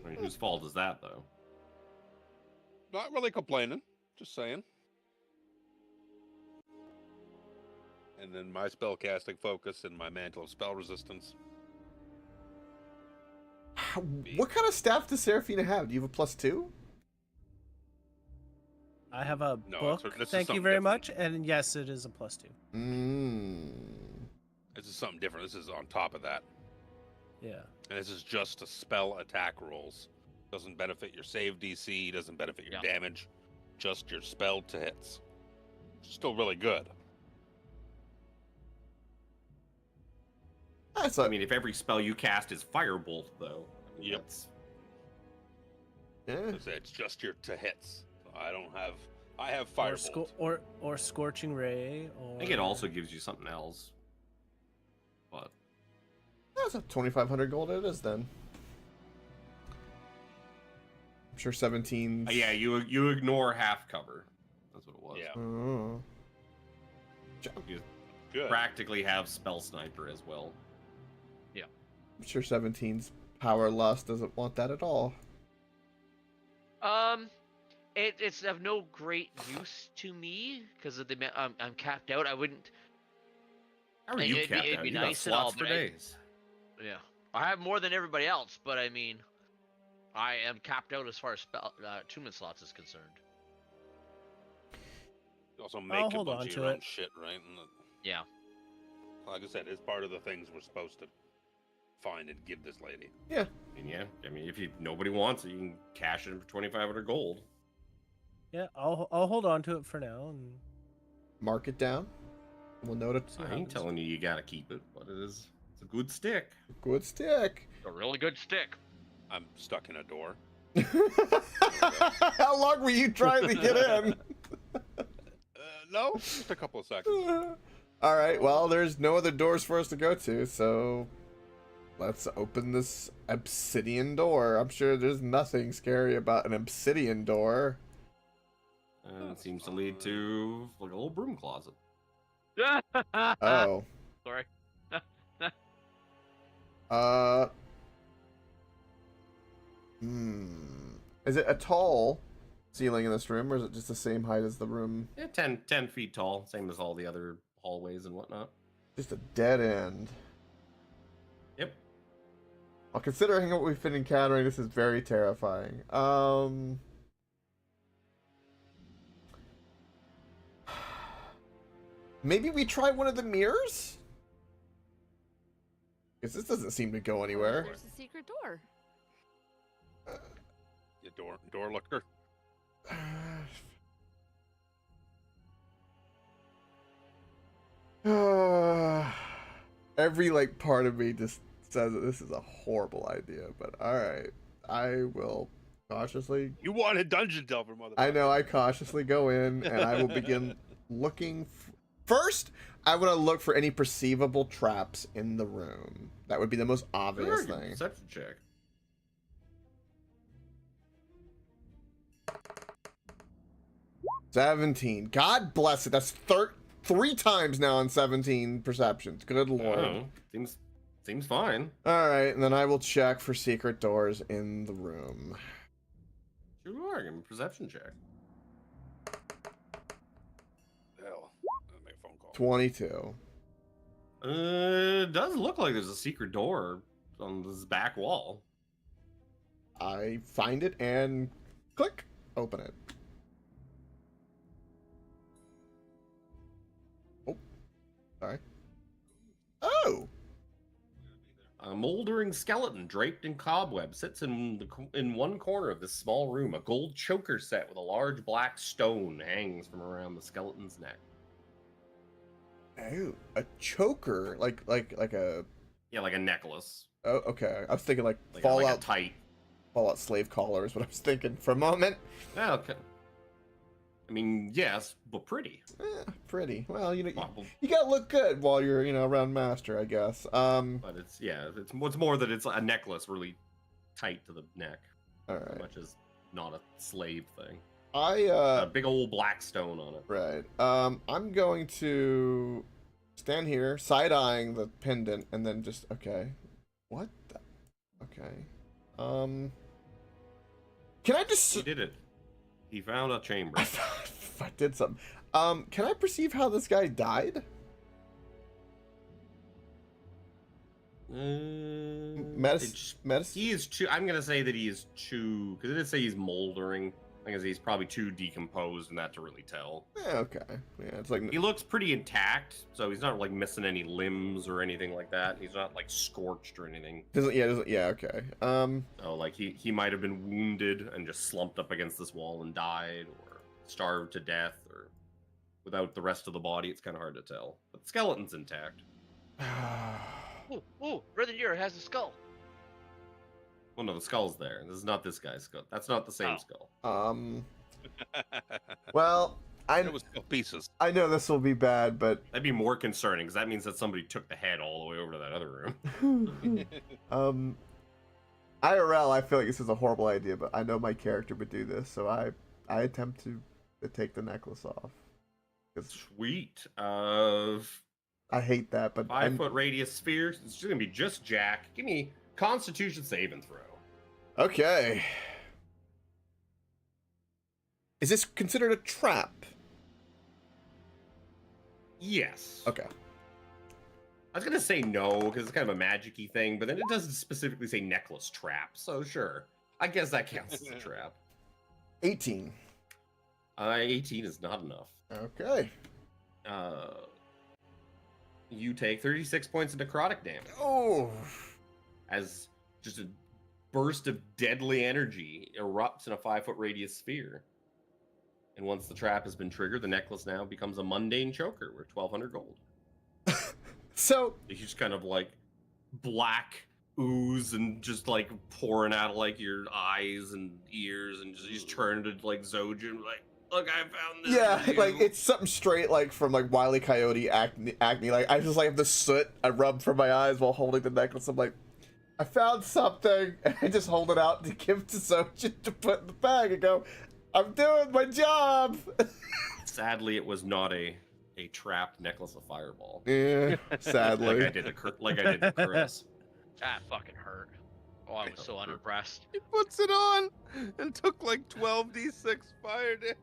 mean, whose fault is that, though? Not really complaining, just saying. And then my spellcasting focus and my mantle of spell resistance. What kind of staff does Seraphina have? Do you have a +2? I have a No, book. this is Thank you something very different. much. And yes, it is a +2. This is something different. This is on top of that. Yeah. And this is just a spell attack rolls. Doesn't benefit your save DC, doesn't benefit your Yeah. damage, just your spell to hits. Still really good. That's I mean, if every spell you cast is Firebolt, though. I mean, Yep. that's- yeah. It's just your to hits. I have Or, firebolt. or Scorching Ray. Or... I think it also gives you something else. But That's a 2,500 gold it is then. I'm sure 17. yeah, you ignore half cover. That's what it was. Yeah. Oh. You Good. practically have Spell Sniper as well. I'm sure 17's power loss doesn't want that at all. It's of no great use to me because of I'm capped out. I wouldn't. How are It'd you be- capped it'd out? be You got nice and all, slots for but I- days. Yeah, I have more than everybody else, but I mean, I am capped out as far as spell attunement slots is concerned. You also make a hold bunch on of to your own it. shit, right? And Yeah. like I said, it's part of the things we're supposed to find and give this lady. And yeah, I mean, if nobody wants it, you can cash it in for 2,500 gold. Yeah, I'll hold on to it for now. And Mark it down. We'll note it. See I what ain't happens. telling you gotta keep it, but it's a good stick. Good stick. It's a really good stick. I'm stuck in a door. How long were you trying to get in? No, just a couple of seconds. All right. Well, there's no other doors for us to go to, so let's open this obsidian door. I'm sure there's nothing scary about an obsidian door. And it seems to lead to like a little broom closet. Oh. Sorry. Is it a tall ceiling in this room, or is it just the same height as the room? Yeah, 10 feet tall, same as all the other hallways and whatnot. Just a dead end. Yep. Well, considering what we've been encountering, this is very terrifying. Maybe we try one of the mirrors? Because this doesn't seem to go anywhere. There's a secret door. You door looker. Every like part of me just says that this is a horrible idea, but all right, I will cautiously. You wanted Dungeon Delver, motherfucker. I know. I cautiously go in and I will begin looking. First, I want to look for any perceivable traps in the room. That would be the most obvious Sure, thing. Perception check. 17. God bless it. That's 3 times now on 17 perceptions. Good lord. Oh, seems fine. All right, and then I will check for secret doors in the room. Sure, give me a perception check. Hell, I'll make a phone call. 22. It does look like there's a secret door on this back wall. I find it and click, open it. Oh, sorry. Oh, A moldering skeleton draped in cobweb sits in one corner of this small room. A gold choker set with a large black stone hangs from around the skeleton's neck. oh, a choker, like a. Yeah, like a necklace. Oh, okay. I was thinking like Like Fallout, a tight. Fallout slave collar is what I was thinking for a moment. Yeah, okay. I mean, yes, but pretty. Pretty. Well, you know, Well, you gotta look good while you're, around Master, I guess. but it's more that it's a necklace really tight to the neck, All as right. much as not a slave thing. I A big old black stone on it. right. I'm going to stand here, side-eyeing the pendant, and then just okay. What? Okay. Can I just? He did it. He found a chamber. I did something. Can I perceive how this guy died? Medicine. He is too. I'm gonna say that he is too, because it did say he's moldering. I guess he's probably too decomposed in that to really tell. Yeah, okay. Yeah, it's like He looks pretty intact, so he's not like missing any limbs or anything like that. He's not like scorched or anything. doesn't. Yeah, okay. So like he might have been wounded and just slumped up against this wall and died, or starved to death, or without the rest of the body. It's kind of hard to tell. But the skeleton's intact. Ooh, Brother Nero has a skull. Well, no, the skull's there. This is not this guy's skull. That's not the same Oh. skull. Well, It was still pieces. I know this will be bad, but That'd be more concerning because that means that somebody took the head all the way over to that other room. IRL, I feel like this is a horrible idea, but I know my character would do this, so I attempt to take the necklace off. 'Cause Sweet. I hate that, but 5-foot radius sphere. It's just gonna be just Jack. Give me Constitution saving throw. okay. Is this considered a trap? Yes. Okay. I was gonna say no because it's kind of a magic-y thing, but then it doesn't specifically say necklace trap, so sure. I guess that counts as a trap. 18. 18 is not enough. Okay. You take 36 points of necrotic damage Oh. as just a burst of deadly energy erupts in a 5-foot radius sphere. And once the trap has been triggered, the necklace now becomes a mundane choker worth 1,200 gold. So, You just kind of like black ooze and just like pouring out of like your eyes and ears, and just turn to like Zojin, like, look, I found this. yeah, for like you." it's something straight like from like Wile E. Coyote acne. Like I just like have the soot I rub from my eyes while holding the necklace. I'm like, I found something, and I just hold it out to give to Sojin to put in the bag and go, I'm doing my job. Sadly, it was not a trapped necklace of fireball. Yeah, sadly. Like I did to Chris. That fucking hurt. Oh, I was so unimpressed. He puts it on and took like 12d6 fire damage.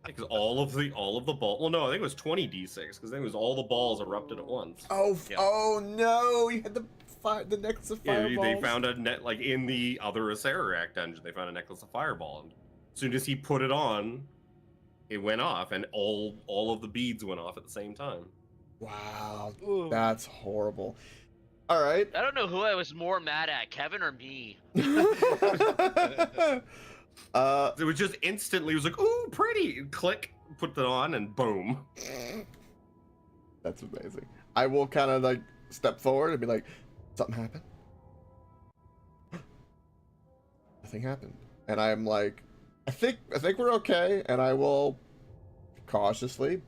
Because all of the ball. Well, no, I think it was 20d6 because I think it was all the balls erupted at once. Oh, Yeah. oh no! He had the necklace of Yeah, fireballs. they found a net like in the other Acererak dungeon. They found a necklace of fireball. And as soon as he put it on, it went off, and all of the beads went off at the same time. Wow, Ooh. that's horrible. All right. I don't know who I was more mad at, Kevin or me. It was just instantly. It was like, "Ooh, pretty!" Click, put it on, and boom. That's amazing. I will kind of like step forward and be like, something happened? Nothing happened. And I'm like, I think we're okay. And I will cautiously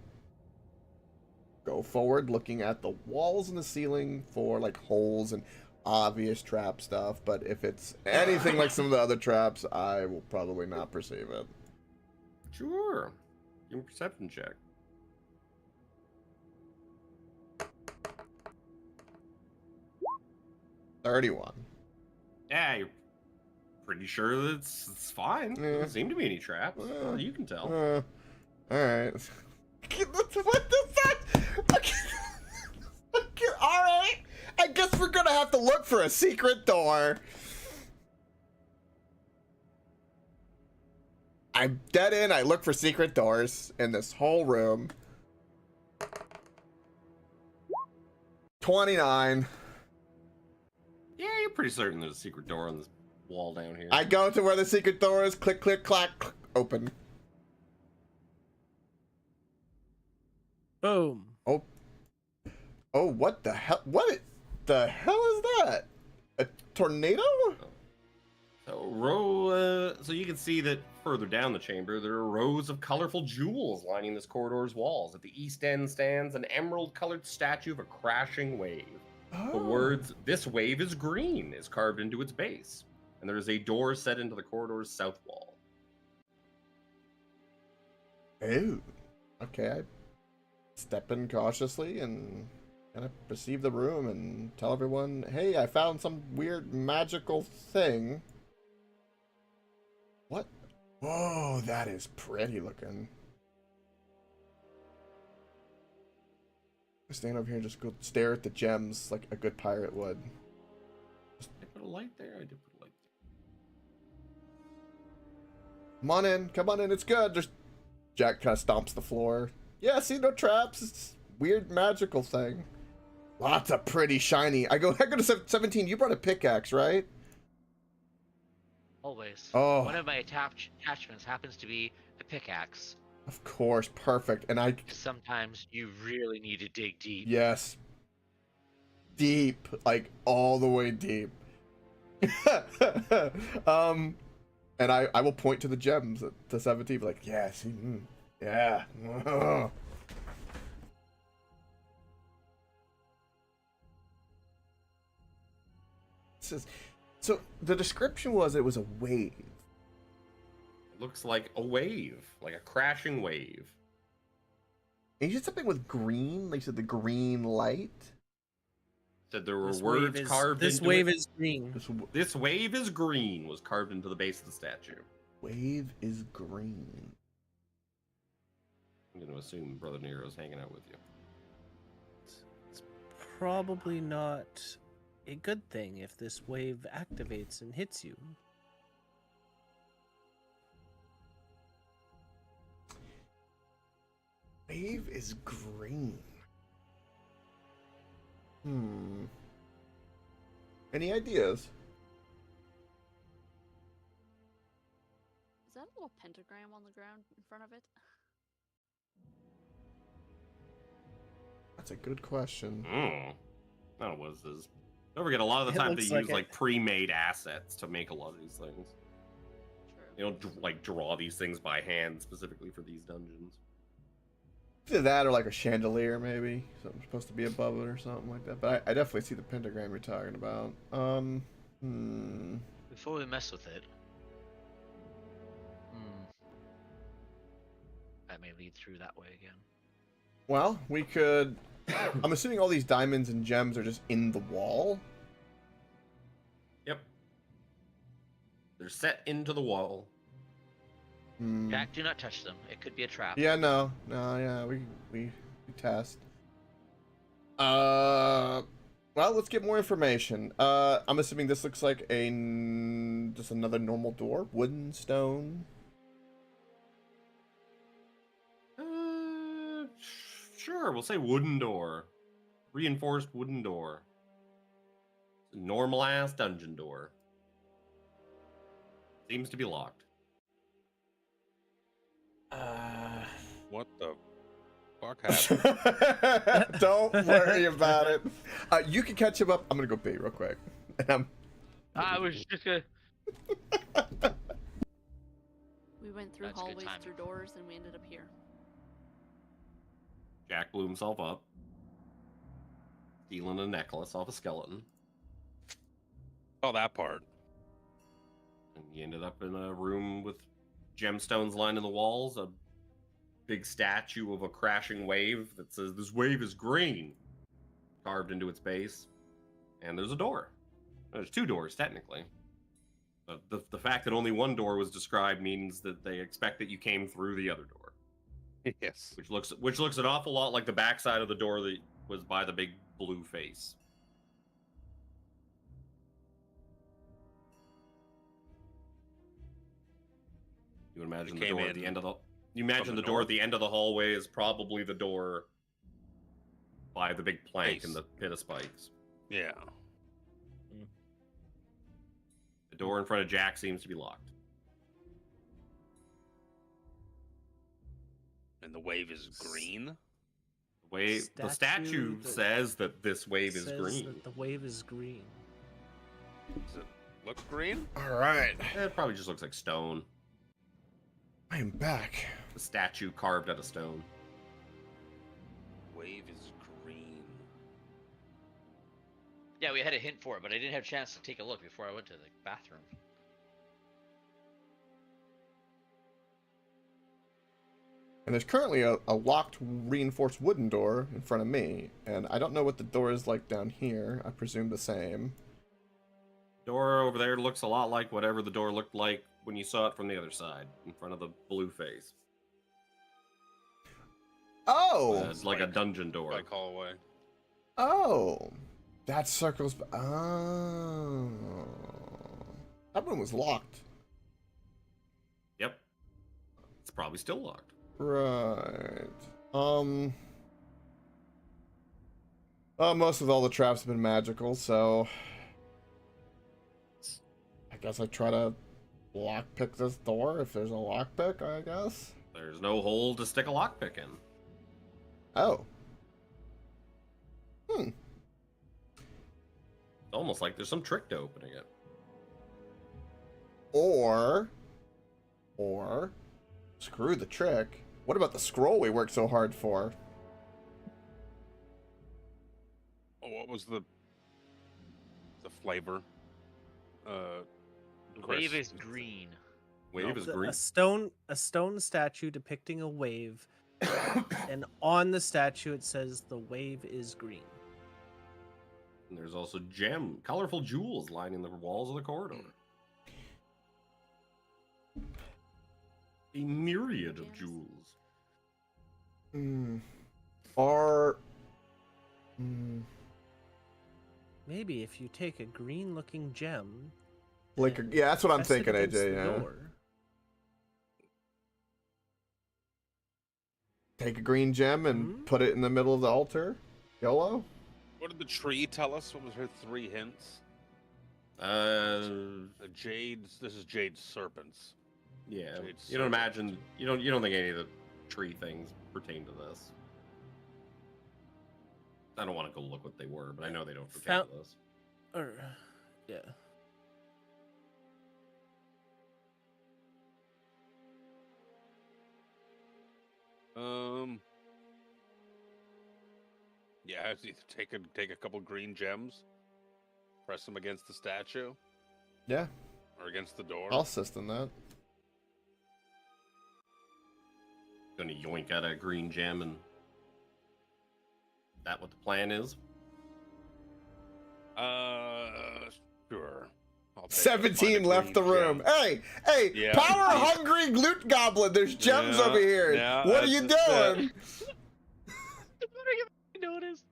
go forward, looking at the walls and the ceiling for like holes and obvious trap stuff. But if it's anything like some of the other traps, I will probably not perceive it. Sure. Give me a perception check. $31. Yeah, you're pretty sure that it's fine. Yeah. Doesn't seem to be any traps. Well, you can tell. All right. What the fuck? Okay. All right. I guess we're gonna have to look for a secret door. I'm dead in. I look for secret doors in this whole room. 29. Yeah, you're pretty certain there's a secret door on this wall down here. I go to where the secret door is. Click, click, clack. Click, open. Boom. Oh, what the hell? What the hell is that? A tornado? So you can see that further down the chamber, there are rows of colorful jewels lining this corridor's walls. At the east end stands an emerald-colored statue of a crashing wave. The words, "This wave is green," is carved into its base. And there is a door set into the corridor's south wall. Oh. Okay, I step in cautiously and kind of perceive the room and tell everyone, hey, I found some weird magical thing. What? Whoa, that is pretty looking. I stand over here and just go stare at the gems like a good pirate would. Did I put a light there? I did put a light there. Come on in, it's good. Just Jack kind of stomps the floor. Yeah, see, no traps. It's weird magical thing. Lots of pretty shiny. I go to 17. You brought a pickaxe, right? Always. Oh. One of my attachments happens to be a pickaxe. Of course, perfect. And I, Sometimes you really need to dig deep. yes, deep, like all the way deep. And I will point to the gems at the 17, be like, yeah, see, yeah. So the description was it was a wave. It looks like a wave, like a crashing wave. And you said something with green, like you said the green light. Said there were This words wave is, carved this into wave it. is green. This wave is green was carved into the base of the statue. Wave is green. I'm going to assume Brother Nero's hanging out with you. It's probably not a good thing if this wave activates and hits you. Wave is green. Any ideas? Is that a little pentagram on the ground in front of it? That's a good question. I don't know what this is. Don't forget, a lot of the It time they looks like use it. like pre-made assets to make a lot of these things. True. They don't like draw these things by hand specifically for these dungeons. Either that or like a chandelier, maybe. Something supposed to be above it or something like that. But I definitely see the pentagram you're talking about. Before we mess with it, that may lead through that way again. Well, we could. I'm assuming all these diamonds and gems are just in the wall. They're set into the wall. Hmm. Jack, do not touch them. It could be a trap. Yeah, no, yeah, we test. Well, let's get more information. I'm assuming this looks like just another normal door, wooden, stone. Sure, we'll say wooden door. Reinforced wooden door. Normal ass dungeon door. Seems to be locked. What the fuck happened? Don't worry about it. You can catch him up. I'm gonna go pee real quick. I was just gonna. We went through That's good hallways, timing. through doors, and we ended up here. Jack blew himself up. Stealing a necklace off a skeleton. Oh, that part. And he ended up in a room with gemstones lining the walls, a big statue of a crashing wave that says, "This wave is green," carved into its base. And there's a door. There's two doors, technically. But the fact that only one door was described means that they expect that you came through the other door. Yes. Which looks an awful lot like the backside of the door that was by the big blue face. You would imagine We the came door at the in end of the. You imagine the the door north. at the end of the hallway is probably the door by the big plank and Base. the pit of spikes. Yeah. The door in front of Jack seems to be locked. And the wave is green. The statue that says that this wave is says green. that the wave is green. Does it look green? All right, It probably just looks like stone. I am back. The statue carved out of stone. Wave is green. Yeah, we had a hint for it, but I didn't have a chance to take a look before I went to the bathroom. And there's currently a locked, reinforced wooden door in front of me, and I don't know what the door is like down here. I presume the same. Door over there looks a lot like whatever the door looked like when you saw it from the other side, in front of the blue face. Oh, It's like a dungeon door. Like hallway. oh, that circles. Oh, that one was locked. Yep. It's probably still locked. Right. Most of all the traps have been magical, so I guess I try to lockpick this door if there's a lockpick, I guess. There's no hole to stick a lockpick in. Oh. It's almost like there's some trick to opening it. Or screw the trick. What about the scroll we worked so hard for? Oh, what was the flavor? The Chris. wave is green. Wave is The- green. A stone statue depicting a wave, and on the statue it says the wave is green. And there's also colorful jewels lining the walls of the corridor. A myriad of jewels. Or Maybe if you take a green looking gem. like and yeah, that's what I'm press it thinking, against AJ. the Yeah. door. Take a green gem and Mhm. put it in the middle of the altar. YOLO. What did the tree tell us? What was her 3 hints? The jades. This is jade serpents. Yeah. Jade You don't serpent. imagine. You don't think any of the tree things pertain to this. I don't want to go look what they were, but I know they don't pertain Found- to this. Or, yeah. Yeah, it's either take a couple green gems, press them against the statue Yeah, or against the door. I'll assist in that. Gonna yoink out a green gem and. That what the plan is? Sure. I'll take it. Find a 17 left the green room. gem. Hey, Yeah, power he's- hungry glute goblin. There's gems Yeah, over here. yeah, What are you that's it. doing? Notice.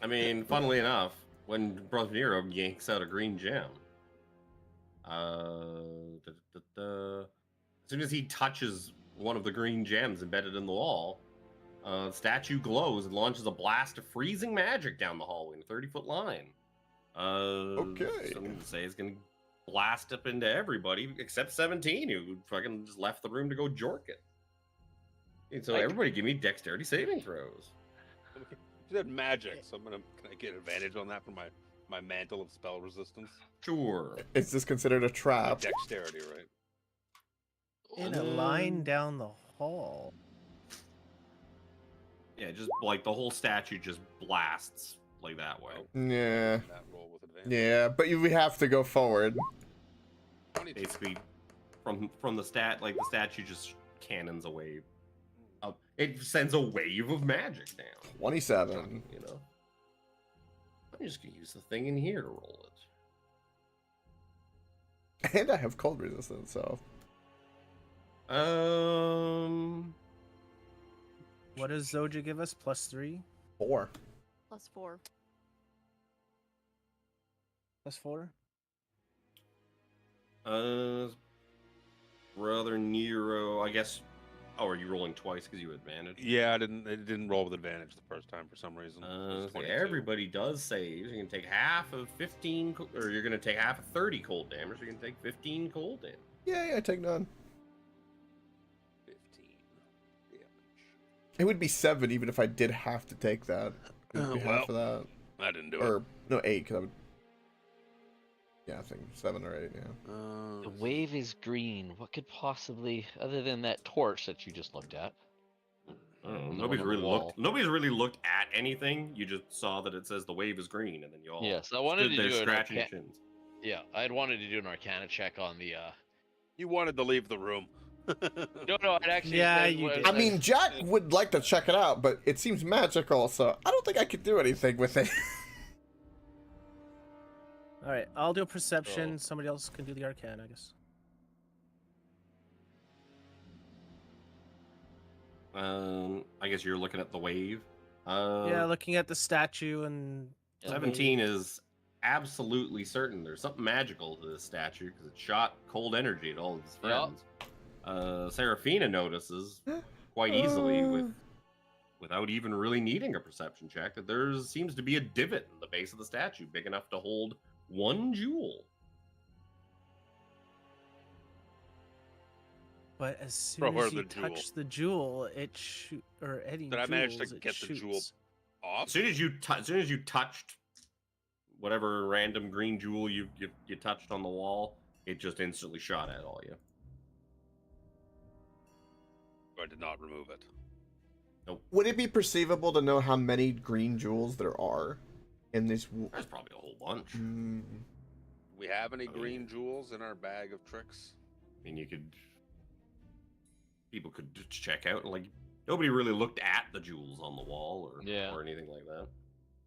I mean, funnily enough, when Brother Nero yanks out a green gem, as soon as he touches one of the green gems embedded in the wall, the statue glows and launches a blast of freezing magic down the hallway in a 30-foot line. Okay. So I'm gonna say it's gonna blast up into everybody except 17, who fucking just left the room to go jork it. And so Like- everybody, give me dexterity saving throws. You said magic, so can I get advantage on that for my mantle of spell resistance? Sure. Is this considered a trap? Dexterity, right? In a line down the hall. Yeah, just like the whole statue just blasts like that way. Yeah. That roll with advantage. Yeah, but you have to go forward. 22. Basically, from the statue just cannons away. It sends a wave of magic down. 27. You know, I'm just gonna use the thing in here to roll it. And I have cold resistance, so. What does Zoja give us? +3? 4. +4. +4? Brother Nero, I guess. Oh, are you rolling twice because you advantage? Yeah, it didn't roll with advantage the first time for some reason. It's 22. Everybody does save. You're gonna take half of 15, or you're gonna take half of 30 cold damage. You're gonna take 15 cold damage. Yeah, I take none. 15 damage. It would be 7 even if I did have to take that. It would be half of that. I didn't do Or, no, 8, because I would. Yeah, I think 7 or 8, yeah. it. The wave is green. What could possibly, other than that torch that you just looked at? I don't know, The one nobody's on the really wall. looked. Nobody's really looked at anything. You just saw that it says the wave is green, and then you all Yes, I wanted stood to there do an scratching your arcana. chins. Yeah, I had wanted to do an Arcana check on the. You wanted to leave the room. No, I'd actually. Yeah, said you was- did. I mean, Jack would like to check it out, but it seems magical, so I don't think I could do anything with it. Alright, I'll do a perception. Oh. Somebody else can do the arcana, I guess. I guess you're looking at the wave. Yeah, looking at the statue and. the 17 is absolutely certain there's something magical to this statue because it shot cold energy at all of his Yep. friends. Serafina notices quite easily without even really needing a perception check that there seems to be a divot in the base of the statue big enough to hold one jewel. But as soon Bro, as where's you the jewel? touch the jewel, it shoot or any. Did I manage to jewels, it get the jewel shoots. Off? As soon as you touched whatever random green jewel you touched on the wall, it just instantly shot at all you. I did not remove it. Would it be perceivable to know how many green jewels there are in this? There's probably a whole bunch. Mm. Do we have any Oh, green yeah. jewels in our bag of tricks? I mean, people could just check out, and like nobody really looked at the jewels on the wall or anything like that.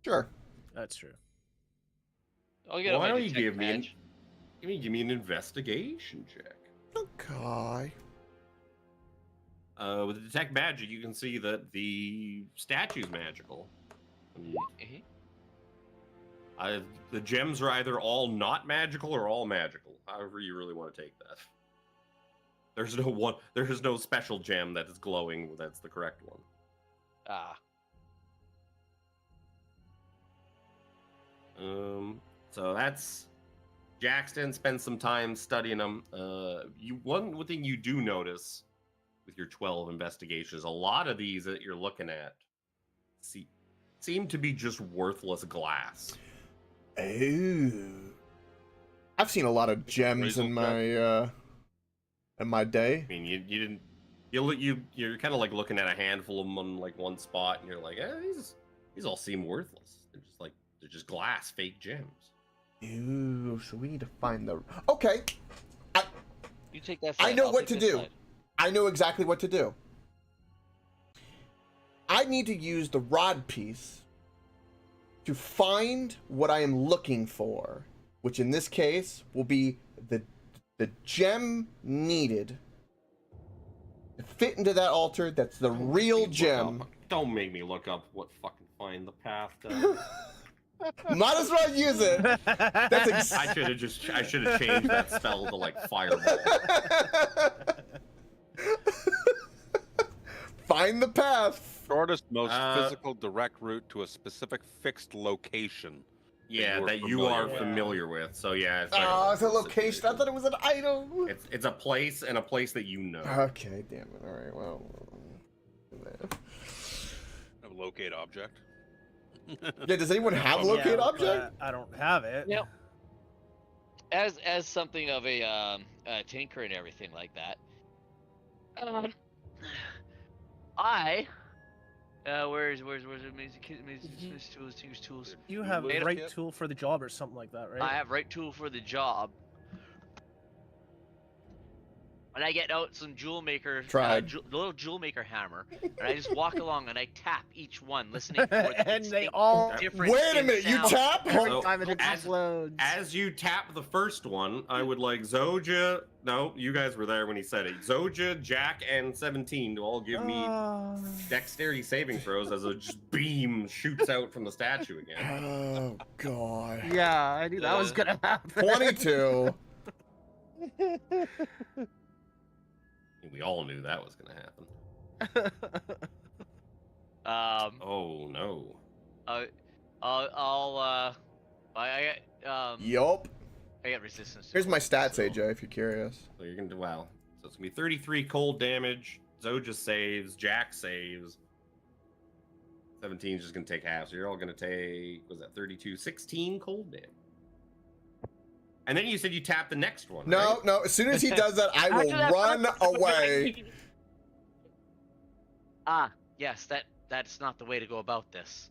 Sure. That's true. I'll get Why my don't you detect give me badge. give me an investigation check? Okay. With the detect magic, you can see that the statue's magical. Mhm. The gems are either all not magical or all magical. However, you really want to take that. There's no one. There is no special gem that is glowing. That's the correct one. Ah, So that's Jackson spends some time studying them. One thing you do notice with your 12 investigations, a lot of these that you're looking at seem to be just worthless glass. Oh. I've seen a lot of gems in my day. I mean, you didn't. You're kind of like looking at a handful of them on like one spot, and you're like, these all seem worthless. They're just glass, fake gems. Ooh, so we need to find the. Okay, you take that. I side, know I'll what take to this do. side. I know exactly what to do. I need to use the rod piece to find what I am looking for which in this case will be the gem needed to fit into that altar. That's the real gem. Don't make me look up what fucking Find the Path does. Might as well use it. That's I should have changed that spell to like fireball. Find the path. Shortest, most Uh, physical direct route to a specific fixed location. Yeah, you were that you are familiar with. familiar with. So yeah, it's like Oh, it's a location. I thought it was an item. It's a place and a place that you know. Okay, damn it. All right, well. A locate object. Yeah, does anyone have Yeah, locate but object? I don't have it. Yep. As something of a tinker and everything like that. Where's tools? You have made a right kit? tool for the job or something like that, right? I have right tool for the job. And I get out some jewel maker, Tried. little jewel maker hammer, and I just walk along and I tap each one, listening for the And they distinct all difference Wait a in minute, you sound. tap? every So, time it as- explodes. As you tap the first one, I would like Zoja. No, you guys were there when he said it. Zoja, Jack, and 17 to all give me dexterity saving throws as a just beam shoots out from the statue again. Oh, God. Yeah, I knew that was gonna happen. 22. We all knew that was going to happen. Oh no. I Yup. got resistance. to Here's my cold, stats, so- AJ, if you're curious. So you're going to, wow. So it's going to be 33 cold damage. Zoja saves. Jack saves. 17 is just going to take half. So you're all going to take, was that 32? 16 cold damage. And then you said you tap the next one. No, right? no. As soon as he does that, I will After that run first- away. Yes, that's not the way to go about this.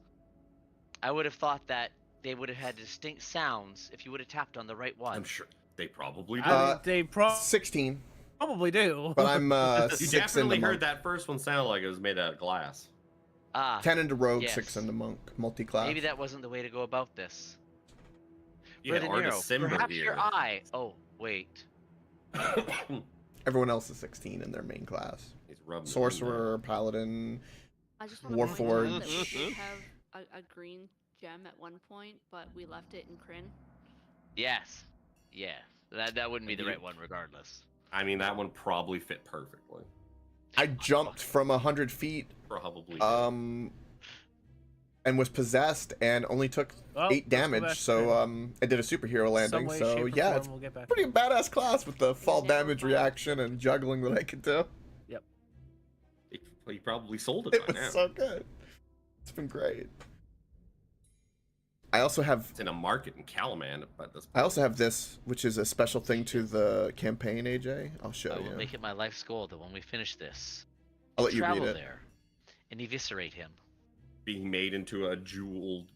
I would have thought that they would have had distinct sounds if you would have tapped on the right one. I'm sure they probably do. They 16. probably do. But I'm You 6 definitely into heard monk. that first one sound like it was made out of glass. 10 into rogue, Yes. 6 into monk. Multi-class. Maybe that wasn't the way to go about this. You had Brother Nero, Artis Simber perhaps here. your eye. Oh, wait. Everyone else is 16 in their main class. He's rubbing it in Sorcerer, paladin. I just want to point out that we Warforged. did have a green gem at one point, but we left it in Kryn. Yes. Yeah. That wouldn't be the You- right one regardless. there. I mean, that one probably fit perfectly. I jumped from 100 feet, Probably. and was possessed and only took Well, 8 let's go damage. back So, to I did a superhero Some landing. way, So, shape, or yeah, form, it's we'll get back. pretty badass class with the fall Yeah, damage fine. reaction and juggling that I could do. He probably sold it It by was now. so good. It's been great. I also have It's in a market in Calaman, but this. I also have this, which is a special thing to the campaign, AJ. I'll show I will you. make it my life's goal that when we finish this, I'll let you read travel it. there and eviscerate him. Being made into a jeweled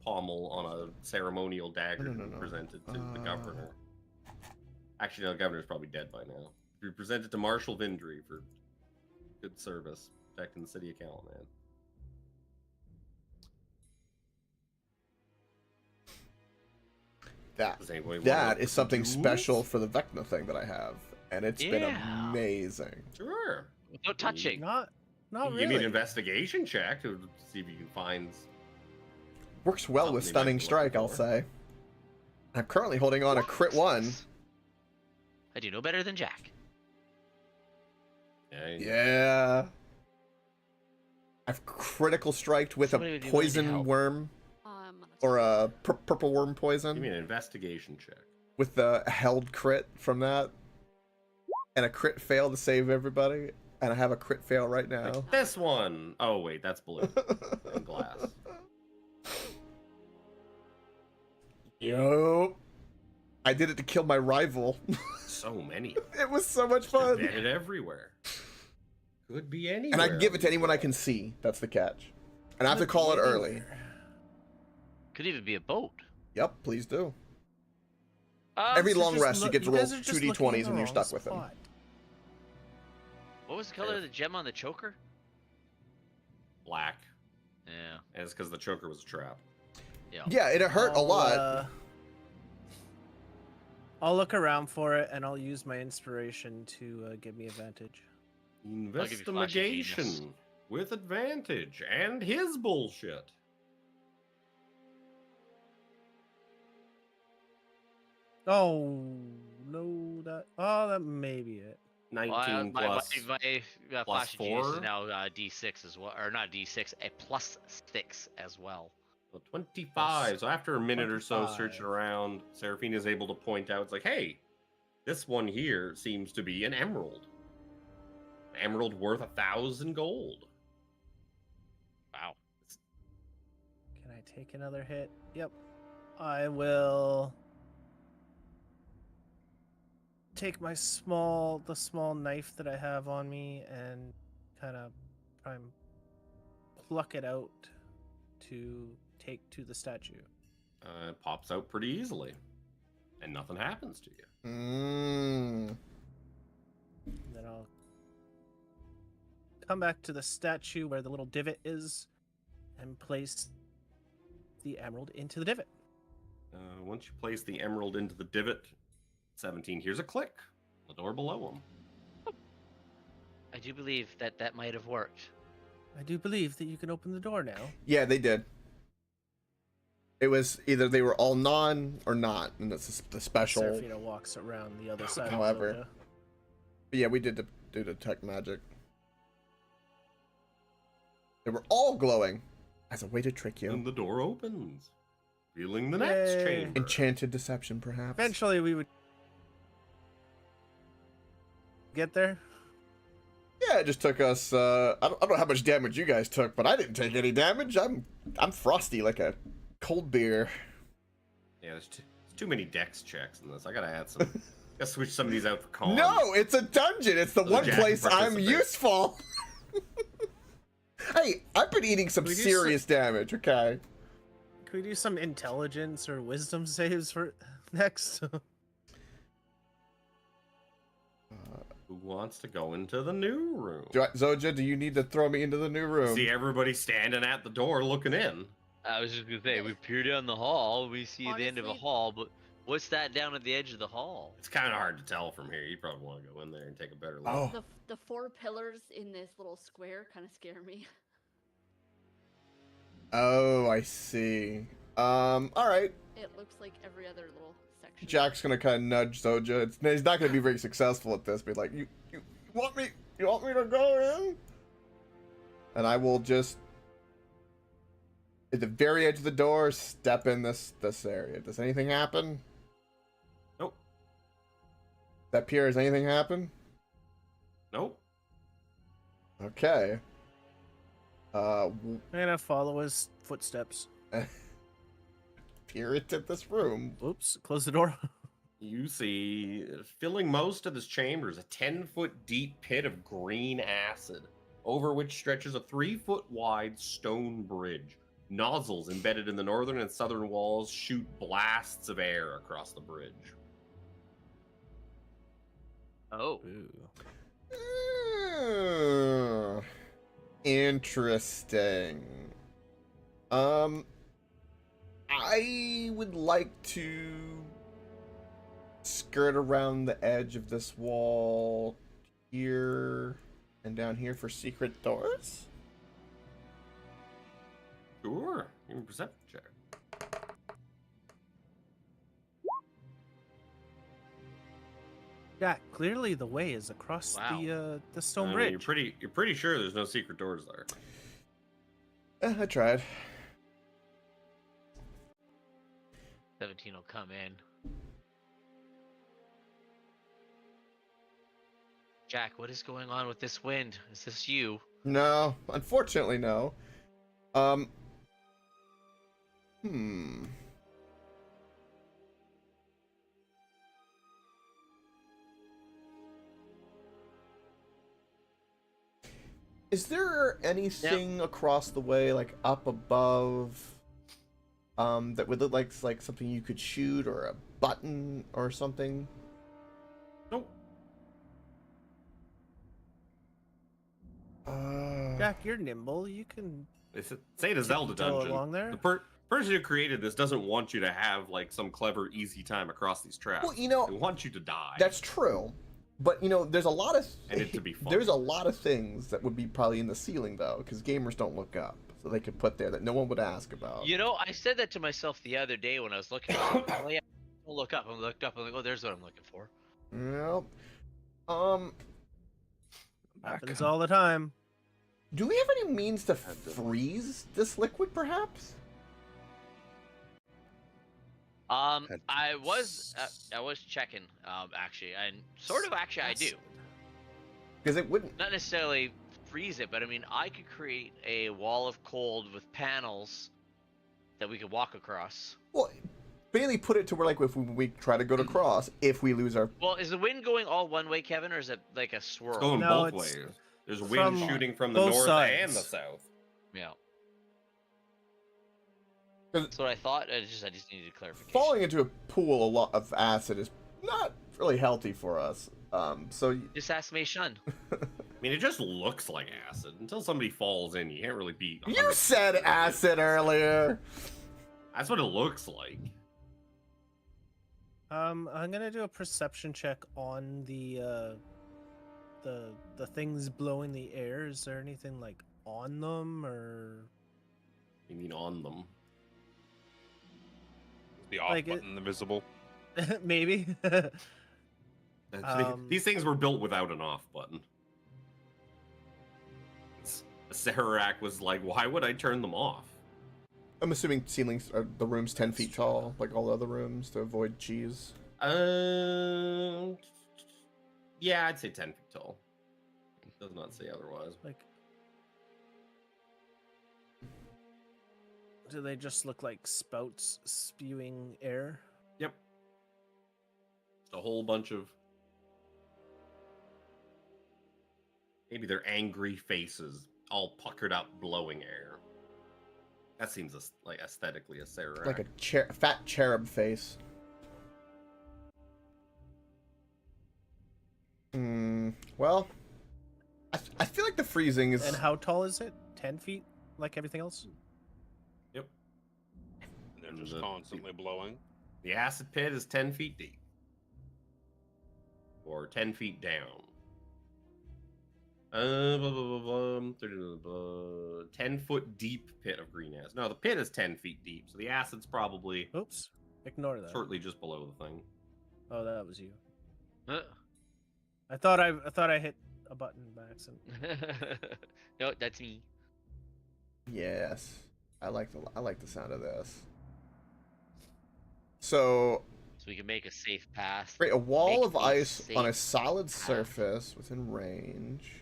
pommel on a ceremonial dagger No. presented to the governor. Actually, no, the governor's probably dead by now. Be presented to Marshal Vindry for good service protecting the city of Calaman. Does anybody want That to is something do special it? for the Vecna thing that I have, and it's been Yeah. amazing. Sure. Without touching. Not Give really. me an investigation check to see if you can find. Works well with Something Stunning I've looked Strike, I'll for. say. I'm currently holding on a crit 1. I do no better than Jack. Yeah. I've critical striked with Somebody a would be willing to poison help. worm On or a purple worm Give me poison an investigation check. with the held crit from that, and a crit fail to save everybody. And I have a crit fail right now. Like this one. Oh wait, that's blue and glass. Yo, I did it to kill my rival. So many. It was so much They're fun. vetted everywhere. Could be anywhere. And I give it to anyone I can see. That's the catch. And I have to call it early. Could even be a boat. Yep, please do. Um, Every So long just rest, you look- get to roll guys are just looking in 2d20s the and you're wrong stuck with them. spot. What was the color of the gem on the choker? black, Yeah. and it's because the choker was a trap. Yeah, it hurt a lot. I'll look around for it and I'll use my inspiration to give me advantage. I'll give you flashy genius. Investigation with advantage and his bullshit. Oh no, that may be it. 19 plus my plus flashy genius 4. is now D6 as well, or not D6, a plus 6 as well. So 25. So after a minute or so 25. searching around, Seraphine is able to point out, it's like, hey, this one here seems to be an emerald. An emerald worth 1,000 gold. Wow. Can I take another hit? Yep. I will take my small knife that I have on me and kind of try and pluck it out to take to the statue. It pops out pretty easily. And nothing happens to you. Mm. Then I'll come back to the statue where the little divot is and place the emerald into the divot. Once you place the emerald into the divot, 17 hears a click. The door below him. I do believe that might have worked. I do believe that you can open the door now. Yeah, they did. It was either they were all non or not, and that's the special. Seraphina walks around the other side. However. of Zoja. But yeah, we did do detect magic. They were all glowing as a way to trick you. And the door opens, revealing the next Yay. chamber. Enchanted deception, perhaps. Eventually, we would get there. Yeah, it just took us. I don't know how much damage you guys took, but I didn't take any damage. I'm frosty like a cold beer. Yeah, there's too many dex checks in this. I gotta add some. Gotta switch some of these out for con. No, it's a dungeon. It's the So one Jack place can I'm participate. useful. Hey, I've been eating some We do serious damage. Okay. Can we do some intelligence or wisdom saves for next? Who wants to go into the new room? Zoja, do you need to throw me into the new room? See everybody standing at the door looking in. I was just gonna say, we peer down the hall, we see the end of a Honestly- hall, but what's that down at the edge of the hall? It's kind of hard to tell from here. You probably want to go in there and take a better look. Oh. The 4 pillars in this little square kind of scare me. Oh, I see. All right. It looks like every other little section. Jack's gonna kind of nudge Zoja. He's not gonna be very successful at this. Be like, you want me to go in? And I will just, at the very edge of the door, step in this area. Does anything happen? Nope. That Pierre, has anything happen? Nope. Okay. I'm gonna follow his footsteps. Peer into this room. Oops, close the door. You see, filling most of this chamber is a 10-foot deep pit of green acid, over which stretches a 3-foot wide stone bridge. Nozzles embedded in the northern and southern walls shoot blasts of air across the bridge. Oh. Ooh. Interesting. I would like to skirt around the edge of this wall here and down here for secret doors. Sure. Give me a perception check. Yeah, clearly the way is across Wow. the stone I mean, bridge. you're pretty sure there's no secret doors there. I tried. 17 will come in. Jack, what is going on with this wind? Is this you? No, unfortunately, no. Is there anything across the way, like up above, that would look like something you could shoot, or a button or something? Nope. Jack, you're nimble. You can They say the Zelda tiptoe dungeon. along there. person who created this doesn't want you to have like some clever, easy time across these traps. Well, you know, they want you to die. that's true. But you know, there's a lot of And it to be fun. there's a lot of things that would be probably in the ceiling though, because gamers don't look up, so they could put there that no one would ask about. You know, I said that to myself the other day when I was looking. Oh yeah, I'll look up. I looked up. I'm like, oh, there's what I'm looking for. Well, Happens all the time. do we have any means to freeze this liquid, perhaps? I was checking, actually, and sort of actually I do. Because it wouldn't. Not necessarily freeze it, but I mean, I could create a wall of cold with panels that we could walk across. Well, Bailey put it to where, like, if we try to go to cross, if we lose our. Well, is the wind going all one way, Kevin, or is it like a swirl? It's going No, both it's ways. There's wind from shooting from the both north sides. and the south. Yeah. That's what I thought. I just needed clarification. Falling into a pool of acid is not really healthy for us. So Just ask Mei Shun. I mean, it just looks like acid. Until somebody falls in, you can't really be. you 100% said acid earlier. That's what it looks like. I'm gonna do a perception check on the things blowing the air. Is there anything like on them or? You mean on them? The off Like it- button invisible. Maybe. These things were built without an off button. Sararak was like, why would I turn them off? I'm assuming ceilings are the room's 10 feet tall, like all the other rooms, to avoid cheese. Yeah, I'd say 10 feet tall. It does not say otherwise. Like, do they just look like spouts spewing air? Yep. Just a whole bunch of. Maybe they're angry faces, all puckered up, blowing air. That seems like aesthetically a Sararak. Like a fat cherub face. Well, I feel like the freezing is. And how tall is it? 10 feet, like everything else? Yep. They're And just the- constantly blowing. The acid pit is 10 feet deep. Or 10 feet down. 10-foot deep pit of green acid. No, the pit is 10 feet deep, so the acid's probably Oops. Ignore that. shortly just below the thing. Oh, that was you. Huh? I thought I hit a button by accident. No, that's me. Yes, I like the sound of this. So So we can make a safe path. create a wall Make of a ice on a safe solid path. surface within range.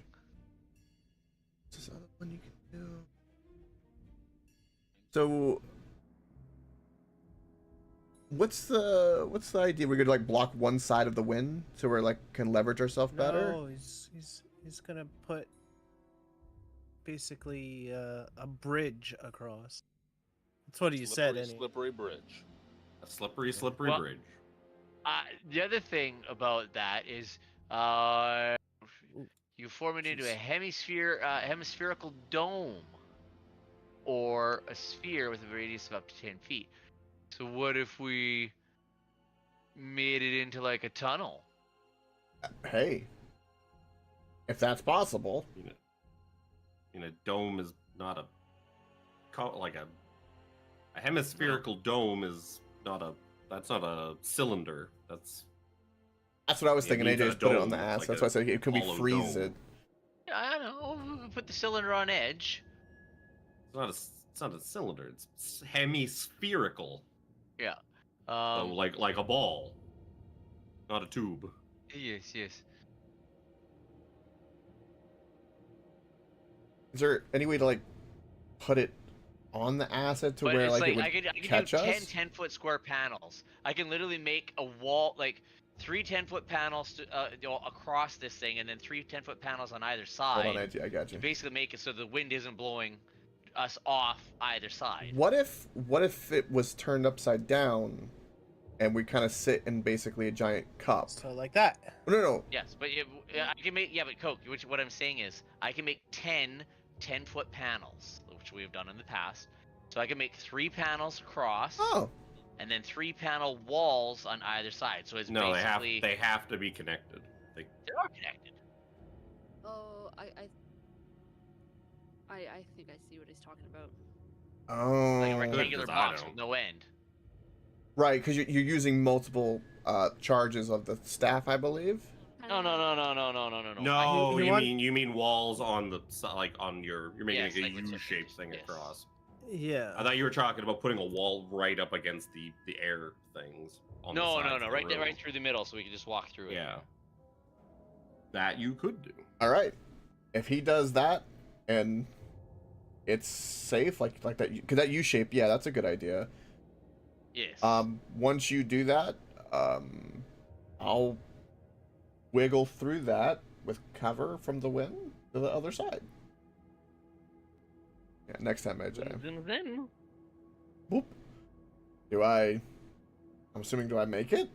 What's this other one you can do? So, what's the idea? We're gonna like block one side of the wind, so we're like can leverage ourselves better. No, he's gonna put basically a bridge across. That's what he said. Slippery, Anyway. slippery bridge. A slippery, slippery Well- bridge. The other thing about that is, you form it into a hemispherical dome, or a sphere with a radius of up to 10 feet. So what if we made it into like a tunnel? Hey, if that's possible. A dome is not a hemispherical dome is not a. That's not a cylinder. That's That's what I was Yeah, thinking. it AJ needs just a put it on dome, the ass. like That's a why I said, could we hollow freeze dome. it? I don't know. We put the cylinder on edge. it's not a cylinder. It's hemispherical. Yeah. So like a ball, not a tube. Yes. Is there any way to like put it on the acid to But where it's like it would I could catch do 10 us? 10-foot square panels. I can literally make a wall, like 3 10-foot panels across this thing, and then 3 10-foot panels on either side. Hold on, I got to you. basically make it so the wind isn't blowing us off either side. What if it was turned upside down, and we kind of sit in basically a giant cup? So like that. No. Yes, but I can make but Coke. What I'm saying is I can make 10 10-foot panels, which we have done in the past. So I can make 3 panels across, Oh, and then 3 panel walls on either side. So it's No, basically they have to be connected. They, they are connected. Oh, I think I see what he's talking about. Like a oh, rectangular 'cause I box with don't. no end. right, because you're using multiple charges of the staff, I believe. No. no, He you want- mean walls on the like on your. You're making Yes, like a like with U-shaped tiptoes, thing yes. across. Yeah. I thought you were talking about putting a wall right up against the air things. On the No, sides of the right there, room. right through the middle, so we can just walk through it. Yeah. That you could do. All right, if he does that, and it's safe, like that, because that U shape, yeah, that's a good idea. Yes. Once you do that, I'll wiggle through that with cover from the wind to the other side. Yeah, next time, AJ. Then. Boop. I'm assuming, do I make it?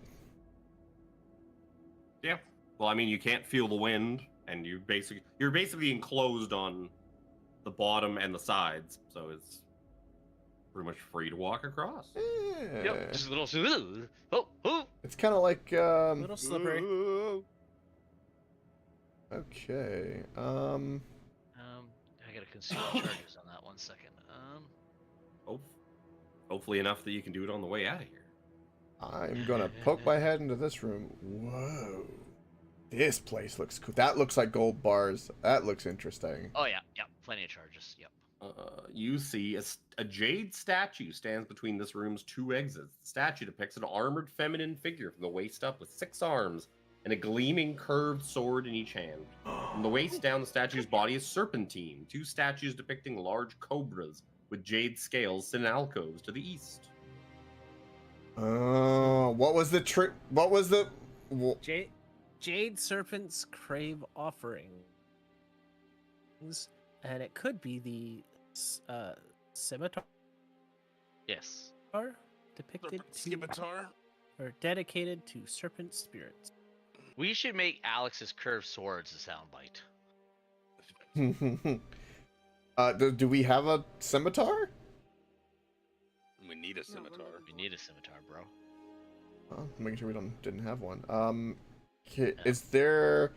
Yeah. Well, I mean, you can't feel the wind, and you're basically enclosed on the bottom and the sides, so it's pretty much free to walk across. Yeah. Yep. Just a little. Oh. It's kind of like A little slippery. Okay. I gotta consume charges on that 1 second. Hopefully enough that you can do it on the way out of here. I'm gonna poke my head into this room. Whoa. This place looks cool. That looks like gold bars. That looks interesting. Oh yeah, plenty of charges. Yep. You see a jade statue stands between this room's 2 exits. The statue depicts an armored feminine figure from the waist up with 6 arms and a gleaming curved sword in each hand. From the waist down, the statue's body is serpentine. 2 statues depicting large cobras with jade scales sit in alcoves to the east. Oh, what was the trick? What was the? Jade serpents crave offerings, and it could be the scimitar Yes. depicted to, Scimitar? or dedicated to serpent spirits. We should make Alex's curved swords a soundbite. Do we have a scimitar? We need a scimitar. We need a scimitar, bro. Oh, making sure we didn't have one. Is there?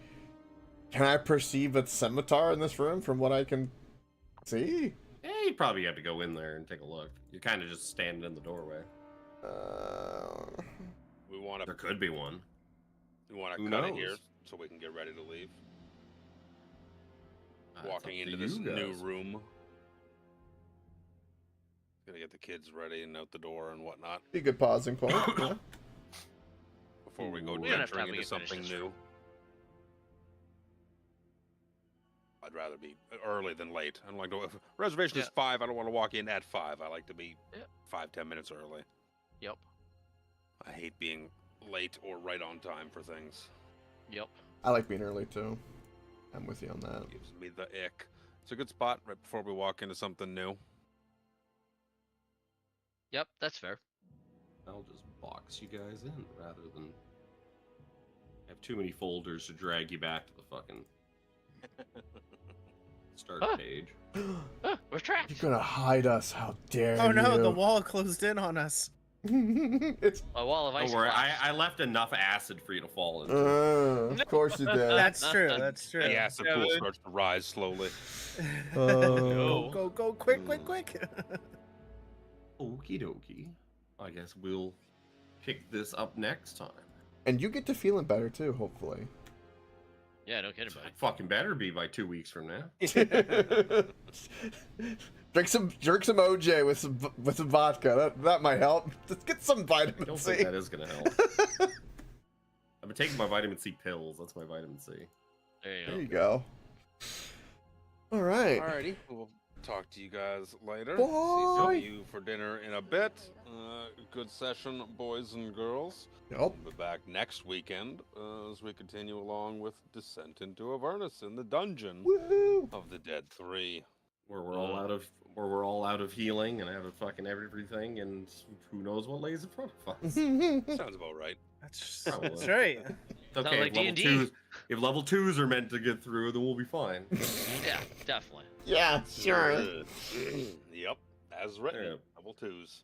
Can I perceive a scimitar in this room from what I can see? Yeah, you probably have to go in there and take a look. You're kind of just standing in the doorway. We want There to. could be one. We want Who to cut it here knows? so we can get ready to leave. It's Walking up to into this you new guys. room. Gonna get the kids ready and out the door and whatnot Be a good pausing point. Yeah. before we go We don't have venturing time, we into can finish something this new. I'd rather be early than late. I don't like to. If reservation is 5, I don't want to walk in at 5. I like to be Yeah. 5-10 minutes early. Yep. I hate being late or right on time for things. Yep. I like being early too. I'm with you on that. Gives me the ick. It's a good spot right before we walk into something new. Yep. That's fair. I'll just box you guys in rather than have too many folders to drag you back to the fucking start Ah. page. We're trapped. You're gonna hide us? How dare you? Oh no, the wall closed in on us. It's. A wall of ice. Don't worry, collapsed. I left enough acid for you to fall into. Of course you did. That's true. That's true. The acid pool starts to rise slowly. Go, go, go! Quick, quick, quick! Okie dokie. I guess we'll pick this up next time. And you get to feeling better too, hopefully. Yeah, no kidding, buddy. It fucking better be by 2 weeks from now. drink some OJ with some vodka. That might help. Just get some I vitamin don't C. think that is gonna help. I've been taking my vitamin C pills. That's my vitamin C. There you go. There you go. All right. Alrighty, we'll talk to you guys later. Bye. See some of you for dinner in a bit. Good session, boys and girls. Yep. We'll be back next weekend as we continue along with Descent into Avernus in the dungeon Woohoo! of the Dead 3. Where we're all out of healing and have a fucking everything, and who knows what lays in front of us. Sounds about right. That's Probably. right. It's okay. like if level D&D. twos, if level 2s are meant to get through, then we'll be fine. Yeah, definitely. Yeah, sure. Yep, As written, Yeah. level 2s.